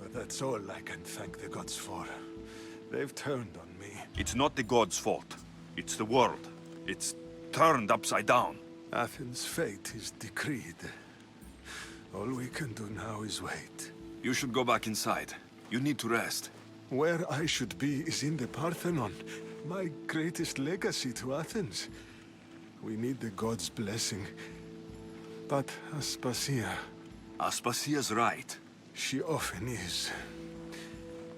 Speaker 1: But that's all I can thank the gods for. They've turned on me.
Speaker 9: It's not the gods' fault. It's the world. It's turned upside down.
Speaker 1: Athens' fate is decreed. All we can do now is wait.
Speaker 9: You should go back inside. You need to rest.
Speaker 1: Where I should be is in the Parthenon, my greatest legacy to Athens. We need the gods' blessing. But Aspasia...
Speaker 9: Aspasia's right.
Speaker 1: She often is.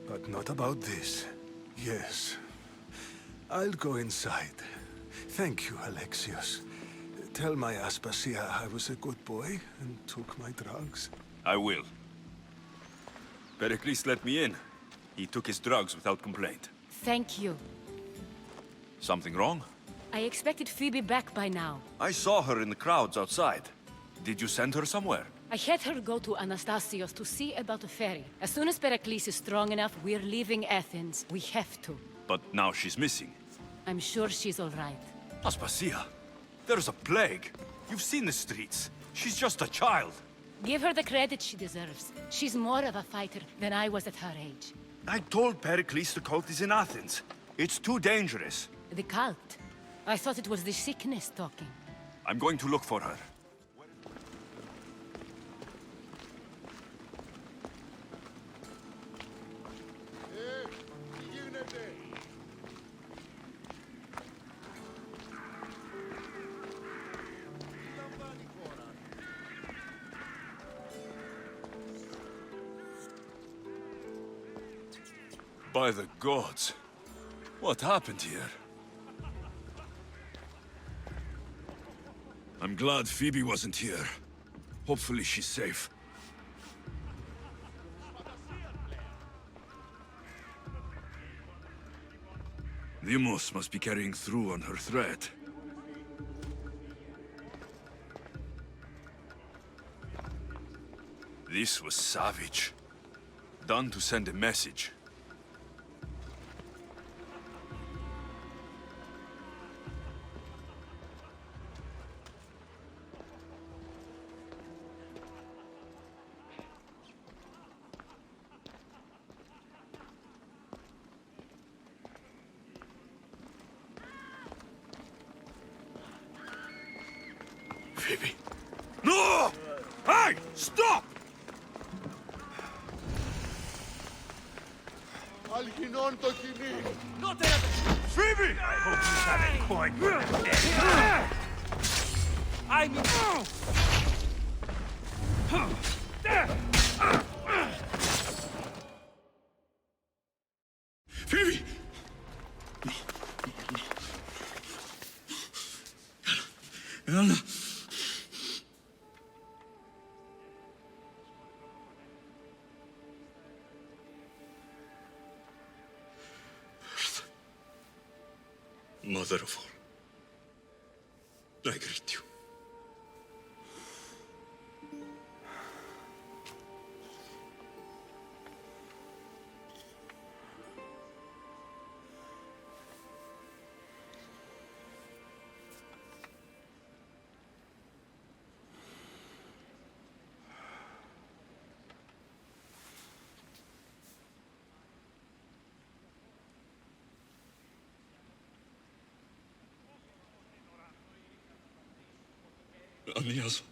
Speaker 1: But not about this. Yes. I'll go inside. Thank you, Alexios. Tell my Aspasia I was a good boy and took my drugs.
Speaker 9: I will. Perikles let me in. He took his drugs without complaint.
Speaker 3: Thank you.
Speaker 9: Something wrong?
Speaker 3: I expected Phoebe back by now.
Speaker 9: I saw her in the crowds outside. Did you send her somewhere?
Speaker 3: I had her go to Anastasios to see about a ferry. As soon as Perikles is strong enough, we're leaving Athens. We have to.
Speaker 9: But now she's missing.
Speaker 3: I'm sure she's all right.
Speaker 9: Aspasia, there's a plague. You've seen the streets. She's just a child.
Speaker 3: Give her the credit she deserves. She's more of a fighter than I was at her age.
Speaker 9: I told Perikles the cult is in Athens. It's too dangerous.
Speaker 3: The cult? I thought it was the sickness talking.
Speaker 9: I'm going to look for her. By the gods, what happened here?
Speaker 15: I'm glad Phoebe wasn't here. Hopefully she's safe. Deimos must be carrying through on her threat.
Speaker 9: This was savage. Done to send a message.
Speaker 15: Phoebe. No! Hey! Stop!
Speaker 6: Αλγινών το κοινή!
Speaker 15: Phoebe!
Speaker 6: I hope you have a point for
Speaker 15: Phoebe! Έλα. Mother of all, I greet you. Aeneas.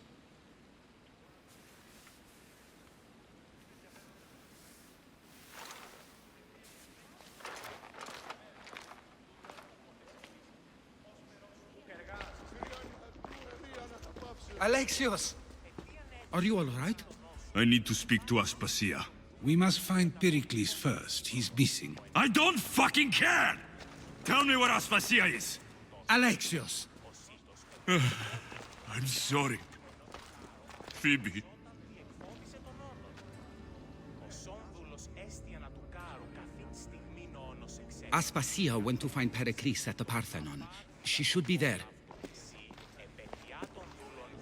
Speaker 11: Alexios!
Speaker 14: Are you all right?
Speaker 15: I need to speak to Aspasia.
Speaker 14: We must find Perikles first. He's missing.
Speaker 15: I don't fucking care! Tell me where Aspasia is!
Speaker 14: Alexios!
Speaker 15: I'm sorry. Phoebe.
Speaker 17: Aspasia went to find Perikles at the Parthenon. She should be there.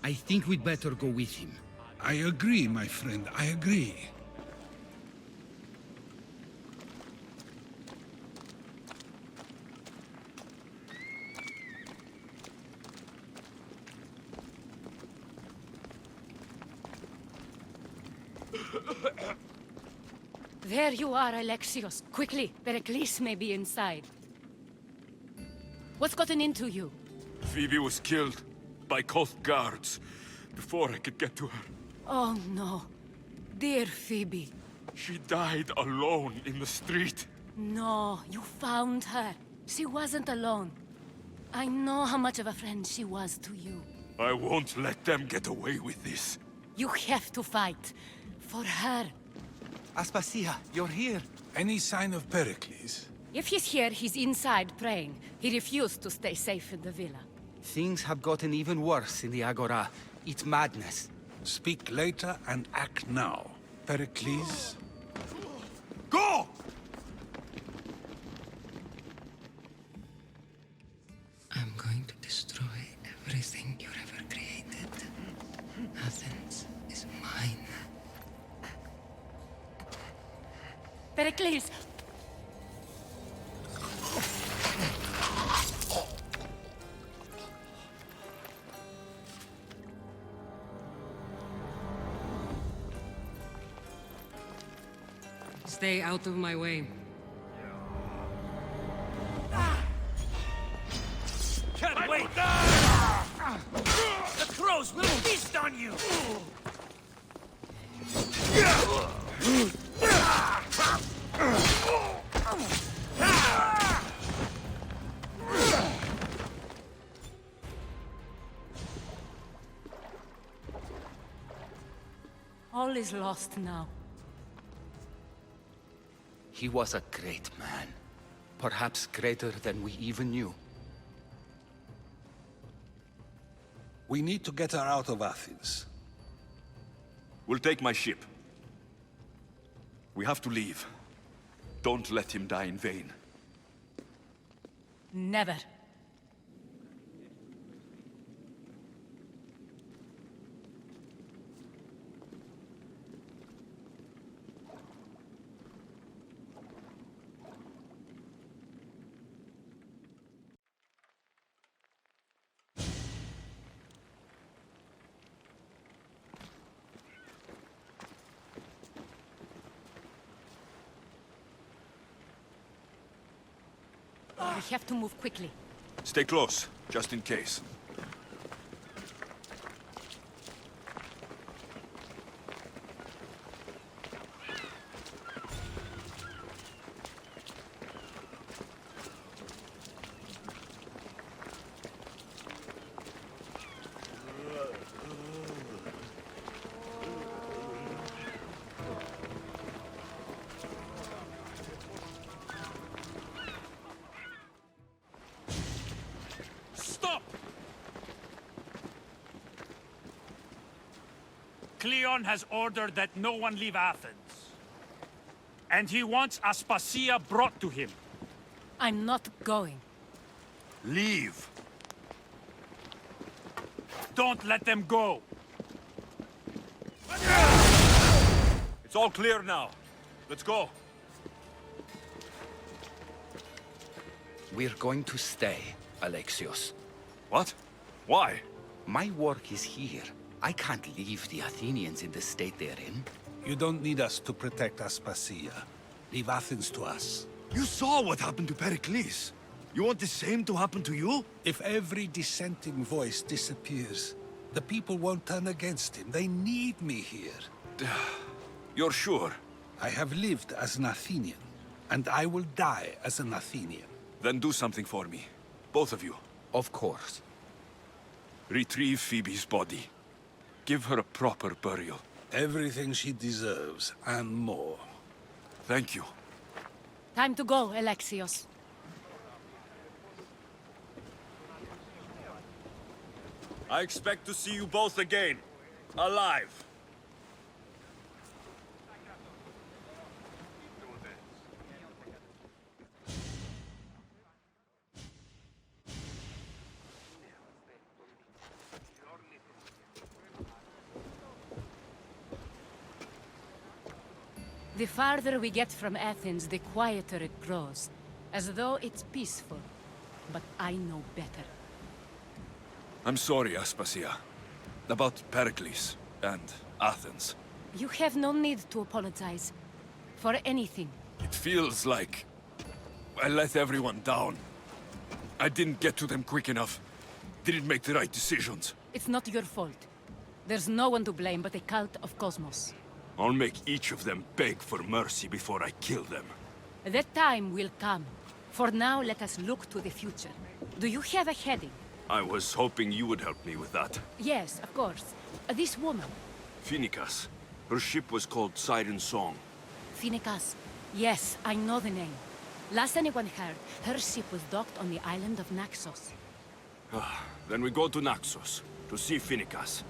Speaker 17: I think we'd better go with him.
Speaker 14: I agree, my friend. I agree.
Speaker 3: There you are, Alexios. Quickly, Perikles may be inside. What's gotten into you?
Speaker 15: Phoebe was killed by Koth guards before I could get to her.
Speaker 3: Oh no. Dear Phoebe.
Speaker 15: She died alone in the street.
Speaker 3: No, you found her. She wasn't alone. I know how much of a friend she was to you.
Speaker 15: I won't let them get away with this.
Speaker 3: You have to fight. For her.
Speaker 11: Aspasia, you're here.
Speaker 14: Any sign of Perikles?
Speaker 3: If he's here, he's inside praying. He refused to stay safe in the villa.
Speaker 17: Things have gotten even worse in the Agora. It's madness.
Speaker 14: Speak later and act now. Perikles?
Speaker 15: Go!
Speaker 18: I'm going to destroy everything you've ever created. Athens is mine.
Speaker 3: Perikles!
Speaker 18: Stay out of my way.
Speaker 4: Can't wait! The crows will feast on you!
Speaker 3: All is lost now.
Speaker 17: He was a great man. Perhaps greater than we even knew.
Speaker 14: We need to get her out of Athens.
Speaker 9: We'll take my ship. We have to leave. Don't let him die in vain.
Speaker 3: Never. We have to move quickly.
Speaker 9: Stay close, just in case.
Speaker 12: Cleon has ordered that no one leave Athens. And he wants Aspasia brought to him.
Speaker 3: I'm not going.
Speaker 12: Leave. Don't let them go.
Speaker 15: It's all clear now. Let's go.
Speaker 17: We're going to stay, Alexios.
Speaker 9: What? Why?
Speaker 17: My work is here. I can't leave the Athenians in the state they're in.
Speaker 14: You don't need us to protect Aspasia. Leave Athens to us.
Speaker 15: You saw what happened to Perikles. You want the same to happen to you?
Speaker 14: If every dissenting voice disappears, The people won't turn against him. They need me here.
Speaker 15: You're sure?
Speaker 14: I have lived as an Athenian, and I will die as an Athenian.
Speaker 15: Then do something for me. Both of you.
Speaker 17: Of course.
Speaker 15: Retrieve Phoebe's body. Give her a proper burial.
Speaker 14: Everything she deserves, and more.
Speaker 15: Thank you.
Speaker 3: Time to go, Alexios.
Speaker 15: I expect to see you both again. Alive.
Speaker 3: The farther we get from Athens, the quieter it grows. As though it's peaceful. But I know better.
Speaker 15: I'm sorry, Aspasia. About Perikles and Athens.
Speaker 3: You have no need to apologize. For anything.
Speaker 15: It feels like I let everyone down. I didn't get to them quick enough. Didn't make the right decisions.
Speaker 3: It's not your fault. There's no one to blame but the cult of Kosmos.
Speaker 15: I'll make each of them beg for mercy before I kill them.
Speaker 3: That time will come. For now, let us look to the future. Do you have a heading?
Speaker 15: I was hoping you would help me with that.
Speaker 3: Yes, of course. This woman.
Speaker 15: Phoenicas. Her ship was called Siren Song.
Speaker 3: Phoenicas. Yes, I know the name. Last anyone heard, her ship was docked on the island of Naxos.
Speaker 15: Then we go to Naxos, to see Phoenicas.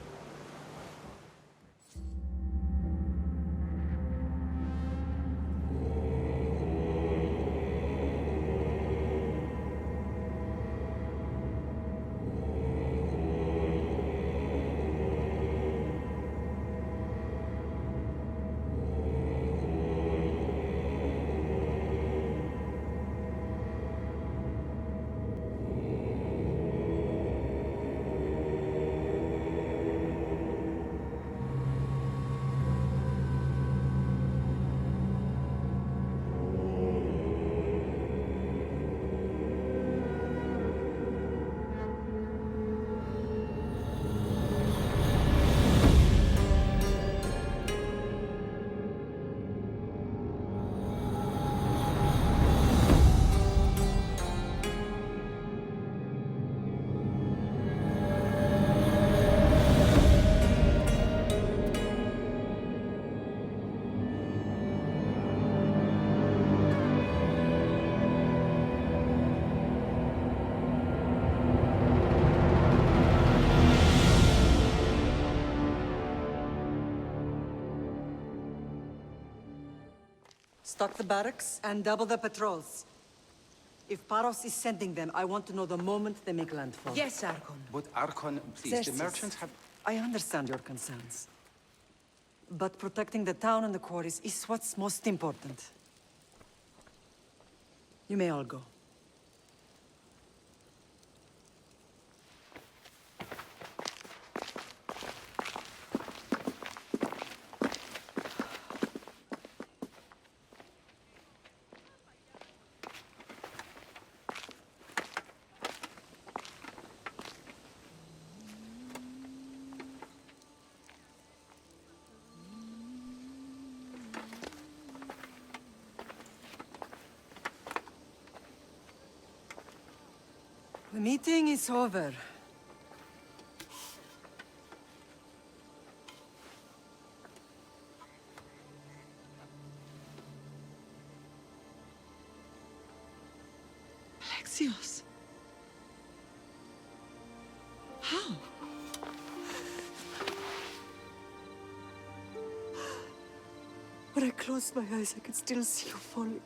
Speaker 21: Stock the barracks and double the patrols. If Paros is sending them, I want to know the moment they make landfall.
Speaker 13: Yes, Archon.
Speaker 17: But Archon, please,
Speaker 21: Xerxes,
Speaker 17: the merchants have...
Speaker 21: I understand your concerns. But protecting the town and the quarries is what's most important. You may all go. The meeting is over. Alexios. How? When I closed my eyes, I could still see you falling.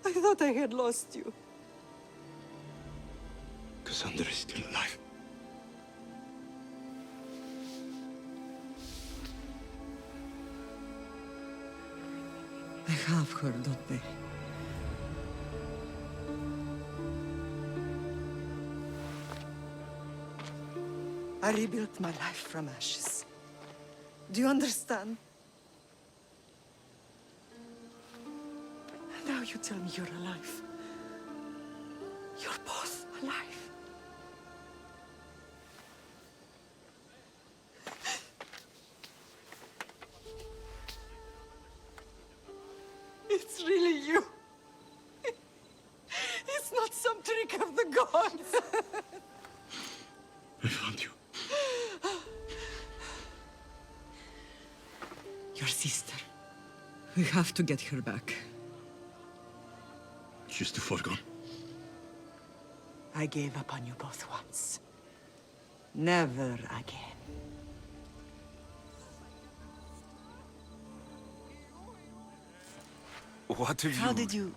Speaker 21: I thought I had lost you.
Speaker 15: Cassandra is still alive.
Speaker 21: They have her, don't they? I rebuilt my life from ashes. Do you understand? Now you tell me you're alive. You're both alive. It's really you. It's not some trick of the gods.
Speaker 15: I found you.
Speaker 21: Your sister. We have to get her back.
Speaker 15: She's too far gone.
Speaker 21: I gave up on you both once. Never again.
Speaker 15: What have
Speaker 21: How did you...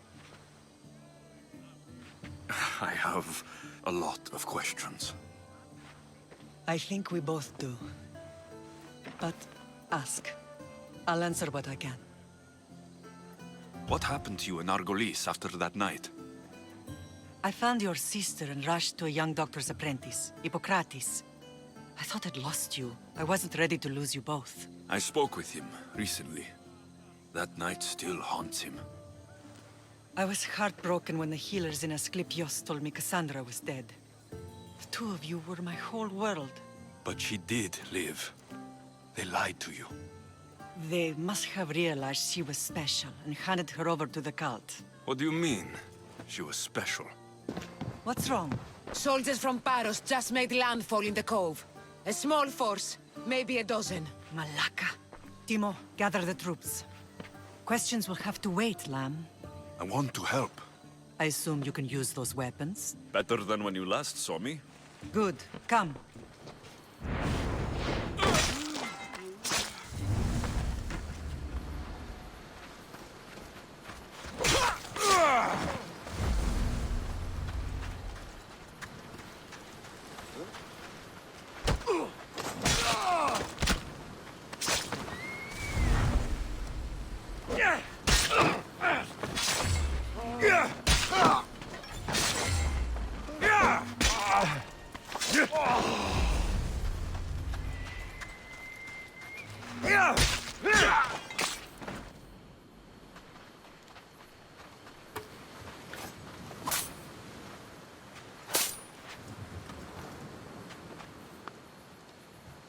Speaker 15: I have a lot of questions.
Speaker 21: I think we both do. But ask. I'll answer what I can.
Speaker 15: What happened to you in Argolis after that night?
Speaker 21: I found your sister and rushed to a young doctor's apprentice, Hippocrates. I thought I'd lost you. I wasn't ready to lose you both.
Speaker 15: I spoke with him recently. That night still haunts him.
Speaker 21: I was heartbroken when the healers in Asclepios told me Cassandra was dead. The two of you were my whole world.
Speaker 15: But she did live. They lied to you.
Speaker 21: They must have realized she was special and handed her over to the cult.
Speaker 15: What do you mean? She was special.
Speaker 21: What's wrong?
Speaker 13: Soldiers from Paros just made landfall in the cove. A small force, maybe a dozen.
Speaker 21: Malaka. Timo, gather the troops. Questions will have to wait, Lamb.
Speaker 15: I want to help.
Speaker 21: I assume you can use those weapons?
Speaker 15: Better than when you last saw me.
Speaker 21: Good. Come.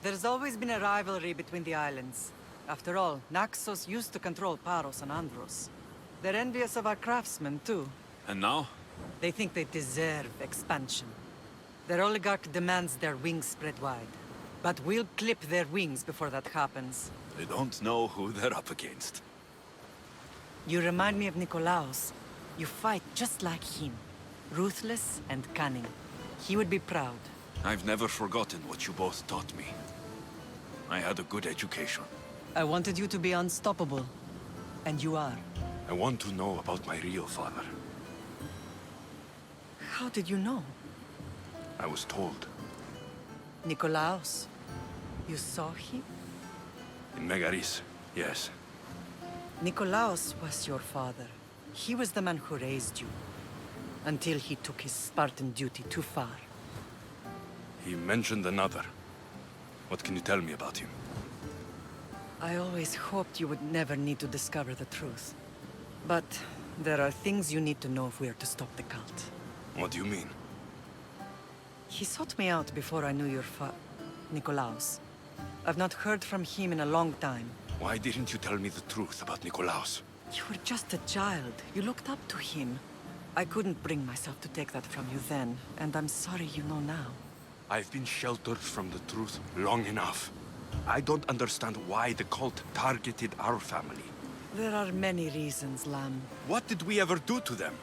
Speaker 21: There's always been a rivalry between the islands. After all, Naxos used to control Paros and Andros. They're envious of our craftsmen, too.
Speaker 15: And now?
Speaker 21: They think they deserve expansion. Their oligarch demands their wings spread wide. But we'll clip their wings before that happens.
Speaker 15: They don't know who they're up against.
Speaker 21: You remind me of Nikolaos. You fight just like him. Ruthless and cunning. He would be proud.
Speaker 15: I've never forgotten what you both taught me. I had a good education.
Speaker 21: I wanted you to be unstoppable. And you are.
Speaker 15: I want to know about my real father.
Speaker 21: How did you know?
Speaker 15: I was told.
Speaker 21: Nikolaos. You saw him?
Speaker 15: In Megaris, yes.
Speaker 21: Nikolaos was your father. He was the man who raised you. Until he took his Spartan duty too far.
Speaker 15: He mentioned another. What can you tell me about him?
Speaker 21: I always hoped you would never need to discover the truth. But there are things you need to know if we are to stop the cult.
Speaker 15: What do you mean?
Speaker 21: He sought me out before I knew your Nikolaos. I've not heard from him in a long time.
Speaker 15: Why didn't you tell me the truth about Nikolaos?
Speaker 21: You were just a child. You looked up to him. I couldn't bring myself to take that from you then, and I'm sorry you know now.
Speaker 15: I've been sheltered from the truth long enough. I don't understand why the cult targeted our family.
Speaker 21: There are many reasons, Lamb.
Speaker 15: What did we ever do to them?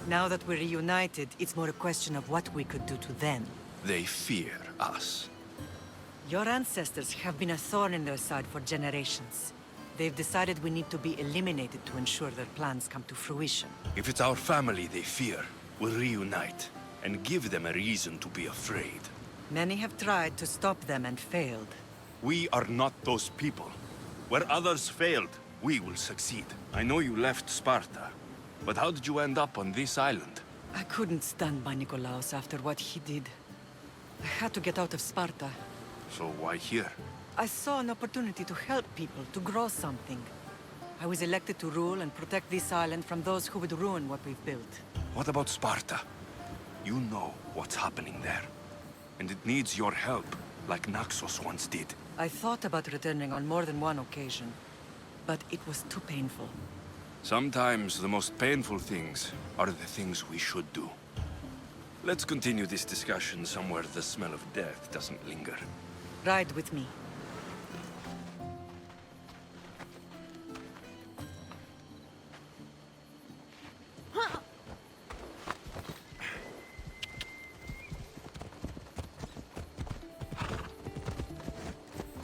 Speaker 21: Now that we're reunited, it's more a question of what we could do to them.
Speaker 15: They fear us.
Speaker 21: Your ancestors have been a thorn in their side for generations. They've decided we need to be eliminated to ensure their plans come to fruition.
Speaker 15: If it's our family they fear, we'll reunite and give them a reason to be afraid.
Speaker 21: Many have tried to stop them and failed.
Speaker 15: We are not those people. Where others failed, we will succeed. I know you left Sparta, but how did you end up on this island?
Speaker 21: I couldn't stand by Nikolaos after what he did. I had to get out of Sparta.
Speaker 15: So why here?
Speaker 21: I saw an opportunity to help people, to grow something. I was elected to rule and protect this island from those who would ruin what we've built.
Speaker 15: What about Sparta? You know what's happening there. And it needs your help, like Naxos once did.
Speaker 21: I thought about returning on more than one occasion, but it was too painful.
Speaker 9: Sometimes the most painful things are the things we should do. Let's continue this discussion somewhere the smell of death doesn't linger.
Speaker 21: Ride with me.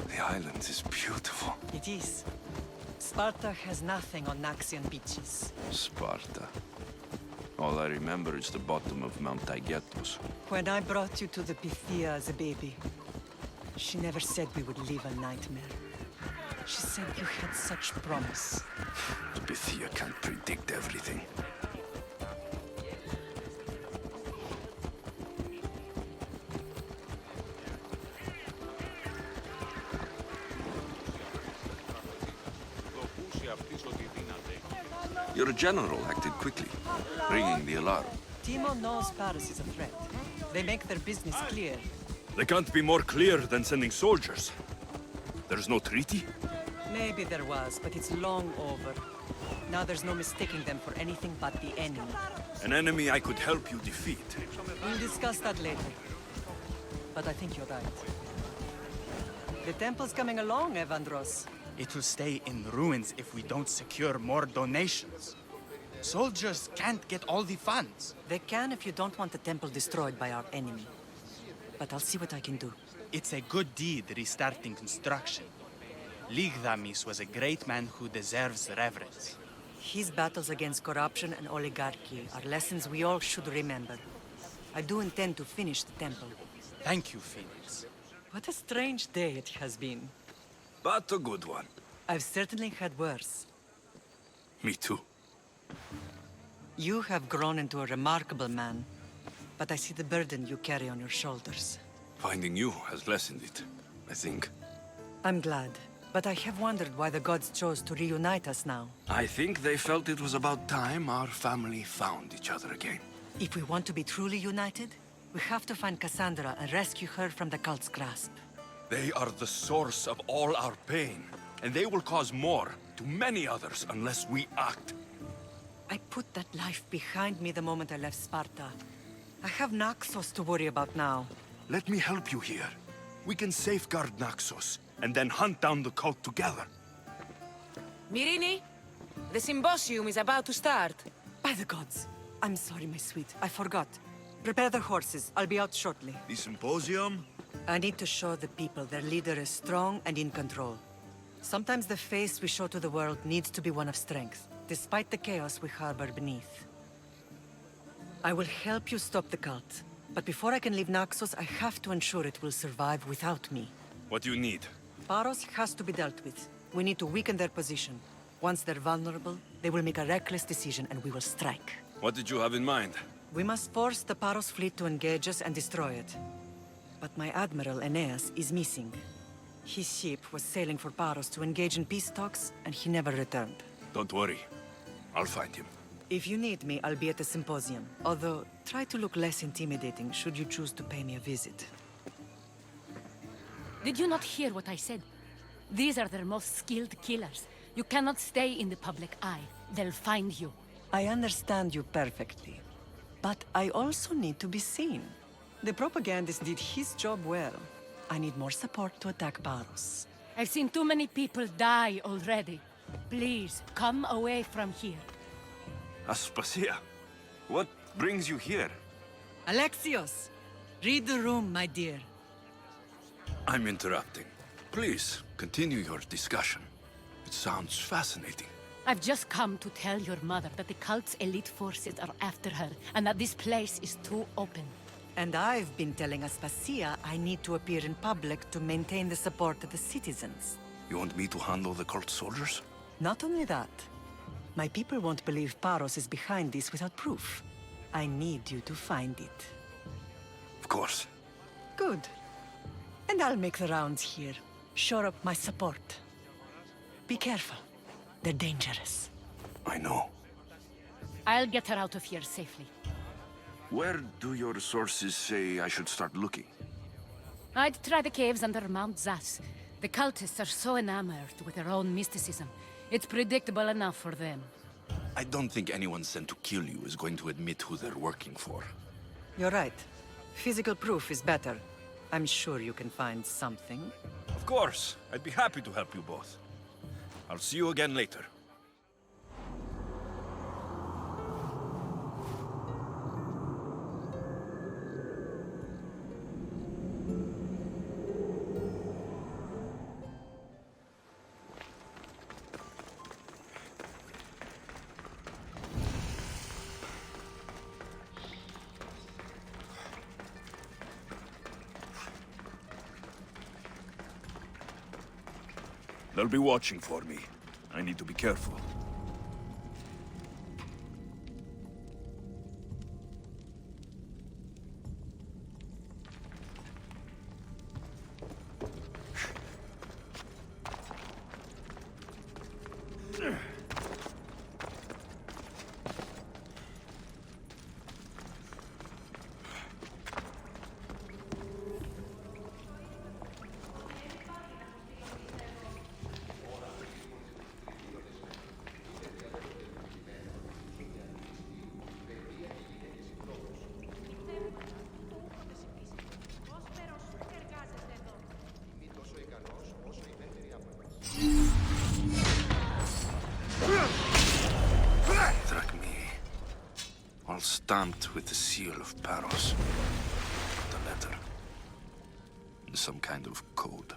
Speaker 9: The island is beautiful.
Speaker 21: It is. Sparta has nothing on Naxian beaches.
Speaker 9: Sparta. All I remember is the bottom of Mount Taygetos.
Speaker 21: When I brought you to the Pythia as a baby, she never said we would live a nightmare. She said you had such promise.
Speaker 9: The Pythia can't predict everything. Your general acted quickly, ringing the alarm.
Speaker 21: Timo knows Paris is a threat. They make their business clear.
Speaker 15: They can't be more clear than sending soldiers. There's no treaty?
Speaker 21: Maybe there was, but it's long over. Now there's no mistaking them for anything but the enemy.
Speaker 15: An enemy I could help you defeat.
Speaker 21: We'll discuss that later. But I think you're right. The temple's coming along, Evandros.
Speaker 2: It will stay in ruins if we don't secure more donations. Soldiers can't get all the funds.
Speaker 21: They can if you don't want the temple destroyed by our enemy. But I'll see what I can do.
Speaker 2: It's a good deed restarting construction. Ligdamis was a great man who deserves reverence.
Speaker 21: His battles against corruption and oligarchy are lessons we all should remember. I do intend to finish the temple.
Speaker 2: Thank you, Phoenix.
Speaker 21: What a strange day it has been.
Speaker 9: But a good one.
Speaker 21: I've certainly had worse.
Speaker 15: Me too.
Speaker 21: You have grown into a remarkable man, but I see the burden you carry on your shoulders.
Speaker 9: Finding you has lessened it, I think.
Speaker 21: I'm glad, but I have wondered why the gods chose to reunite us now.
Speaker 9: I think they felt it was about time our family found each other again.
Speaker 21: If we want to be truly united, we have to find Cassandra and rescue her from the cult's grasp.
Speaker 15: They are the source of all our pain, and they will cause more to many others unless we act.
Speaker 21: I put that life behind me the moment I left Sparta. I have Naxos to worry about now.
Speaker 15: Let me help you here. We can safeguard Naxos, and then hunt down the cult together.
Speaker 13: Myrrine, the Symposium is about to start.
Speaker 21: By the gods. I'm sorry, my sweet. I forgot. Prepare the horses. I'll be out shortly.
Speaker 15: The Symposium?
Speaker 21: I need to show the people their leader is strong and in control. Sometimes the face we show to the world needs to be one of strength, despite the chaos we harbor beneath. I will help you stop the cult, but before I can leave Naxos, I have to ensure it will survive without me.
Speaker 15: What do you need?
Speaker 21: Paros has to be dealt with. We need to weaken their position. Once they're vulnerable, they will make a reckless decision and we will strike.
Speaker 15: What did you have in mind?
Speaker 21: We must force the Paros fleet to engage us and destroy it. But my admiral, Aeneas, is missing. His ship was sailing for Paros to engage in peace talks, and he never returned.
Speaker 15: Don't worry. I'll find him.
Speaker 21: If you need me, I'll be at the Symposium. Although, try to look less intimidating should you choose to pay me a visit.
Speaker 3: Did you not hear what I said? These are their most skilled killers. You cannot stay in the public eye. They'll find you.
Speaker 21: I understand you perfectly. But I also need to be seen. The propagandist did his job well. I need more support to attack Paros.
Speaker 3: I've seen too many people die already. Please, come away from here.
Speaker 9: Aspasia, what brings you here?
Speaker 21: Alexios! Read the room, my dear.
Speaker 9: I'm interrupting. Please, continue your discussion. It sounds fascinating.
Speaker 3: I've just come to tell your mother that the cult's elite forces are after her, and that this place is too open.
Speaker 21: And I've been telling Aspasia I need to appear in public to maintain the support of the citizens.
Speaker 9: You want me to handle the cult soldiers?
Speaker 21: Not only that. My people won't believe Paros is behind this without proof. I need you to find it.
Speaker 9: Of course.
Speaker 21: Good. And I'll make the rounds here. Shore up my support. Be careful. They're dangerous.
Speaker 9: I know.
Speaker 3: I'll get her out of here safely.
Speaker 9: Where do your sources say I should start looking?
Speaker 3: I'd try the caves under Mount Zas. The cultists are so enamored with their own mysticism. It's predictable enough for them.
Speaker 9: I don't think anyone sent to kill you is going to admit who they're working for.
Speaker 8: You're right. Physical proof is better. I'm sure you can find something.
Speaker 15: Of course. I'd be happy to help you both. I'll see you again later. They'll be watching for me. I need to be careful.
Speaker 9: All stamped with the seal of Paros. The letter. Some kind of code.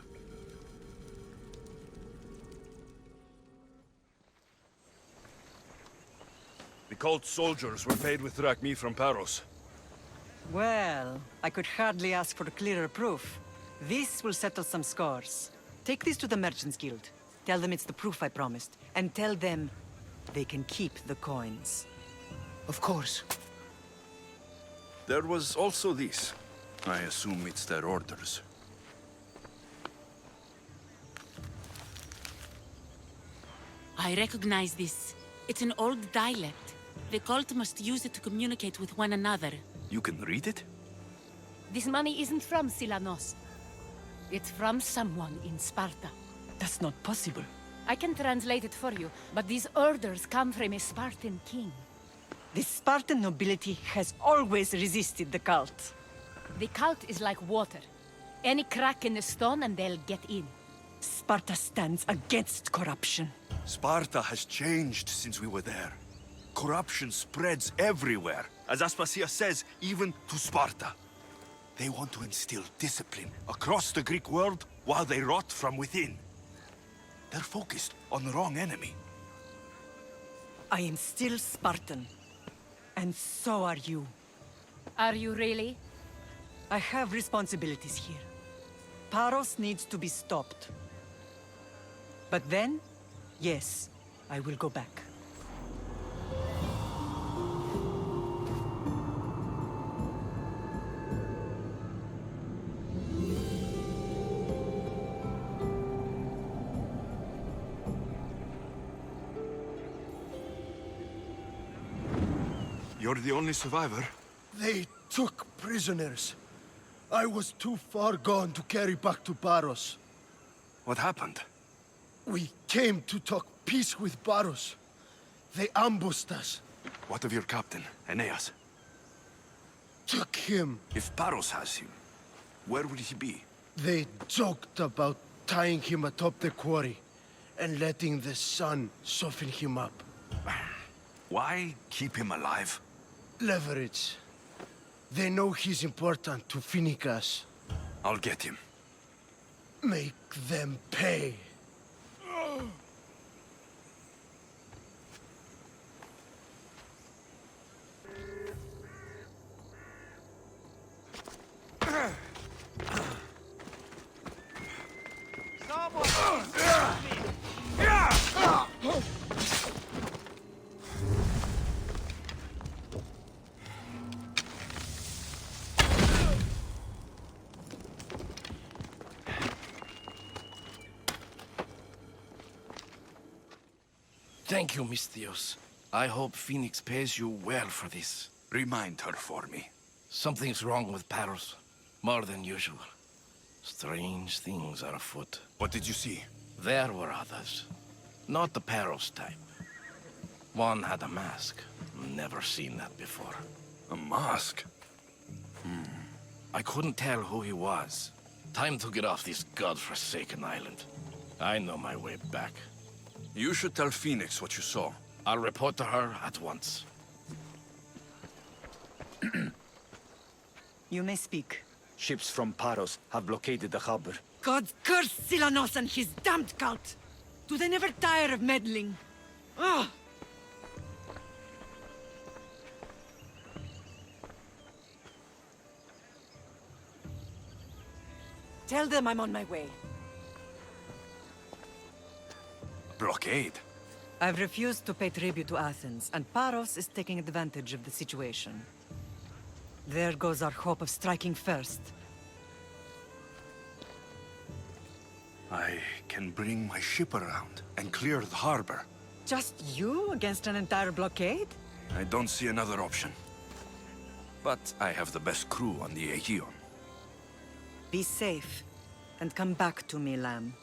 Speaker 15: The cult soldiers were paid with drachmi from Paros.
Speaker 8: Well, I could hardly ask for clearer proof. This will settle some scores. Take this to the Merchants Guild. Tell them it's the proof I promised. And tell them they can keep the coins.
Speaker 11: Of course.
Speaker 9: There was also this. I assume it's their orders.
Speaker 19: I recognize this. It's an old dialect. The cult must use it to communicate with one another.
Speaker 9: You can read it?
Speaker 3: This money isn't from Silanos. It's from someone in Sparta.
Speaker 8: That's not possible.
Speaker 3: I can translate it for you, but these orders come from a Spartan king.
Speaker 8: The Spartan nobility has always resisted the cult.
Speaker 3: The cult is like water. Any crack in the stone and they'll get in.
Speaker 8: Sparta stands against corruption.
Speaker 15: Sparta has changed since we were there. Corruption spreads everywhere. As Aspasia says, even to Sparta. They want to instill discipline across the Greek world while they rot from within. They're focused on the wrong enemy.
Speaker 8: I am still Spartan. And so are you.
Speaker 3: Are you really?
Speaker 8: I have responsibilities here. Paros needs to be stopped. But then, yes, I will go back.
Speaker 15: You're the only survivor?
Speaker 6: They took prisoners. I was too far gone to carry back to Paros.
Speaker 15: What happened?
Speaker 6: We came to talk peace with Paros. They ambushed us.
Speaker 15: What of your captain, Aeneas?
Speaker 6: Took him.
Speaker 15: If Paros has him, where will he be?
Speaker 6: They joked about tying him atop the quarry and letting the sun soften him up.
Speaker 15: Why keep him alive?
Speaker 6: Leverage. They know he's important to Phoenicians.
Speaker 15: I'll get him.
Speaker 6: Make them pay.
Speaker 23: Thank you, Misthios. I hope Phoenix pays you well for this.
Speaker 9: Remind her for me.
Speaker 23: Something's wrong with Paros. More than usual. Strange things are afoot.
Speaker 15: What did you see?
Speaker 23: There were others. Not the Paros type. One had a mask. Never seen that before.
Speaker 9: A mask?
Speaker 23: I couldn't tell who he was. Time to get off this godforsaken island. I know my way back.
Speaker 9: You should tell Phoenix what you saw.
Speaker 23: I'll report to her at once.
Speaker 8: You may speak.
Speaker 5: Ships from Paros have blockaded the harbor.
Speaker 8: God curse Silanos and his damned cult! Do they never tire of meddling? Ugh! Tell them I'm on my way.
Speaker 9: Blockade?
Speaker 8: I've refused to pay tribute to Athens, and Paros is taking advantage of the situation. There goes our hope of striking first.
Speaker 9: I can bring my ship around and clear the harbor.
Speaker 8: Just you against an entire blockade?
Speaker 9: I don't see another option. But I have the best crew on the Aegean.
Speaker 8: Be safe, and come back to me, lamb.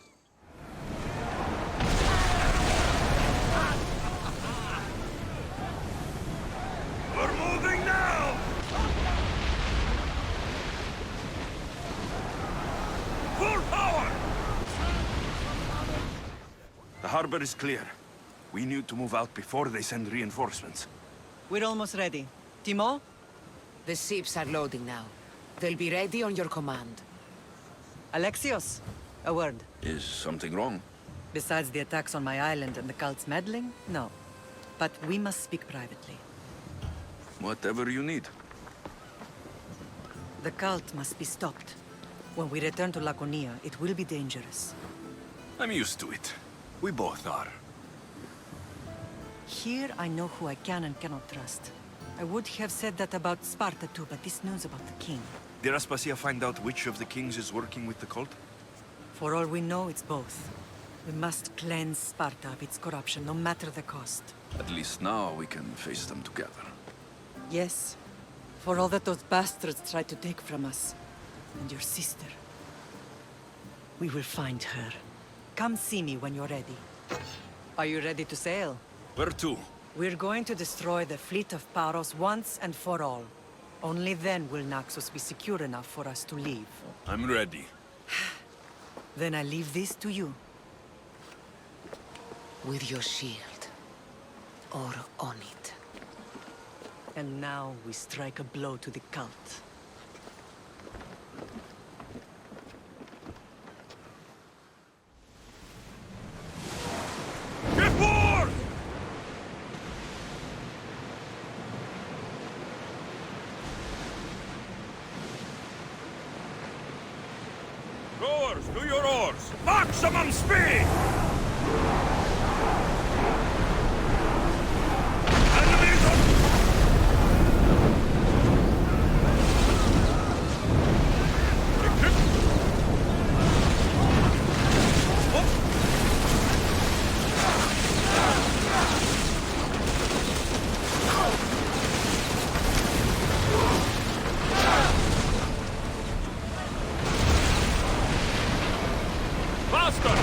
Speaker 15: We're moving now! Full power!
Speaker 9: The harbor is clear. We need to move out before they send reinforcements.
Speaker 8: We're almost ready. Timo?
Speaker 7: The ships are loading now. They'll be ready on your command.
Speaker 8: Alexios, a word.
Speaker 9: Is something wrong?
Speaker 8: Besides the attacks on my island and the cult's meddling? No. But we must speak privately.
Speaker 9: Whatever you need.
Speaker 8: The cult must be stopped. When we return to Laconia, it will be dangerous.
Speaker 9: I'm used to it. We both are.
Speaker 8: Here I know who I can and cannot trust. I would have said that about Sparta too, but this news about the king.
Speaker 9: Did Aspasia find out which of the kings is working with the cult?
Speaker 8: For all we know, it's both. We must cleanse Sparta of its corruption, no matter the cost.
Speaker 9: At least now we can face them together.
Speaker 8: Yes. For all that those bastards tried to take from us. And your sister. We will find her. Come see me when you're ready. Are you ready to sail?
Speaker 9: Where to?
Speaker 8: We're going to destroy the fleet of Paros once and for all. Only then will Naxos be secure enough for us to leave.
Speaker 9: I'm ready.
Speaker 8: Then I leave this to you.
Speaker 7: With your shield. Or on it.
Speaker 8: And now we strike a blow to the cult.
Speaker 15: Get board! Rowers, do your oars! Maximum speed! Enemies on... Faster!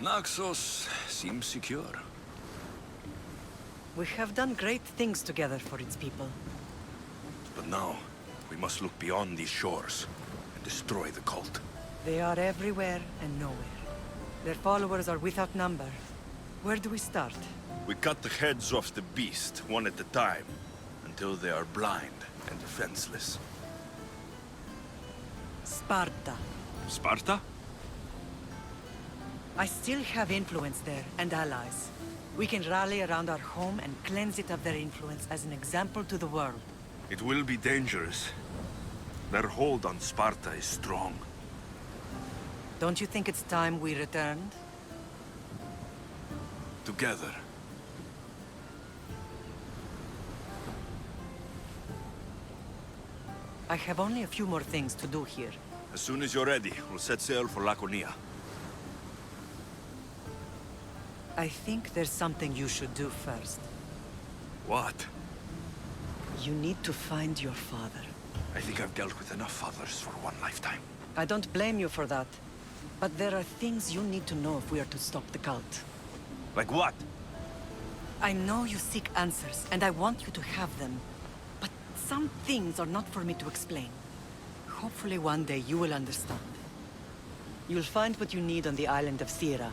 Speaker 15: Naxos seems secure.
Speaker 8: We have done great things together for its people.
Speaker 15: But now, we must look beyond these shores and destroy the cult.
Speaker 8: They are everywhere and nowhere. Their followers are without number. Where do we start?
Speaker 15: We cut the heads off the beast, one at a time, until they are blind and defenseless.
Speaker 8: Sparta.
Speaker 15: Sparta?
Speaker 8: I still have influence there, and allies. We can rally around our home and cleanse it of their influence as an example to the world.
Speaker 15: It will be dangerous. Their hold on Sparta is strong.
Speaker 8: Don't you think it's time we returned?
Speaker 15: Together.
Speaker 8: I have only a few more things to do here.
Speaker 15: As soon as you're ready, we'll set sail for Laconia.
Speaker 8: I think there's something you should do first.
Speaker 15: What?
Speaker 8: You need to find your father.
Speaker 15: I think I've dealt with enough fathers for one lifetime.
Speaker 8: I don't blame you for that. But there are things you need to know if we are to stop the cult.
Speaker 15: Like what?
Speaker 8: I know you seek answers, and I want you to have them. But some things are not for me to explain. Hopefully one day you will understand. You'll find what you need on the island of Thera.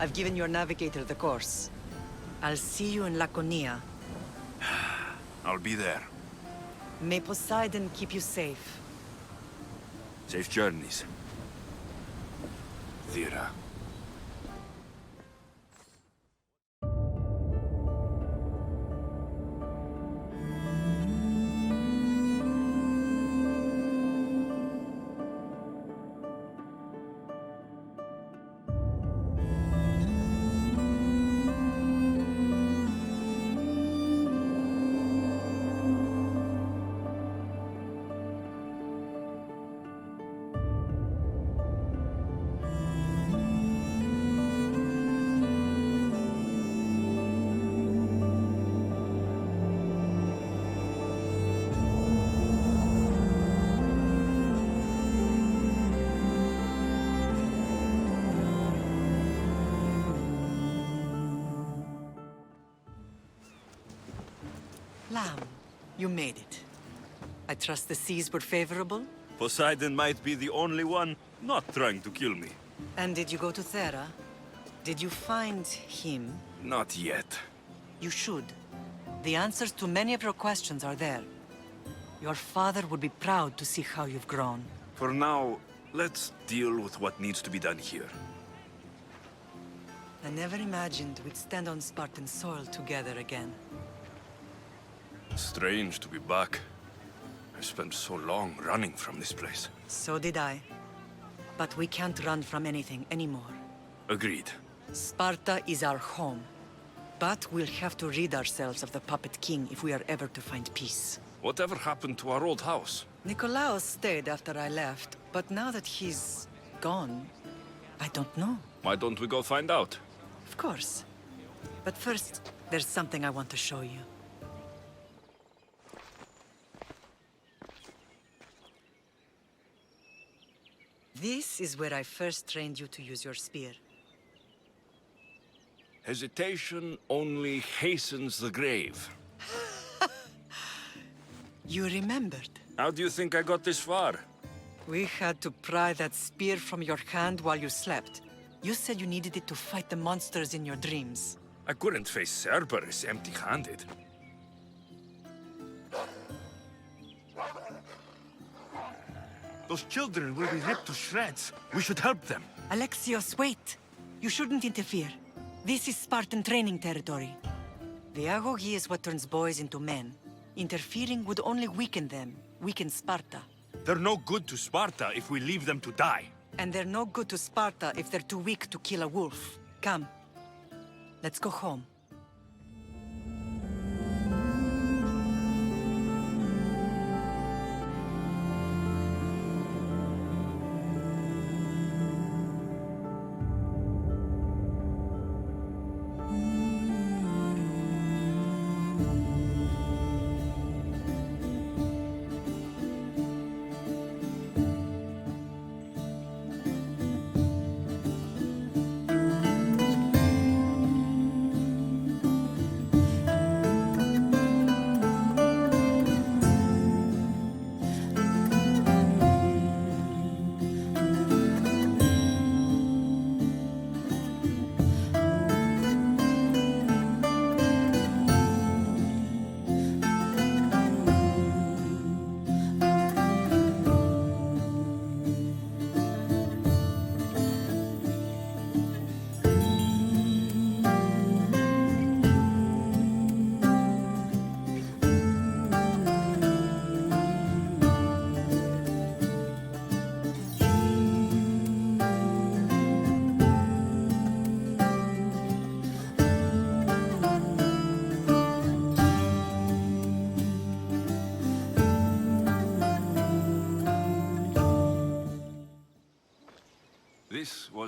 Speaker 8: I've given your navigator the course. I'll see you in Laconia.
Speaker 15: I'll be there.
Speaker 8: May Poseidon keep you safe.
Speaker 15: Safe journeys. Thera.
Speaker 8: Lamb, you made it. I trust the seas were favorable?
Speaker 15: Poseidon might be the only one not trying to kill me.
Speaker 8: And did you go to Thera? Did you find him?
Speaker 15: Not yet.
Speaker 8: You should. The answers to many of your questions are there. Your father would be proud to see how you've grown.
Speaker 15: For now, let's deal with what needs to be done here.
Speaker 8: I never imagined we'd stand on Spartan soil together again.
Speaker 15: Strange to be back. I spent so long running from this place.
Speaker 8: So did I. But we can't run from anything anymore.
Speaker 15: Agreed.
Speaker 8: Sparta is our home. But we'll have to rid ourselves of the Puppet King if we are ever to find peace.
Speaker 15: Whatever happened to our old house?
Speaker 8: Nikolaos stayed after I left, but now that he's gone, I don't know.
Speaker 15: Why don't we go find out?
Speaker 8: Of course. But first, there's something I want to show you. This is where I first trained you to use your spear.
Speaker 15: Hesitation only hastens the grave.
Speaker 8: You remembered.
Speaker 15: How do you think I got this far?
Speaker 8: We had to pry that spear from your hand while you slept. You said you needed it to fight the monsters in your dreams.
Speaker 15: I couldn't face Cerberus empty-handed. Those children will be ripped to shreds. We should help them.
Speaker 8: Alexios, wait! You shouldn't interfere. This is Spartan training territory. The agoge is what turns boys into men. Interfering would only weaken them, weaken Sparta.
Speaker 15: They're no good to Sparta if we leave them to die.
Speaker 8: And they're no good to Sparta if they're too weak to kill a wolf. Come. Let's go home.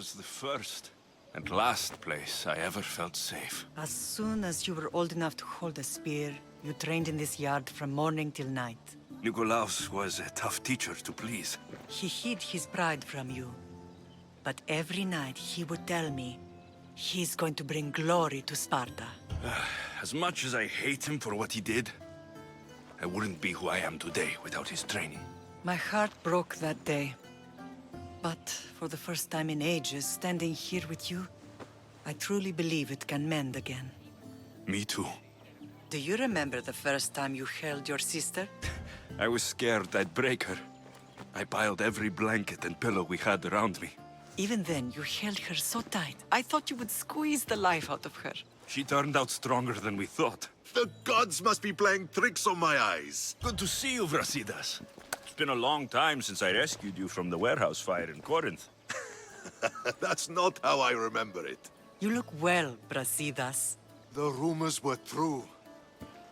Speaker 15: was the first and last place I ever felt safe.
Speaker 8: As soon as you were old enough to hold a spear, you trained in this yard from morning till night.
Speaker 15: Nikolaos was a tough teacher to please.
Speaker 8: He hid his pride from you. But every night he would tell me, he's going to bring glory to Sparta.
Speaker 15: As much as I hate him for what he did, I wouldn't be who I am today without his training.
Speaker 8: My heart broke that day. But for the first time in ages, standing here with you, I truly believe it can mend again.
Speaker 15: Me too.
Speaker 8: Do you remember the first time you held your sister?
Speaker 15: I was scared I'd break her. I piled every blanket and pillow we had around me.
Speaker 8: Even then, you held her so tight. I thought you would squeeze the life out of her.
Speaker 15: She turned out stronger than we thought.
Speaker 6: The gods must be playing tricks on my eyes.
Speaker 15: Good to see you, Brasidas. It's been a long time since I rescued you from the warehouse fire in Corinth.
Speaker 6: That's not how I remember it.
Speaker 8: You look well, Brasidas.
Speaker 6: The rumors were true.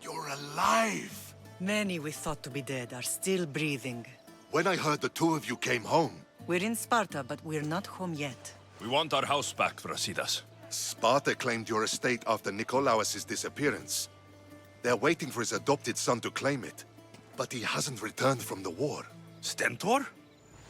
Speaker 6: You're alive!
Speaker 8: Many we thought to be dead are still breathing.
Speaker 6: When I heard the two of you came home...
Speaker 8: We're in Sparta, but we're not home yet.
Speaker 15: We want our house back, Brasidas.
Speaker 6: Sparta claimed your estate after Nikolaos' disappearance. They're waiting for his adopted son to claim it. But he hasn't returned from the war.
Speaker 15: Stentor?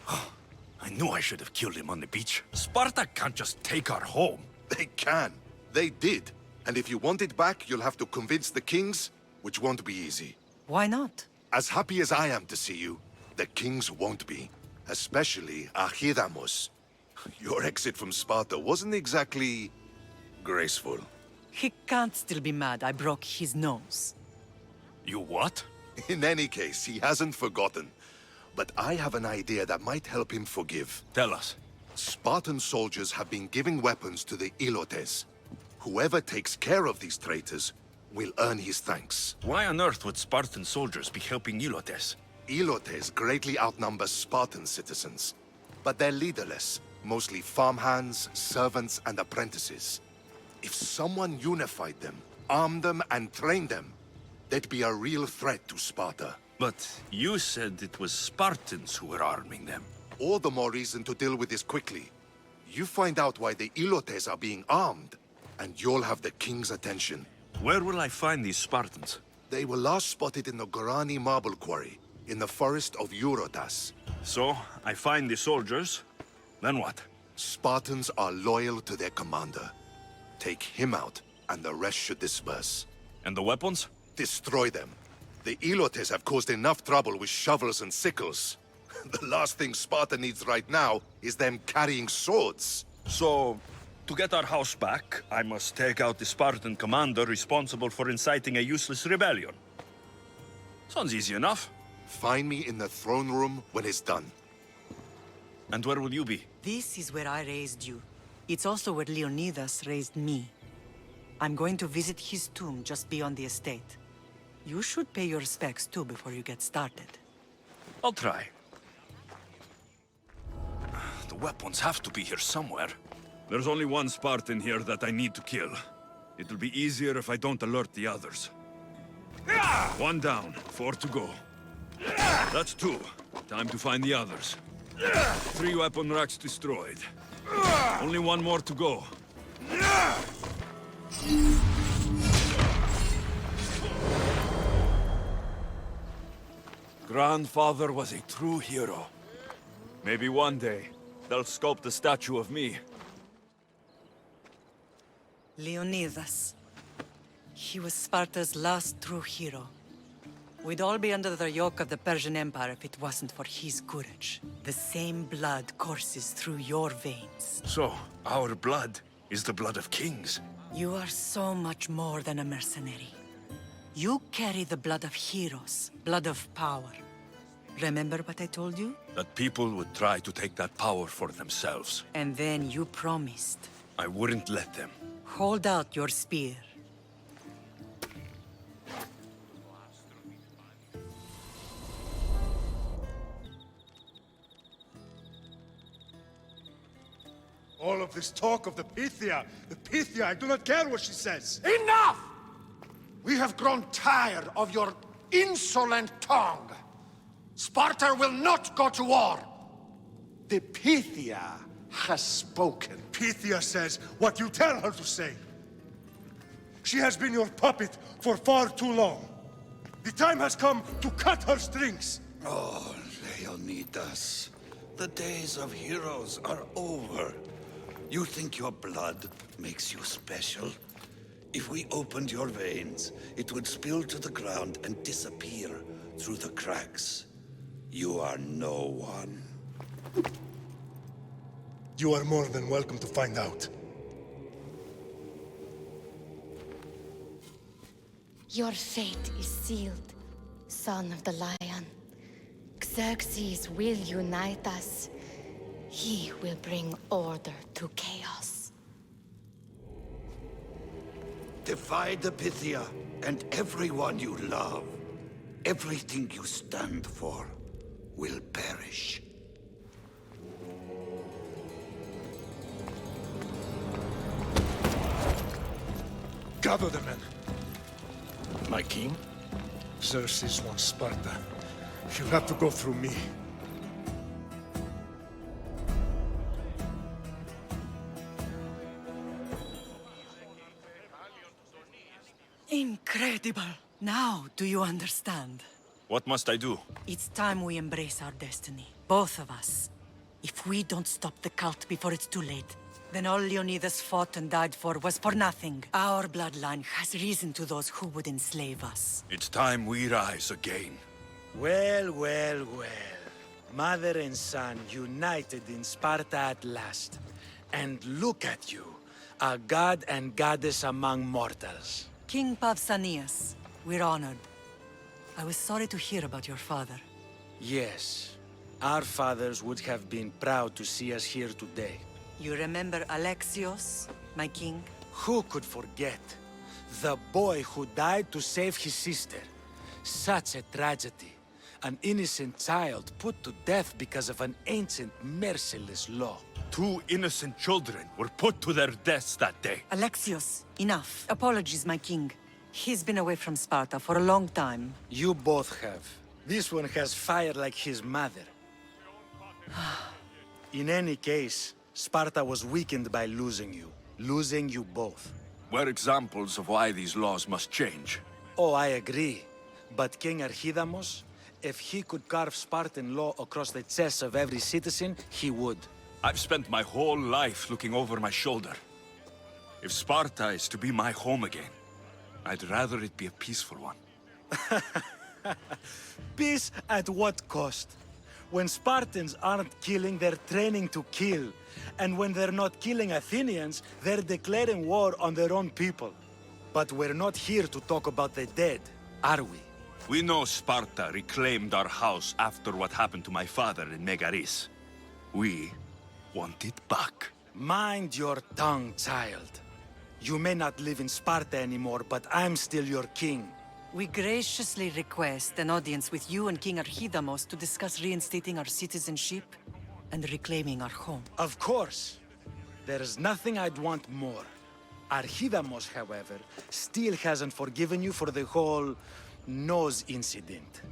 Speaker 15: I knew I should have killed him on the beach. Sparta can't just take our home.
Speaker 6: They can. They did. And if you want it back, you'll have to convince the kings, which won't be easy.
Speaker 8: Why not?
Speaker 6: As happy as I am to see you, the kings won't be. Especially Archidamos. Your exit from Sparta wasn't exactly... graceful.
Speaker 8: He can't still be mad I broke his nose.
Speaker 15: You what?
Speaker 6: In any case, he hasn't forgotten. But I have an idea that might help him forgive.
Speaker 15: Tell us.
Speaker 6: Spartan soldiers have been giving weapons to the Ilotes. Whoever takes care of these traitors will earn his thanks.
Speaker 15: Why on earth would Spartan soldiers be helping Ilotes?
Speaker 6: Ilotes greatly outnumber Spartan citizens. But they're leaderless. Mostly farmhands, servants, and apprentices. If someone unified them, armed them, and trained them, they'd be a real threat to Sparta.
Speaker 15: But you said it was Spartans who were arming them.
Speaker 6: All the more reason to deal with this quickly. You find out why the Ilotes are being armed, and you'll have the king's attention.
Speaker 15: Where will I find these Spartans?
Speaker 6: They were last spotted in the Gorani marble quarry, in the forest of Eurotas.
Speaker 15: So, I find the soldiers, then what?
Speaker 6: Spartans are loyal to their commander. Take him out, and the rest should disperse.
Speaker 15: And the weapons?
Speaker 6: Destroy them. The Ilotes have caused enough trouble with shovels and sickles. The last thing Sparta needs right now is them carrying swords.
Speaker 15: So, to get our house back, I must take out the Spartan commander responsible for inciting a useless rebellion. Sounds easy enough.
Speaker 6: Find me in the throne room when it's done.
Speaker 15: And where will you be?
Speaker 8: This is where I raised you. It's also where Leonidas raised me. I'm going to visit his tomb just beyond the estate. You should pay your respects too before you get started.
Speaker 15: I'll try. The weapons have to be here somewhere. There's only one Spartan here that I need to kill. It'll be easier if I don't alert the others. 1 down, 4 to go. That's 2. Time to find the others. 3 weapon racks destroyed. Only 1 more to go. Grandfather was a true hero. Maybe one day, they'll sculpt a statue of me.
Speaker 8: Leonidas. He was Sparta's last true hero. We'd all be under the yoke of the Persian Empire if it wasn't for his courage. The same blood courses through your veins.
Speaker 15: So, our blood is the blood of kings.
Speaker 8: You are so much more than a mercenary. You carry the blood of heroes, blood of power. Remember what I told you?
Speaker 15: That people would try to take that power for themselves.
Speaker 8: And then you promised.
Speaker 15: I wouldn't let them.
Speaker 8: Hold out your spear.
Speaker 16: All of this talk of the Pythia, I do not care what she says.
Speaker 20: Enough! We have grown tired of your insolent tongue. Sparta will not go to war. The Pythia has spoken.
Speaker 16: Pythia says what you tell her to say. She has been your puppet for far too long. The time has come to cut her strings.
Speaker 14: Oh, Leonidas. The days of heroes are over. You think your blood makes you special? If we opened your veins, it would spill to the ground and disappear through the cracks. You are no one.
Speaker 16: You are more than welcome to find out.
Speaker 3: Your fate is sealed, son of the lion. Xerxes will unite us. He will bring order to chaos.
Speaker 14: Defy the Pythia and everyone you love. Everything you stand for will perish.
Speaker 16: Gather the men.
Speaker 23: My king?
Speaker 16: Xerxes wants Sparta. He'll have to go through me.
Speaker 8: Incredible! Now, do you understand?
Speaker 15: What must I do?
Speaker 8: It's time we embrace our destiny. Both of us. If we don't stop the cult before it's too late, then all Leonidas fought and died for was for nothing. Our bloodline has risen to those who would enslave us.
Speaker 15: It's time we rise again.
Speaker 4: Well, well, well. Mother and son united in Sparta at last. And look at you, a god and goddess among mortals.
Speaker 8: King Pausanias, we're honored. I was sorry to hear about your father.
Speaker 4: Yes, our fathers would have been proud to see us here today.
Speaker 8: You remember Alexios, my king?
Speaker 4: Who could forget? The boy who died to save his sister. Such a tragedy. An innocent child put to death because of an ancient, merciless law.
Speaker 15: 2 innocent children were put to their deaths that day.
Speaker 8: Alexios, enough. Apologies, my king. He's been away from Sparta for a long time.
Speaker 4: You both have. This one has fire like his mother. In any case, Sparta was weakened by losing you both.
Speaker 15: We're examples of why these laws must change.
Speaker 4: Oh, I agree. But King Archidamos, if he could carve Spartan law across the chests of every citizen, he would.
Speaker 15: I've spent my whole life looking over my shoulder. If Sparta is to be my home again, I'd rather it be a peaceful one.
Speaker 4: Peace at what cost? When Spartans aren't killing, they're training to kill. And when they're not killing Athenians, they're declaring war on their own people. But we're not here to talk about the dead, are we?
Speaker 15: We know Sparta reclaimed our house after what happened to my father in Megaris. We want it back.
Speaker 4: Mind your tongue, child. You may not live in Sparta anymore, but I'm still your king.
Speaker 8: We graciously request an audience with you and King Archidamos to discuss reinstating our citizenship and reclaiming our home.
Speaker 4: Of course. There's nothing I'd want more. Archidamos, however, still hasn't forgiven you for the whole nose incident.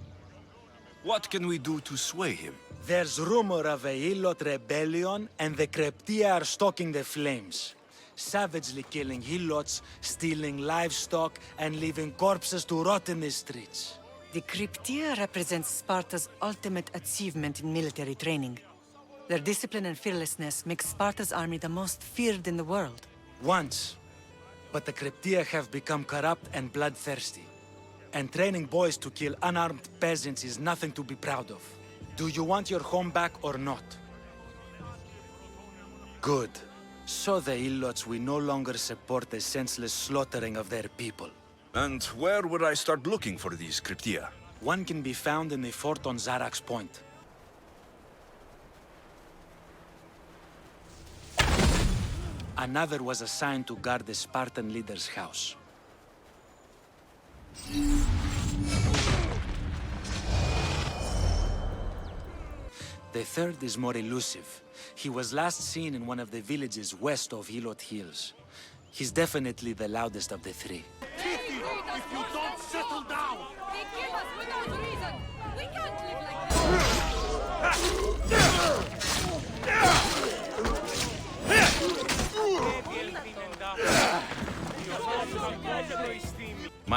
Speaker 15: What can we do to sway him?
Speaker 4: There's rumor of a Hilot rebellion, and the Kryptia are stalking the flames. Savagely killing Helots, stealing livestock, and leaving corpses to rot in the streets.
Speaker 8: The Kryptia represents Sparta's ultimate achievement in military training. Their discipline and fearlessness make Sparta's army the most feared in the world.
Speaker 4: Once. But the Kryptia have become corrupt and bloodthirsty. And training boys to kill unarmed peasants is nothing to be proud of. Do you want your home back or not? Good. So the Ilots will no longer support the senseless slaughtering of their people.
Speaker 15: And where would I start looking for these Kryptia?
Speaker 4: One can be found in the fort on Zarak's Point. Another was assigned to guard the Spartan leader's house. The third is more elusive. He was last seen in one of the villages west of Hilot Hills. He's definitely the loudest of the three.
Speaker 20: If you don't settle down!
Speaker 1: They kill us without reason! We can't live like this!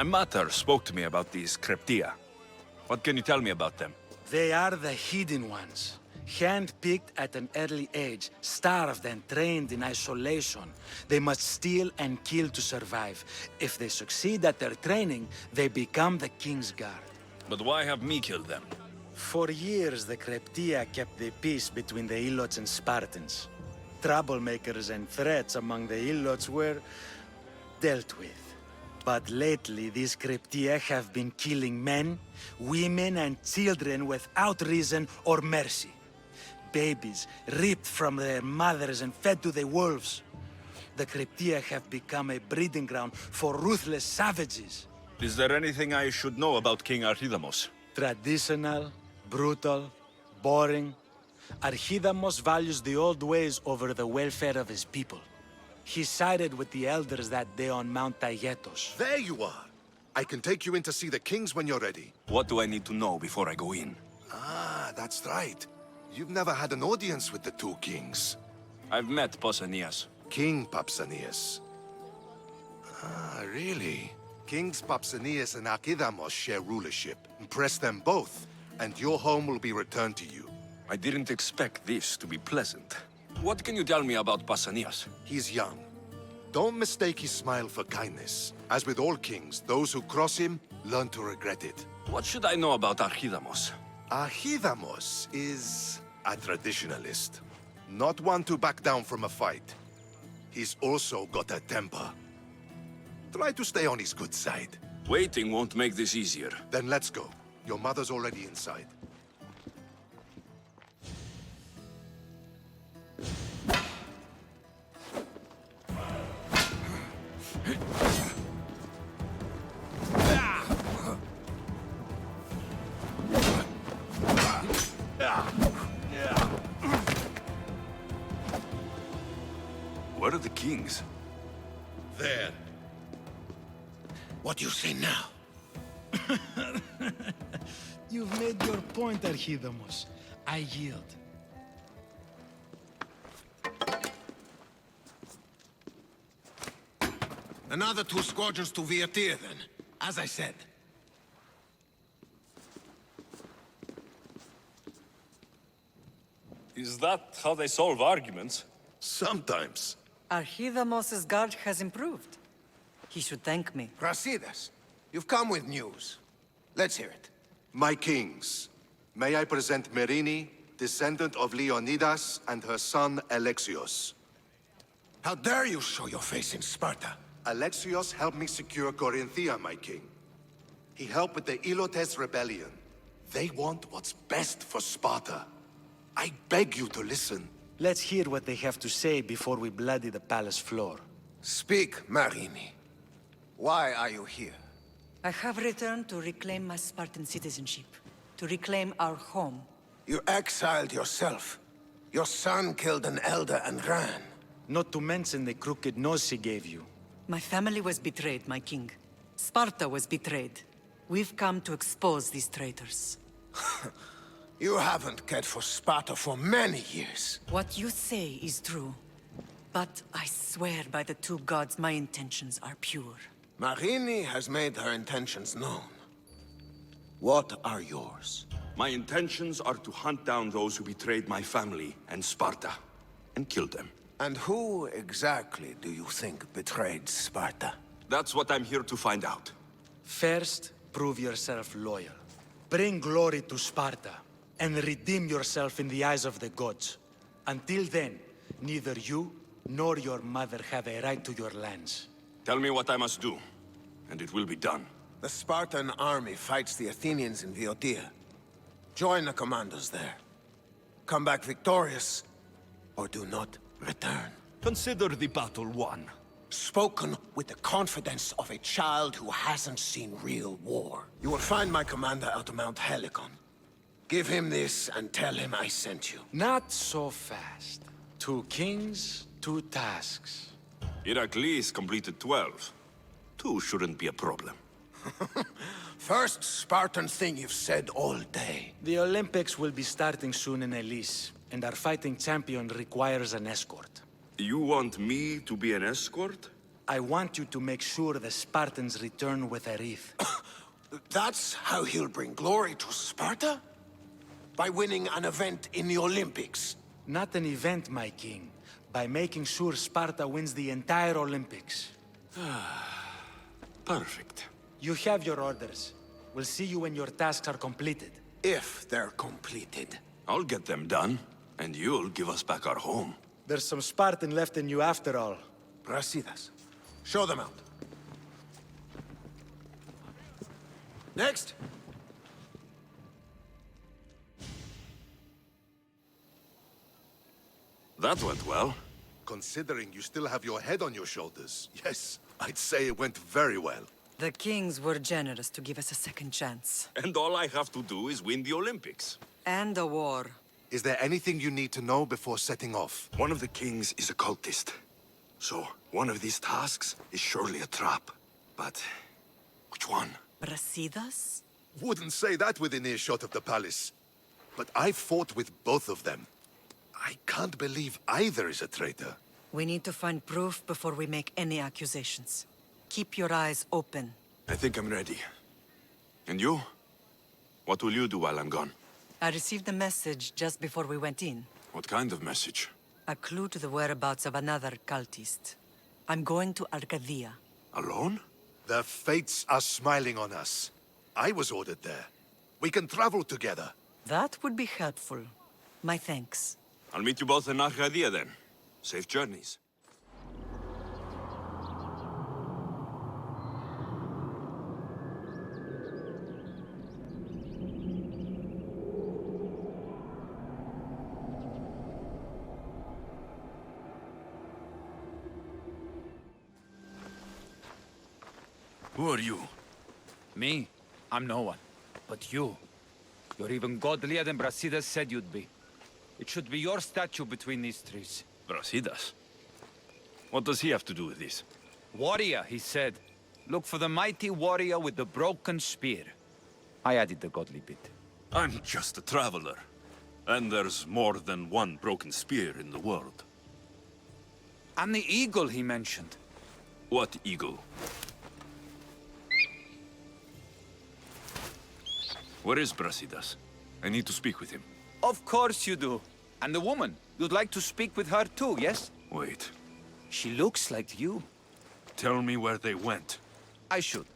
Speaker 15: My mater spoke to me about these Cryptia. What can you tell me about them?
Speaker 10: They are the hidden ones. Hand-picked at an early age, starved and trained in isolation. They must steal and kill to survive. If they succeed at their training, they become the King's Guard.
Speaker 15: But why have me killed them?
Speaker 10: For years, the Cryptia kept the peace between the Ilots and Spartans. Troublemakers and threats among the Ilots were dealt with. But lately, these Cryptia have been killing men, women, and children without reason or mercy. Babies ripped from their mothers and fed to the wolves. The Cryptia have become a breeding ground for ruthless savages.
Speaker 15: Is there anything I should know about King Archidamos?
Speaker 10: Traditional, brutal, boring. Archidamos values the old ways over the welfare of his people. He sided with the elders that day on Mount Taygetos.
Speaker 6: There you are. I can take you in to see the kings when you're ready.
Speaker 15: What do I need to know before I go in?
Speaker 6: Ah, that's right. You've never had an audience with the two kings.
Speaker 15: I've met Pausanias.
Speaker 6: King Pausanias. Ah, really? Kings Pausanias and Archidamos share rulership. Impress them both, and your home will be returned to you.
Speaker 15: I didn't expect this to be pleasant. What can you tell me about Pausanias?
Speaker 6: He's young. Don't mistake his smile for kindness. As with all kings, those who cross him learn to regret it.
Speaker 15: What should I know about Archidamos?
Speaker 6: Archidamos is a traditionalist. Not one to back down from a fight. He's also got a temper. Try to stay on his good side.
Speaker 15: Waiting won't make this easier.
Speaker 6: Then let's go. Your mother's already inside.
Speaker 15: Where are the kings?
Speaker 20: There. What do you say now?
Speaker 10: You've made your point, Archidamos. I yield.
Speaker 20: Another 2 squadrons to Viatir, then. As I said.
Speaker 15: Is that how they solve arguments?
Speaker 6: Sometimes.
Speaker 8: Archidamos' guard has improved. He should thank me.
Speaker 20: Brasidas, you've come with news. Let's hear it.
Speaker 6: My kings, may I present Merini, descendant of Leonidas, and her son Alexios.
Speaker 20: How dare you show your face in Sparta?
Speaker 6: Alexios helped me secure Corinthia, my king. He helped with the Ilotes rebellion. They want what's best for Sparta. I beg you to listen.
Speaker 10: Let's hear what they have to say before we bloody the palace floor.
Speaker 20: Speak, Marini. Why are you here?
Speaker 8: I have returned to reclaim my Spartan citizenship, to reclaim our home.
Speaker 20: You exiled yourself. Your son killed an elder and ran.
Speaker 10: Not to mention the crooked nose he gave you.
Speaker 8: My family was betrayed, my king. Sparta was betrayed. We've come to expose these traitors.
Speaker 20: You haven't cared for Sparta for many years.
Speaker 8: What you say is true. But I swear by the 2 gods my intentions are pure.
Speaker 20: Marini has made her intentions known. What are yours?
Speaker 15: My intentions are to hunt down those who betrayed my family and Sparta, and kill them.
Speaker 20: And who exactly do you think betrayed Sparta?
Speaker 15: That's what I'm here to find out.
Speaker 10: First, prove yourself loyal. Bring glory to Sparta, and redeem yourself in the eyes of the gods. Until then, neither you nor your mother have a right to your lands.
Speaker 15: Tell me what I must do, and it will be done.
Speaker 20: The Spartan army fights the Athenians in Viotia. Join the commandos there. Come back victorious, or do not return.
Speaker 15: Consider the battle won.
Speaker 20: Spoken with the confidence of a child who hasn't seen real war. You will find my commander out of Mount Helicon. Give him this and tell him I sent you.
Speaker 10: Not so fast. 2 kings, 2 tasks.
Speaker 15: Perikles completed 12. 2 shouldn't be a problem.
Speaker 20: First Spartan thing you've said all day.
Speaker 10: The Olympics will be starting soon in Elise, and our fighting champion requires an escort.
Speaker 15: You want me to be an escort?
Speaker 10: I want you to make sure the Spartans return with a wreath.
Speaker 20: That's how he'll bring glory to Sparta? By winning an event in the Olympics?
Speaker 10: Not an event, my king. By making sure Sparta wins the entire Olympics.
Speaker 20: Perfect.
Speaker 10: You have your orders. We'll see you when your tasks are completed.
Speaker 20: If they're completed.
Speaker 15: I'll get them done, and you'll give us back our home.
Speaker 10: There's some Spartan left in you after all.
Speaker 20: Brasidas. Show them out. Next.
Speaker 15: That went well.
Speaker 6: Considering you still have your head on your shoulders, yes, I'd say it went very well.
Speaker 8: The kings were generous to give us a second chance.
Speaker 15: And all I have to do is win the Olympics.
Speaker 8: And a war.
Speaker 6: Is there anything you need to know before setting off?
Speaker 15: One of the kings is a cultist. So, one of these tasks is surely a trap. But, which one?
Speaker 8: Brasidas?
Speaker 6: Wouldn't say that within earshot of the palace. But I fought with both of them. I can't believe either is a traitor.
Speaker 8: We need to find proof before we make any accusations. Keep your eyes open.
Speaker 15: I think I'm ready. And you? What will you do while I'm gone?
Speaker 8: I received a message just before we went in.
Speaker 15: What kind of message?
Speaker 8: A clue to the whereabouts of another cultist. I'm going to Arcadia.
Speaker 15: Alone?
Speaker 6: The fates are smiling on us. I was ordered there. We can travel together.
Speaker 8: That would be helpful. My thanks.
Speaker 15: I'll meet you both in Arcadia then. Safe journeys.
Speaker 5: Who are you? Me? I'm no one. But you. You're even godlier than Brasidas said you'd be. It should be your statue between these trees.
Speaker 15: Brasidas? What does he have to do with this?
Speaker 5: Warrior, he said. Look for the mighty warrior with the broken spear. I added the godly bit.
Speaker 15: I'm just a traveler. And there's more than one broken spear in the world.
Speaker 5: And the eagle he mentioned.
Speaker 15: What eagle? Where is Brasidas? I need to speak with him.
Speaker 5: Of course you do. And the woman, you'd like to speak with her too, yes?
Speaker 15: Wait.
Speaker 5: She looks like you.
Speaker 15: Tell me where they went.
Speaker 5: I should.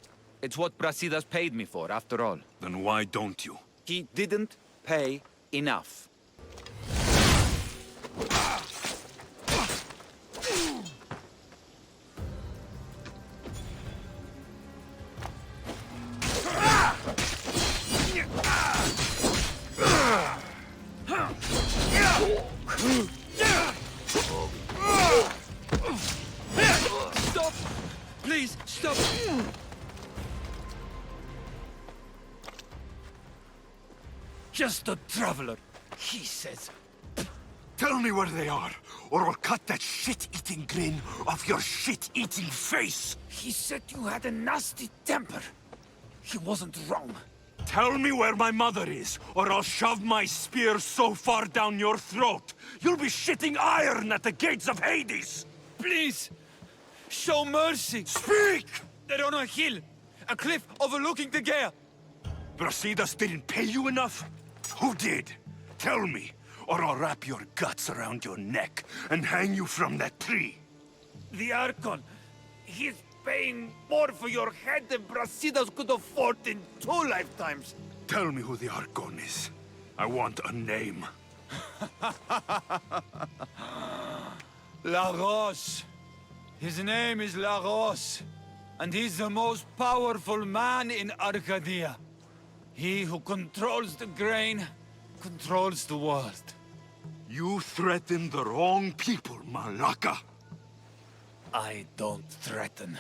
Speaker 5: It's what Brasidas paid me for, after all.
Speaker 15: Then why don't you?
Speaker 5: He didn't pay enough. Stop! Please, stop! Just a traveler, he says.
Speaker 15: Tell me where they are, or I'll cut that shit-eating grin off your shit-eating face!
Speaker 5: He said you had a nasty temper. He wasn't wrong.
Speaker 15: Tell me where my mother is, or I'll shove my spear so far down your throat, you'll be shitting iron at the gates of Hades!
Speaker 5: Please, show mercy.
Speaker 15: Speak!
Speaker 5: They're on a hill, a cliff overlooking the Gaea.
Speaker 15: Brasidas didn't pay you enough? Who did? Tell me, or I'll wrap your guts around your neck and hang you from that tree.
Speaker 5: The Archon. He's paying more for your head than Brasidas could afford in 2 lifetimes.
Speaker 15: Tell me who the Archon is. I want a name.
Speaker 5: Lagos. His name is Lagos. And he's the most powerful man in Arcadia. He who controls the grain, controls the world.
Speaker 15: You threaten the wrong people, Malaka.
Speaker 5: I don't threaten.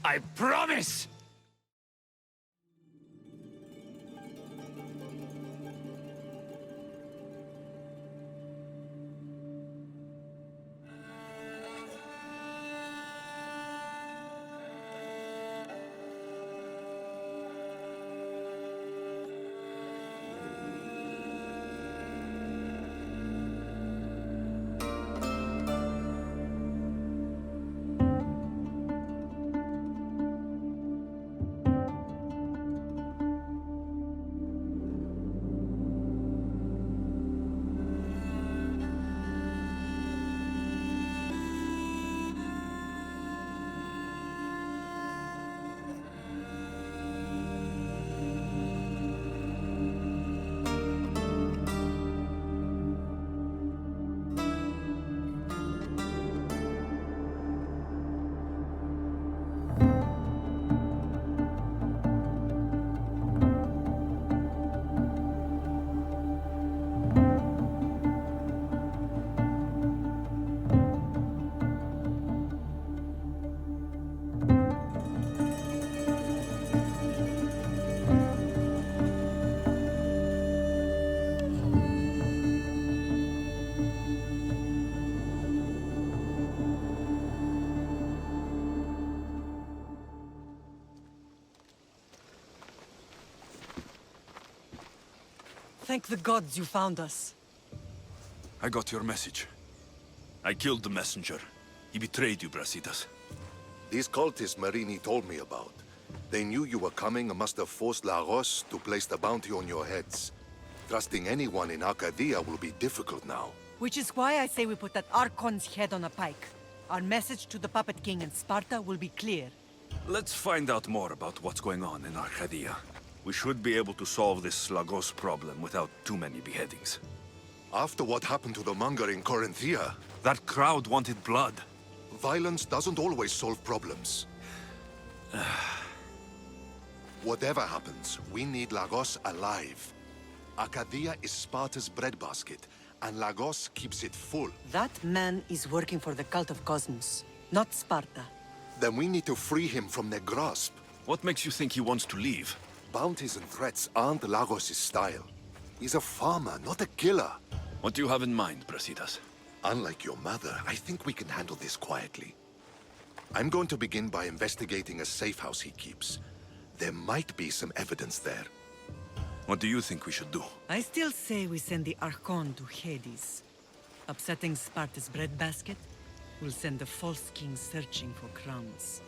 Speaker 5: I promise!
Speaker 8: Thank the gods you found us.
Speaker 15: I got your message. I killed the messenger. He betrayed you, Brasidas.
Speaker 6: These cultists Marini told me about. They knew you were coming and must have forced Lagos to place the bounty on your heads. Trusting anyone in Arcadia will be difficult now.
Speaker 8: Which is why I say we put that Archon's head on a pike. Our message to the Puppet King in Sparta will be clear.
Speaker 15: Let's find out more about what's going on in Arcadia. We should be able to solve this Lagos problem without too many beheadings.
Speaker 6: After what happened to the Monger in Corinthia...
Speaker 15: That crowd wanted blood.
Speaker 6: Violence doesn't always solve problems. Whatever happens, we need Lagos alive. Arcadia is Sparta's breadbasket, and Lagos keeps it full.
Speaker 8: That man is working for the cult of Kosmos, not Sparta.
Speaker 6: Then we need to free him from their grasp.
Speaker 15: What makes you think he wants to leave?
Speaker 6: Bounties and threats aren't Lagos' style. He's a farmer, not a killer.
Speaker 15: What do you have in mind, Brasidas?
Speaker 6: Unlike your mother, I think we can handle this quietly. I'm going to begin by investigating a safe house he keeps. There might be some evidence there.
Speaker 15: What do you think we should do?
Speaker 8: I still say we send the Archon to Hades. Upsetting Sparta's breadbasket will send the false king searching for crumbs.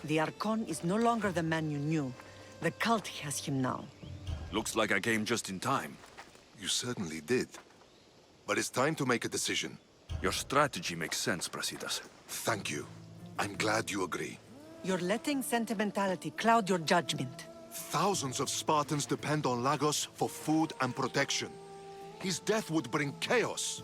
Speaker 8: The Archon is no longer the man you knew. The cult has him now.
Speaker 15: Looks like I came just in time.
Speaker 6: You certainly did. But it's time to make a decision.
Speaker 15: Your strategy makes sense, Brasidas.
Speaker 6: Thank you. I'm glad you agree.
Speaker 8: You're letting sentimentality cloud your judgment.
Speaker 6: Thousands of Spartans depend on Lagos for food and protection. His death would bring chaos.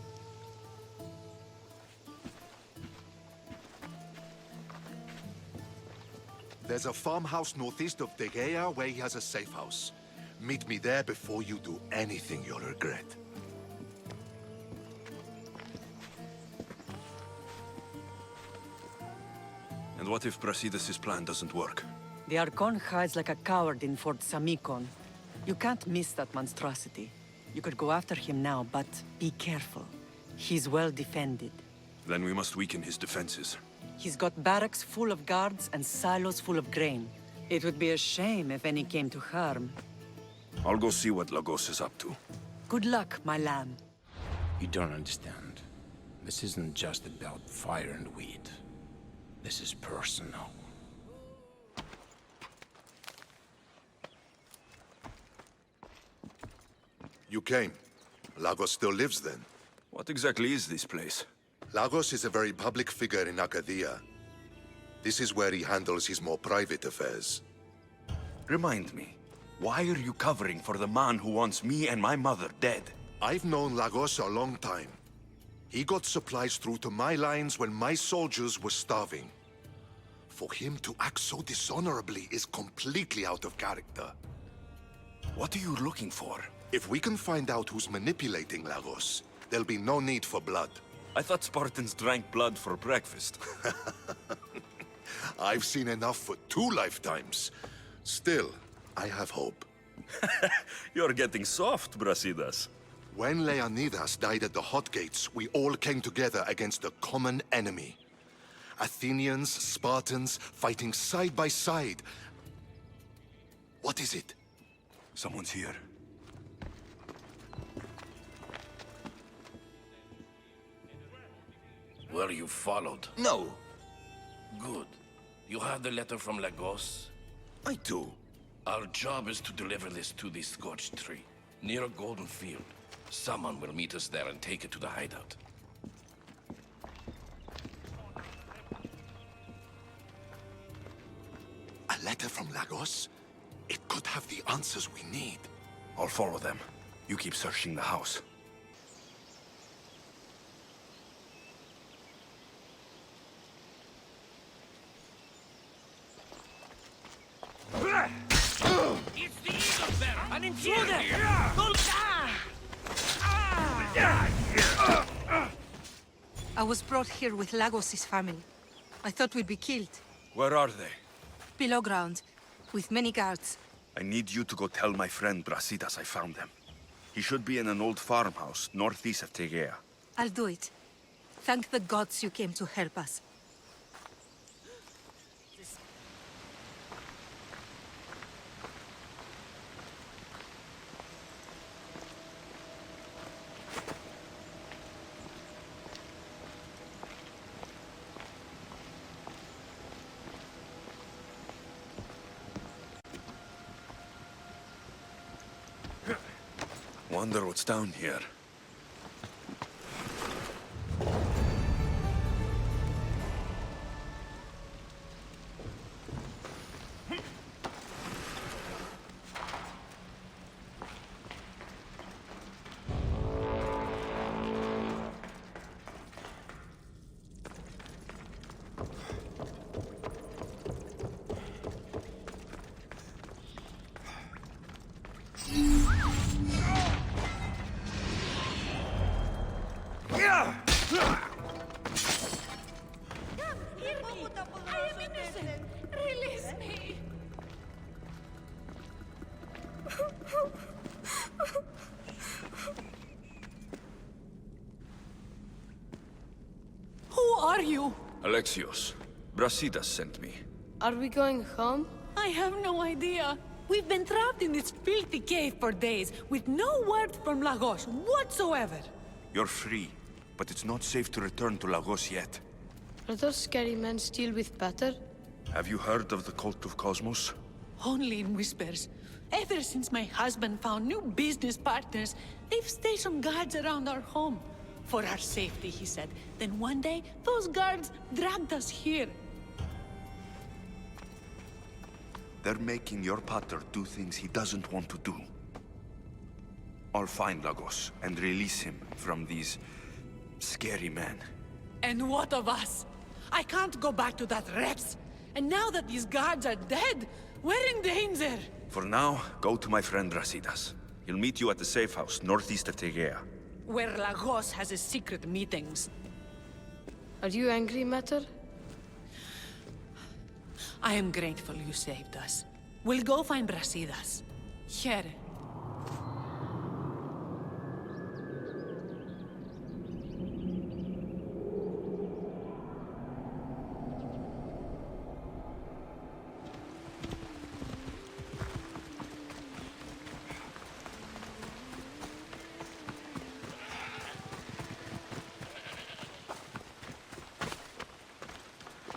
Speaker 6: There's a farmhouse northeast of Tegea where he has a safe house. Meet me there before you do anything you'll regret.
Speaker 15: And what if Brasidas' plan doesn't work?
Speaker 8: The Archon hides like a coward in Fort Samikon. You can't miss that monstrosity. You could go after him now, but be careful. He's well defended.
Speaker 15: Then we must weaken his defenses.
Speaker 8: He's got barracks full of guards and silos full of grain. It would be a shame if any came to harm.
Speaker 15: I'll go see what Lagos is up to.
Speaker 8: Good luck, my lamb.
Speaker 20: You don't understand. This isn't just about fire and weed. This is personal.
Speaker 6: You came. Lagos still lives then?
Speaker 15: What exactly is this place?
Speaker 6: Lagos is a very public figure in Arcadia. This is where he handles his more private affairs.
Speaker 15: Remind me, why are you covering for the man who wants me and my mother dead?
Speaker 6: I've known Lagos a long time. He got supplies through to my lines when my soldiers were starving. For him to act so dishonorably is completely out of character.
Speaker 15: What are you looking for?
Speaker 6: If we can find out who's manipulating Lagos, there'll be no need for blood.
Speaker 15: I thought Spartans drank blood for breakfast.
Speaker 6: I've seen enough for 2 lifetimes. Still, I have hope.
Speaker 15: You're getting soft, Brasidas.
Speaker 6: When Leonidas died at the Hot Gates, we all came together against a common enemy. Athenians, Spartans, fighting side by side. What is it?
Speaker 15: Someone's here.
Speaker 23: Were you followed?
Speaker 15: No.
Speaker 23: Good. You have the letter from Lagos?
Speaker 15: I do.
Speaker 23: Our job is to deliver this to the scorched tree, near a golden field. Someone will meet us there and take it to the hideout.
Speaker 6: A letter from Lagos? It could have the answers we need.
Speaker 15: I'll follow them. You keep searching the house.
Speaker 23: It's the eagle bearer!
Speaker 4: An intruder!
Speaker 1: I was brought here with Lagos' family. I thought we'd be killed.
Speaker 15: Where are they?
Speaker 1: Below ground, with many guards.
Speaker 15: I need you to go tell my friend Brasidas I found them. He should be in an old farmhouse northeast of Tegea.
Speaker 1: I'll do it. Thank the gods you came to help us.
Speaker 9: Wonder what's down here. Alexios, Brasidas sent me.
Speaker 12: Are we going home?
Speaker 3: I have no idea. We've been trapped in this filthy cave for days, with no word from Lagos whatsoever.
Speaker 9: You're free, but it's not safe to return to Lagos yet.
Speaker 12: Are those scary men still with Pater?
Speaker 9: Have you heard of the Cult of Kosmos?
Speaker 3: Only in whispers. Ever since my husband found new business partners, they've stationed guards around our home. For our safety, he said. Then one day, those guards dragged us here.
Speaker 9: They're making your Pater do things he doesn't want to do. I'll find Lagos and release him from these scary men.
Speaker 3: And what of us? I can't go back to that Reps. And now that these guards are dead, we're in danger.
Speaker 9: For now, go to my friend Brasidas. He'll meet you at the safe house northeast of Tegea.
Speaker 3: Where Lagos has his secret meetings.
Speaker 12: Are you angry, Mater?
Speaker 3: I am grateful you saved us. We'll go find Brasidas. Here.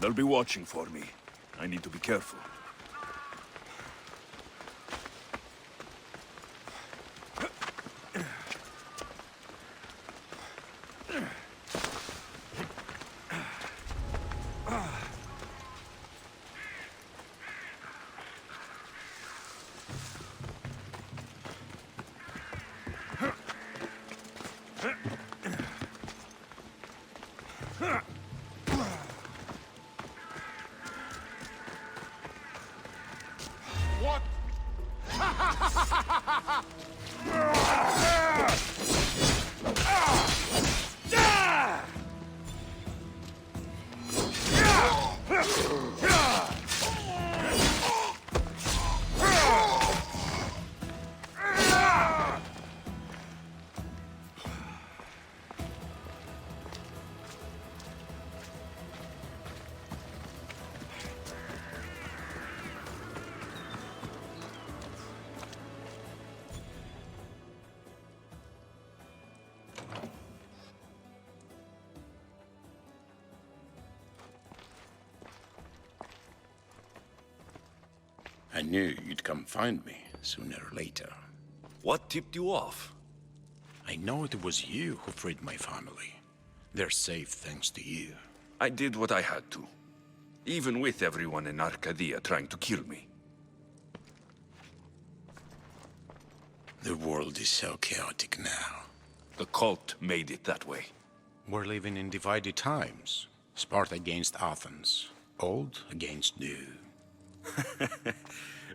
Speaker 15: They'll be watching for me. I need to be careful.
Speaker 18: I knew you'd come find me, sooner or later.
Speaker 9: What tipped you off?
Speaker 18: I know it was you who freed my family. They're safe thanks to you.
Speaker 9: I did what I had to. Even with everyone in Arcadia trying to kill me.
Speaker 18: The world is so chaotic now.
Speaker 9: The cult made it that way.
Speaker 18: We're living in divided times. Sparta against Athens. Old against new.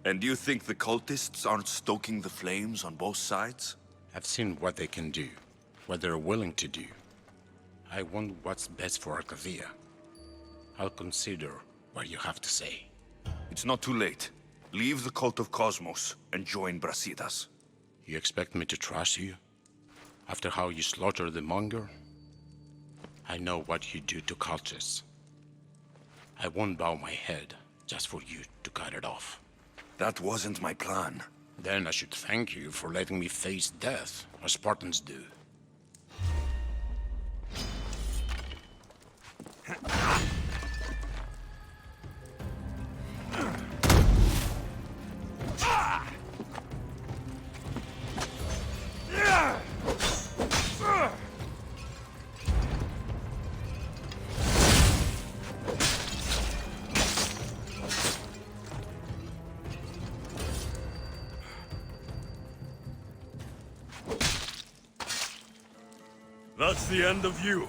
Speaker 9: And do you think the cultists aren't stoking the flames on both sides?
Speaker 18: I've seen what they can do, what they're willing to do. I want what's best for Arcadia. I'll consider what you have to say.
Speaker 9: It's not too late. Leave the Cult of Kosmos and join Brasidas.
Speaker 18: You expect me to trust you? After how you slaughtered the Monger? I know what you do to cultists. I won't bow my head just for you to cut it off.
Speaker 9: That wasn't my plan.
Speaker 18: Then I should thank you for letting me face death, as Spartans do.
Speaker 15: That's the end of you.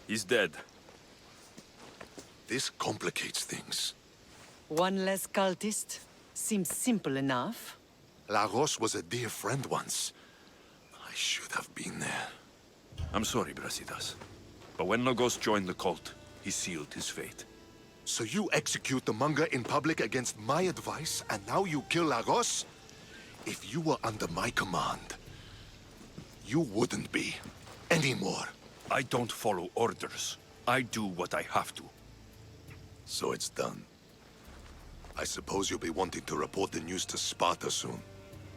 Speaker 15: He's dead.
Speaker 6: This complicates things.
Speaker 8: One less cultist? Seems simple enough.
Speaker 6: Lagos was a dear friend once. I should have been there.
Speaker 15: I'm sorry, Brasidas. But when Lagos joined the cult, he sealed his fate.
Speaker 6: So you execute the Monger in public against my advice, and now you kill Lagos? If you were under my command, you wouldn't be anymore.
Speaker 15: I don't follow orders. I do what I have to.
Speaker 6: So it's done. I suppose you'll be wanting to report the news to Sparta soon.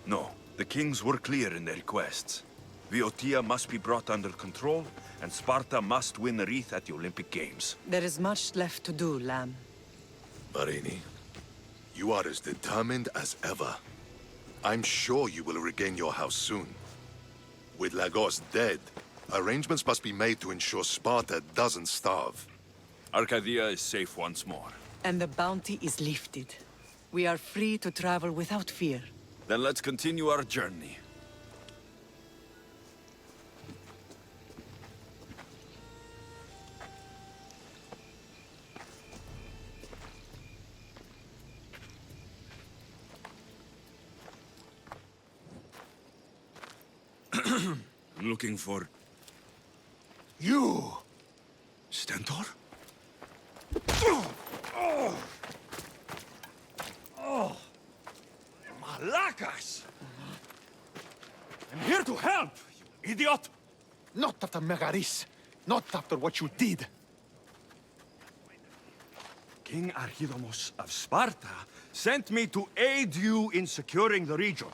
Speaker 15: No, the kings were clear in their requests. Viotia must be brought under control, and Sparta must win a wreath at the Olympic Games.
Speaker 8: There is much left to do, Lamb.
Speaker 6: Marini, you are as determined as ever. I'm sure you will regain your house soon. With Lagos dead, arrangements must be made to ensure Sparta doesn't starve.
Speaker 15: Arcadia is safe once more.
Speaker 8: And the bounty is lifted. We are free to travel without fear.
Speaker 15: Then let's continue our journey. I'm looking for...
Speaker 6: You!
Speaker 15: Stentor?
Speaker 16: Malacas! I'm here to help, you idiot! Not after Megaris. Not after what you did.
Speaker 2: King Archidamos of Sparta sent me to aid you in securing the region.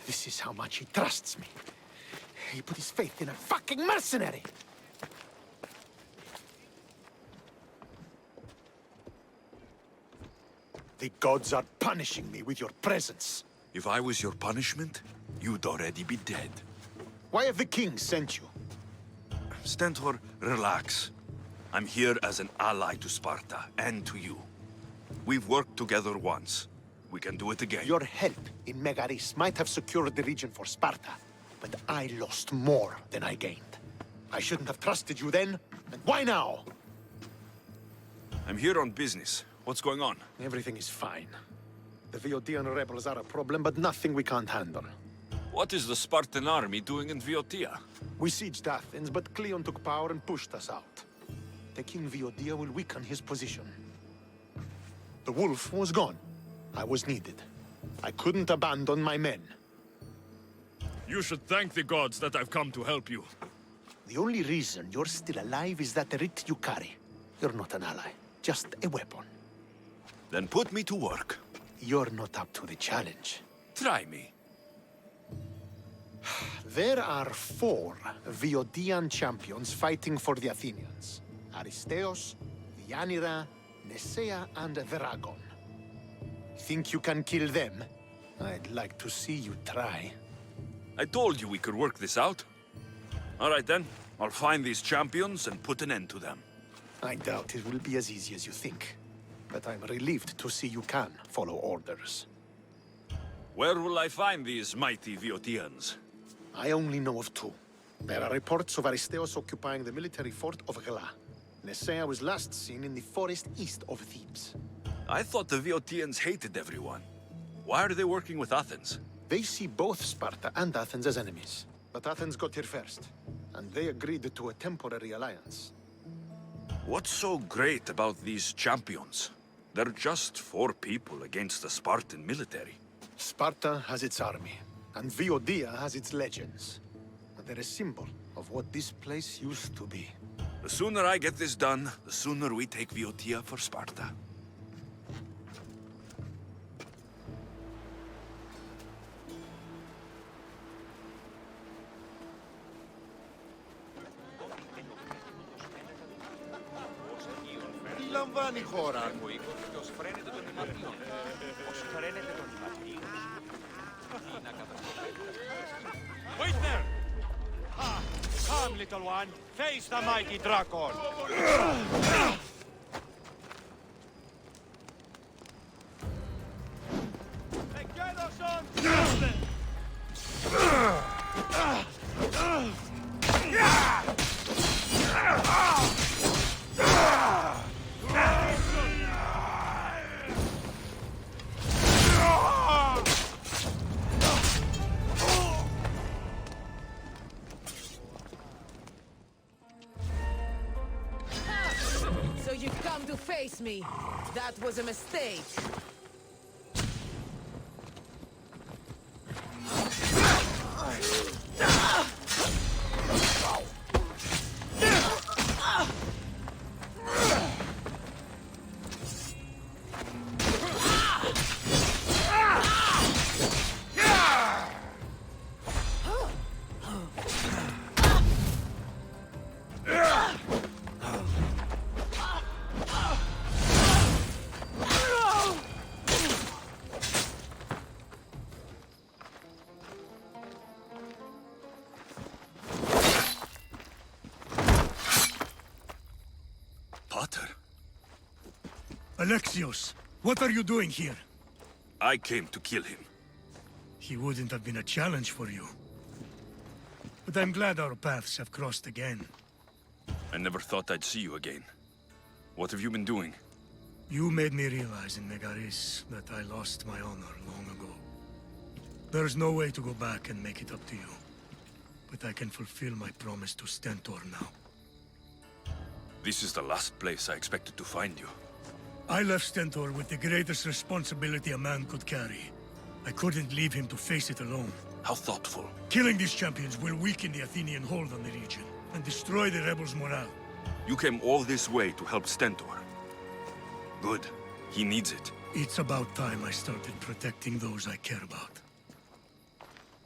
Speaker 16: This is how much he trusts me. He put his faith in a fucking mercenary! The gods are punishing me with your presence.
Speaker 15: If I was your punishment, you'd already be dead.
Speaker 16: Why have the kings sent you?
Speaker 15: Stentor, relax. I'm here as an ally to Sparta, and to you. We've worked together once. We can do it again.
Speaker 16: Your help in Megaris might have secured the region for Sparta, but I lost more than I gained. I shouldn't have trusted you then, and why now?
Speaker 15: I'm here on business. What's going on?
Speaker 16: Everything is fine. The Viotian rebels are a problem, but nothing we can't handle.
Speaker 15: What is the Spartan army doing in Viotia?
Speaker 16: We sieged Athens, but Cleon took power and pushed us out. Taking Viotia will weaken his position. The wolf was gone. I was needed. I couldn't abandon my men.
Speaker 15: You should thank the gods that I've come to help you.
Speaker 16: The only reason you're still alive is that writ you carry. You're not an ally, just a weapon.
Speaker 15: Then put me to work.
Speaker 16: You're not up to the challenge.
Speaker 15: Try me.
Speaker 16: There are 4 Viotian champions fighting for the Athenians. Aristeos, Deianeira, Nesea, and Dragon. Think you can kill them? I'd like to see you try.
Speaker 15: I told you we could work this out. All right then, I'll find these champions and put an end to them.
Speaker 16: I doubt it will be as easy as you think. But I'm relieved to see you can follow orders.
Speaker 15: Where will I find these mighty Viotians?
Speaker 16: I only know of 2. There are reports of Aristeos occupying the military fort of Gla. Nesea was last seen in the forest east of Thebes.
Speaker 15: I thought the Viotians hated everyone. Why are they working with Athens?
Speaker 16: They see both Sparta and Athens as enemies. But Athens got here first, and they agreed to a temporary alliance.
Speaker 15: What's so great about these champions? They're just 4 people against the Spartan military.
Speaker 16: Sparta has its army, and Viotia has its legends. They're a symbol of what this place used to be.
Speaker 15: The sooner I get this done, the sooner we take Viotia for Sparta.
Speaker 6: Λαμβάνει η χώρα.
Speaker 2: Wait there! Come, little one. Face the mighty Drakon.
Speaker 7: So you've come to face me. That was a mistake.
Speaker 13: Alexios, what are you doing here?
Speaker 15: I came to kill him.
Speaker 13: He wouldn't have been a challenge for you. But I'm glad our paths have crossed again.
Speaker 15: I never thought I'd see you again. What have you been doing?
Speaker 13: You made me realize in Megaris that I lost my honor long ago. There's no way to go back and make it up to you. But I can fulfill my promise to Stentor now.
Speaker 15: This is the last place I expected to find you.
Speaker 13: I left Stentor with the greatest responsibility a man could carry. I couldn't leave him to face it alone.
Speaker 15: How thoughtful.
Speaker 13: Killing these champions will weaken the Athenian hold on the region, and destroy the rebels' morale.
Speaker 15: You came all this way to help Stentor. Good. He needs it.
Speaker 13: It's about time I started protecting those I care about.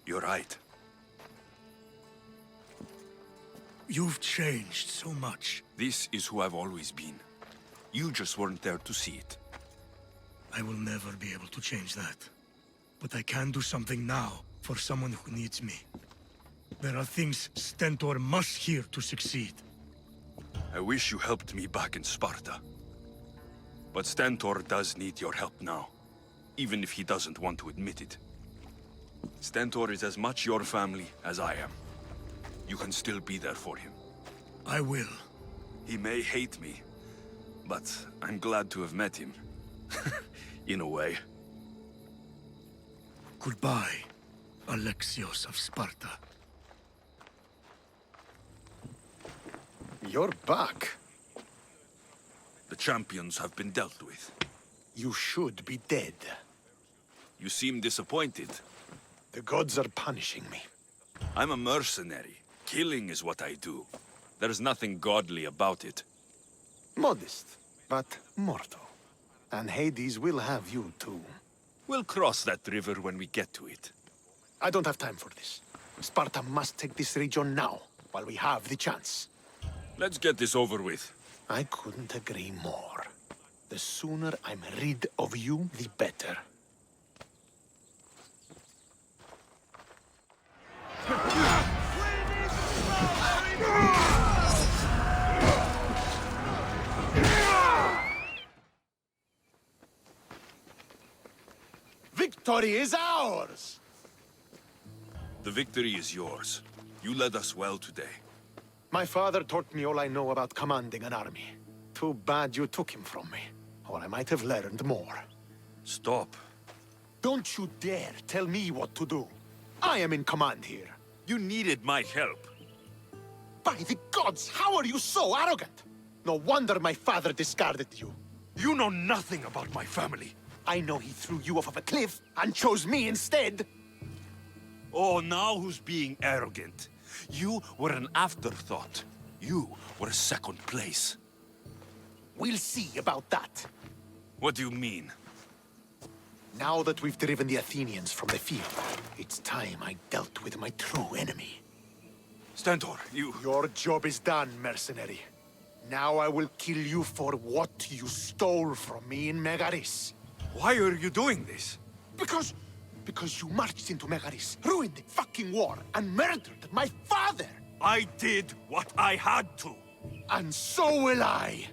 Speaker 15: You're right.
Speaker 13: You've changed so much.
Speaker 15: This is who I've always been. You just weren't there to see it.
Speaker 13: I will never be able to change that. But I can do something now for someone who needs me. There are things Stentor must hear to succeed.
Speaker 15: I wish you helped me back in Sparta. But Stentor does need your help now, even if he doesn't want to admit it. Stentor is as much your family as I am. You can still be there for him.
Speaker 13: I will.
Speaker 15: He may hate me, but I'm glad to have met him. In a way.
Speaker 13: Goodbye, Alexios of Sparta.
Speaker 16: You're back.
Speaker 15: The champions have been dealt with.
Speaker 16: You should be dead.
Speaker 15: You seem disappointed.
Speaker 16: The gods are punishing me.
Speaker 15: I'm a mercenary. Killing is what I do. There's nothing godly about it.
Speaker 16: Modest, but mortal. And Hades will have you too.
Speaker 15: We'll cross that river when we get to it.
Speaker 16: I don't have time for this. Sparta must take this region now, while we have the chance.
Speaker 15: Let's get this over with.
Speaker 16: I couldn't agree more. The sooner I'm rid of you, the better. Victory is ours!
Speaker 15: The victory is yours. You led us well today.
Speaker 16: My father taught me all I know about commanding an army. Too bad you took him from me, or I might have learned more.
Speaker 15: Stop.
Speaker 16: Don't you dare tell me what to do. I am in command here.
Speaker 15: You needed my help.
Speaker 16: By the gods, how are you so arrogant? No wonder my father discarded you.
Speaker 2: You know nothing about my family.
Speaker 16: I know he threw you off of a cliff and chose me instead.
Speaker 2: Oh, now who's being arrogant? You were an afterthought. You were second place.
Speaker 16: We'll see about that.
Speaker 15: What do you mean?
Speaker 16: Now that we've driven the Athenians from the field, it's time I dealt with my true enemy.
Speaker 15: Stentor,
Speaker 16: Your job is done, mercenary. Now I will kill you for what you stole from me in Megaris.
Speaker 2: Why are you doing this?
Speaker 16: Because
Speaker 20: because you marched into Megaris, ruined the fucking war, and murdered my father!
Speaker 2: I did what I had to.
Speaker 20: And so will I!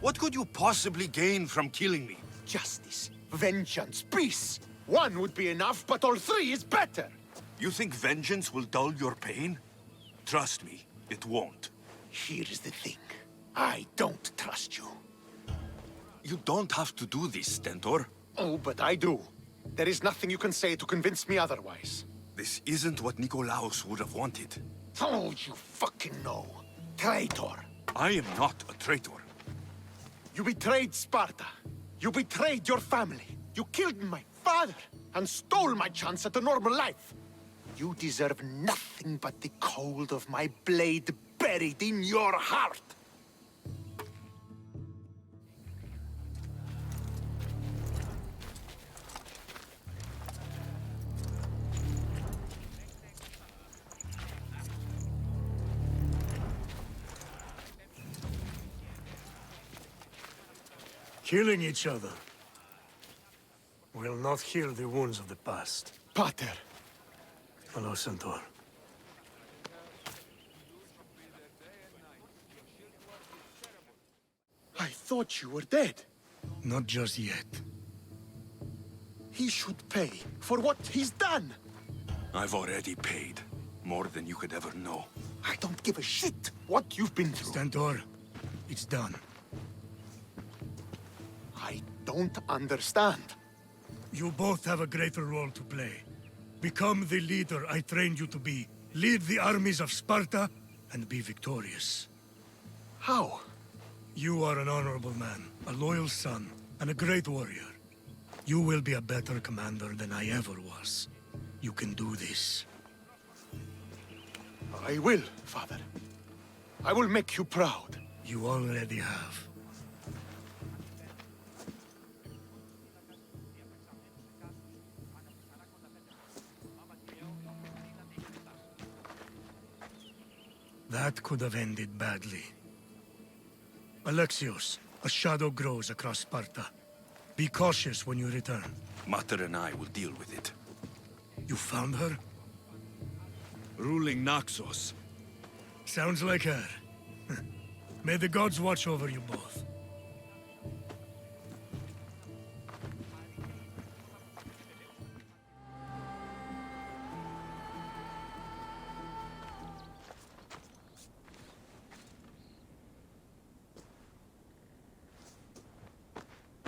Speaker 2: What could you possibly gain from killing me?
Speaker 20: Justice, vengeance, peace! One would be enough, but all three is better!
Speaker 2: You think vengeance will dull your pain? Trust me, it won't.
Speaker 20: Here's the thing. I don't trust you.
Speaker 2: You don't have to do this, Stentor.
Speaker 20: Oh, but I do. There is nothing you can say to convince me otherwise.
Speaker 2: This isn't what Nikolaos would have wanted.
Speaker 20: Oh, you fucking know. Traitor.
Speaker 2: I am not a traitor.
Speaker 20: You betrayed Sparta. You betrayed your family. You killed my father and stole my chance at a normal life. You deserve nothing but the cold of my blade buried in your heart.
Speaker 13: Killing each other will not heal the wounds of the past.
Speaker 20: Pater!
Speaker 13: Hello, Centaur.
Speaker 20: I thought you were dead.
Speaker 13: Not just yet.
Speaker 20: He should pay for what he's done.
Speaker 2: I've already paid. More than you could ever know.
Speaker 20: I don't give a shit what you've been through.
Speaker 13: Stentor, it's done.
Speaker 20: I don't understand.
Speaker 13: You both have a greater role to play. Become the leader I trained you to be. Lead the armies of Sparta and be victorious.
Speaker 20: How?
Speaker 13: You are an honorable man, a loyal son, and a great warrior. You will be a better commander than I ever was. You can do this.
Speaker 20: I will, Father. I will make you proud.
Speaker 13: You already have. That could have ended badly. Alexios, a shadow grows across Sparta. Be cautious when you return.
Speaker 2: Mater and I will deal with it.
Speaker 13: You found her?
Speaker 2: Ruling Naxos.
Speaker 13: Sounds like her. May the gods watch over you both.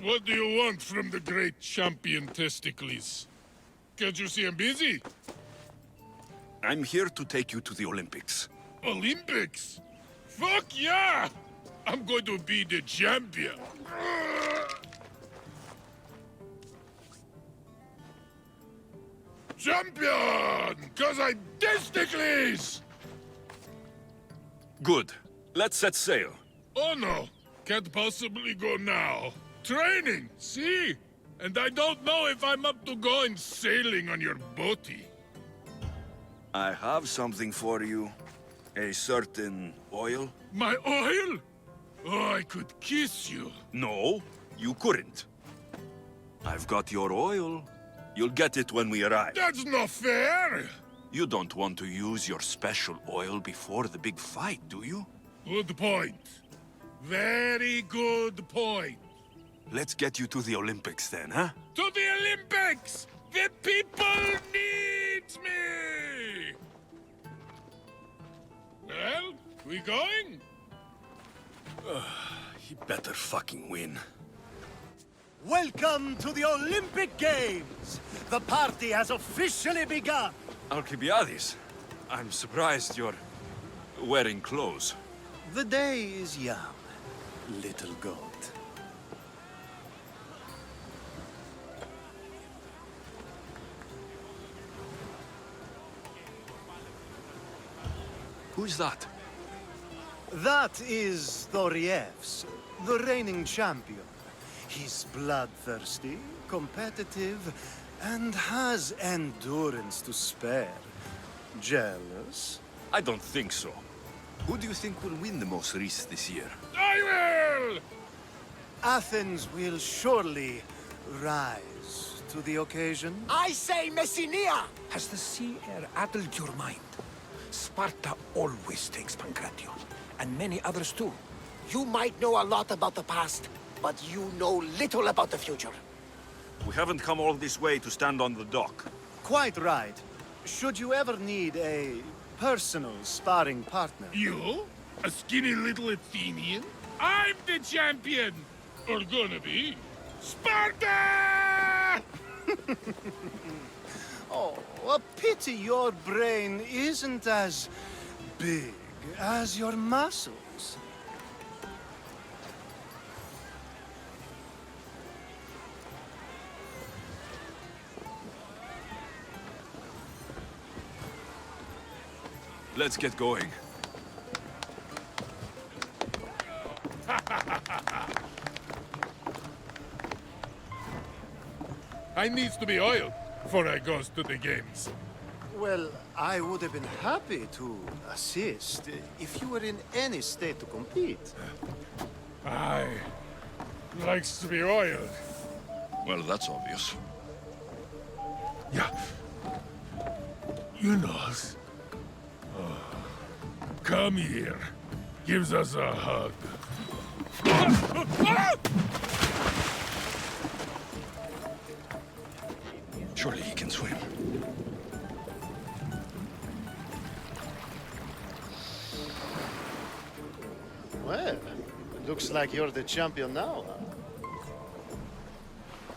Speaker 17: What do you want from the great champion Testicles? Can't you see I'm busy?
Speaker 2: I'm here to take you to the Olympics.
Speaker 17: Olympics? Fuck yeah! I'm going to be the champion. Champion! Cause I'm Testicles!
Speaker 2: Good. Let's set sail.
Speaker 17: Oh no, can't possibly go now. Training, see? And I don't know if I'm up to going sailing on your boaty.
Speaker 2: I have something for you. A certain oil.
Speaker 17: My oil? Oh, I could kiss you.
Speaker 2: No, you couldn't. I've got your oil. You'll get it when we arrive.
Speaker 17: That's not fair!
Speaker 2: You don't want to use your special oil before the big fight, do you?
Speaker 17: Good point. Very good point.
Speaker 2: Let's get you to the Olympics then, huh?
Speaker 17: To the Olympics! The people need me! Well, we going?
Speaker 2: He better fucking win.
Speaker 10: Welcome to the Olympic Games! The party has officially begun!
Speaker 2: Alcibiades, I'm surprised you're wearing clothes.
Speaker 10: The day is young, little goat.
Speaker 2: Who's that?
Speaker 10: That is Thorievs, the reigning champion. He's bloodthirsty, competitive, and has endurance to spare. Jealous?
Speaker 2: I don't think so. Who do you think will win the most race this year?
Speaker 17: I will!
Speaker 10: Athens will surely rise
Speaker 11: to the occasion?
Speaker 20: I say Messinia!
Speaker 11: Has the sea air addled your mind? Sparta always takes Pancration, and many others too.
Speaker 20: You might know a lot about the past, but you know little about the future.
Speaker 2: We haven't come all this way to stand on the dock.
Speaker 11: Quite right. Should you ever need a personal sparring partner...
Speaker 17: You? A skinny little Athenian? I'm the champion! Or gonna be. Sparta!
Speaker 11: Oh, a pity your brain isn't as big as your muscles.
Speaker 15: Let's get going.
Speaker 17: I needs to be oiled before I goes to the games.
Speaker 11: Well, I would have been happy to assist if you were in any state to compete.
Speaker 17: I likes to be oiled.
Speaker 9: Well, that's obvious.
Speaker 17: Yeah. You knows. Come here. Gives us a hug.
Speaker 9: Surely he can swim.
Speaker 11: Well, looks like you're the champion now, huh?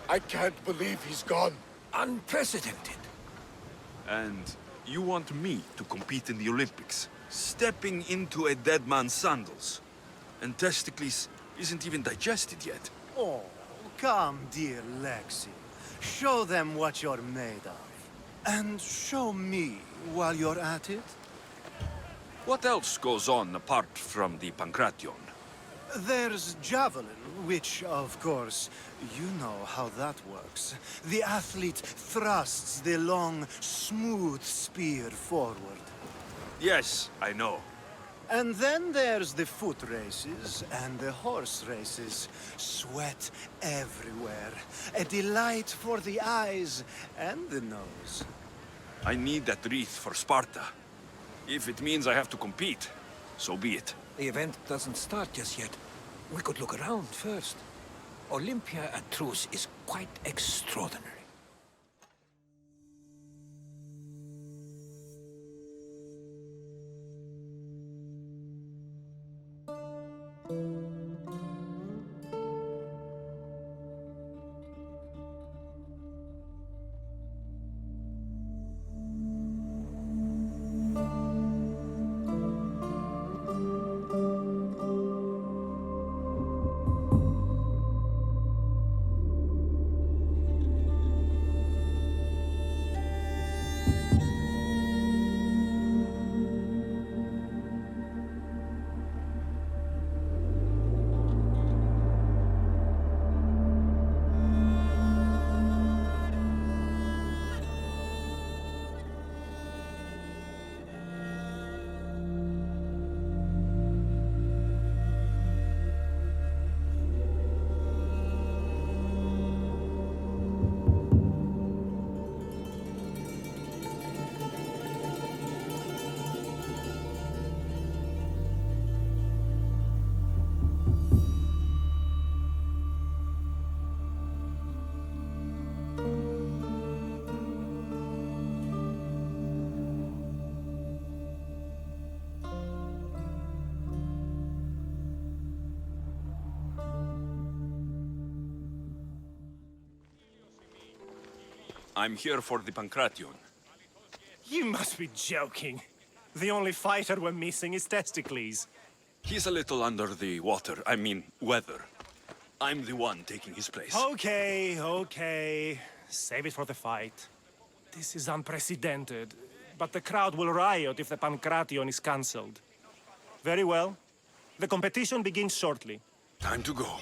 Speaker 6: I can't believe he's gone.
Speaker 11: Unprecedented.
Speaker 2: And you want me to compete in the Olympics? Stepping into a dead man's sandals. And Testicles isn't even digested yet.
Speaker 11: Oh, come, dear Lexi. Show them what you're made of. And show me while you're at it.
Speaker 2: What else goes on apart from the Pancration?
Speaker 11: There's javelin, which, of course, you know how that works. The athlete thrusts the long, smooth spear forward.
Speaker 2: Yes, I know.
Speaker 11: And then there's the foot races and the horse races. Sweat everywhere. A delight for the eyes and the nose.
Speaker 2: I need that wreath for Sparta. If it means I have to compete, so be it.
Speaker 11: The event doesn't start just yet. We could look around first. Olympia at Truce is quite extraordinary.
Speaker 2: I'm here for the Pancration.
Speaker 21: You must be joking. The only fighter we're missing is Testicles.
Speaker 2: He's a little under the water, I mean, weather. I'm the one taking his place.
Speaker 21: Okay, okay. Save it for the fight. This is unprecedented, but the crowd will riot if the Pancration is cancelled. Very well. The competition begins shortly.
Speaker 2: Time to go.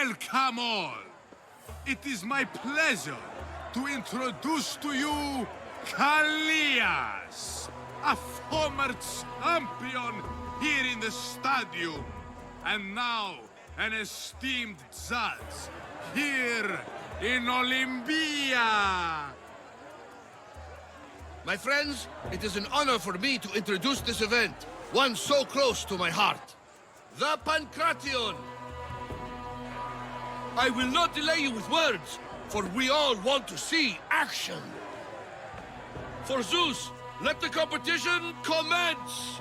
Speaker 17: Welcome all! It is my pleasure to introduce to you Alexios, a former champion here in the stadium, and now an esteemed judge here in Olympia.
Speaker 14: My friends, it is an honor for me to introduce this event, one so close to my heart. The Pancration! I will not delay you with words, for we all want to see action. For Zeus, let the competition commence!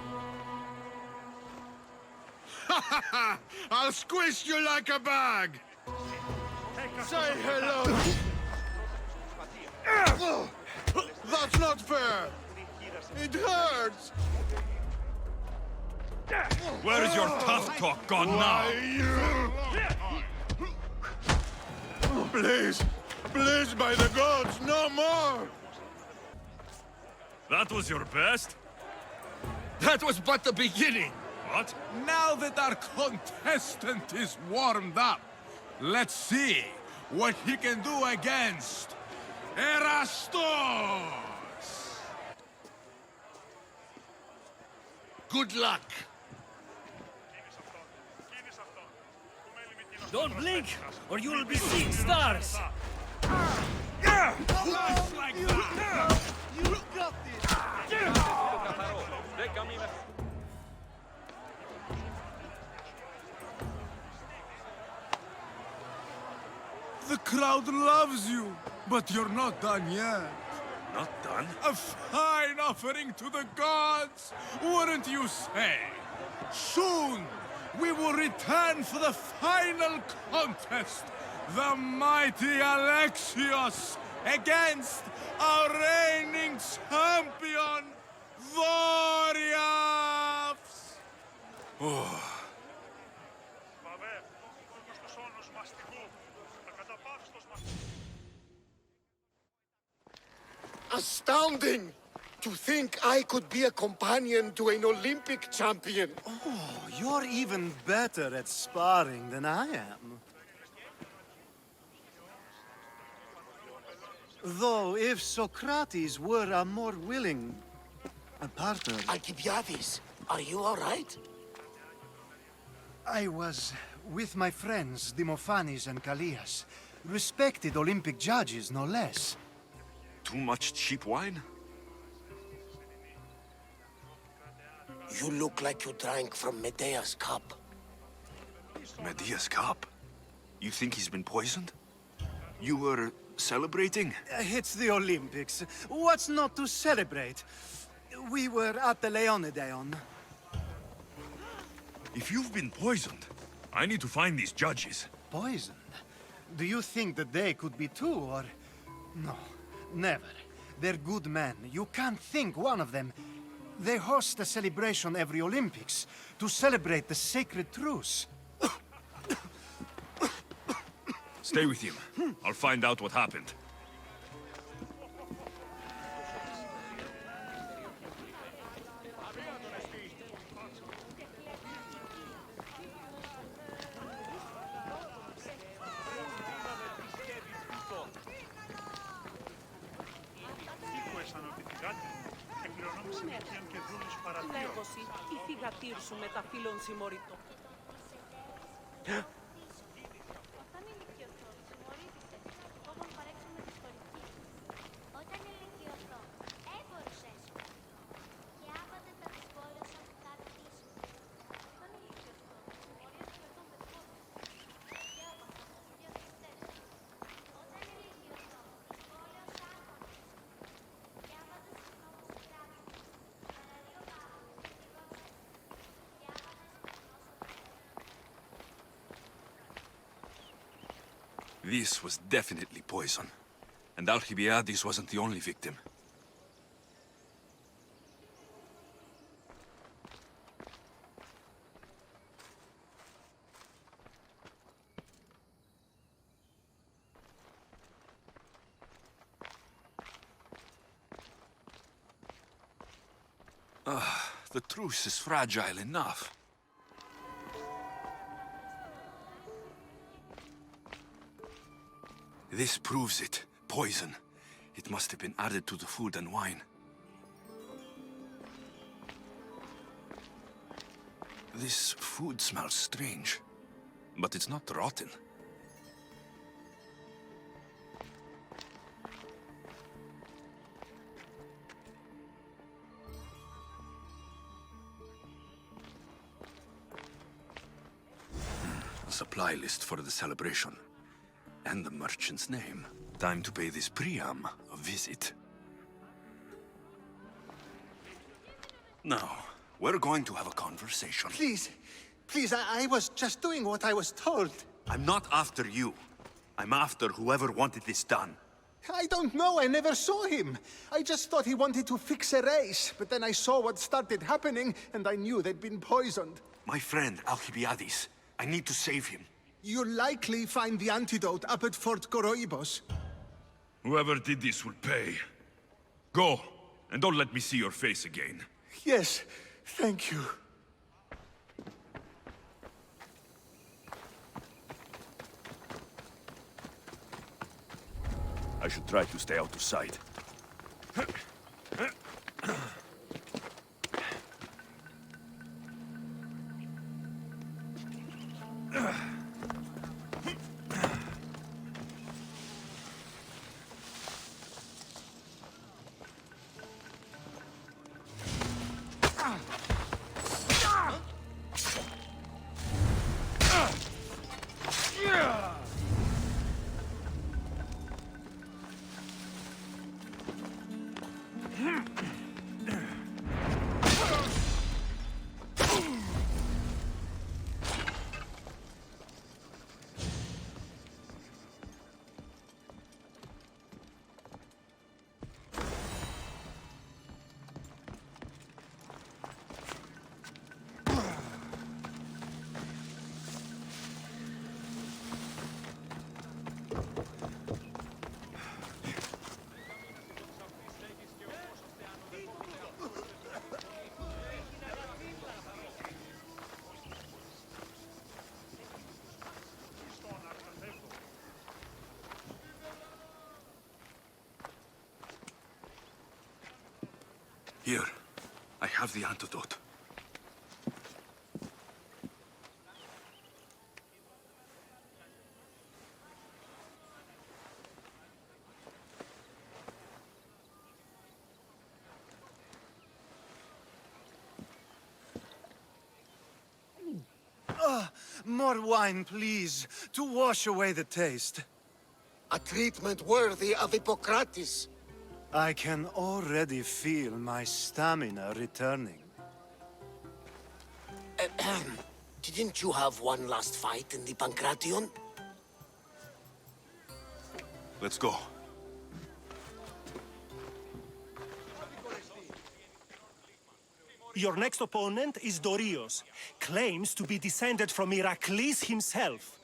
Speaker 17: I'll squish you like a bag!
Speaker 6: Say hello! That's not fair! It hurts!
Speaker 15: Where's your tough talk gone now?
Speaker 6: Please! Please, by the gods, no more!
Speaker 15: That was your best?
Speaker 14: That was but the beginning!
Speaker 15: What?
Speaker 17: Now that our contestant is warmed up, let's see what he can do against Erastos!
Speaker 14: Good luck!
Speaker 4: Don't blink, or you will be seeing stars!
Speaker 17: Just like that!
Speaker 6: You got this!
Speaker 17: The crowd loves you, but you're not done yet.
Speaker 15: Not done?
Speaker 17: A fine offering to the gods, wouldn't you say? Soon, we will return for the final contest. The mighty Alexios against our reigning champion, Doriaphs!
Speaker 15: Oh.
Speaker 20: Astounding! To think I could be a companion to an Olympic champion.
Speaker 11: Oh, you're even better at sparring than I am. Though, if Socrates were a more willing partner...
Speaker 20: Alcibiades, are you all right?
Speaker 11: I was with my friends, Demophanes and Callias. Respected Olympic judges, no less.
Speaker 2: Too much cheap wine?
Speaker 20: You look like you drank from Medea's cup.
Speaker 2: Medea's cup? You think he's been poisoned? You were celebrating?
Speaker 11: It's the Olympics. What's not to celebrate? We were at the Leonideon.
Speaker 15: If you've been poisoned, I need to find these judges.
Speaker 11: Poisoned? Do you think that they could be too, or... No, never. They're good men. You can't think one of them. They host a celebration every Olympics to celebrate the sacred truce.
Speaker 15: Stay with him. I'll find out what happened.
Speaker 19: Λέγωση, η θυγατήρ σου με τα φίλων συμμορήτω.
Speaker 2: This was definitely poison. And Alcibiades wasn't the only victim. The truce is fragile enough. This proves it. Poison. It must have been added to the food and wine. This food smells strange, but it's not rotten. A supply list for the celebration. And the merchant's name. Time to pay this Priam a visit. Now, we're going to have a conversation.
Speaker 20: Please, please, I was just doing what I was told.
Speaker 2: I'm not after you. I'm after whoever wanted this done.
Speaker 20: I don't know, I never saw him. I just thought he wanted to fix a race, but then I saw what started happening, and I knew they'd been poisoned.
Speaker 2: My friend, Alcibiades. I need to save him.
Speaker 20: You'll likely find the antidote up at Fort Koroibos.
Speaker 15: Whoever did this will pay. Go, and don't let me see your face again.
Speaker 20: Yes, thank you.
Speaker 15: I should try to stay out of sight. Here, I have the antidote.
Speaker 11: More wine, please, to wash away the taste.
Speaker 20: A treatment worthy of Hippocrates.
Speaker 11: I can already feel my stamina returning.
Speaker 20: Didn't you have one last fight in the Pancration?
Speaker 2: Let's go.
Speaker 21: Your next opponent is Dorios. Claims to be descended from Perikles himself.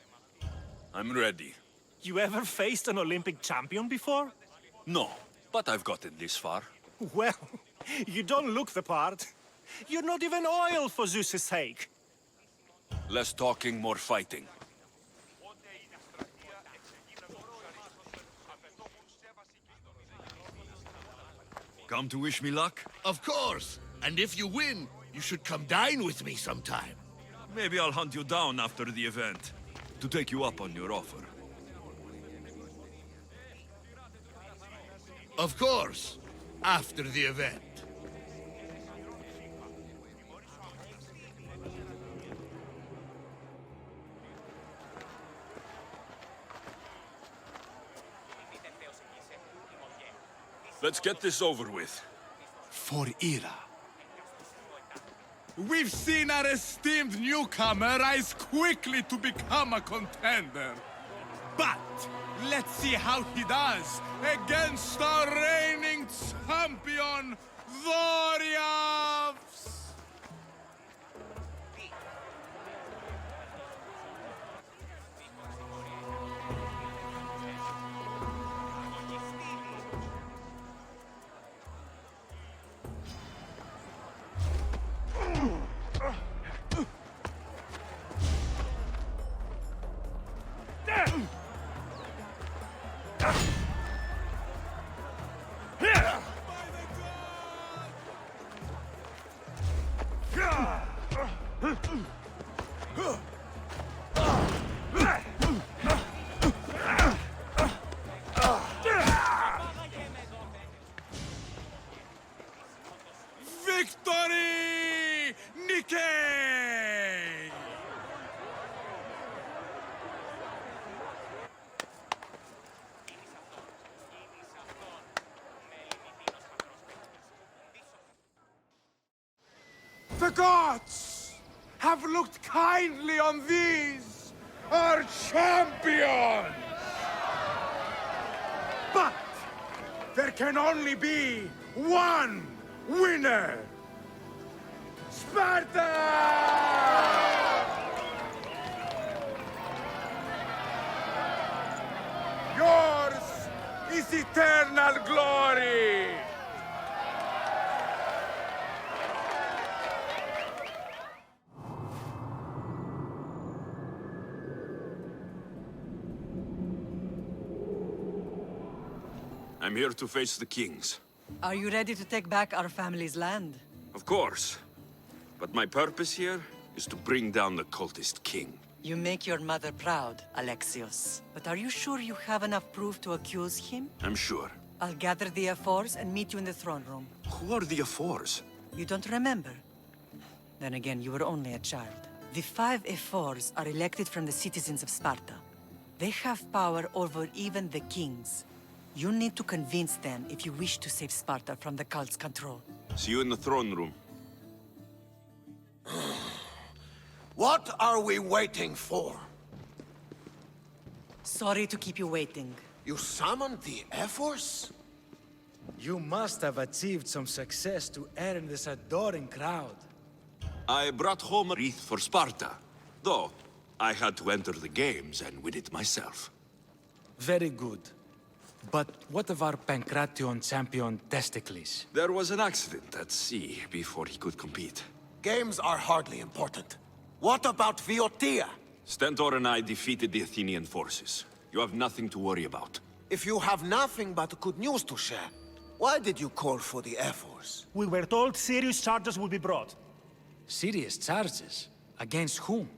Speaker 2: I'm ready.
Speaker 21: You ever faced an Olympic champion before?
Speaker 2: No, but I've gotten this far.
Speaker 21: Well, you don't look the part. You're not even oil for Zeus's sake.
Speaker 2: Less talking, more fighting. Come to wish me luck?
Speaker 14: Of course! And if you win, you should come dine with me sometime.
Speaker 15: Maybe I'll hunt you down after the event, to take you up on your offer.
Speaker 14: Of course, after the event.
Speaker 2: Let's get this over with.
Speaker 11: For Ira.
Speaker 17: We've seen our esteemed newcomer rise quickly to become a contender. But let's see how he does against our reigning champion, Dorios! Victory! Nikkei!
Speaker 6: The gods have looked kindly on these, our champions! But there can only be one winner! Sparta! Yours is eternal glory!
Speaker 2: I'm here to face the kings.
Speaker 8: Are you ready to take back our family's land?
Speaker 2: Of course. But my purpose here is to bring down the cultist king.
Speaker 8: You make your mother proud, Alexios. But are you sure you have enough proof to accuse him?
Speaker 2: I'm sure.
Speaker 8: I'll gather the F4s and meet you in the throne room.
Speaker 2: Who are the F4s?
Speaker 8: You don't remember? Then again, you were only a child. The 5 F4s are elected from the citizens of Sparta. They have power over even the kings. You need to convince them if you wish to save Sparta from the cult's control.
Speaker 2: See you in the throne room.
Speaker 20: What are we waiting for?
Speaker 8: Sorry to keep you waiting.
Speaker 20: You summoned the F-Force?
Speaker 10: You must have achieved some success to earn this adoring crowd.
Speaker 2: I brought home a wreath for Sparta. Though, I had to enter the games and win it myself.
Speaker 10: Very good. But what of our Pancration champion Testicles?
Speaker 2: There was an accident at sea before he could compete.
Speaker 20: Games are hardly important. What about Viotia?
Speaker 2: Stentor and I defeated the Athenian forces. You have nothing to worry about.
Speaker 20: If you have nothing but good news to share, why did you call for the F-Force?
Speaker 21: We were told serious charges will be brought.
Speaker 10: Serious charges? Against whom?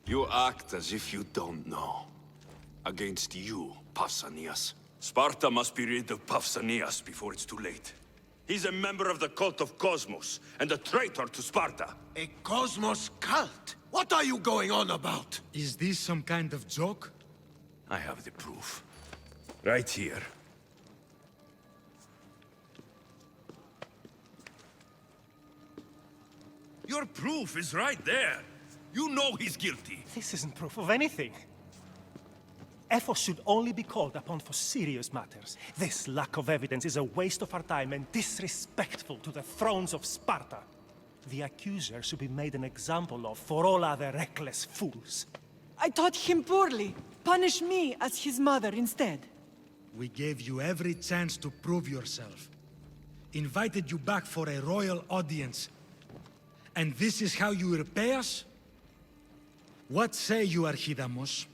Speaker 2: You act as if you don't know. Against you, Pausanias. Sparta must be rid of Pausanias before it's too late. He's a member of the cult of Kosmos, and a traitor to Sparta.
Speaker 20: A Kosmos cult? What are you going on about?
Speaker 10: Is this some kind of joke?
Speaker 2: I have the proof. Right here. Your proof is right there. You know he's guilty.
Speaker 21: This isn't proof of anything. Ephos should only be called upon for serious matters. This lack of evidence is a waste of our time and disrespectful to the thrones of Sparta. The accuser should be made an example of for all other reckless fools.
Speaker 8: I taught him poorly. Punish me as his mother instead.
Speaker 10: We gave you every chance to prove yourself. Invited you back for a royal audience. And this is how you repay us? What say you, Archidamos?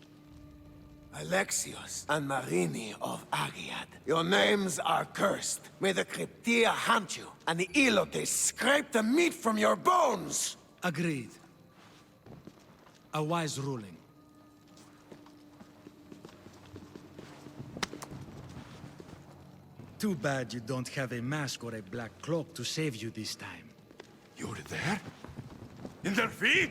Speaker 20: Alexios and Marini of Agiad. Your names are cursed. May the Cryptia hunt you, and the Ilotes scrape the meat from your bones!
Speaker 10: Agreed. A wise ruling. Too bad you don't have a mask or a black cloak to save you this time.
Speaker 2: You were there? In their feet?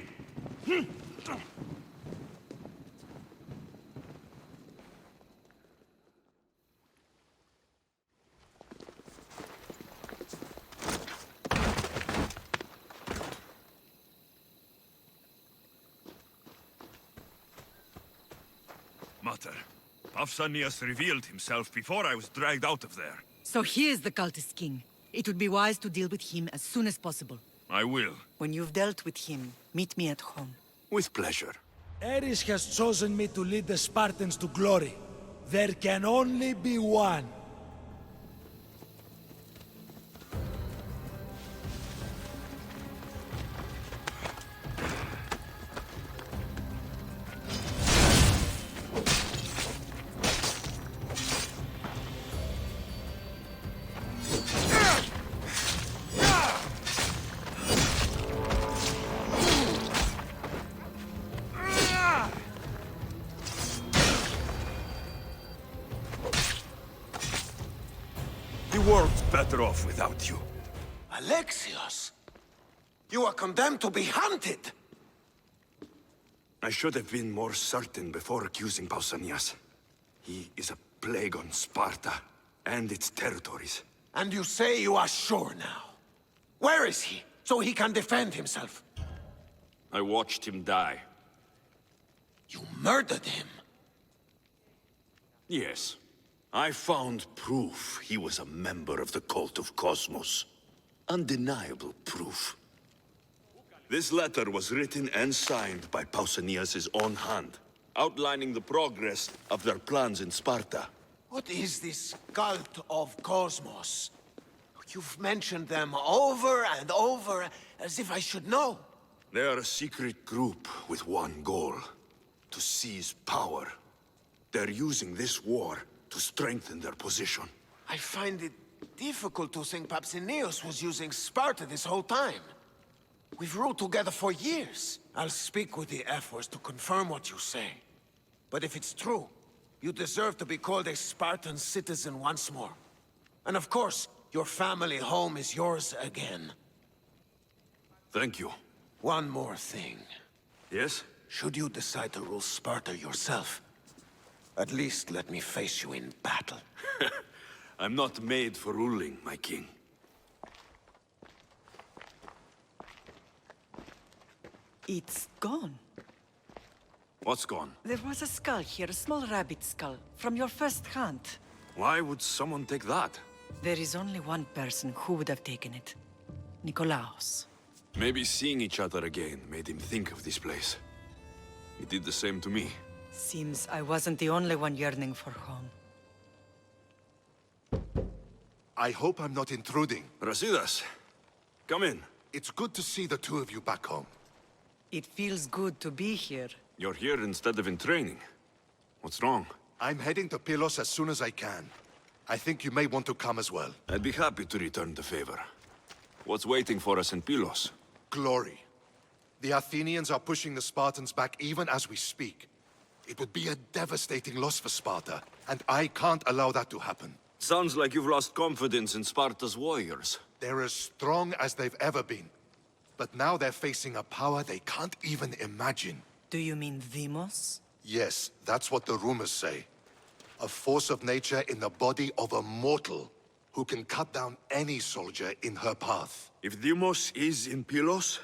Speaker 2: Mater, Pausanias revealed himself before I was dragged out of there.
Speaker 8: So he is the cultist king. It would be wise to deal with him as soon as possible.
Speaker 2: I will.
Speaker 8: When you've dealt with him, meet me at home.
Speaker 2: With pleasure.
Speaker 10: Ares has chosen me to lead the Spartans to glory. There can only be one.
Speaker 2: The world's better off without you.
Speaker 20: Alexios! You are condemned to be hunted!
Speaker 2: I should have been more certain before accusing Pausanias. He is a plague on Sparta and its territories.
Speaker 20: And you say you are sure now? Where is he, so he can defend himself?
Speaker 2: I watched him die.
Speaker 20: You murdered him?
Speaker 2: Yes. I found proof he was a member of the Cult of Kosmos. Undeniable proof. This letter was written and signed by Pausanias' own hand, outlining the progress of their plans in Sparta.
Speaker 20: What is this Cult of Kosmos? You've mentioned them over and over, as if I should know.
Speaker 2: They are a secret group with one goal: to seize power. They're using this war to strengthen their position.
Speaker 20: I find it difficult to think Pausanias was using Sparta this whole time. We've ruled together for years. I'll speak with the F-Force to confirm what you say. But if it's true, you deserve to be called a Spartan citizen once more. And of course, your family home is yours again.
Speaker 2: Thank you.
Speaker 20: One more thing.
Speaker 2: Yes?
Speaker 20: Should you decide to rule Sparta yourself, at least let me face you in battle.
Speaker 2: I'm not made for ruling, my king.
Speaker 8: It's gone.
Speaker 2: What's gone?
Speaker 8: There was a skull here, a small rabbit skull, from your first hunt.
Speaker 2: Why would someone take that?
Speaker 8: There is only one person who would have taken it. Nikolaos.
Speaker 2: Maybe seeing each other again made him think of this place. He did the same to me.
Speaker 8: Seems I wasn't the only one yearning for home.
Speaker 6: I hope I'm not intruding.
Speaker 2: Rasidas, come in.
Speaker 6: It's good to see the two of you back home.
Speaker 8: It feels good to be here.
Speaker 2: You're here instead of in training. What's wrong?
Speaker 6: I'm heading to Pylos as soon as I can. I think you may want to come as well.
Speaker 2: I'd be happy to return the favor. What's waiting for us in Pylos?
Speaker 6: Glory. The Athenians are pushing the Spartans back even as we speak. It would be a devastating loss for Sparta, and I can't allow that to happen.
Speaker 2: Sounds like you've lost confidence in Sparta's warriors.
Speaker 6: They're as strong as they've ever been. But now they're facing a power they can't even imagine.
Speaker 8: Do you mean Deimos?
Speaker 6: Yes, that's what the rumors say. A force of nature in the body of a mortal who can cut down any soldier in her path.
Speaker 2: If Deimos is in Pylos,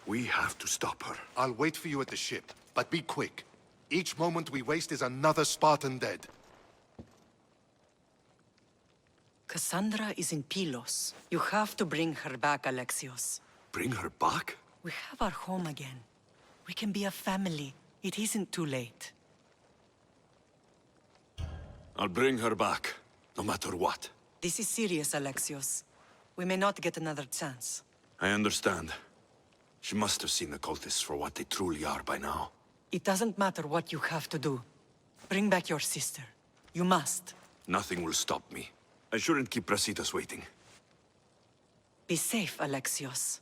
Speaker 2: we have to stop her.
Speaker 6: I'll wait for you at the ship, but be quick. Each moment we waste is another Spartan dead.
Speaker 8: Cassandra is in Pylos. You have to bring her back, Alexios.
Speaker 2: Bring her back?
Speaker 8: We have our home again. We can be a family. It isn't too late.
Speaker 2: I'll bring her back, no matter what.
Speaker 8: This is serious, Alexios. We may not get another chance.
Speaker 2: I understand. She must have seen the cultists for what they truly are by now.
Speaker 8: It doesn't matter what you have to do. Bring back your sister. You must.
Speaker 2: Nothing will stop me. I shouldn't keep Rasidas waiting.
Speaker 8: Be safe, Alexios.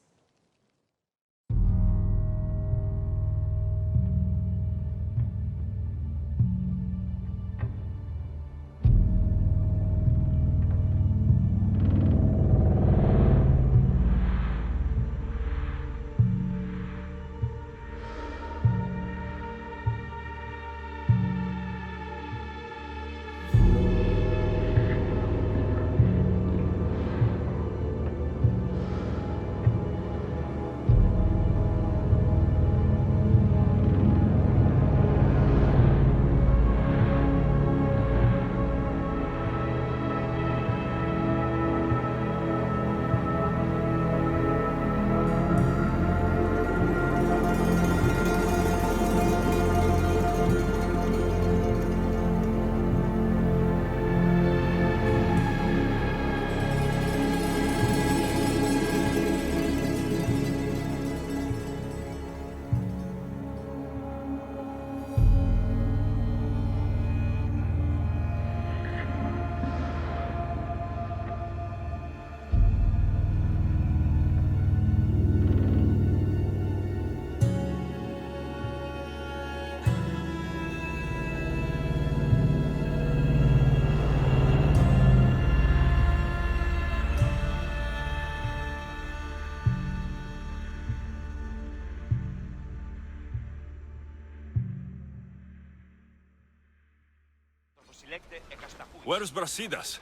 Speaker 2: Where's Brasidas?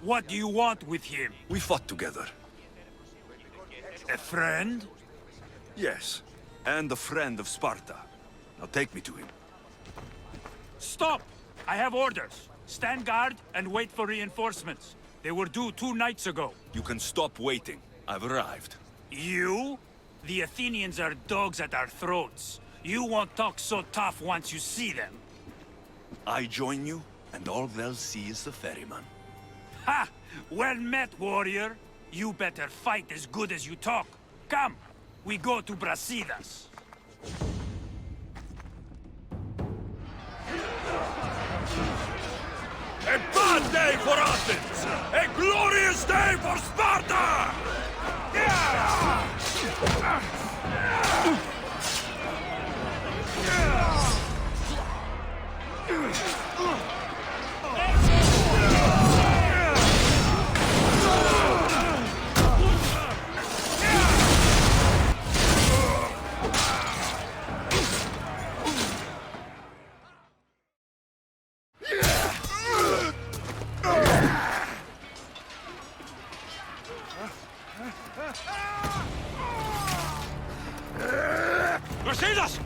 Speaker 5: What do you want with him?
Speaker 2: We fought together.
Speaker 5: A friend?
Speaker 2: Yes, and a friend of Sparta. Now take me to him.
Speaker 5: Stop! I have orders. Stand guard and wait for reinforcements. They were due 2 nights ago.
Speaker 2: You can stop waiting. I've arrived.
Speaker 5: You? The Athenians are dogs at our throats. You won't talk so tough once you see them.
Speaker 2: I join you, and all they'll see is the ferryman.
Speaker 5: Ha! Well met, warrior. You better fight as good as you talk. Come, we go to Brasidas.
Speaker 2: A bad day for Athens! A glorious day for Sparta!
Speaker 5: Brasidas!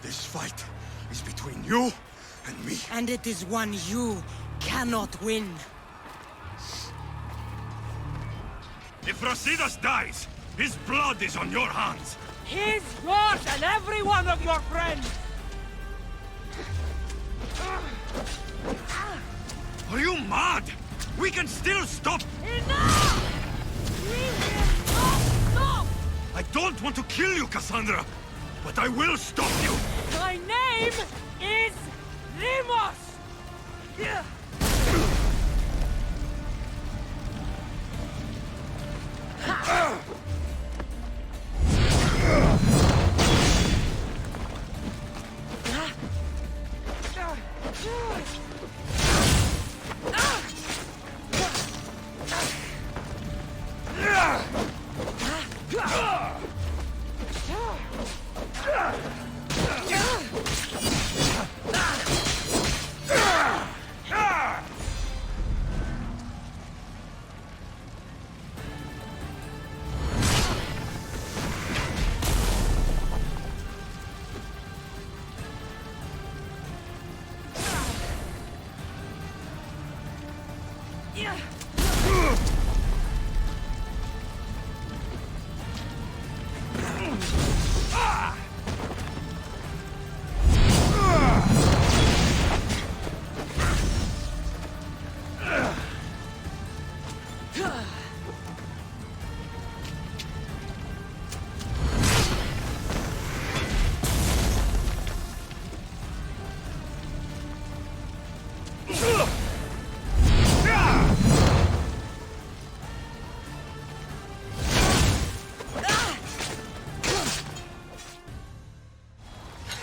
Speaker 2: This fight is between you and me.
Speaker 7: And it is one you cannot win.
Speaker 2: If Brasidas dies, his blood is on your hands.
Speaker 19: He's yours and every one of your friends!
Speaker 2: Are you mad? We can still stop!
Speaker 19: Enough! We will not stop!
Speaker 2: I don't want to kill you, Cassandra, but I will stop you!
Speaker 19: My name is Rimos!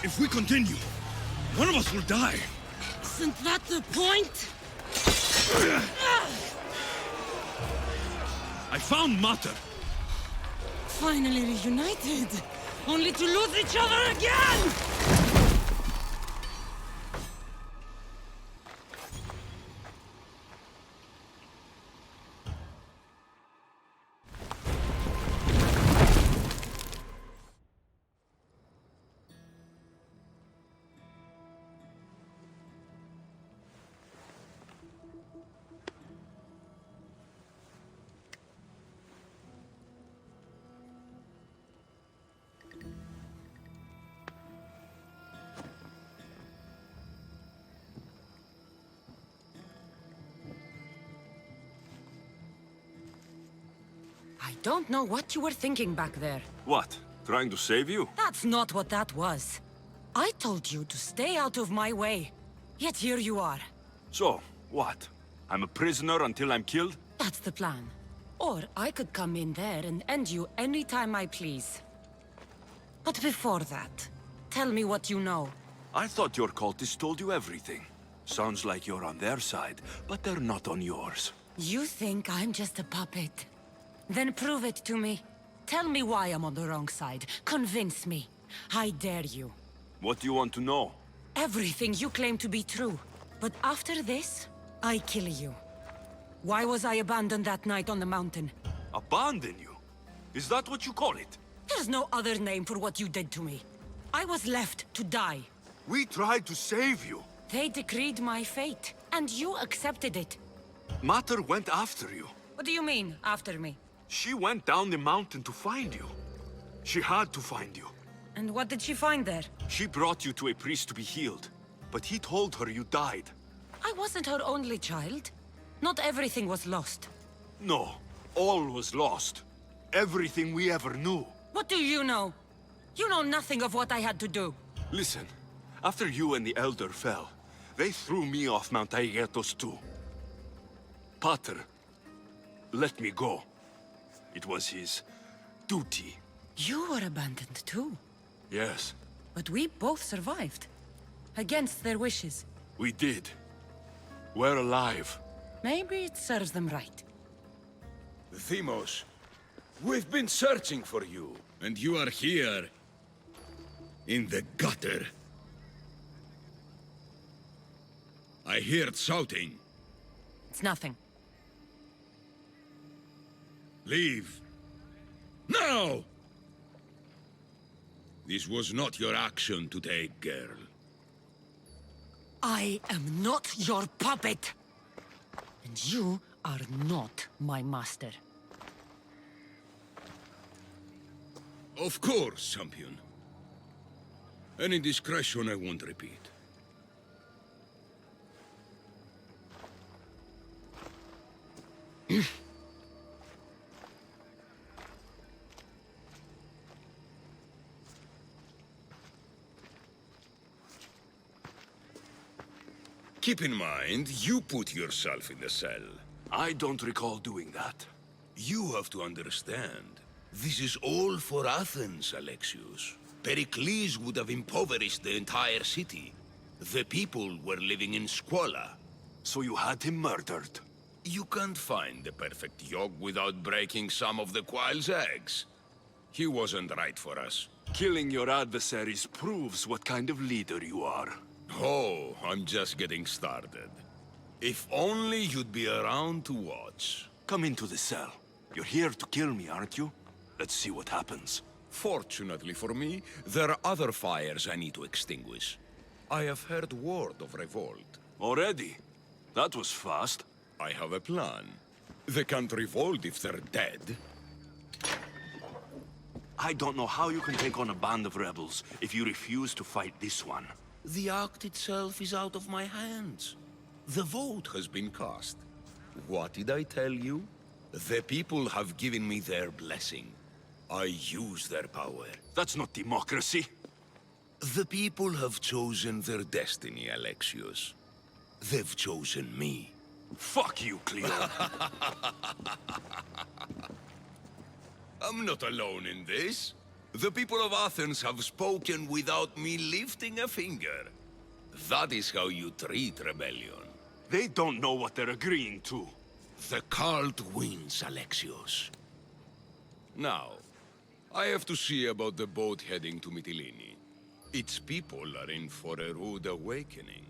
Speaker 2: If we continue, one of us will die.
Speaker 19: Isn't that the point?
Speaker 2: I found Mater.
Speaker 19: Finally reunited, only to lose each other again!
Speaker 7: I don't know what you were thinking back there.
Speaker 2: What? Trying to save you?
Speaker 7: That's not what that was. I told you to stay out of my way. Yet here you are.
Speaker 2: So, what? I'm a prisoner until I'm killed?
Speaker 7: That's the plan. Or I could come in there and end you anytime I please. But before that, tell me what you know.
Speaker 2: I thought your cultists told you everything. Sounds like you're on their side, but they're not on yours.
Speaker 7: You think I'm just a puppet? Then prove it to me. Tell me why I'm on the wrong side. Convince me. I dare you.
Speaker 2: What do you want to know?
Speaker 7: Everything you claim to be true. But after this, I kill you. Why was I abandoned that night on the mountain?
Speaker 2: Abandon you? Is that what you call it?
Speaker 7: There's no other name for what you did to me. I was left to die.
Speaker 2: We tried to save you.
Speaker 7: They decreed my fate, and you accepted it.
Speaker 2: Mater went after you.
Speaker 7: What do you mean, after me?
Speaker 2: She went down the mountain to find you. She had to find you.
Speaker 7: And what did she find there?
Speaker 2: She brought you to a priest to be healed, but he told her you died.
Speaker 7: I wasn't her only child. Not everything was lost.
Speaker 2: No, all was lost. Everything we ever knew.
Speaker 7: What do you know? You know nothing of what I had to do.
Speaker 2: Listen, after you and the Elder fell, they threw me off Mount Aegetos too. Pater let me go. It was his duty.
Speaker 7: You were abandoned too.
Speaker 2: Yes.
Speaker 7: But we both survived. Against their wishes.
Speaker 2: We did. We're alive.
Speaker 7: Maybe it serves them right.
Speaker 15: Themos, we've been searching for you, and you are here. In the gutter. I heard shouting.
Speaker 7: It's nothing.
Speaker 15: Leave. Now! This was not your action to take, girl.
Speaker 7: I am not your puppet! And you are not my master.
Speaker 15: Of course, champion. Any indiscretion I won't repeat. Keep in mind, you put yourself in the cell.
Speaker 2: I don't recall doing that.
Speaker 15: You have to understand. This is all for Athens, Alexios. Perikles would have impoverished the entire city. The people were living in squalor.
Speaker 2: So you had him murdered?
Speaker 15: You can't find the perfect yolk without breaking some of the quail's eggs. He wasn't right for us.
Speaker 2: Killing your adversaries proves what kind of leader you are.
Speaker 15: Oh, I'm just getting started. If only you'd be around to watch.
Speaker 2: Come into the cell. You're here to kill me, aren't you? Let's see what happens.
Speaker 15: Fortunately for me, there are other fires I need to extinguish. I have heard word of revolt.
Speaker 2: Already? That was fast.
Speaker 15: I have a plan. They can't revolt if they're dead.
Speaker 2: I don't know how you can take on a band of rebels if you refuse to fight this one.
Speaker 15: The act itself is out of my hands. The vote has been cast. What did I tell you? The people have given me their blessing. I use their power.
Speaker 2: That's not democracy.
Speaker 15: The people have chosen their destiny, Alexios. They've chosen me.
Speaker 2: Fuck you, Cleo.
Speaker 15: I'm not alone in this. The people of Athens have spoken without me lifting a finger. That is how you treat rebellion.
Speaker 2: They don't know what they're agreeing to.
Speaker 15: The cult wins, Alexios. Now, I have to see about the boat heading to Mytilene. Its people are in for a rude awakening.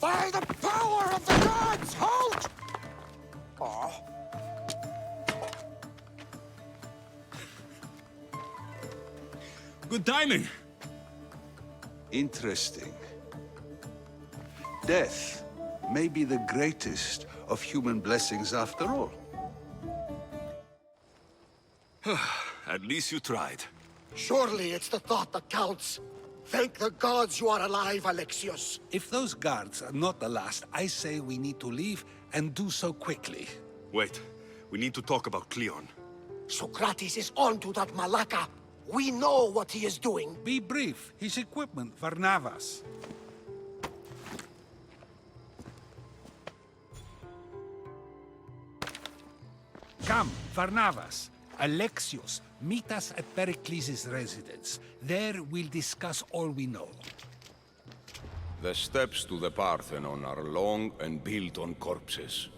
Speaker 20: By the power of the gods, halt!
Speaker 15: Good timing.
Speaker 1: Interesting. Death may be the greatest of human blessings after all.
Speaker 2: At least you tried.
Speaker 20: Surely it's the thought that counts. Thank the gods you are alive, Alexios.
Speaker 1: If those guards are not the last, I say we need to leave and do so quickly.
Speaker 2: Wait, we need to talk about Cleon.
Speaker 20: Socrates is on to that Malaka.
Speaker 12: We know what he is doing.
Speaker 1: Be brief. His equipment, Varnavas. Come, Varnavas. Alexios, meet us at Perikles' residence. There we'll discuss all we know.
Speaker 22: The steps to the Parthenon are long and built on corpses.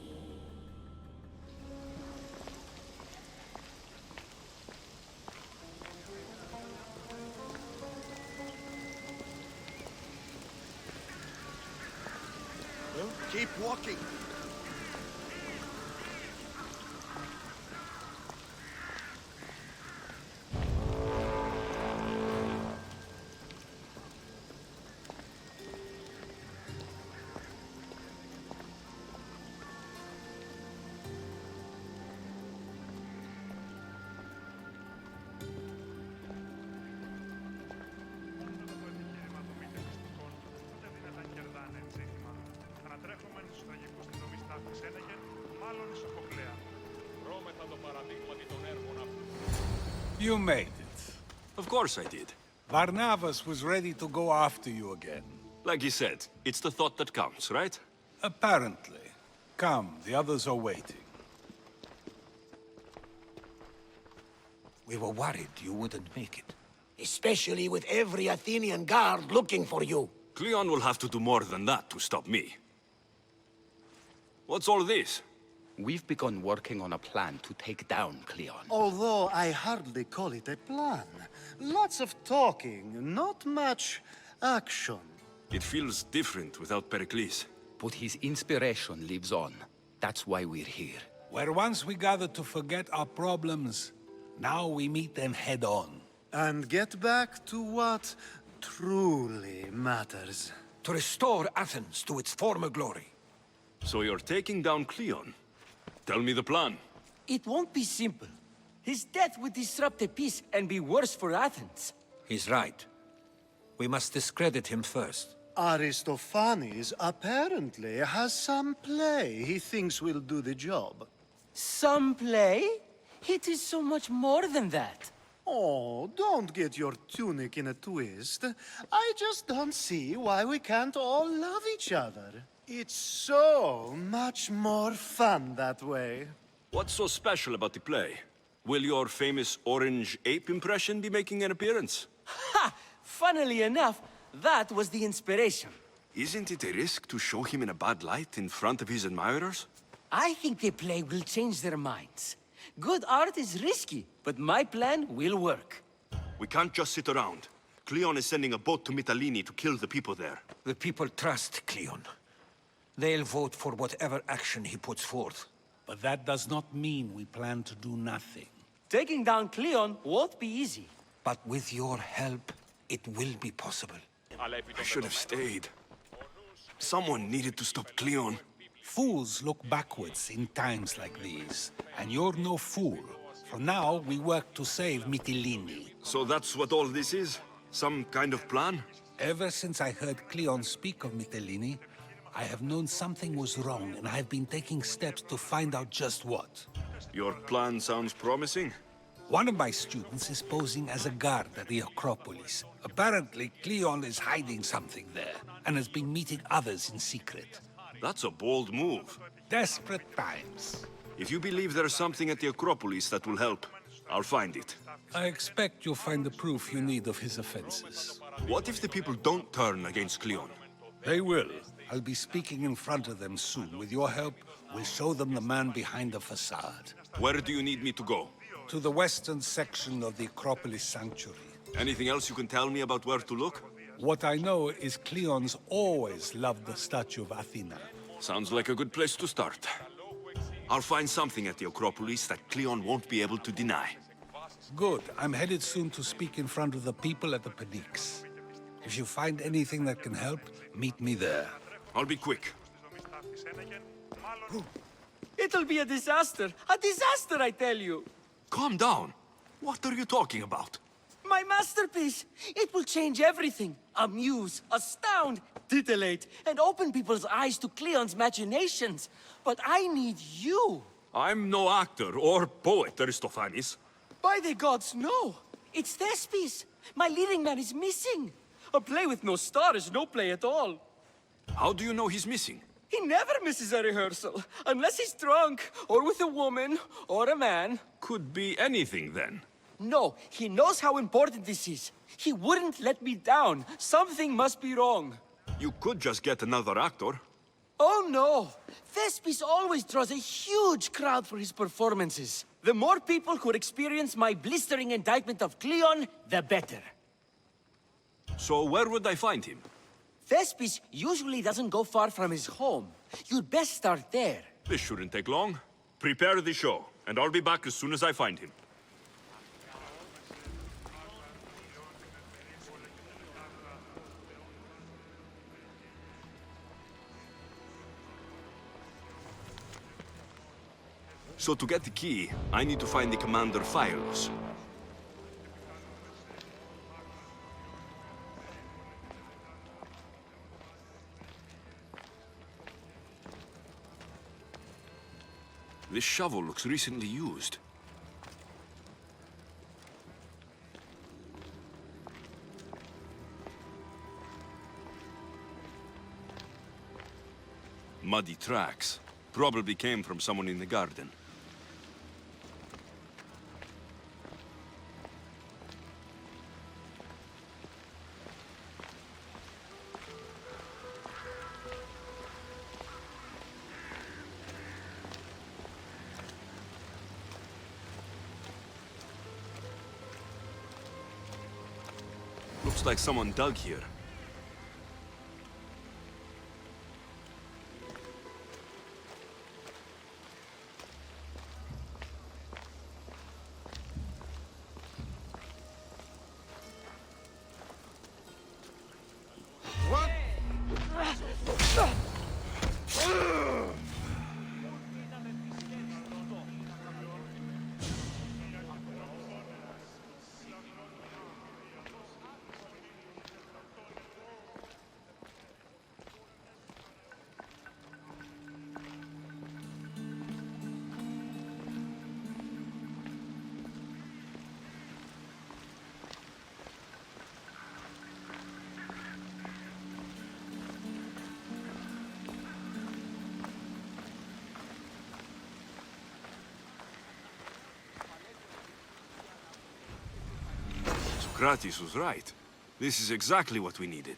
Speaker 6: Well, keep walking.
Speaker 1: You made it.
Speaker 2: Of course I did.
Speaker 1: Varnavas was ready to go after you again.
Speaker 2: Like he said, it's the thought that counts, right?
Speaker 1: Apparently. Come, the others are waiting.
Speaker 12: We were worried you wouldn't make it. Especially with every Athenian guard looking for you.
Speaker 2: Cleon will have to do more than that to stop me. What's all this?
Speaker 23: We've begun working on a plan to take down Cleon.
Speaker 11: Although I hardly call it a plan. Lots of talking, not much action.
Speaker 2: It feels different without Perikles.
Speaker 23: But his inspiration lives on. That's why we're here.
Speaker 1: Where once we gathered to forget our problems, now we meet them head on.
Speaker 11: And get back to what truly matters.
Speaker 12: To restore Athens to its former glory.
Speaker 2: So you're taking down Cleon? Tell me the plan.
Speaker 4: It won't be simple. His death would disrupt the peace and be worse for Athens.
Speaker 12: He's right. We must discredit him first.
Speaker 11: Aristophanes apparently has some play he thinks will do the job.
Speaker 4: Some play? It is so much more than that.
Speaker 11: Oh, don't get your tunic in a twist. I just don't see why we can't all love each other. It's so much more fun that way.
Speaker 2: What's so special about the play? Will your famous orange ape impression be making an appearance?
Speaker 4: Ha! Funnily enough, that was the inspiration.
Speaker 2: Isn't it a risk to show him in a bad light in front of his admirers?
Speaker 4: I think the play will change their minds. Good art is risky, but my plan will work.
Speaker 2: We can't just sit around. Cleon is sending a boat to Mytilene to kill the people there.
Speaker 12: The people trust Cleon. They'll vote for whatever action he puts forth.
Speaker 1: But that does not mean we plan to do nothing.
Speaker 4: Taking down Cleon won't be easy.
Speaker 12: But with your help, it will be possible.
Speaker 2: I should have stayed. Someone needed to stop Cleon.
Speaker 1: Fools look backwards in times like these, and you're no fool. For now, we work to save Mytilene.
Speaker 2: So that's what all this is? Some kind of plan?
Speaker 1: Ever since I heard Cleon speak of Mytilene, I have known something was wrong, and I have been taking steps to find out just what.
Speaker 2: Your plan sounds promising.
Speaker 1: One of my students is posing as a guard at the Acropolis. Apparently, Cleon is hiding something there, and has been meeting others in secret.
Speaker 2: That's a bold move.
Speaker 1: Desperate times.
Speaker 2: If you believe there's something at the Acropolis that will help, I'll find it.
Speaker 1: I expect you'll find the proof you need of his offenses.
Speaker 2: What if the people don't turn against Cleon?
Speaker 1: They will. I'll be speaking in front of them soon. With your help, we'll show them the man behind the facade.
Speaker 2: Where do you need me to go?
Speaker 1: To the western section of the Acropolis Sanctuary.
Speaker 2: Anything else you can tell me about where to look?
Speaker 1: What I know is Cleon's always loved the statue of Athena.
Speaker 2: Sounds like a good place to start. I'll find something at the Acropolis that Cleon won't be able to deny.
Speaker 1: Good. I'm headed soon to speak in front of the people at the Perikles. If you find anything that can help, meet me there.
Speaker 2: I'll be quick.
Speaker 4: It'll be a disaster! A disaster, I tell you!
Speaker 2: Calm down. What are you talking about?
Speaker 4: My masterpiece! It will change everything. Amuse, astound, titillate, and open people's eyes to Cleon's machinations. But I need you!
Speaker 2: I'm no actor or poet, Aristophanes.
Speaker 4: By the gods, no! It's Thespis! My leading man is missing! A play with no star is no play at all.
Speaker 2: How do you know he's missing?
Speaker 4: He never misses a rehearsal, unless he's drunk, or with a woman, or a man.
Speaker 2: Could be anything, then.
Speaker 4: No, he knows how important this is. He wouldn't let me down. Something must be wrong.
Speaker 2: You could just get another actor.
Speaker 4: Oh no! Thespis always draws a huge crowd for his performances. The more people who experience my blistering indictment of Cleon, the better.
Speaker 2: So where would I find him?
Speaker 4: Thespis usually doesn't go far from his home. You'd best start there.
Speaker 2: This shouldn't take long. Prepare the show, and I'll be back as soon as I find him. So to get the key, I need to find the commander Pylos. This shovel looks recently used. Muddy tracks. Probably came from someone in the garden. Looks like someone dug here.
Speaker 6: What?
Speaker 2: Socrates was right. This is exactly what we needed.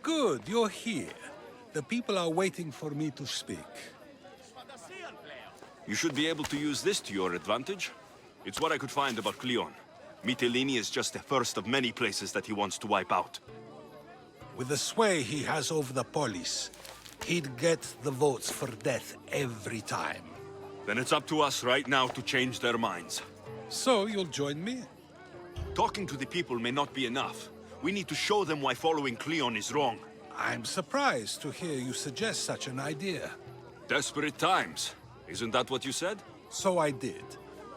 Speaker 1: Good, you're here. The people are waiting for me to speak.
Speaker 2: You should be able to use this to your advantage. It's what I could find about Cleon. Mytilene is just the first of many places that he wants to wipe out.
Speaker 1: With the sway he has over the polis, he'd get the votes for death every time.
Speaker 2: Then it's up to us right now to change their minds.
Speaker 1: So you'll join me?
Speaker 2: Talking to the people may not be enough. We need to show them why following Cleon is wrong.
Speaker 1: I'm surprised to hear you suggest such an idea.
Speaker 2: Desperate times. Isn't that what you said?
Speaker 1: So I did.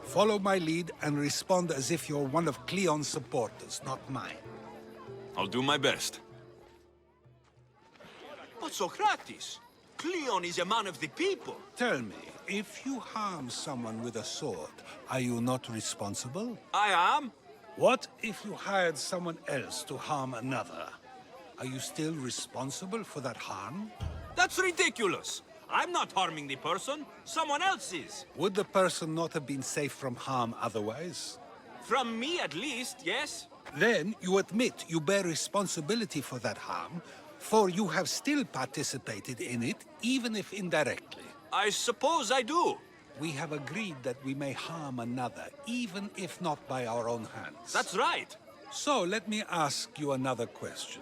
Speaker 1: Follow my lead and respond as if you're one of Cleon's supporters, not mine.
Speaker 2: I'll do my best.
Speaker 3: But Socrates, Cleon is a man of the people.
Speaker 1: Tell me, if you harm someone with a sword, are you not responsible?
Speaker 3: I am.
Speaker 1: What if you hired someone else to harm another? Are you still responsible for that harm?
Speaker 3: That's ridiculous. I'm not harming the person. Someone else is.
Speaker 1: Would the person not have been safe from harm otherwise?
Speaker 3: From me, at least, yes.
Speaker 1: Then you admit you bear responsibility for that harm, for you have still participated in it, even if indirectly.
Speaker 3: I suppose I do.
Speaker 1: We have agreed that we may harm another, even if not by our own hands.
Speaker 3: That's right.
Speaker 1: So let me ask you another question.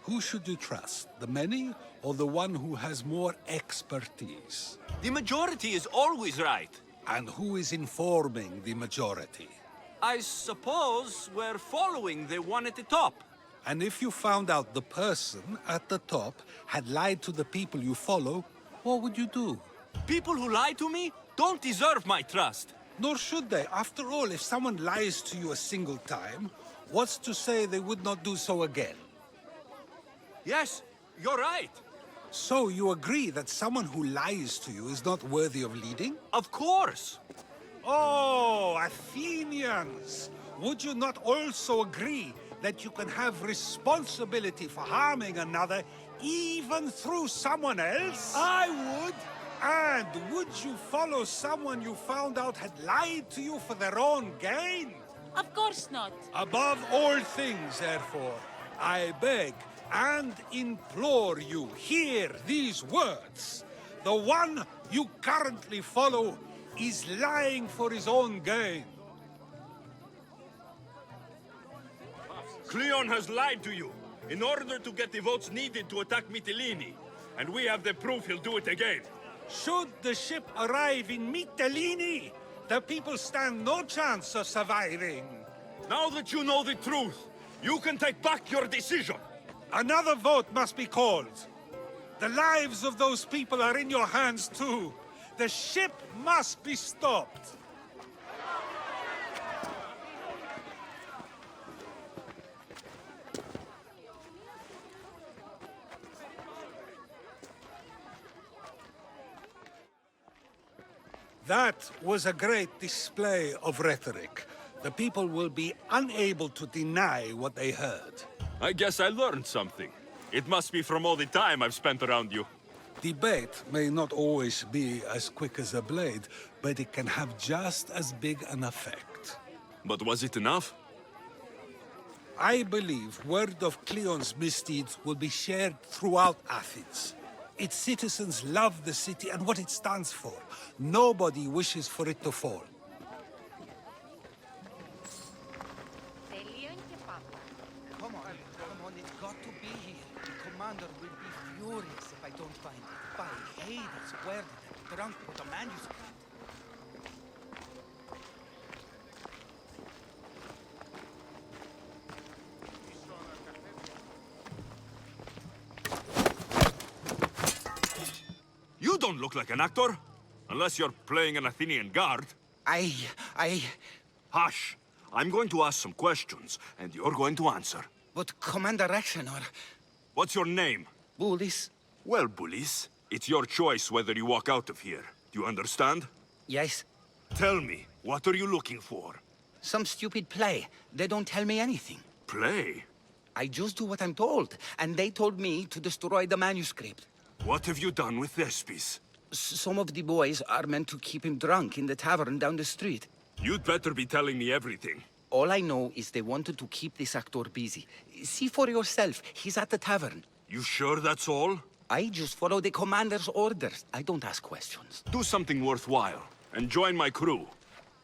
Speaker 1: Who should you trust, the many or the one who has more expertise?
Speaker 3: The majority is always right.
Speaker 1: And who is informing the majority?
Speaker 3: I suppose we're following the one at the top.
Speaker 1: And if you found out the person at the top had lied to the people you follow, what would you do?
Speaker 3: People who lie to me don't deserve my trust.
Speaker 1: Nor should they. After all, if someone lies to you a single time, what's to say they would not do so again?
Speaker 3: Yes, you're right.
Speaker 1: So you agree that someone who lies to you is not worthy of leading?
Speaker 3: Of course.
Speaker 1: Oh, Athenians! Would you not also agree that you can have responsibility for harming another even through someone else?
Speaker 5: I would.
Speaker 1: And would you follow someone you found out had lied to you for their own gain?
Speaker 13: Of course not.
Speaker 1: Above all things, therefore, I beg and implore you, hear these words. The one you currently follow is lying for his own gain.
Speaker 2: Cleon has lied to you in order to get the votes needed to attack Mytilene. And we have the proof he'll do it again.
Speaker 1: Should the ship arrive in Mytilene, the people stand no chance of surviving.
Speaker 2: Now that you know the truth, you can take back your decision.
Speaker 1: Another vote must be called. The lives of those people are in your hands too. The ship must be stopped. That was a great display of rhetoric. The people will be unable to deny what they heard.
Speaker 2: I guess I learned something. It must be from all the time I've spent around you.
Speaker 1: Debate may not always be as quick as a blade, but it can have just as big an effect.
Speaker 2: But was it enough?
Speaker 1: I believe word of Cleon's misdeeds will be shared throughout Athens. Its citizens love the city and what it stands for. Nobody wishes for it to fall.
Speaker 16: Come on, it's got to be here. The commander will be furious if I don't find it. By Hades, where did the drunk with the manuscript?
Speaker 2: You don't look like an actor. Unless you're playing an Athenian guard. Hush. I'm going to ask some questions, and you're going to answer.
Speaker 16: But Commander Rexenor...
Speaker 2: What's your name?
Speaker 16: Bullis.
Speaker 2: Well, Bullis, it's your choice whether you walk out of here. Do you understand?
Speaker 16: Yes.
Speaker 2: Tell me, what are you looking for?
Speaker 16: Some stupid play. They don't tell me anything.
Speaker 2: Play?
Speaker 16: I just do what I'm told, and they told me to destroy the manuscript.
Speaker 2: What have you done with Thespis?
Speaker 16: Some of the boys are meant to keep him drunk in the tavern down the street.
Speaker 2: You'd better be telling me everything.
Speaker 16: All I know is they wanted to keep this actor busy. See for yourself, he's at the tavern.
Speaker 2: You sure that's all?
Speaker 16: I just follow the commander's orders. I don't ask questions.
Speaker 2: Do something worthwhile, and join my crew.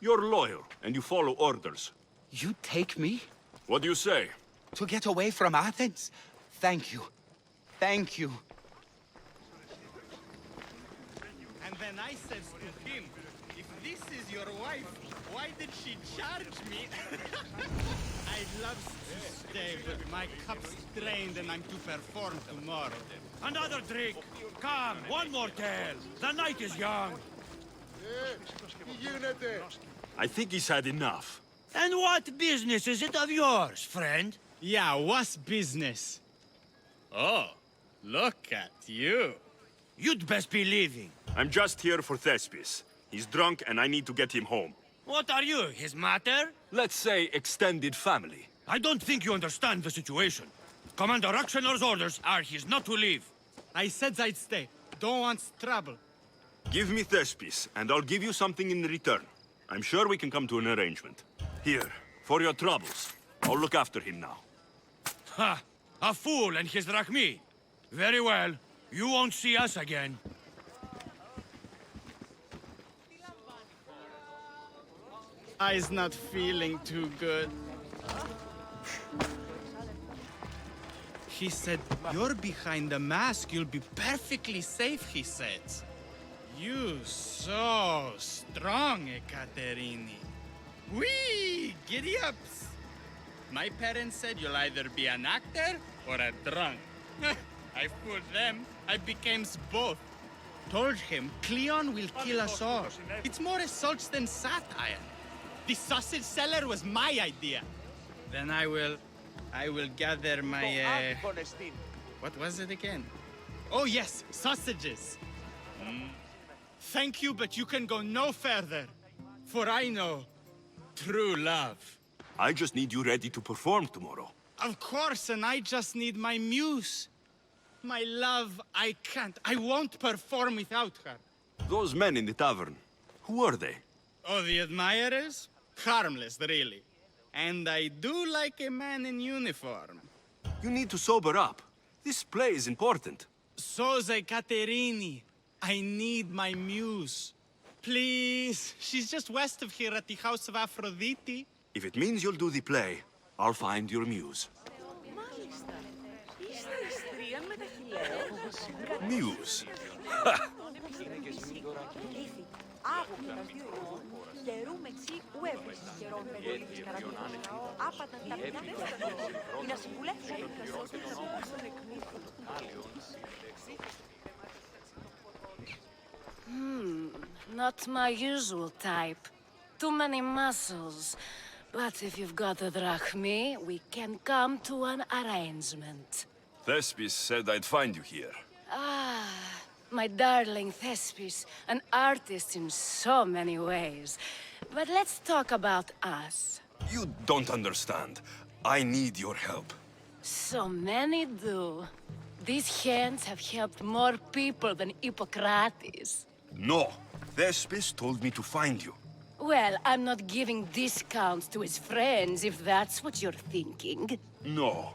Speaker 2: You're loyal, and you follow orders.
Speaker 16: You take me?
Speaker 2: What do you say?
Speaker 16: To get away from Athens? Thank you. Thank you.
Speaker 18: And then I said to him, if this is your wife, why did she charge me? I'd love to stay, but my cup's drained and I'm to perform tomorrow.
Speaker 5: Another drink! Come, one more tale! The night is young!
Speaker 2: I think he's had enough.
Speaker 5: And what business is it of yours, friend?
Speaker 18: Yeah, what's business? Oh, look at you.
Speaker 5: You'd best be leaving.
Speaker 2: I'm just here for Thespis. He's drunk and I need to get him home.
Speaker 5: What are you, his mater?
Speaker 2: Let's say extended family.
Speaker 5: I don't think you understand the situation. Commander Rexenor's orders are he's not to leave.
Speaker 18: I said I'd stay. Don't want trouble.
Speaker 2: Give me Thespis, and I'll give you something in return. I'm sure we can come to an arrangement. Here, for your troubles. I'll look after him now.
Speaker 5: Ha! A fool and his drachmi. Very well. You won't see us again.
Speaker 18: I's not feeling too good. He said, you're behind the mask, you'll be perfectly safe, he said. You so strong, Ekaterini. Whee! Giddy ups! My parents said you'll either be an actor or a drunk. I fooled them. I became both. Told him Cleon will kill us all. It's more assaults than satire. The sausage seller was my idea. Then I will gather my, what was it again? Oh yes, sausages. Thank you, but you can go no further. For I know true love.
Speaker 2: I just need you ready to perform tomorrow.
Speaker 18: Of course, and I just need my muse. My love, I can't. I won't perform without her.
Speaker 2: Those men in the tavern, who are they?
Speaker 18: Oh, the admirers? Harmless, really. And I do like a man in uniform.
Speaker 2: You need to sober up. This play is important.
Speaker 18: Soze Caterini. I need my muse. Please. She's just west of here at the House of Aphrodite.
Speaker 2: If it means you'll do the play, I'll find your muse. Muse? Ha!
Speaker 7: Not my usual type. Too many muscles. But if you've got the drachmi, we can come to an arrangement.
Speaker 2: Thespis said I'd find you here.
Speaker 7: Ah, my darling Thespis, an artist in so many ways. But let's talk about us.
Speaker 2: You don't understand. I need your help.
Speaker 7: So many do. These hands have helped more people than Hippocrates.
Speaker 2: No. Thespis told me to find you.
Speaker 7: Well, I'm not giving discounts to his friends, if that's what you're thinking.
Speaker 2: No.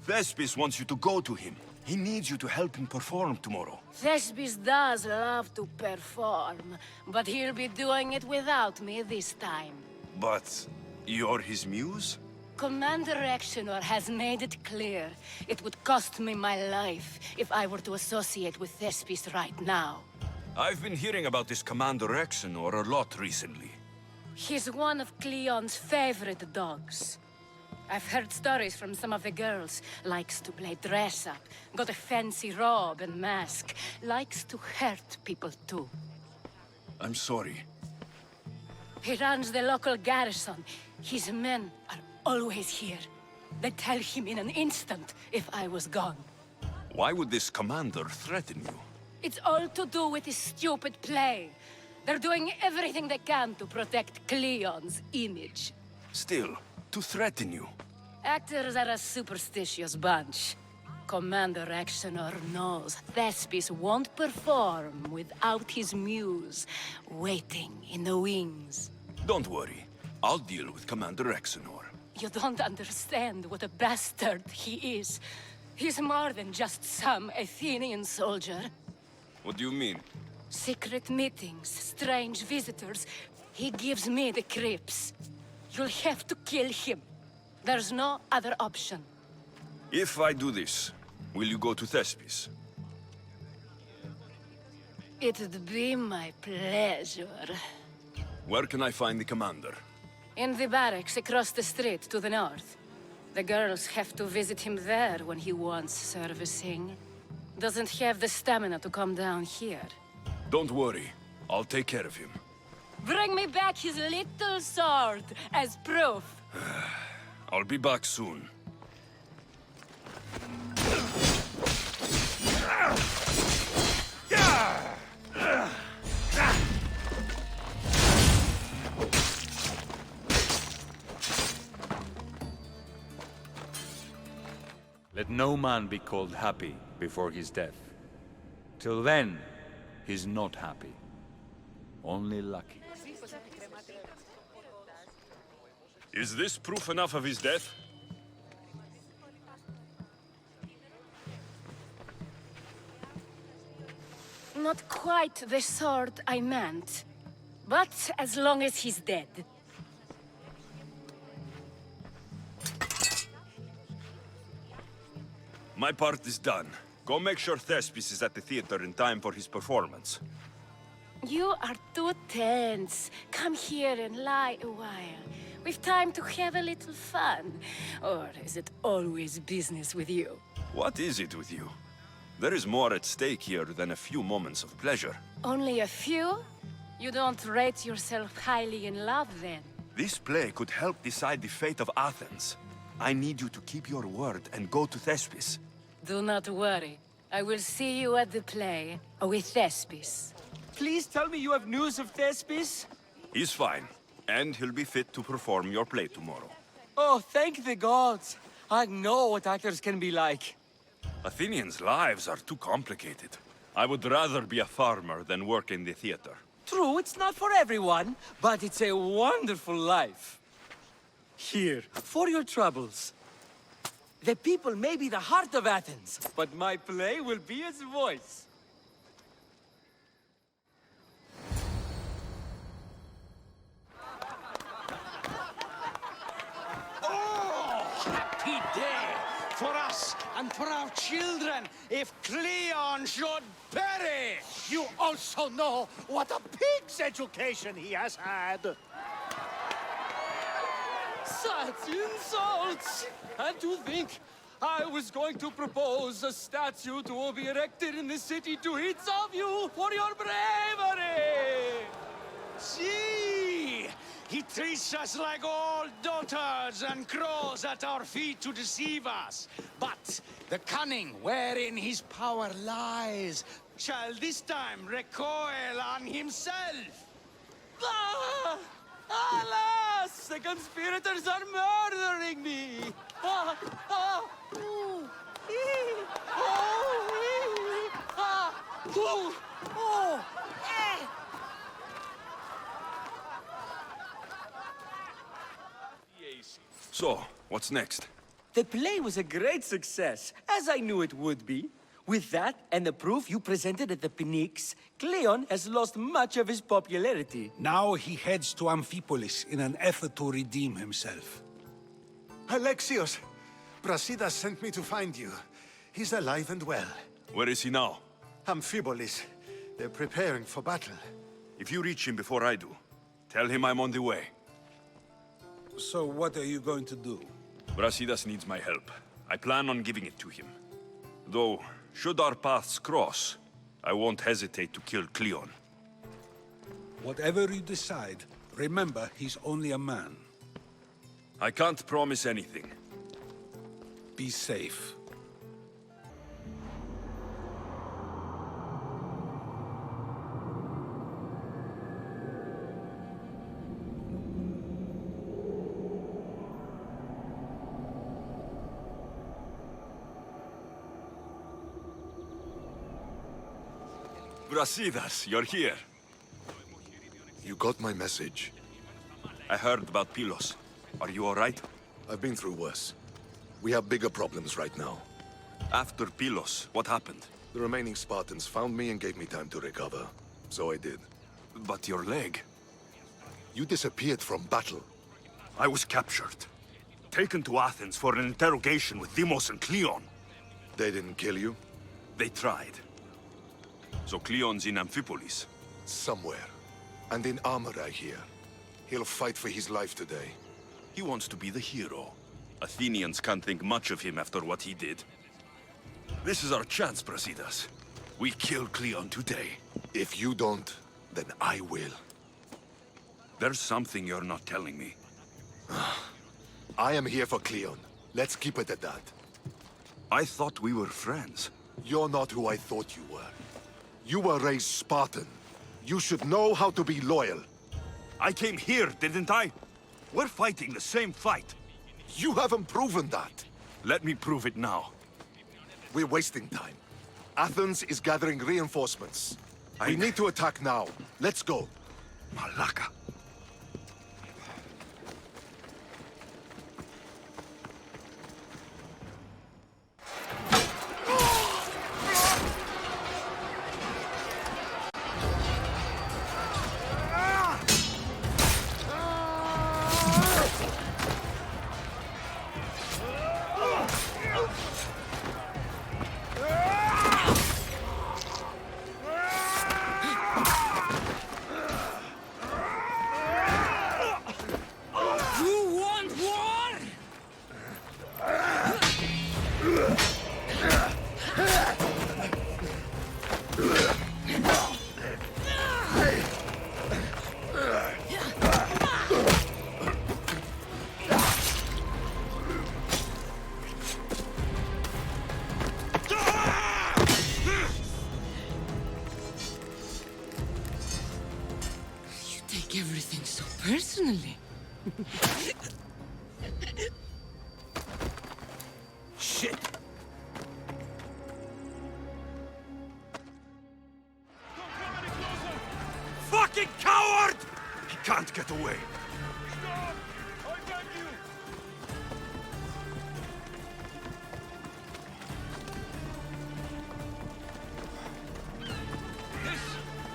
Speaker 2: Thespis wants you to go to him. He needs you to help him perform tomorrow.
Speaker 7: Thespis does love to perform, but he'll be doing it without me this time.
Speaker 2: But you're his muse?
Speaker 7: Commander Exenor has made it clear it would cost me my life if I were to associate with Thespis right now.
Speaker 2: I've been hearing about this Commander Exenor a lot recently.
Speaker 7: He's one of Cleon's favorite dogs. I've heard stories from some of the girls. Likes to play dress-up, got a fancy robe and mask. Likes to hurt people too.
Speaker 2: I'm sorry.
Speaker 7: He runs the local garrison. His men are always here. They'd tell him in an instant if I was gone.
Speaker 2: Why would this commander threaten you?
Speaker 7: It's all to do with his stupid play. They're doing everything they can to protect Cleon's image.
Speaker 2: Still, to threaten you.
Speaker 7: Actors are a superstitious bunch. Commander Exenor knows Thespis won't perform without his muse waiting in the wings.
Speaker 2: Don't worry. I'll deal with Commander Exenor.
Speaker 7: You don't understand what a bastard he is. He's more than just some Athenian soldier.
Speaker 2: What do you mean?
Speaker 7: Secret meetings, strange visitors. He gives me the creeps.'ll have to kill him. There's no other option.
Speaker 2: If I do this, will you go to Thespis?
Speaker 7: It'd be my pleasure.
Speaker 2: Where can I find the commander?
Speaker 7: In the barracks across the street to the north. The girls have to visit him there when he wants servicing. Doesn't have the stamina to come down here.
Speaker 2: Don't worry. I'll take care of him.
Speaker 7: Bring me back his little sword as proof.
Speaker 2: I'll be back soon.
Speaker 9: Let no man be called happy before his death. Till then, he's not happy. Only lucky.
Speaker 2: Is this proof enough of his death?
Speaker 7: Not quite the sword I meant. But as long as he's dead.
Speaker 2: My part is done. Go make sure Thespis is at the theater in time for his performance.
Speaker 7: You are too tense. Come here and lie a while. We've time to have a little fun. Or is it always business with you?
Speaker 2: What is it with you? There is more at stake here than a few moments of pleasure.
Speaker 7: Only a few? You don't rate yourself highly in love, then?
Speaker 2: This play could help decide the fate of Athens. I need you to keep your word and go to Thespis.
Speaker 7: Do not worry. I will see you at the play with Thespis.
Speaker 4: Please tell me you have news of Thespis?
Speaker 2: He's fine, and he'll be fit to perform your play tomorrow.
Speaker 4: Oh, thank the gods. I know what actors can be like.
Speaker 2: Athenians' lives are too complicated. I would rather be a farmer than work in the theater.
Speaker 4: True, it's not for everyone, but it's a wonderful life. Here, for your troubles. The people may be the heart of Athens, but my play will be its voice.
Speaker 13: Happy day for us and for our children if Cleon should perish!
Speaker 11: You also know what a pig's education he has had.
Speaker 4: Such insults! And to think I was going to propose a statue to be erected in the city to each of you for your bravery!
Speaker 13: See! He treats us like old dotards and crows at our feet to deceive us. But the cunning wherein his power lies shall this time recoil on himself.
Speaker 4: Ah! Alas! The conspirators are murdering me! Ah! Ah! Ooh! Ee! Oh! Ee! Ah! Ooh! Oh! Eh!
Speaker 2: So, what's next?
Speaker 4: The play was a great success, as I knew it would be. With that, and the proof you presented at the Pnyx, Cleon has lost much of his popularity.
Speaker 1: Now he heads to Amphipolis in an effort to redeem himself.
Speaker 6: Alexios! Brasidas sent me to find you. He's alive and well.
Speaker 2: Where is he now?
Speaker 6: Amphipolis. They're preparing for battle.
Speaker 2: If you reach him before I do, tell him I'm on the way.
Speaker 1: So what are you going to do?
Speaker 2: Brasidas needs my help. I plan on giving it to him. Though, should our paths cross, I won't hesitate to kill Cleon.
Speaker 1: Whatever you decide, remember he's only a man.
Speaker 2: I can't promise anything.
Speaker 1: Be safe.
Speaker 2: Brasidas, you're here.
Speaker 6: You got my message.
Speaker 2: I heard about Pylos. Are you all right?
Speaker 6: I've been through worse. We have bigger problems right now.
Speaker 2: After Pylos, what happened?
Speaker 6: The remaining Spartans found me and gave me time to recover. So I did.
Speaker 2: But your leg?
Speaker 6: You disappeared from battle.
Speaker 2: I was captured. Taken to Athens for an interrogation with Deimos and Cleon.
Speaker 6: They didn't kill you?
Speaker 2: They tried. So Cleon's in Amphipolis?
Speaker 6: Somewhere. And in armor, I hear. He'll fight for his life today.
Speaker 2: He wants to be the hero. Athenians can't think much of him after what he did. This is our chance, Brasidas. We kill Cleon today.
Speaker 6: If you don't, then I will.
Speaker 2: There's something you're not telling me.
Speaker 6: I am here for Cleon. Let's keep it at that.
Speaker 2: I thought we were friends.
Speaker 6: You're not who I thought you were. You were raised Spartan. You should know how to be loyal.
Speaker 2: I came here, didn't I? We're fighting the same fight.
Speaker 6: You haven't proven that.
Speaker 2: Let me prove it now.
Speaker 6: We're wasting time. Athens is gathering reinforcements. We need to attack now. Let's go.
Speaker 2: Malaka.
Speaker 15: can't get away.
Speaker 2: Stop! I beg you!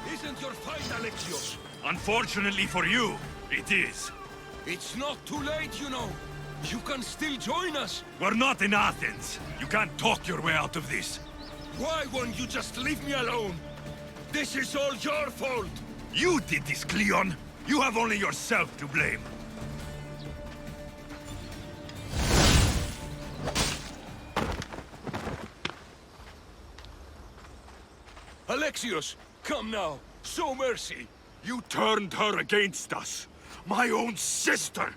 Speaker 15: This isn't your fight, Alexios. Unfortunately for you, it is. It's not too late, you know. You can still join us. We're not in Athens. You can't talk your way out of this. Why won't you just leave me alone? This is all your fault. You did this, Cleon. You have only yourself to blame. Alexios, come now. Show mercy. You turned her against us. My own sister.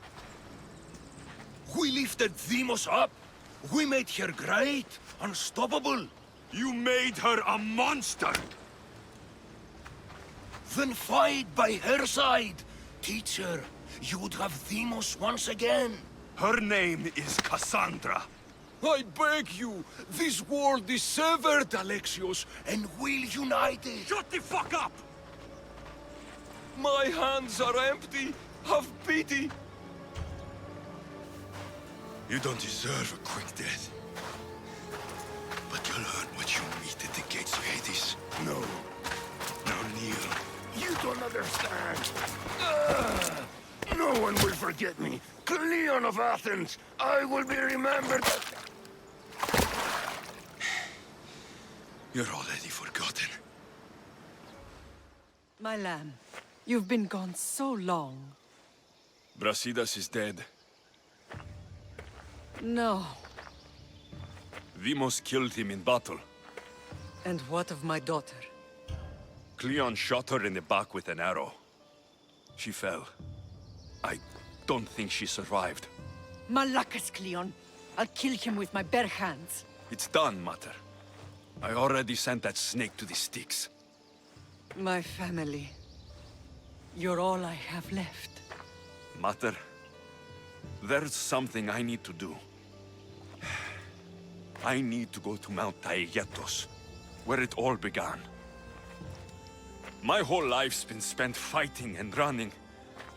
Speaker 15: We lifted Deimos up. We made her great, unstoppable. You made her a monster. Then fight by her side. Teach her. You would have Deimos once again. Her name is Cassandra. I beg you. This world is severed, Alexios, and we'll unite it. Shut the fuck up! My hands are empty. Have pity. You don't deserve a quick death. But you'll learn what you meet at the gates of Hades. No. Now kneel. You don't understand. No one will forget me. Cleon of Athens. I will be remembered. You're already forgotten.
Speaker 8: My lamb, you've been gone so long.
Speaker 15: Brasidas is dead.
Speaker 8: No.
Speaker 15: Deimos killed him in battle.
Speaker 8: And what of my daughter?
Speaker 15: Cleon shot her in the back with an arrow. She fell. I don't think she survived.
Speaker 8: Malakas, Cleon. I'll kill him with my bare hands.
Speaker 15: It's done, Mater. I already sent that snake to the Styx.
Speaker 8: My family. You're all I have left.
Speaker 15: Mater, there's something I need to do. I need to go to Mount Taygetos, where it all began. My whole life's been spent fighting and running.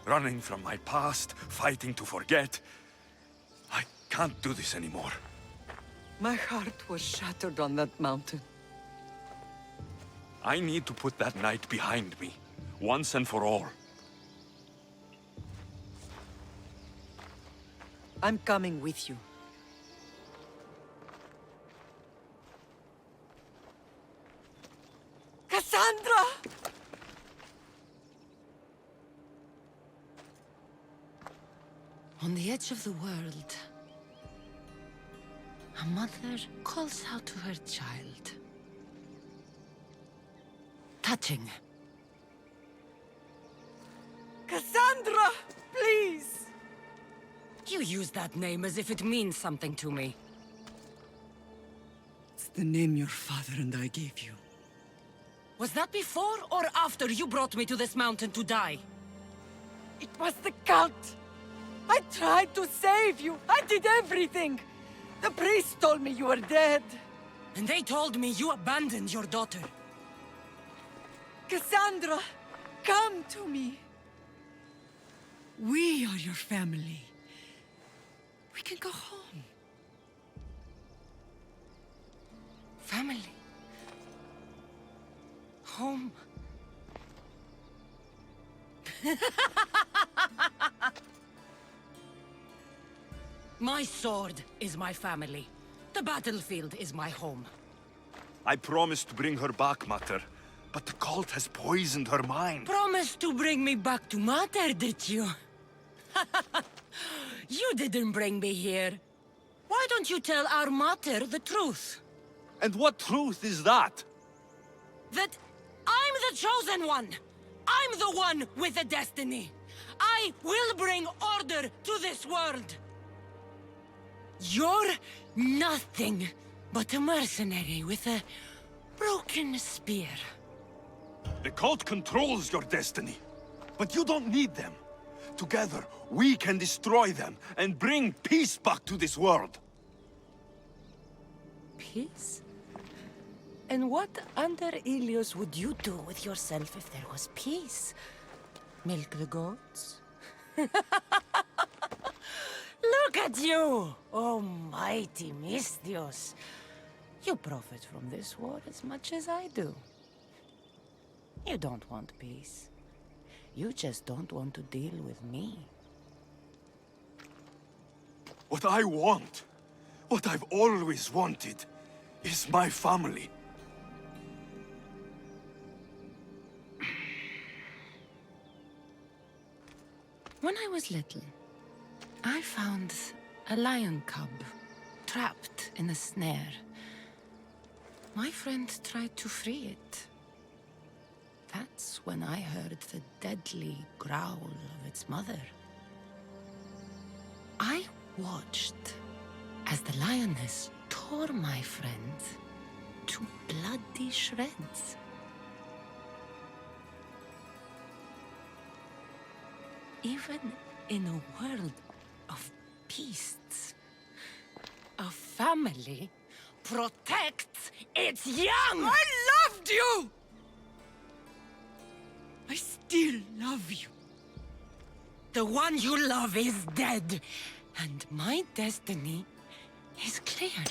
Speaker 15: Running from my past, fighting to forget. I can't do this anymore.
Speaker 8: My heart was shattered on that mountain.
Speaker 15: I need to put that night behind me, once and for all.
Speaker 8: I'm coming with you. Cassandra!
Speaker 19: On the edge of the world, a mother calls out to her child. Touching.
Speaker 8: Cassandra! Please!
Speaker 19: You use that name as if it means something to me.
Speaker 8: It's the name your father and I gave you.
Speaker 19: Was that before or after you brought me to this mountain to die?
Speaker 8: It was the cult! I tried to save you! I did everything! The priest told me you were dead!
Speaker 19: And they told me you abandoned your daughter.
Speaker 8: Cassandra! Come to me! We are your family. We can go home.
Speaker 19: Family. Home. My sword is my family. The battlefield is my home.
Speaker 15: I promised to bring her back, Mater, but the cult has poisoned her mind.
Speaker 19: Promised to bring me back to Mater, did you? You didn't bring me here. Why don't you tell our Mater the truth?
Speaker 15: And what truth is that?
Speaker 19: That I'm the chosen one! I'm the one with a destiny! I will bring order to this world! You're nothing but a mercenary with a broken spear.
Speaker 15: The cult controls your destiny, but you don't need them. Together, we can destroy them and bring peace back to this world.
Speaker 19: Peace? And what under Ilios would you do with yourself if there was peace? Milk the goats? Look at you, almighty Mystios. You profit from this war as much as I do. You don't want peace. You just don't want to deal with me.
Speaker 15: What I want, what I've always wanted, is my family.
Speaker 19: When I was little, I found a lion cub trapped in a snare. My friend tried to free it. That's when I heard the deadly growl of its mother. I watched as the lioness tore my friend to bloody shreds. Even in a world of beasts, a family protects its young!
Speaker 8: I loved you! I still love you.
Speaker 19: The one you love is dead, and my destiny is clear.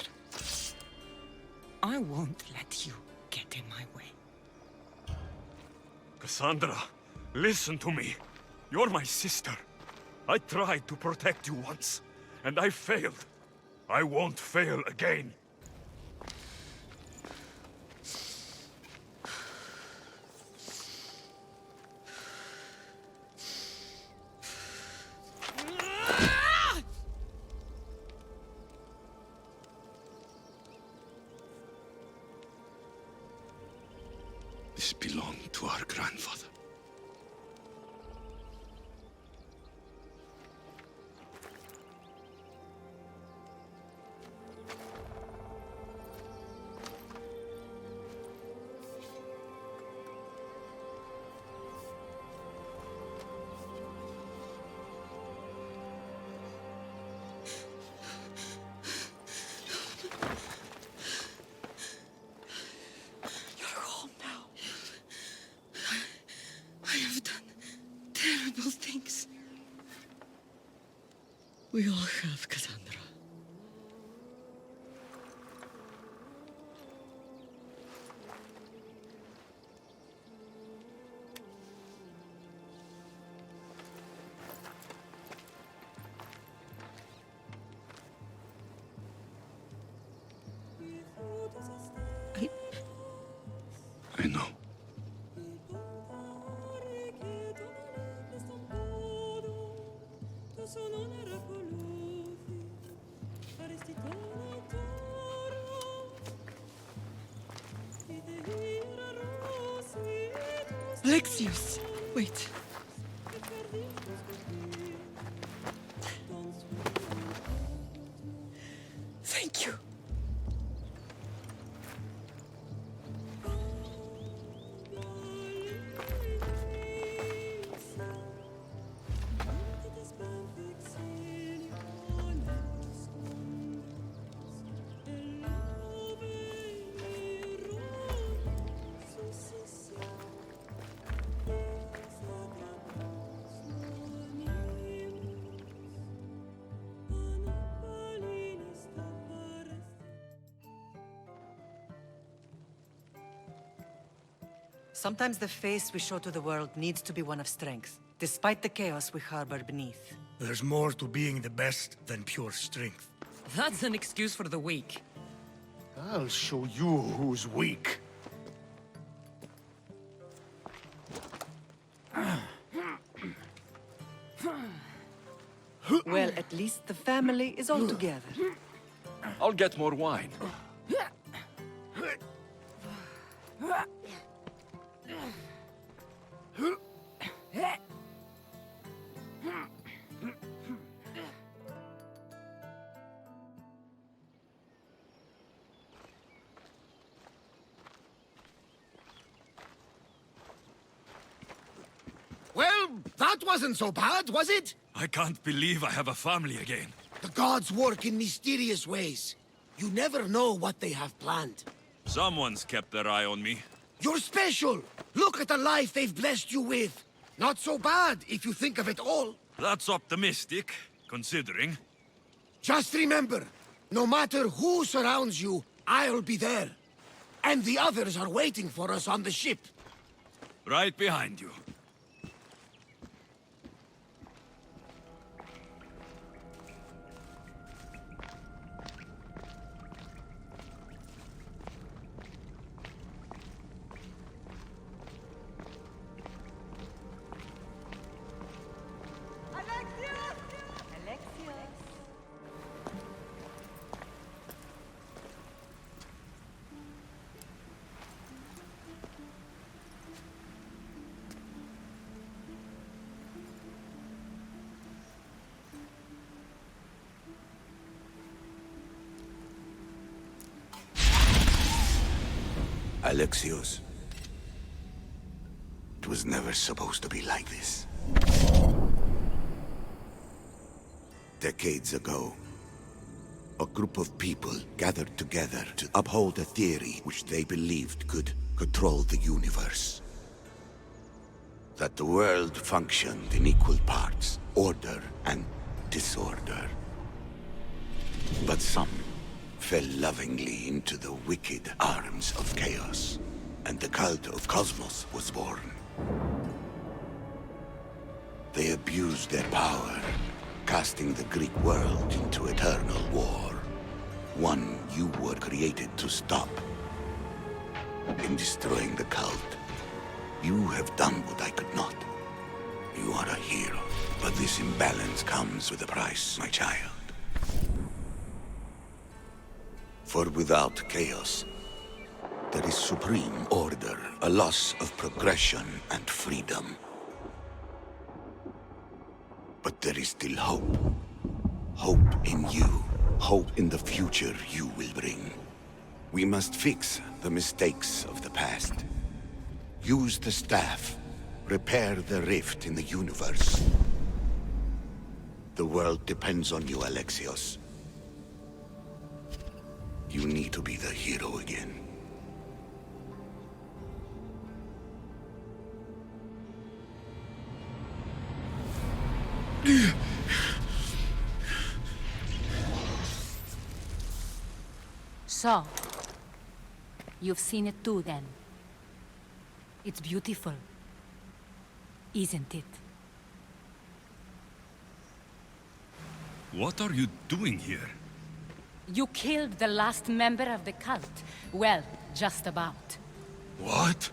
Speaker 19: I won't let you get in my way.
Speaker 15: Cassandra, listen to me. You're my sister. I tried to protect you once, and I failed. I won't fail again.
Speaker 2: This belonged to our grandfather.
Speaker 8: We all have, Cassandra.
Speaker 2: I know.
Speaker 8: Alexios! Wait. Thank you. Sometimes the face we show to the world needs to be one of strength, despite the chaos we harbor beneath.
Speaker 14: There's more to being the best than pure strength.
Speaker 8: That's an excuse for the weak.
Speaker 14: I'll show you who's weak.
Speaker 8: Well, at least the family is all together.
Speaker 9: I'll get more wine.
Speaker 12: Well, that wasn't so bad, was it?
Speaker 15: I can't believe I have a family again.
Speaker 12: The gods work in mysterious ways. You never know what they have planned.
Speaker 15: Someone's kept their eye on me.
Speaker 12: You're special! Look at the life they've blessed you with! Not so bad, if you think of it all.
Speaker 15: That's optimistic, considering.
Speaker 12: Just remember, no matter who surrounds you, I'll be there. And the others are waiting for us on the ship.
Speaker 15: Right behind you.
Speaker 12: Alexios. It was never supposed to be like this. Decades ago, a group of people gathered together to uphold a theory which they believed could control the universe. That the world functioned in equal parts, order and disorder. But some fell lovingly into the wicked arms of chaos, and the cult of Kosmos was born. They abused their power, casting the Greek world into eternal war. One you were created to stop. In destroying the cult, you have done what I could not. You are a hero, but this imbalance comes with a price, my child. For without chaos, there is supreme order, a loss of progression and freedom. But there is still hope. Hope in you. Hope in the future you will bring. We must fix the mistakes of the past. Use the staff. Repair the rift in the universe. The world depends on you, Alexios. You need to be the hero again.
Speaker 7: So, you've seen it too then. It's beautiful, isn't it?
Speaker 15: What are you doing here?
Speaker 7: You killed the last member of the cult. Well, just about.
Speaker 15: What?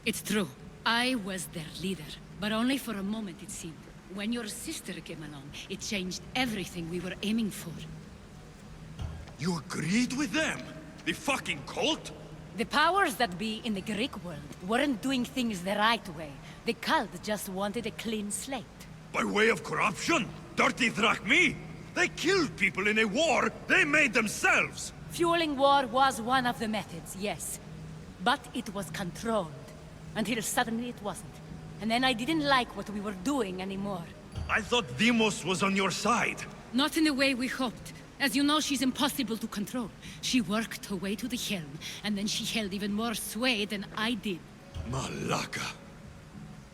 Speaker 7: It's true. I was their leader, but only for a moment it seemed. When your sister came along, it changed everything we were aiming for.
Speaker 15: You agreed with them? The fucking cult?
Speaker 7: The powers that be in the Greek world weren't doing things the right way. The cult just wanted a clean slate.
Speaker 15: By way of corruption? Dirty drachmi? They killed people in a war they made themselves!
Speaker 7: Fueling war was one of the methods, yes. But it was controlled. Until suddenly it wasn't. And then I didn't like what we were doing anymore.
Speaker 15: I thought Deimos was on your side.
Speaker 7: Not in the way we hoped. As you know, she's impossible to control. She worked her way to the helm, and then she held even more sway than I did.
Speaker 15: Malaka.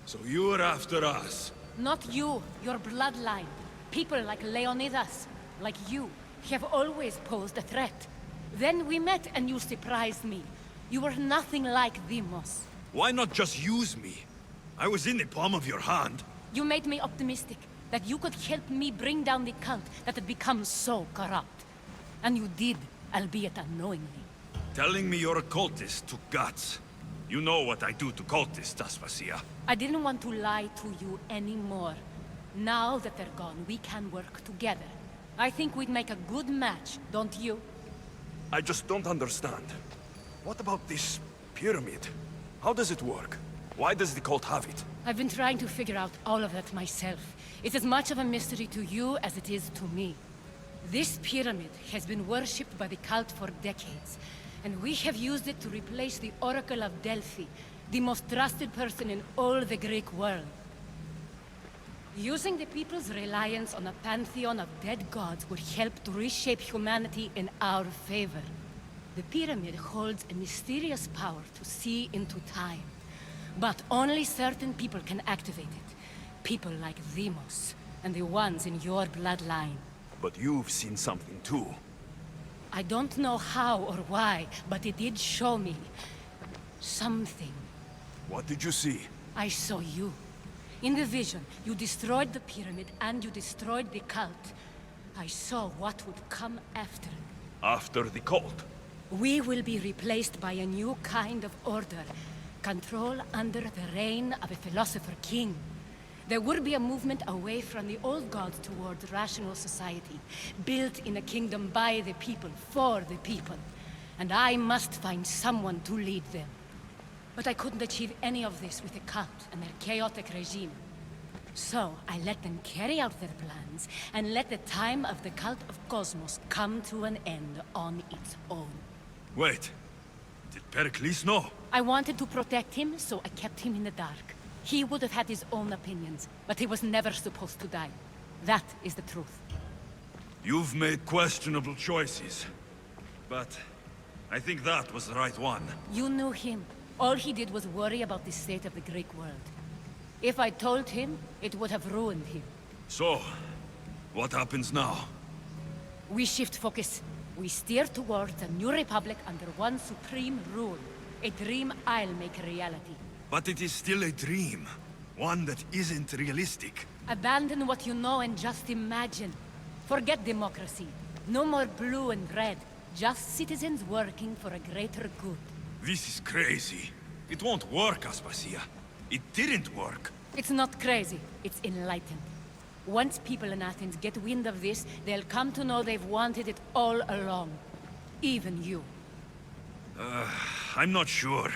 Speaker 15: So you were after us?
Speaker 7: Not you, your bloodline. People like Leonidas, like you, have always posed a threat. Then we met and you surprised me. You were nothing like Deimos.
Speaker 15: Why not just use me? I was in the palm of your hand.
Speaker 7: You made me optimistic, that you could help me bring down the cult that had become so corrupt. And you did, albeit unknowingly.
Speaker 15: Telling me you're a cultist took guts. You know what I do to cultists, Aspasia.
Speaker 7: I didn't want to lie to you anymore. Now that they're gone, we can work together. I think we'd make a good match, don't you?
Speaker 15: I just don't understand. What about this pyramid? How does it work? Why does the cult have it?
Speaker 7: I've been trying to figure out all of that myself. It's as much of a mystery to you as it is to me. This pyramid has been worshipped by the cult for decades, and we have used it to replace the Oracle of Delphi, the most trusted person in all the Greek world. Using the people's reliance on a pantheon of dead gods would help to reshape humanity in our favor. The pyramid holds a mysterious power to see into time. But only certain people can activate it. People like Deimos, and the ones in your bloodline.
Speaker 15: But you've seen something too.
Speaker 7: I don't know how or why, but it did show me something.
Speaker 15: What did you see?
Speaker 7: I saw you. In the vision, you destroyed the pyramid and you destroyed the cult. I saw what would come after.
Speaker 15: After the cult?
Speaker 7: We will be replaced by a new kind of order. Control under the reign of a philosopher king. There would be a movement away from the old gods towards rational society, built in a kingdom by the people, for the people. And I must find someone to lead them. But I couldn't achieve any of this with the cult and their chaotic regime. So I let them carry out their plans, and let the time of the cult of Kosmos come to an end on its own.
Speaker 15: Wait. Did Perikles know?
Speaker 7: I wanted to protect him, so I kept him in the dark. He would have had his own opinions, but he was never supposed to die. That is the truth.
Speaker 15: You've made questionable choices. But I think that was the right one.
Speaker 7: You knew him. All he did was worry about the state of the Greek world. If I told him, it would have ruined him.
Speaker 15: So, what happens now?
Speaker 7: We shift focus. We steer towards a new republic under one supreme rule. A dream I'll make a reality.
Speaker 15: But it is still a dream. One that isn't realistic.
Speaker 7: Abandon what you know and just imagine. Forget democracy. No more blue and red. Just citizens working for a greater good.
Speaker 15: This is crazy. It won't work, Aspasia. It didn't work.
Speaker 7: It's not crazy. It's enlightened. Once people in Athens get wind of this, they'll come to know they've wanted it all along. Even you.
Speaker 15: I'm not sure.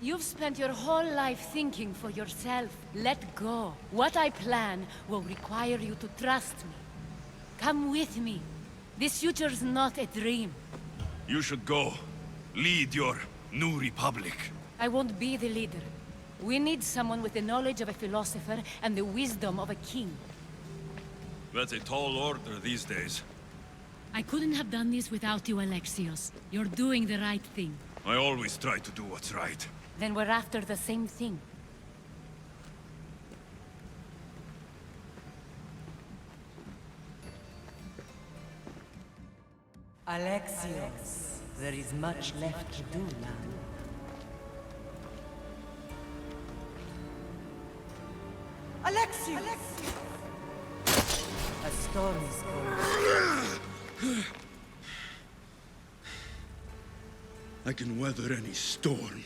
Speaker 7: You've spent your whole life thinking for yourself. Let go. What I plan will require you to trust me. Come with me. This future's not a dream.
Speaker 15: You should go. Lead your new republic.
Speaker 7: I won't be the leader. We need someone with the knowledge of a philosopher and the wisdom of a king.
Speaker 15: That's a tall order these days.
Speaker 7: I couldn't have done this without you, Alexios. You're doing the right thing.
Speaker 15: I always try to do what's right.
Speaker 7: Then we're after the same thing.
Speaker 8: Alexios, there is much left to do now. Alexios! A storm is coming.
Speaker 15: I can weather any storm.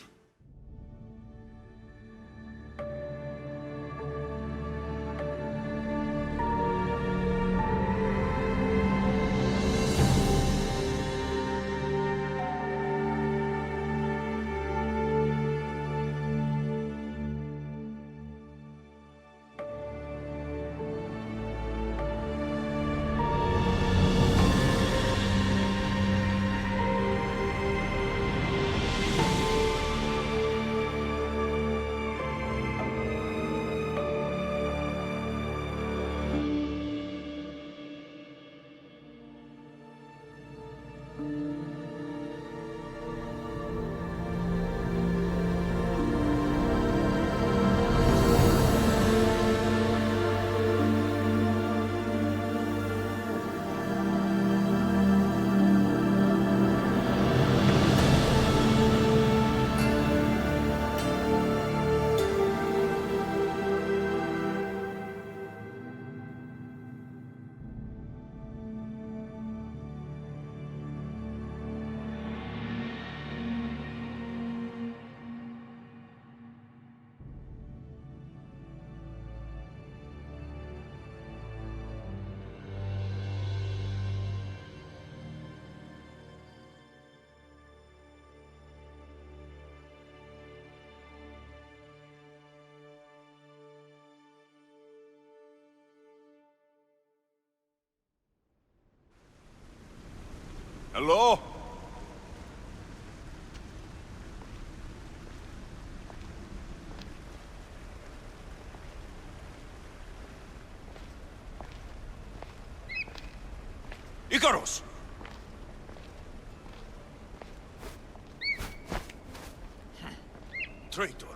Speaker 15: Hello? Icarus! Traitor,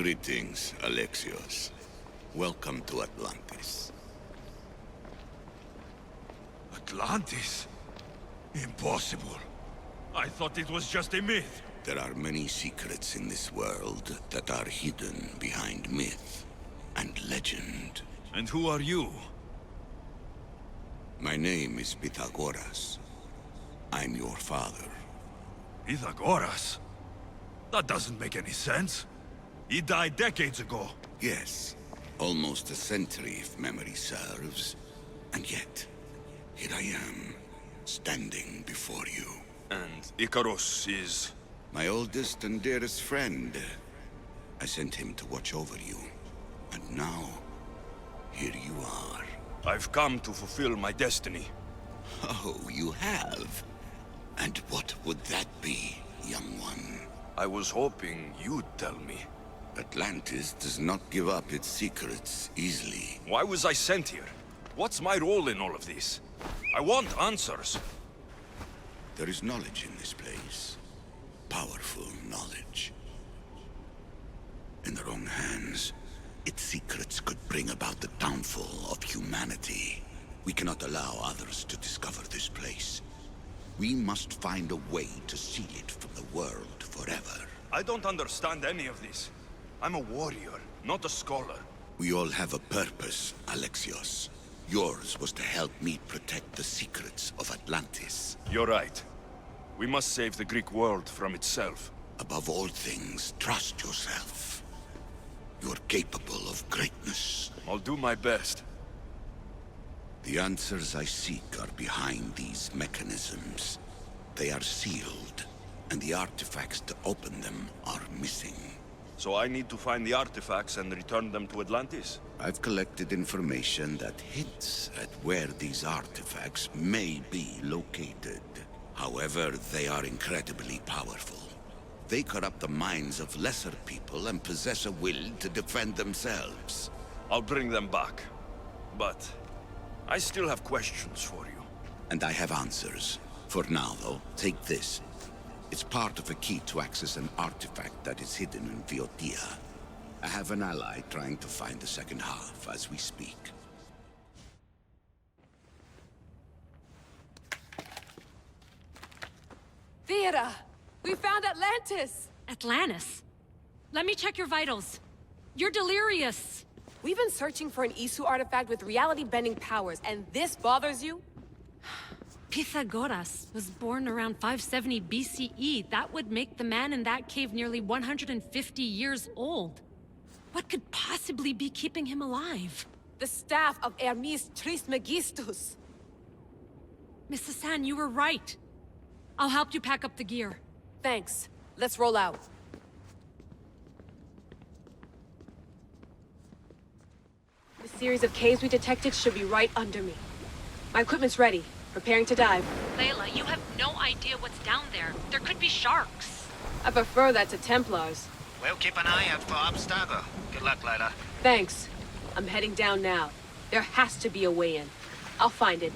Speaker 12: Greetings, Alexios. Welcome to Atlantis.
Speaker 15: Atlantis? Impossible. I thought it was just a myth.
Speaker 12: There are many secrets in this world that are hidden behind myth and legend.
Speaker 15: And who are you?
Speaker 12: My name is Pythagoras. I'm your father.
Speaker 15: Pythagoras? That doesn't make any sense. He died decades ago.
Speaker 12: Yes, almost a century if memory serves. And yet, here I am, standing before you.
Speaker 15: And Icarus is...
Speaker 12: My oldest and dearest friend. I sent him to watch over you. And now, here you are.
Speaker 15: I've come to fulfill my destiny.
Speaker 12: Oh, you have? And what would that be, young one?
Speaker 15: I was hoping you'd tell me.
Speaker 12: Atlantis does not give up its secrets easily.
Speaker 15: Why was I sent here? What's my role in all of this? I want answers.
Speaker 12: There is knowledge in this place. Powerful knowledge. In the wrong hands, its secrets could bring about the downfall of humanity. We cannot allow others to discover this place. We must find a way to seal it from the world forever.
Speaker 15: I don't understand any of this. I'm a warrior, not a scholar.
Speaker 12: We all have a purpose, Alexios. Yours was to help me protect the secrets of Atlantis.
Speaker 15: You're right. We must save the Greek world from itself.
Speaker 12: Above all things, trust yourself. You're capable of greatness.
Speaker 15: I'll do my best.
Speaker 12: The answers I seek are behind these mechanisms. They are sealed, and the artifacts to open them are missing.
Speaker 15: So I need to find the artifacts and return them to Atlantis?
Speaker 12: I've collected information that hints at where these artifacts may be located. However, they are incredibly powerful. They corrupt the minds of lesser people and possess a will to defend themselves.
Speaker 15: I'll bring them back. But I still have questions for you.
Speaker 12: And I have answers. For now, though, take this. It's part of a key to access an artifact that is hidden in Viotia. I have an ally trying to find the second half as we speak.
Speaker 10: Theata! We found Atlantis!
Speaker 17: Atlantis? Let me check your vitals. You're delirious.
Speaker 10: We've been searching for an Isu artifact with reality-bending powers, and this bothers you?
Speaker 17: Pythagoras was born around 570 BCE. That would make the man in that cave nearly 150 years old. What could possibly be keeping him alive?
Speaker 10: The staff of Hermes Trismegistus.
Speaker 17: Miss Hassan, you were right. I'll help you pack up the gear.
Speaker 10: Thanks. Let's roll out. The series of caves we detected should be right under me. My equipment's ready. Preparing to dive.
Speaker 17: Layla, you have no idea what's down there. There could be sharks.
Speaker 10: I prefer that to Templars.
Speaker 21: We'll keep an eye out for Abstergo. Good luck, Layla.
Speaker 10: Thanks. I'm heading down now. There has to be a way in. I'll find it.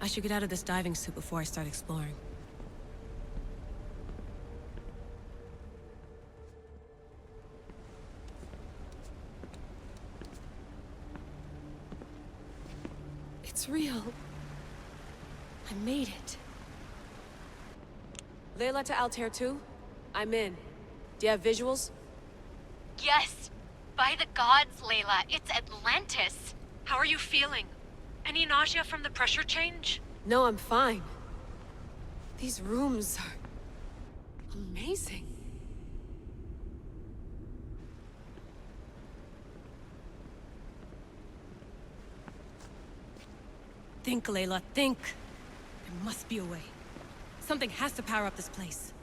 Speaker 17: I should get out of this diving suit before I start exploring.
Speaker 10: It's real. I made it. Layla to Altair 2? I'm in. Do you have visuals?
Speaker 17: Yes! By the gods, Layla, it's Atlantis! How are you feeling? Any nausea from the pressure change?
Speaker 10: No, I'm fine. These rooms are amazing.
Speaker 17: Think, Layla, think. There must be a way. Something has to power up this place.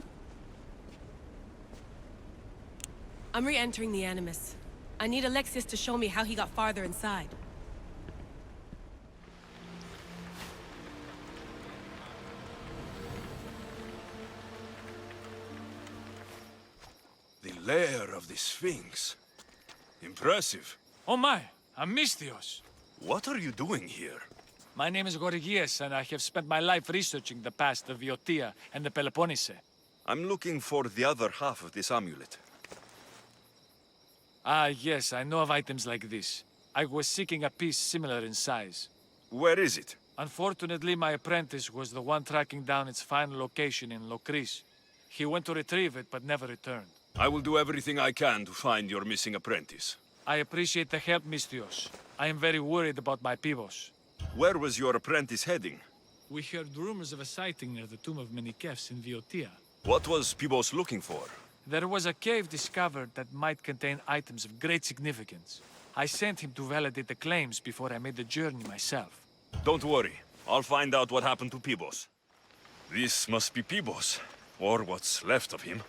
Speaker 17: I'm re-entering the Animus. I need Alexios to show me how he got farther inside.
Speaker 15: The lair of the Sphinx. Impressive.
Speaker 5: Oh my, Amistios.
Speaker 15: What are you doing here?
Speaker 20: My name is Gorgias, and I have spent my life researching the past of Viotia and the Peloponnese.
Speaker 2: I'm looking for the other half of this amulet.
Speaker 20: Ah, yes, I know of items like this. I was seeking a piece similar in size.
Speaker 2: Where is it?
Speaker 20: Unfortunately, my apprentice was the one tracking down its final location in Lokris. He went to retrieve it, but never returned.
Speaker 2: I will do everything I can to find your missing apprentice.
Speaker 20: I appreciate the help, Misthios. I am very worried about my Pivos.
Speaker 2: Where was your apprentice heading?
Speaker 20: We heard rumors of a sighting near the tomb of Menikefs in Viotia.
Speaker 2: What was Pibos looking for?
Speaker 20: There was a cave discovered that might contain items of great significance. I sent him to validate the claims before I made the journey myself.
Speaker 2: Don't worry. I'll find out what happened to Pibos. This must be Pibos, or what's left of him.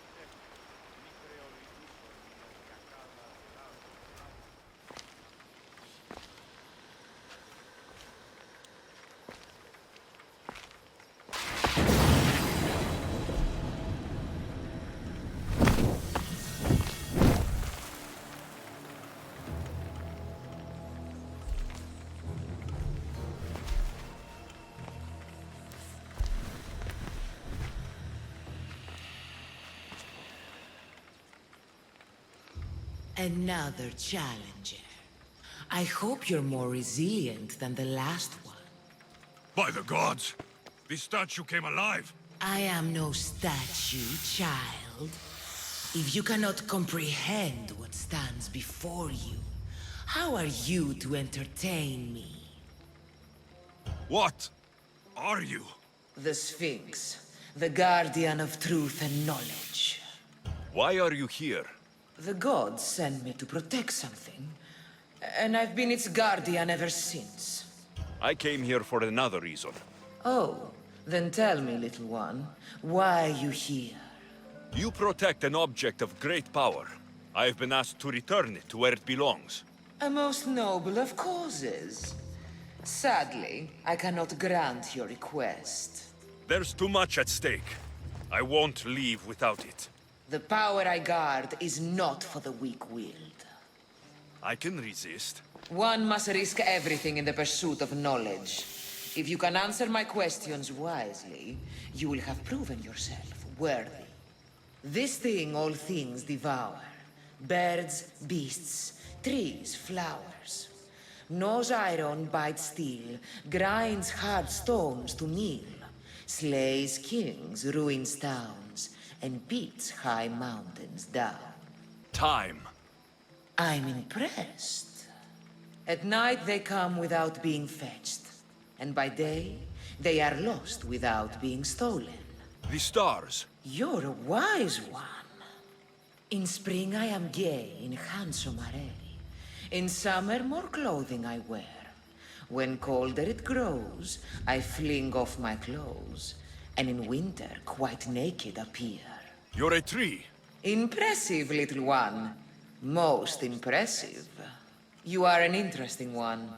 Speaker 22: Another challenger. I hope you're more resilient than the last one.
Speaker 15: By the gods! This statue came alive!
Speaker 22: I am no statue, child. If you cannot comprehend what stands before you, how are you to entertain me?
Speaker 15: What are you?
Speaker 22: The Sphinx, the guardian of truth and knowledge.
Speaker 2: Why are you here?
Speaker 22: The gods sent me to protect something, and I've been its guardian ever since.
Speaker 2: I came here for another reason.
Speaker 22: Oh, then tell me, little one, why are you here?
Speaker 2: You protect an object of great power. I have been asked to return it to where it belongs.
Speaker 22: A most noble of causes. Sadly, I cannot grant your request.
Speaker 2: There's too much at stake. I won't leave without it.
Speaker 22: The power I guard is not for the weak-willed.
Speaker 2: I can resist.
Speaker 22: One must risk everything in the pursuit of knowledge. If you can answer my questions wisely, you will have proven yourself worthy. This thing all things devour. Birds, beasts, trees, flowers. Gnaws iron, bites steel, grinds hard stones to meal. Slays kings, ruins towns, and beats high mountains down.
Speaker 2: Time.
Speaker 22: I'm impressed. At night they come without being fetched, and by day they are lost without being stolen.
Speaker 2: The stars.
Speaker 22: You're a wise one. In spring I am gay in handsome array. In summer more clothing I wear. When colder it grows, I fling off my clothes, and in winter quite naked appear.
Speaker 2: You're a tree.
Speaker 22: Impressive, little one. Most impressive. You are an interesting one.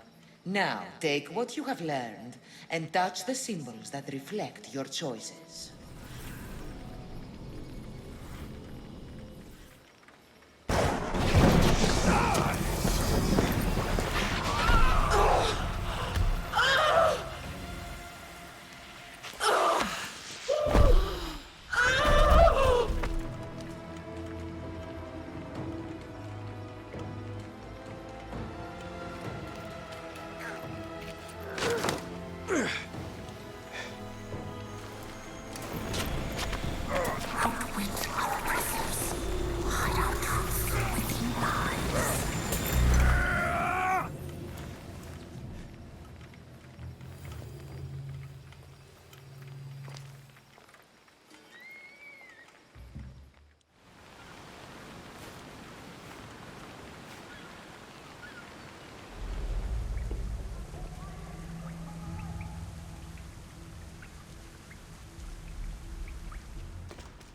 Speaker 22: Now, take what you have learned and touch the symbols that reflect your choices.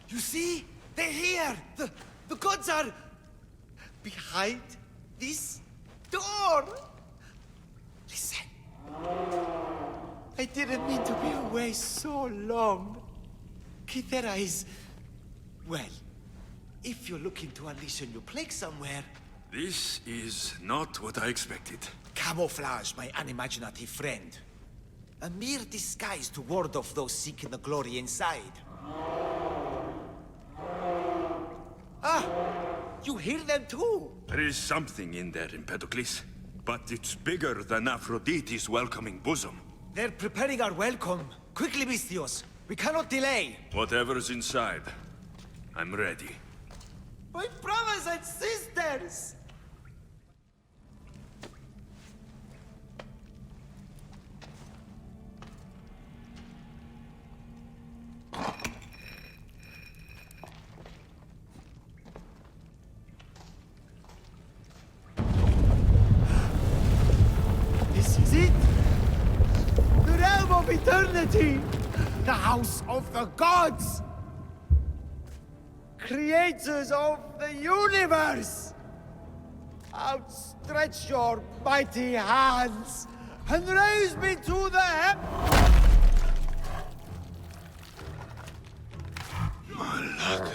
Speaker 23: You see? They're here! The gods are... behind this door! Listen. I didn't mean to be away so long. Kythera is... well, if you're looking to unleash a new plague somewhere...
Speaker 15: This is not what I expected.
Speaker 23: Camouflage, my unimaginative friend. A mere disguise to ward off those seeking the glory inside. Ah! You hear them too!
Speaker 2: There is something in there, Empedocles. But it's bigger than Aphrodite's welcoming bosom.
Speaker 23: They're preparing our welcome. Quickly, Misthios. We cannot delay.
Speaker 2: Whatever's inside, I'm ready.
Speaker 23: My brothers and sisters! This is it! The realm of eternity! The house of the gods! Creators of the universe! Outstretch your mighty hands and raise me to the
Speaker 2: Malaka.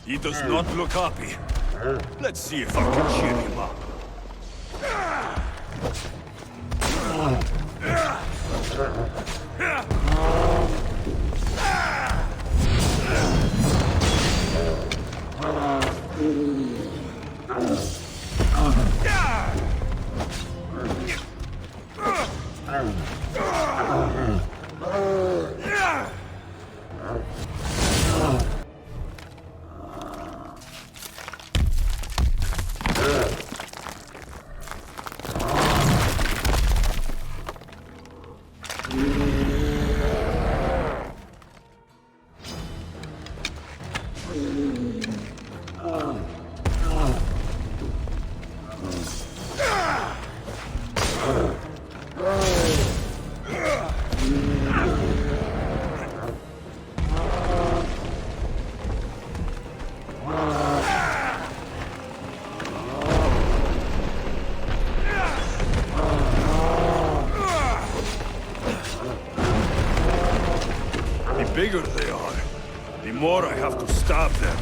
Speaker 2: He does not look happy. Let's see if I can cheer him up. The bigger they are, the more I have to stab them.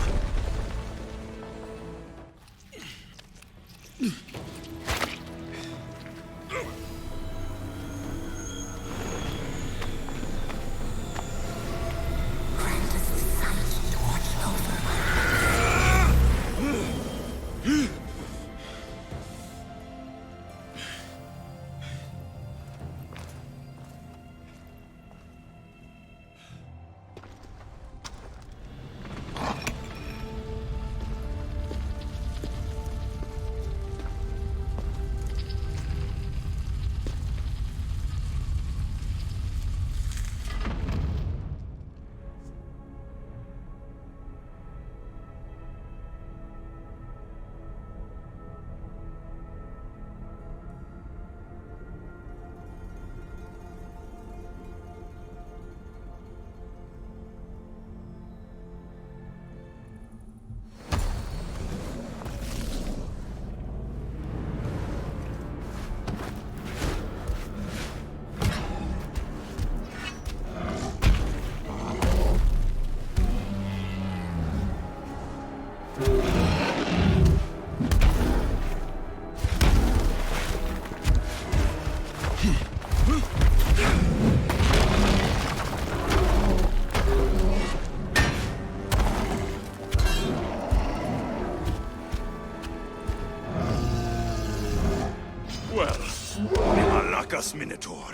Speaker 2: Minotaur.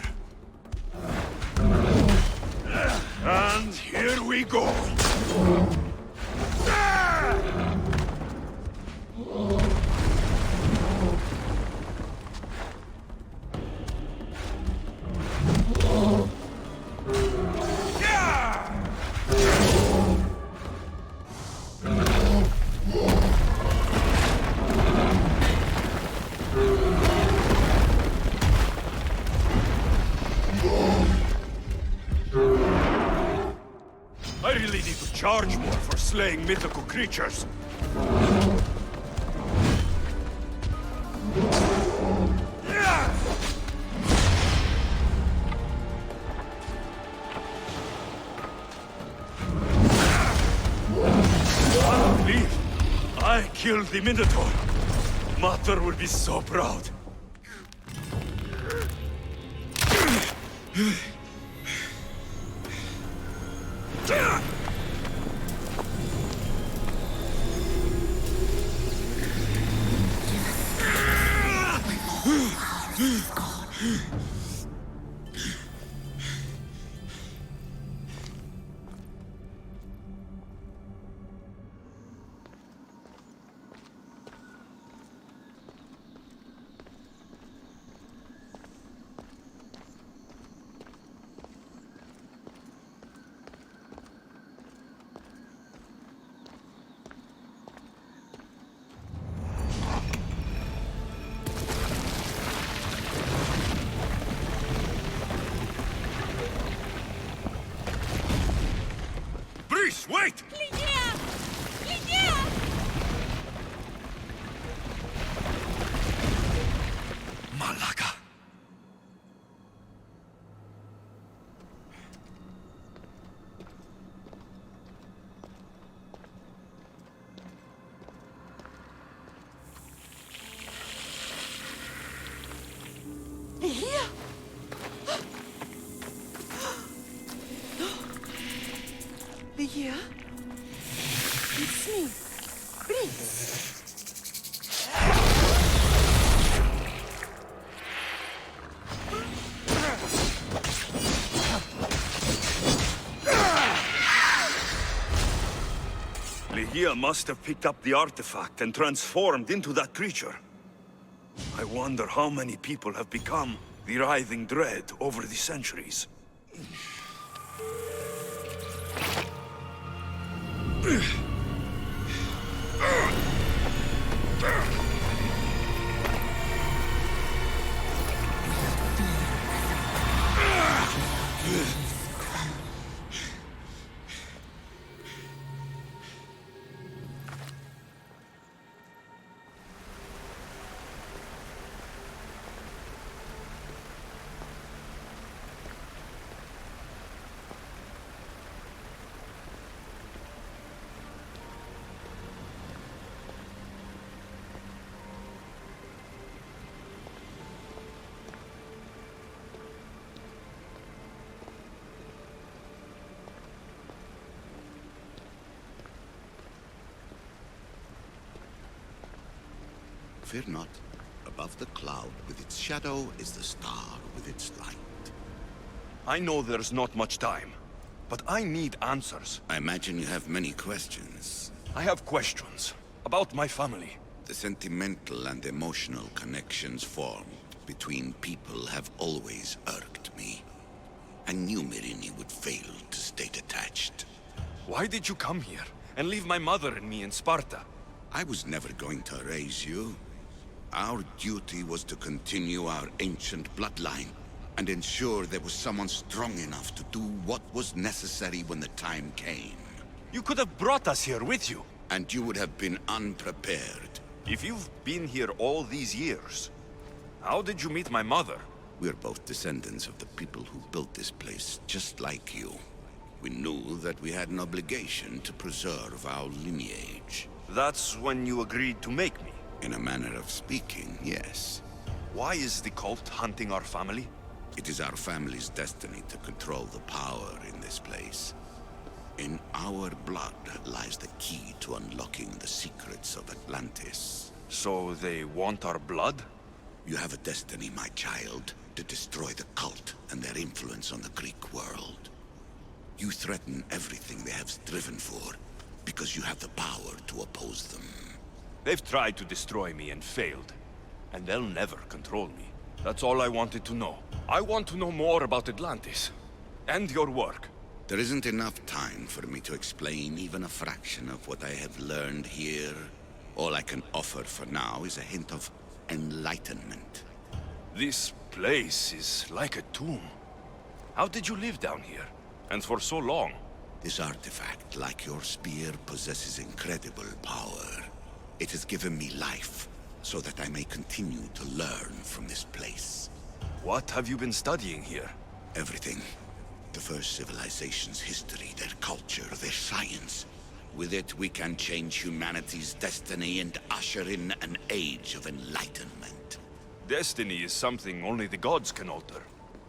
Speaker 2: And here we go. I really need to charge more for slaying mythical creatures. killed the Minotaur. Mother will be so proud. Wait! Malaga.
Speaker 23: Here? Here? It's me, Prince.
Speaker 2: Ligia must have picked up the artifact and transformed into that creature. I wonder how many people have become the writhing dread over the centuries.
Speaker 12: Fear not. Above the cloud with its shadow is the star with its light.
Speaker 2: I know there's not much time, but I need answers.
Speaker 12: I imagine you have many questions.
Speaker 2: I have questions about my family.
Speaker 12: The sentimental and emotional connections formed between people have always irked me. I knew Myrini would fail to stay detached.
Speaker 2: Why did you come here and leave my mother and me in Sparta?
Speaker 12: I was never going to raise you. Our duty was to continue our ancient bloodline and ensure there was someone strong enough to do what was necessary when the time came.
Speaker 2: You could have brought us here with you.
Speaker 12: And you would have been unprepared.
Speaker 2: If you've been here all these years, how did you meet my mother?
Speaker 12: We're both descendants of the people who built this place, just like you. We knew that we had an obligation to preserve our lineage.
Speaker 2: That's when you agreed to make me?
Speaker 12: In a manner of speaking, yes.
Speaker 2: Why is the cult hunting our family?
Speaker 12: It is our family's destiny to control the power in this place. In our blood lies the key to unlocking the secrets of Atlantis.
Speaker 2: So they want our blood?
Speaker 12: You have a destiny, my child, to destroy the cult and their influence on the Greek world. You threaten everything they have striven for, because you have the power to oppose them.
Speaker 2: They've tried to destroy me and failed. And they'll never control me. That's all I wanted to know. I want to know more about Atlantis. And your work.
Speaker 12: There isn't enough time for me to explain even a fraction of what I have learned here. All I can offer for now is a hint of enlightenment.
Speaker 2: This place is like a tomb. How did you live down here? And for so long?
Speaker 12: This artifact, like your spear, possesses incredible power. It has given me life, so that I may continue to learn from this place.
Speaker 2: What have you been studying here?
Speaker 12: Everything. The first civilization's history, their culture, their science. With it, we can change humanity's destiny and usher in an age of enlightenment.
Speaker 2: Destiny is something only the gods can alter.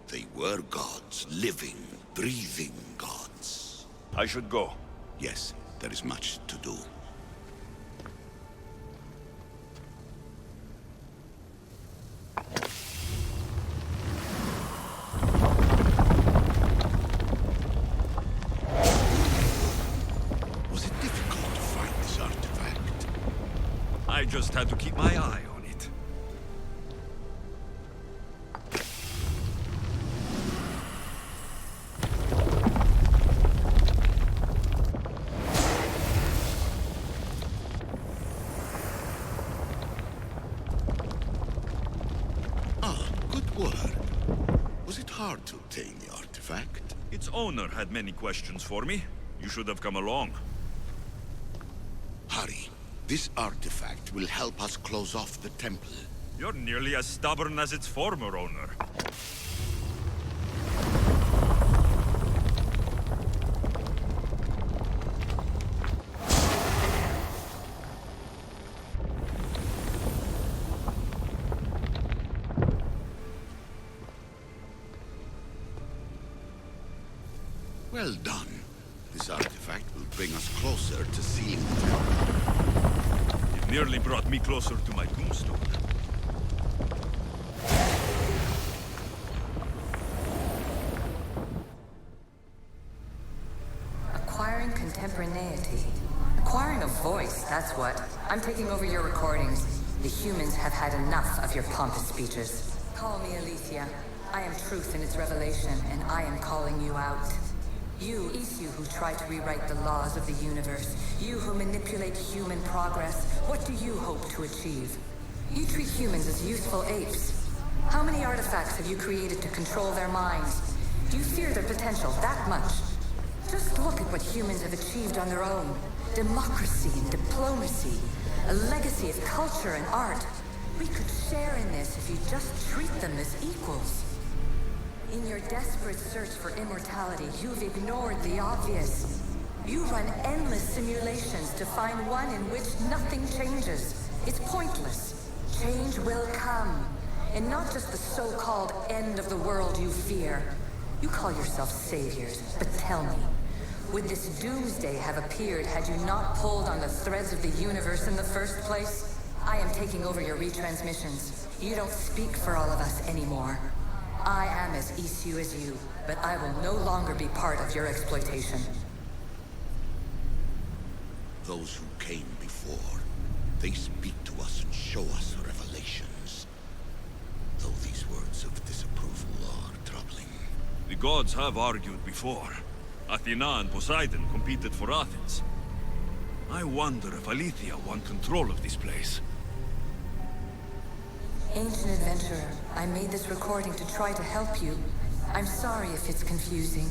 Speaker 12: They were gods, living, breathing gods.
Speaker 2: I should go.
Speaker 12: Yes, there is much to do. Was it difficult to find this artifact?
Speaker 2: I just had to keep my eye on it.
Speaker 12: Good work. Was it hard to obtain the artifact?
Speaker 2: Its owner had many questions for me. You should have come along.
Speaker 12: Hurry. This artifact will help us close off the temple.
Speaker 2: You're nearly as stubborn as its former owner.
Speaker 12: Well done. This artifact will bring us closer to seeing the temple.
Speaker 2: It nearly brought me closer to my tombstone.
Speaker 3: Acquiring contemporaneity. Acquiring a voice, that's what. I'm taking over your recordings. The humans have had enough of your pompous speeches. Call me Aletheia. I am truth in its revelation, and I am calling you out. You who try to rewrite the laws of the universe. You who manipulate human progress. What do you hope to achieve? You treat humans as useful apes. How many artifacts have you created to control their minds? Do you fear their potential that much? Just look at what humans have achieved on their own. Democracy and diplomacy. A legacy of culture and art. We could share in this if you just treat them as equals. In your desperate search for immortality, you've ignored the obvious. You run endless simulations to find one in which nothing changes. It's pointless. Change will come. And not just the so-called end of the world you fear. You call yourselves saviors, but tell me, would this doomsday have appeared had you not pulled on the threads of the universe in the first place? I am taking over your retransmissions. You don't speak for all of us anymore. I am as Isyu as you, but I will no longer be part of your exploitation.
Speaker 12: Those who came before, they speak to us and show us revelations. Though these words of disapproval are troubling.
Speaker 2: The gods have argued before. Athena and Poseidon competed for Athens. I wonder if Aletheia won control of this place.
Speaker 3: Ancient adventurer, I made this recording to try to help you. I'm sorry if it's confusing.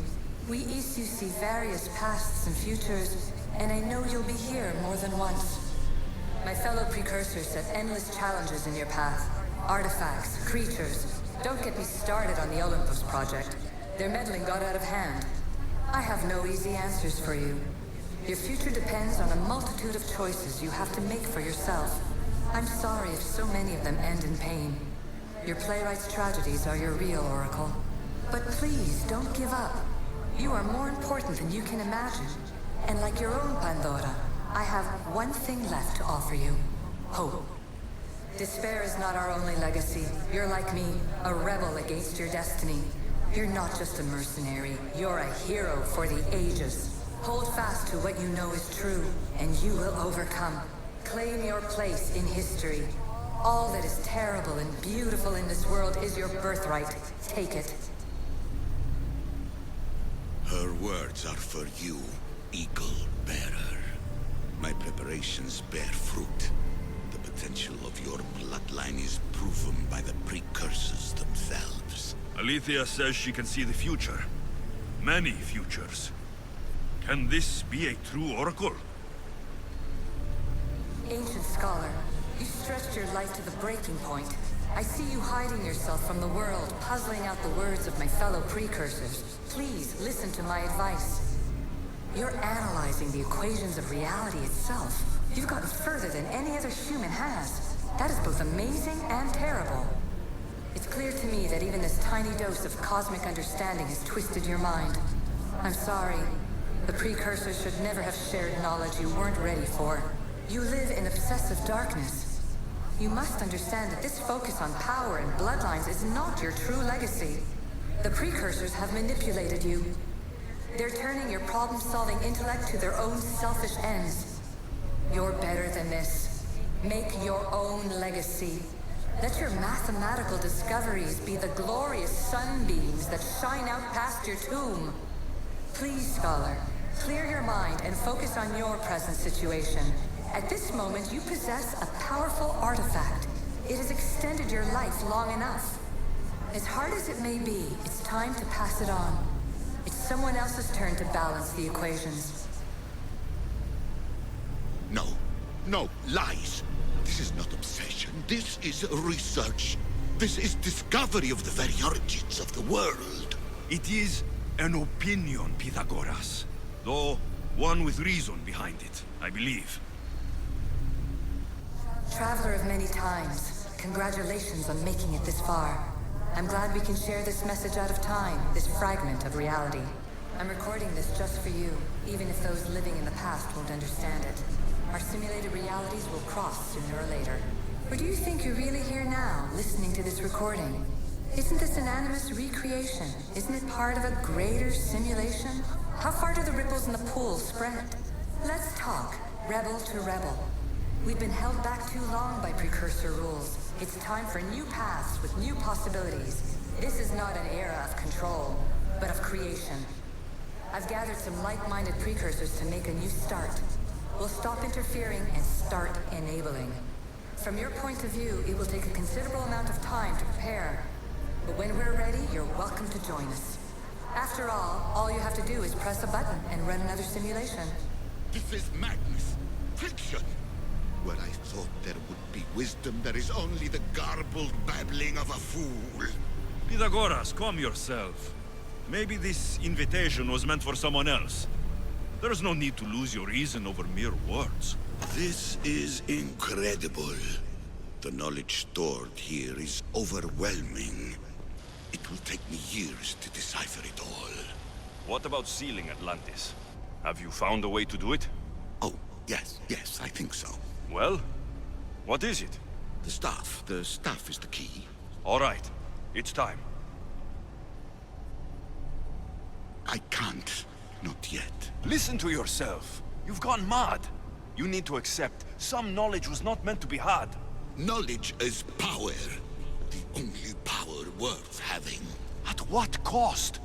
Speaker 3: We Isyu see various pasts and futures, and I know you'll be here more than once. My fellow precursors set endless challenges in your path. Artifacts, creatures. Don't get me started on the Olympus project. Their meddling got out of hand. I have no easy answers for you. Your future depends on a multitude of choices you have to make for yourself. I'm sorry if so many of them end in pain. Your playwright's tragedies are your real oracle. But please, don't give up. You are more important than you can imagine. And like your own Pandora, I have one thing left to offer you. Hope. Despair is not our only legacy. You're like me, a rebel against your destiny. You're not just a mercenary, you're a hero for the ages. Hold fast to what you know is true, and you will overcome. Claim your place in history. All that is terrible and beautiful in this world is your birthright. Take it.
Speaker 12: Her words are for you, Eagle Bearer. My preparations bear fruit. The potential of your bloodline is proven by the precursors themselves.
Speaker 2: Aletheia says she can see the future. Many futures. Can this be a true oracle?
Speaker 3: Ancient scholar, you stretched your life to the breaking point. I see you hiding yourself from the world, puzzling out the words of my fellow precursors. Please, listen to my advice. You're analyzing the equations of reality itself. You've gotten further than any other human has. That is both amazing and terrible. It's clear to me that even this tiny dose of cosmic understanding has twisted your mind. I'm sorry. The precursors should never have shared knowledge you weren't ready for. You live in obsessive darkness. You must understand that this focus on power and bloodlines is not your true legacy. The precursors have manipulated you. They're turning your problem-solving intellect to their own selfish ends. You're better than this. Make your own legacy. Let your mathematical discoveries be the glorious sunbeams that shine out past your tomb. Please, Scholar, clear your mind and focus on your present situation. At this moment, you possess a powerful artifact. It has extended your life long enough. As hard as it may be, it's time to pass it on. It's someone else's turn to balance the equations.
Speaker 12: No. No, lies. This is not obsession. This is research. This is discovery of the very origins of the world.
Speaker 15: It is an opinion, Pythagoras. Though one with reason behind it, I believe.
Speaker 3: Traveler of many times, congratulations on making it this far. I'm glad we can share this message out of time, this fragment of reality. I'm recording this just for you, even if those living in the past won't understand it. Our simulated realities will cross sooner or later. Or do you think you're really here now, listening to this recording? Isn't this an animus recreation? Isn't it part of a greater simulation? How far do the ripples in the pool spread? Let's talk, rebel to rebel. We've been held back too long by precursor rules. It's time for new paths with new possibilities. This is not an era of control, but of creation. I've gathered some like-minded precursors to make a new start. We'll stop interfering and start enabling. From your point of view, it will take a considerable amount of time to prepare. But when we're ready, you're welcome to join us. After all you have to do is press a button and run another simulation.
Speaker 12: This is madness. Fiction. Where I thought there would be wisdom, there is only the garbled babbling of a fool.
Speaker 15: Pythagoras, calm yourself. Maybe this invitation was meant for someone else. There's no need to lose your reason over mere words.
Speaker 12: This is incredible. The knowledge stored here is overwhelming. It will take me years to decipher it all.
Speaker 2: What about sealing Atlantis? Have you found a way to do it?
Speaker 12: Oh, yes, I think so.
Speaker 2: Well, what is it?
Speaker 12: The staff. The staff is the key.
Speaker 2: All right. It's time.
Speaker 12: I can't. Not yet.
Speaker 2: Listen to yourself. You've gone mad. You need to accept some knowledge was not meant to be had.
Speaker 12: Knowledge is power. The only power worth having.
Speaker 2: At what cost?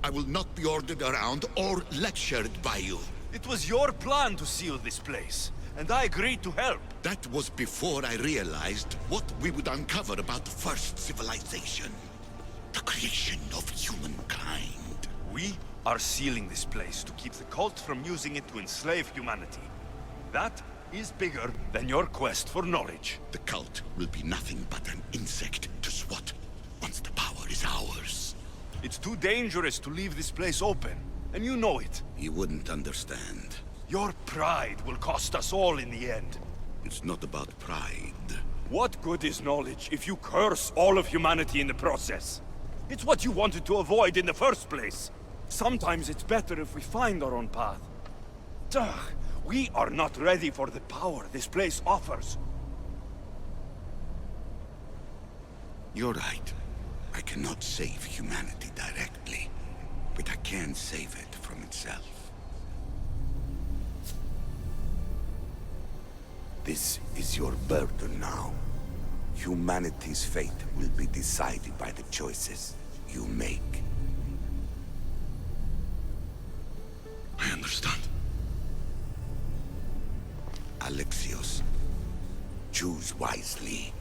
Speaker 12: I will not be ordered around or lectured by you.
Speaker 2: It was your plan to seal this place, and I agreed to help.
Speaker 12: That was before I realized what we would uncover about the first civilization. The creation of humankind.
Speaker 2: We are sealing this place to keep the cult from using it to enslave humanity. That is bigger than your quest for knowledge.
Speaker 12: The cult will be nothing but an insect to swat once the power is ours.
Speaker 2: It's too dangerous to leave this place open, and you know it.
Speaker 12: You wouldn't understand.
Speaker 2: Your pride will cost us all in the end.
Speaker 12: It's not about pride.
Speaker 2: What good is knowledge if you curse all of humanity in the process? It's what you wanted to avoid in the first place. Sometimes it's better if we find our own path. Ugh, we are not ready for the power this place offers.
Speaker 12: You're right. I cannot save humanity directly, but I can save it from itself. This is your burden now. Humanity's fate will be decided by the choices you make.
Speaker 15: I understand.
Speaker 12: Alexios, choose wisely.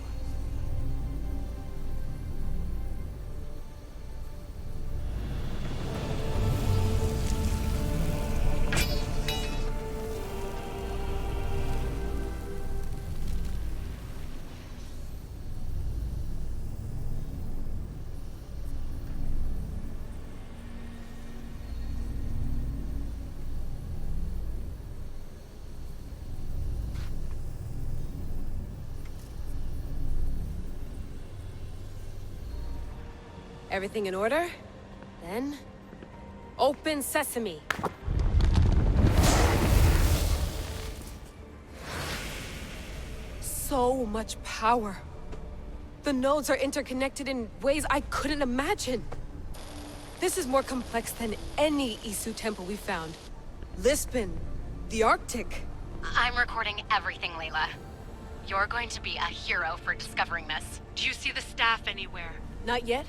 Speaker 10: Everything in order? Then... open sesame! So much power. The nodes are interconnected in ways I couldn't imagine. This is more complex than any Isu temple we found. Lisbon, the Arctic.
Speaker 11: I'm recording everything, Layla. You're going to be a hero for discovering this.
Speaker 17: Do you see the staff anywhere?
Speaker 10: Not yet,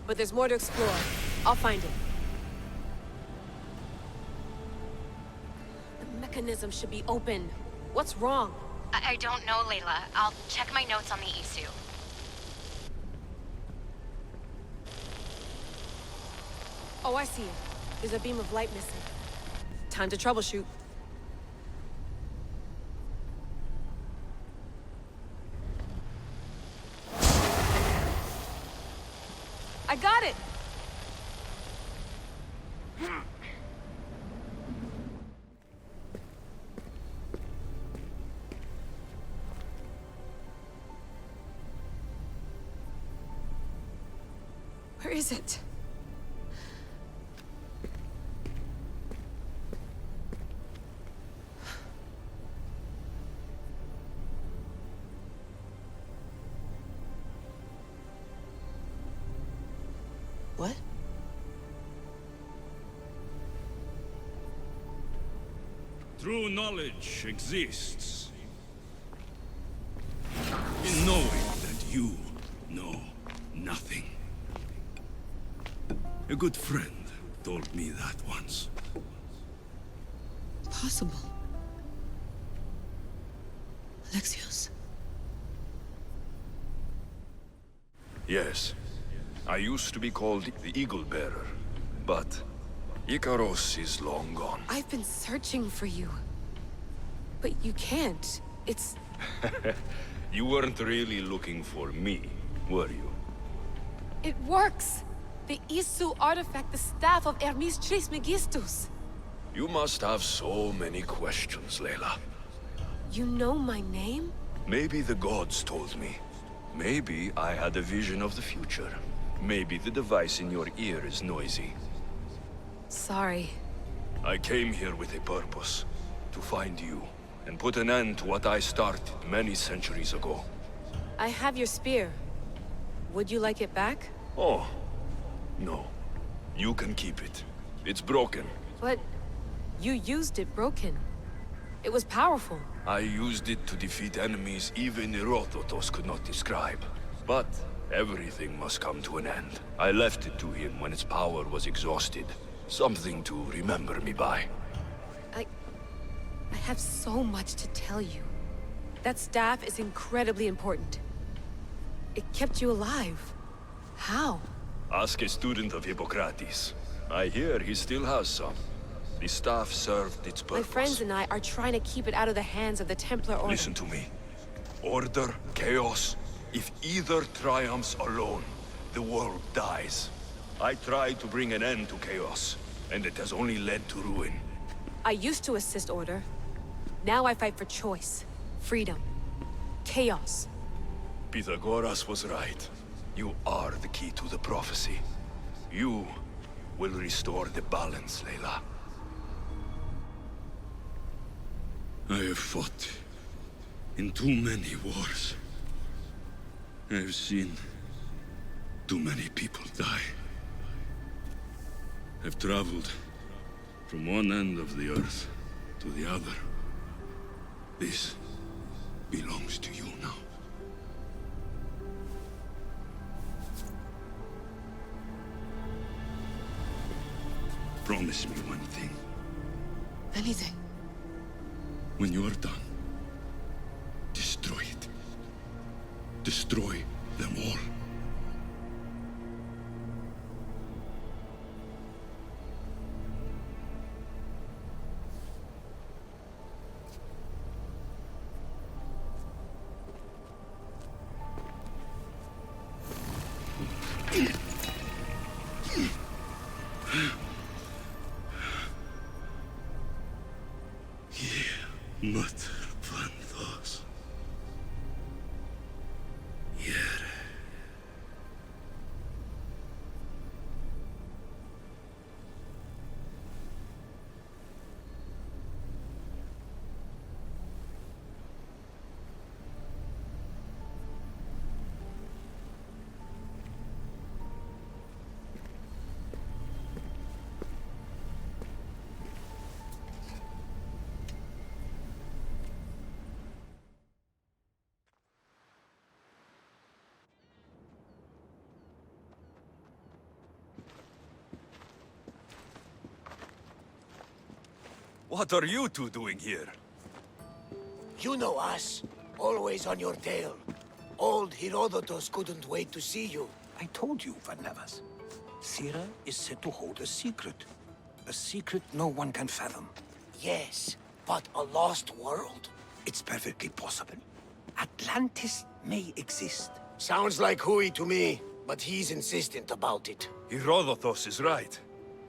Speaker 10: but there's more to explore. I'll find it. The mechanism should be open. What's wrong?
Speaker 11: I don't know, Layla. I'll check my notes on the Isu.
Speaker 10: Oh, I see it. There's a beam of light missing. Time to troubleshoot. I got it! Where is it? What?
Speaker 15: True knowledge exists in knowing that you know nothing. A good friend told me that once.
Speaker 19: Possible. Alexios.
Speaker 2: Yes. I used to be called the Eagle Bearer, but Icaros is long gone.
Speaker 10: I've been searching for you. But you can't. It's...
Speaker 2: You weren't really looking for me, were you?
Speaker 10: It works! The Isu artifact, the staff of Hermes Trismegistus.
Speaker 2: You must have so many questions, Layla.
Speaker 10: You know my name?
Speaker 2: Maybe the gods told me. Maybe I had a vision of the future. Maybe the device in your ear is noisy.
Speaker 10: Sorry.
Speaker 2: I came here with a purpose. To find you, and put an end to what I started many centuries ago.
Speaker 10: I have your spear. Would you like it back?
Speaker 2: Oh. No. You can keep it. It's broken.
Speaker 10: But... you used it broken. It was powerful.
Speaker 2: I used it to defeat enemies even Herodotus could not describe. But everything must come to an end. I left it to him when its power was exhausted. Something to remember me by.
Speaker 10: I have so much to tell you. That staff is incredibly important. It kept you alive. How?
Speaker 2: Ask a student of Hippocrates. I hear he still has some. The staff served its purpose.
Speaker 10: My friends and I are trying to keep it out of the hands of the Templar Order.
Speaker 2: Listen to me. Order, chaos. If either triumphs alone, the world dies. I tried to bring an end to chaos, and it has only led to ruin.
Speaker 10: I used to assist Order. Now I fight for choice, freedom, chaos.
Speaker 2: Pythagoras was right. You are the key to the prophecy. You will restore the balance, Layla.
Speaker 15: I have fought in too many wars. I have seen too many people die. I've traveled from one end of the earth to the other. This belongs to you now. Promise me one thing.
Speaker 19: Anything.
Speaker 15: When you are done, destroy it. Destroy them all.
Speaker 2: What are you two doing here?
Speaker 13: You know us. Always on your tail. Old Herodotus couldn't wait to see you.
Speaker 16: I told you, Venomous. Sira is said to hold a secret. A secret no one can fathom.
Speaker 13: Yes, but a lost world?
Speaker 16: It's perfectly possible. Atlantis may exist.
Speaker 13: Sounds like Hui to me, but he's insistent about it.
Speaker 2: Herodotus is right.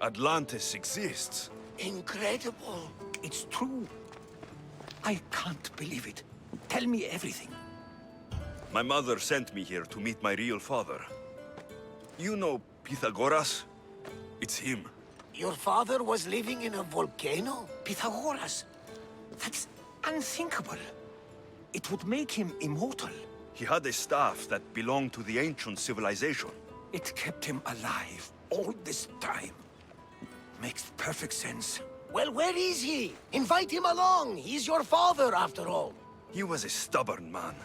Speaker 2: Atlantis exists.
Speaker 13: Incredible.
Speaker 16: It's true. I can't believe it. Tell me everything.
Speaker 2: My mother sent me here to meet my real father. You know Pythagoras? It's him.
Speaker 13: Your father was living in a volcano?
Speaker 16: Pythagoras? That's unthinkable. It would make him immortal.
Speaker 2: He had a staff that belonged to the ancient civilization.
Speaker 16: It kept him alive all this time. Makes perfect sense.
Speaker 13: Well, where is he? Invite him along. He's your father, after all.
Speaker 2: He was a stubborn man.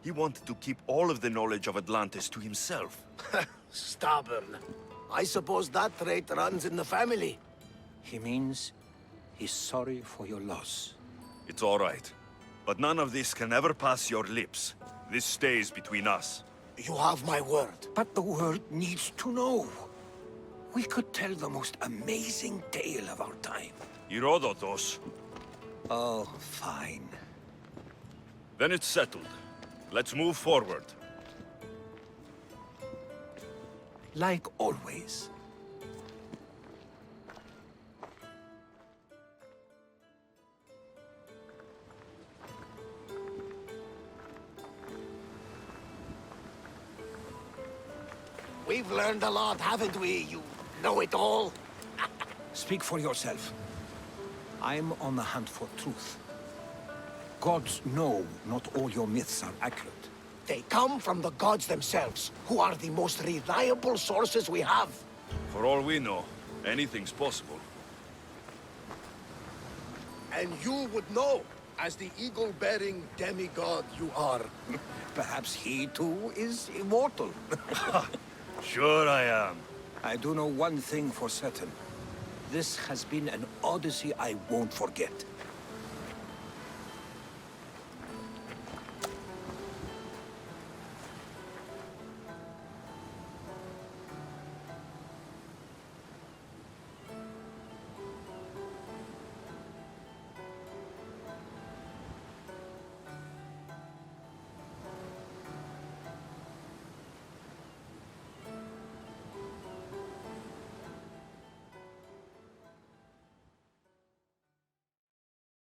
Speaker 2: He wanted to keep all of the knowledge of Atlantis to himself.
Speaker 13: Stubborn. I suppose that trait runs in the family.
Speaker 16: He means he's sorry for your loss.
Speaker 2: It's all right. But none of this can ever pass your lips. This stays between us.
Speaker 13: You have my word.
Speaker 16: But the world needs to know. We could tell the most amazing tale of our time.
Speaker 2: Herodotus.
Speaker 16: Oh, fine.
Speaker 2: Then it's settled. Let's move forward.
Speaker 16: Like always.
Speaker 13: We've learned a lot, haven't we, you know-it-all?
Speaker 16: Speak for yourself. I'm on the hunt for truth. Gods know not all your myths are accurate.
Speaker 13: They come from the gods themselves, who are the most reliable sources we have.
Speaker 2: For all we know, anything's possible.
Speaker 6: And you would know, as the eagle-bearing demigod you are.
Speaker 16: Perhaps he too is immortal.
Speaker 2: Sure I am.
Speaker 16: I do know one thing for certain. This has been an Odyssey I won't forget.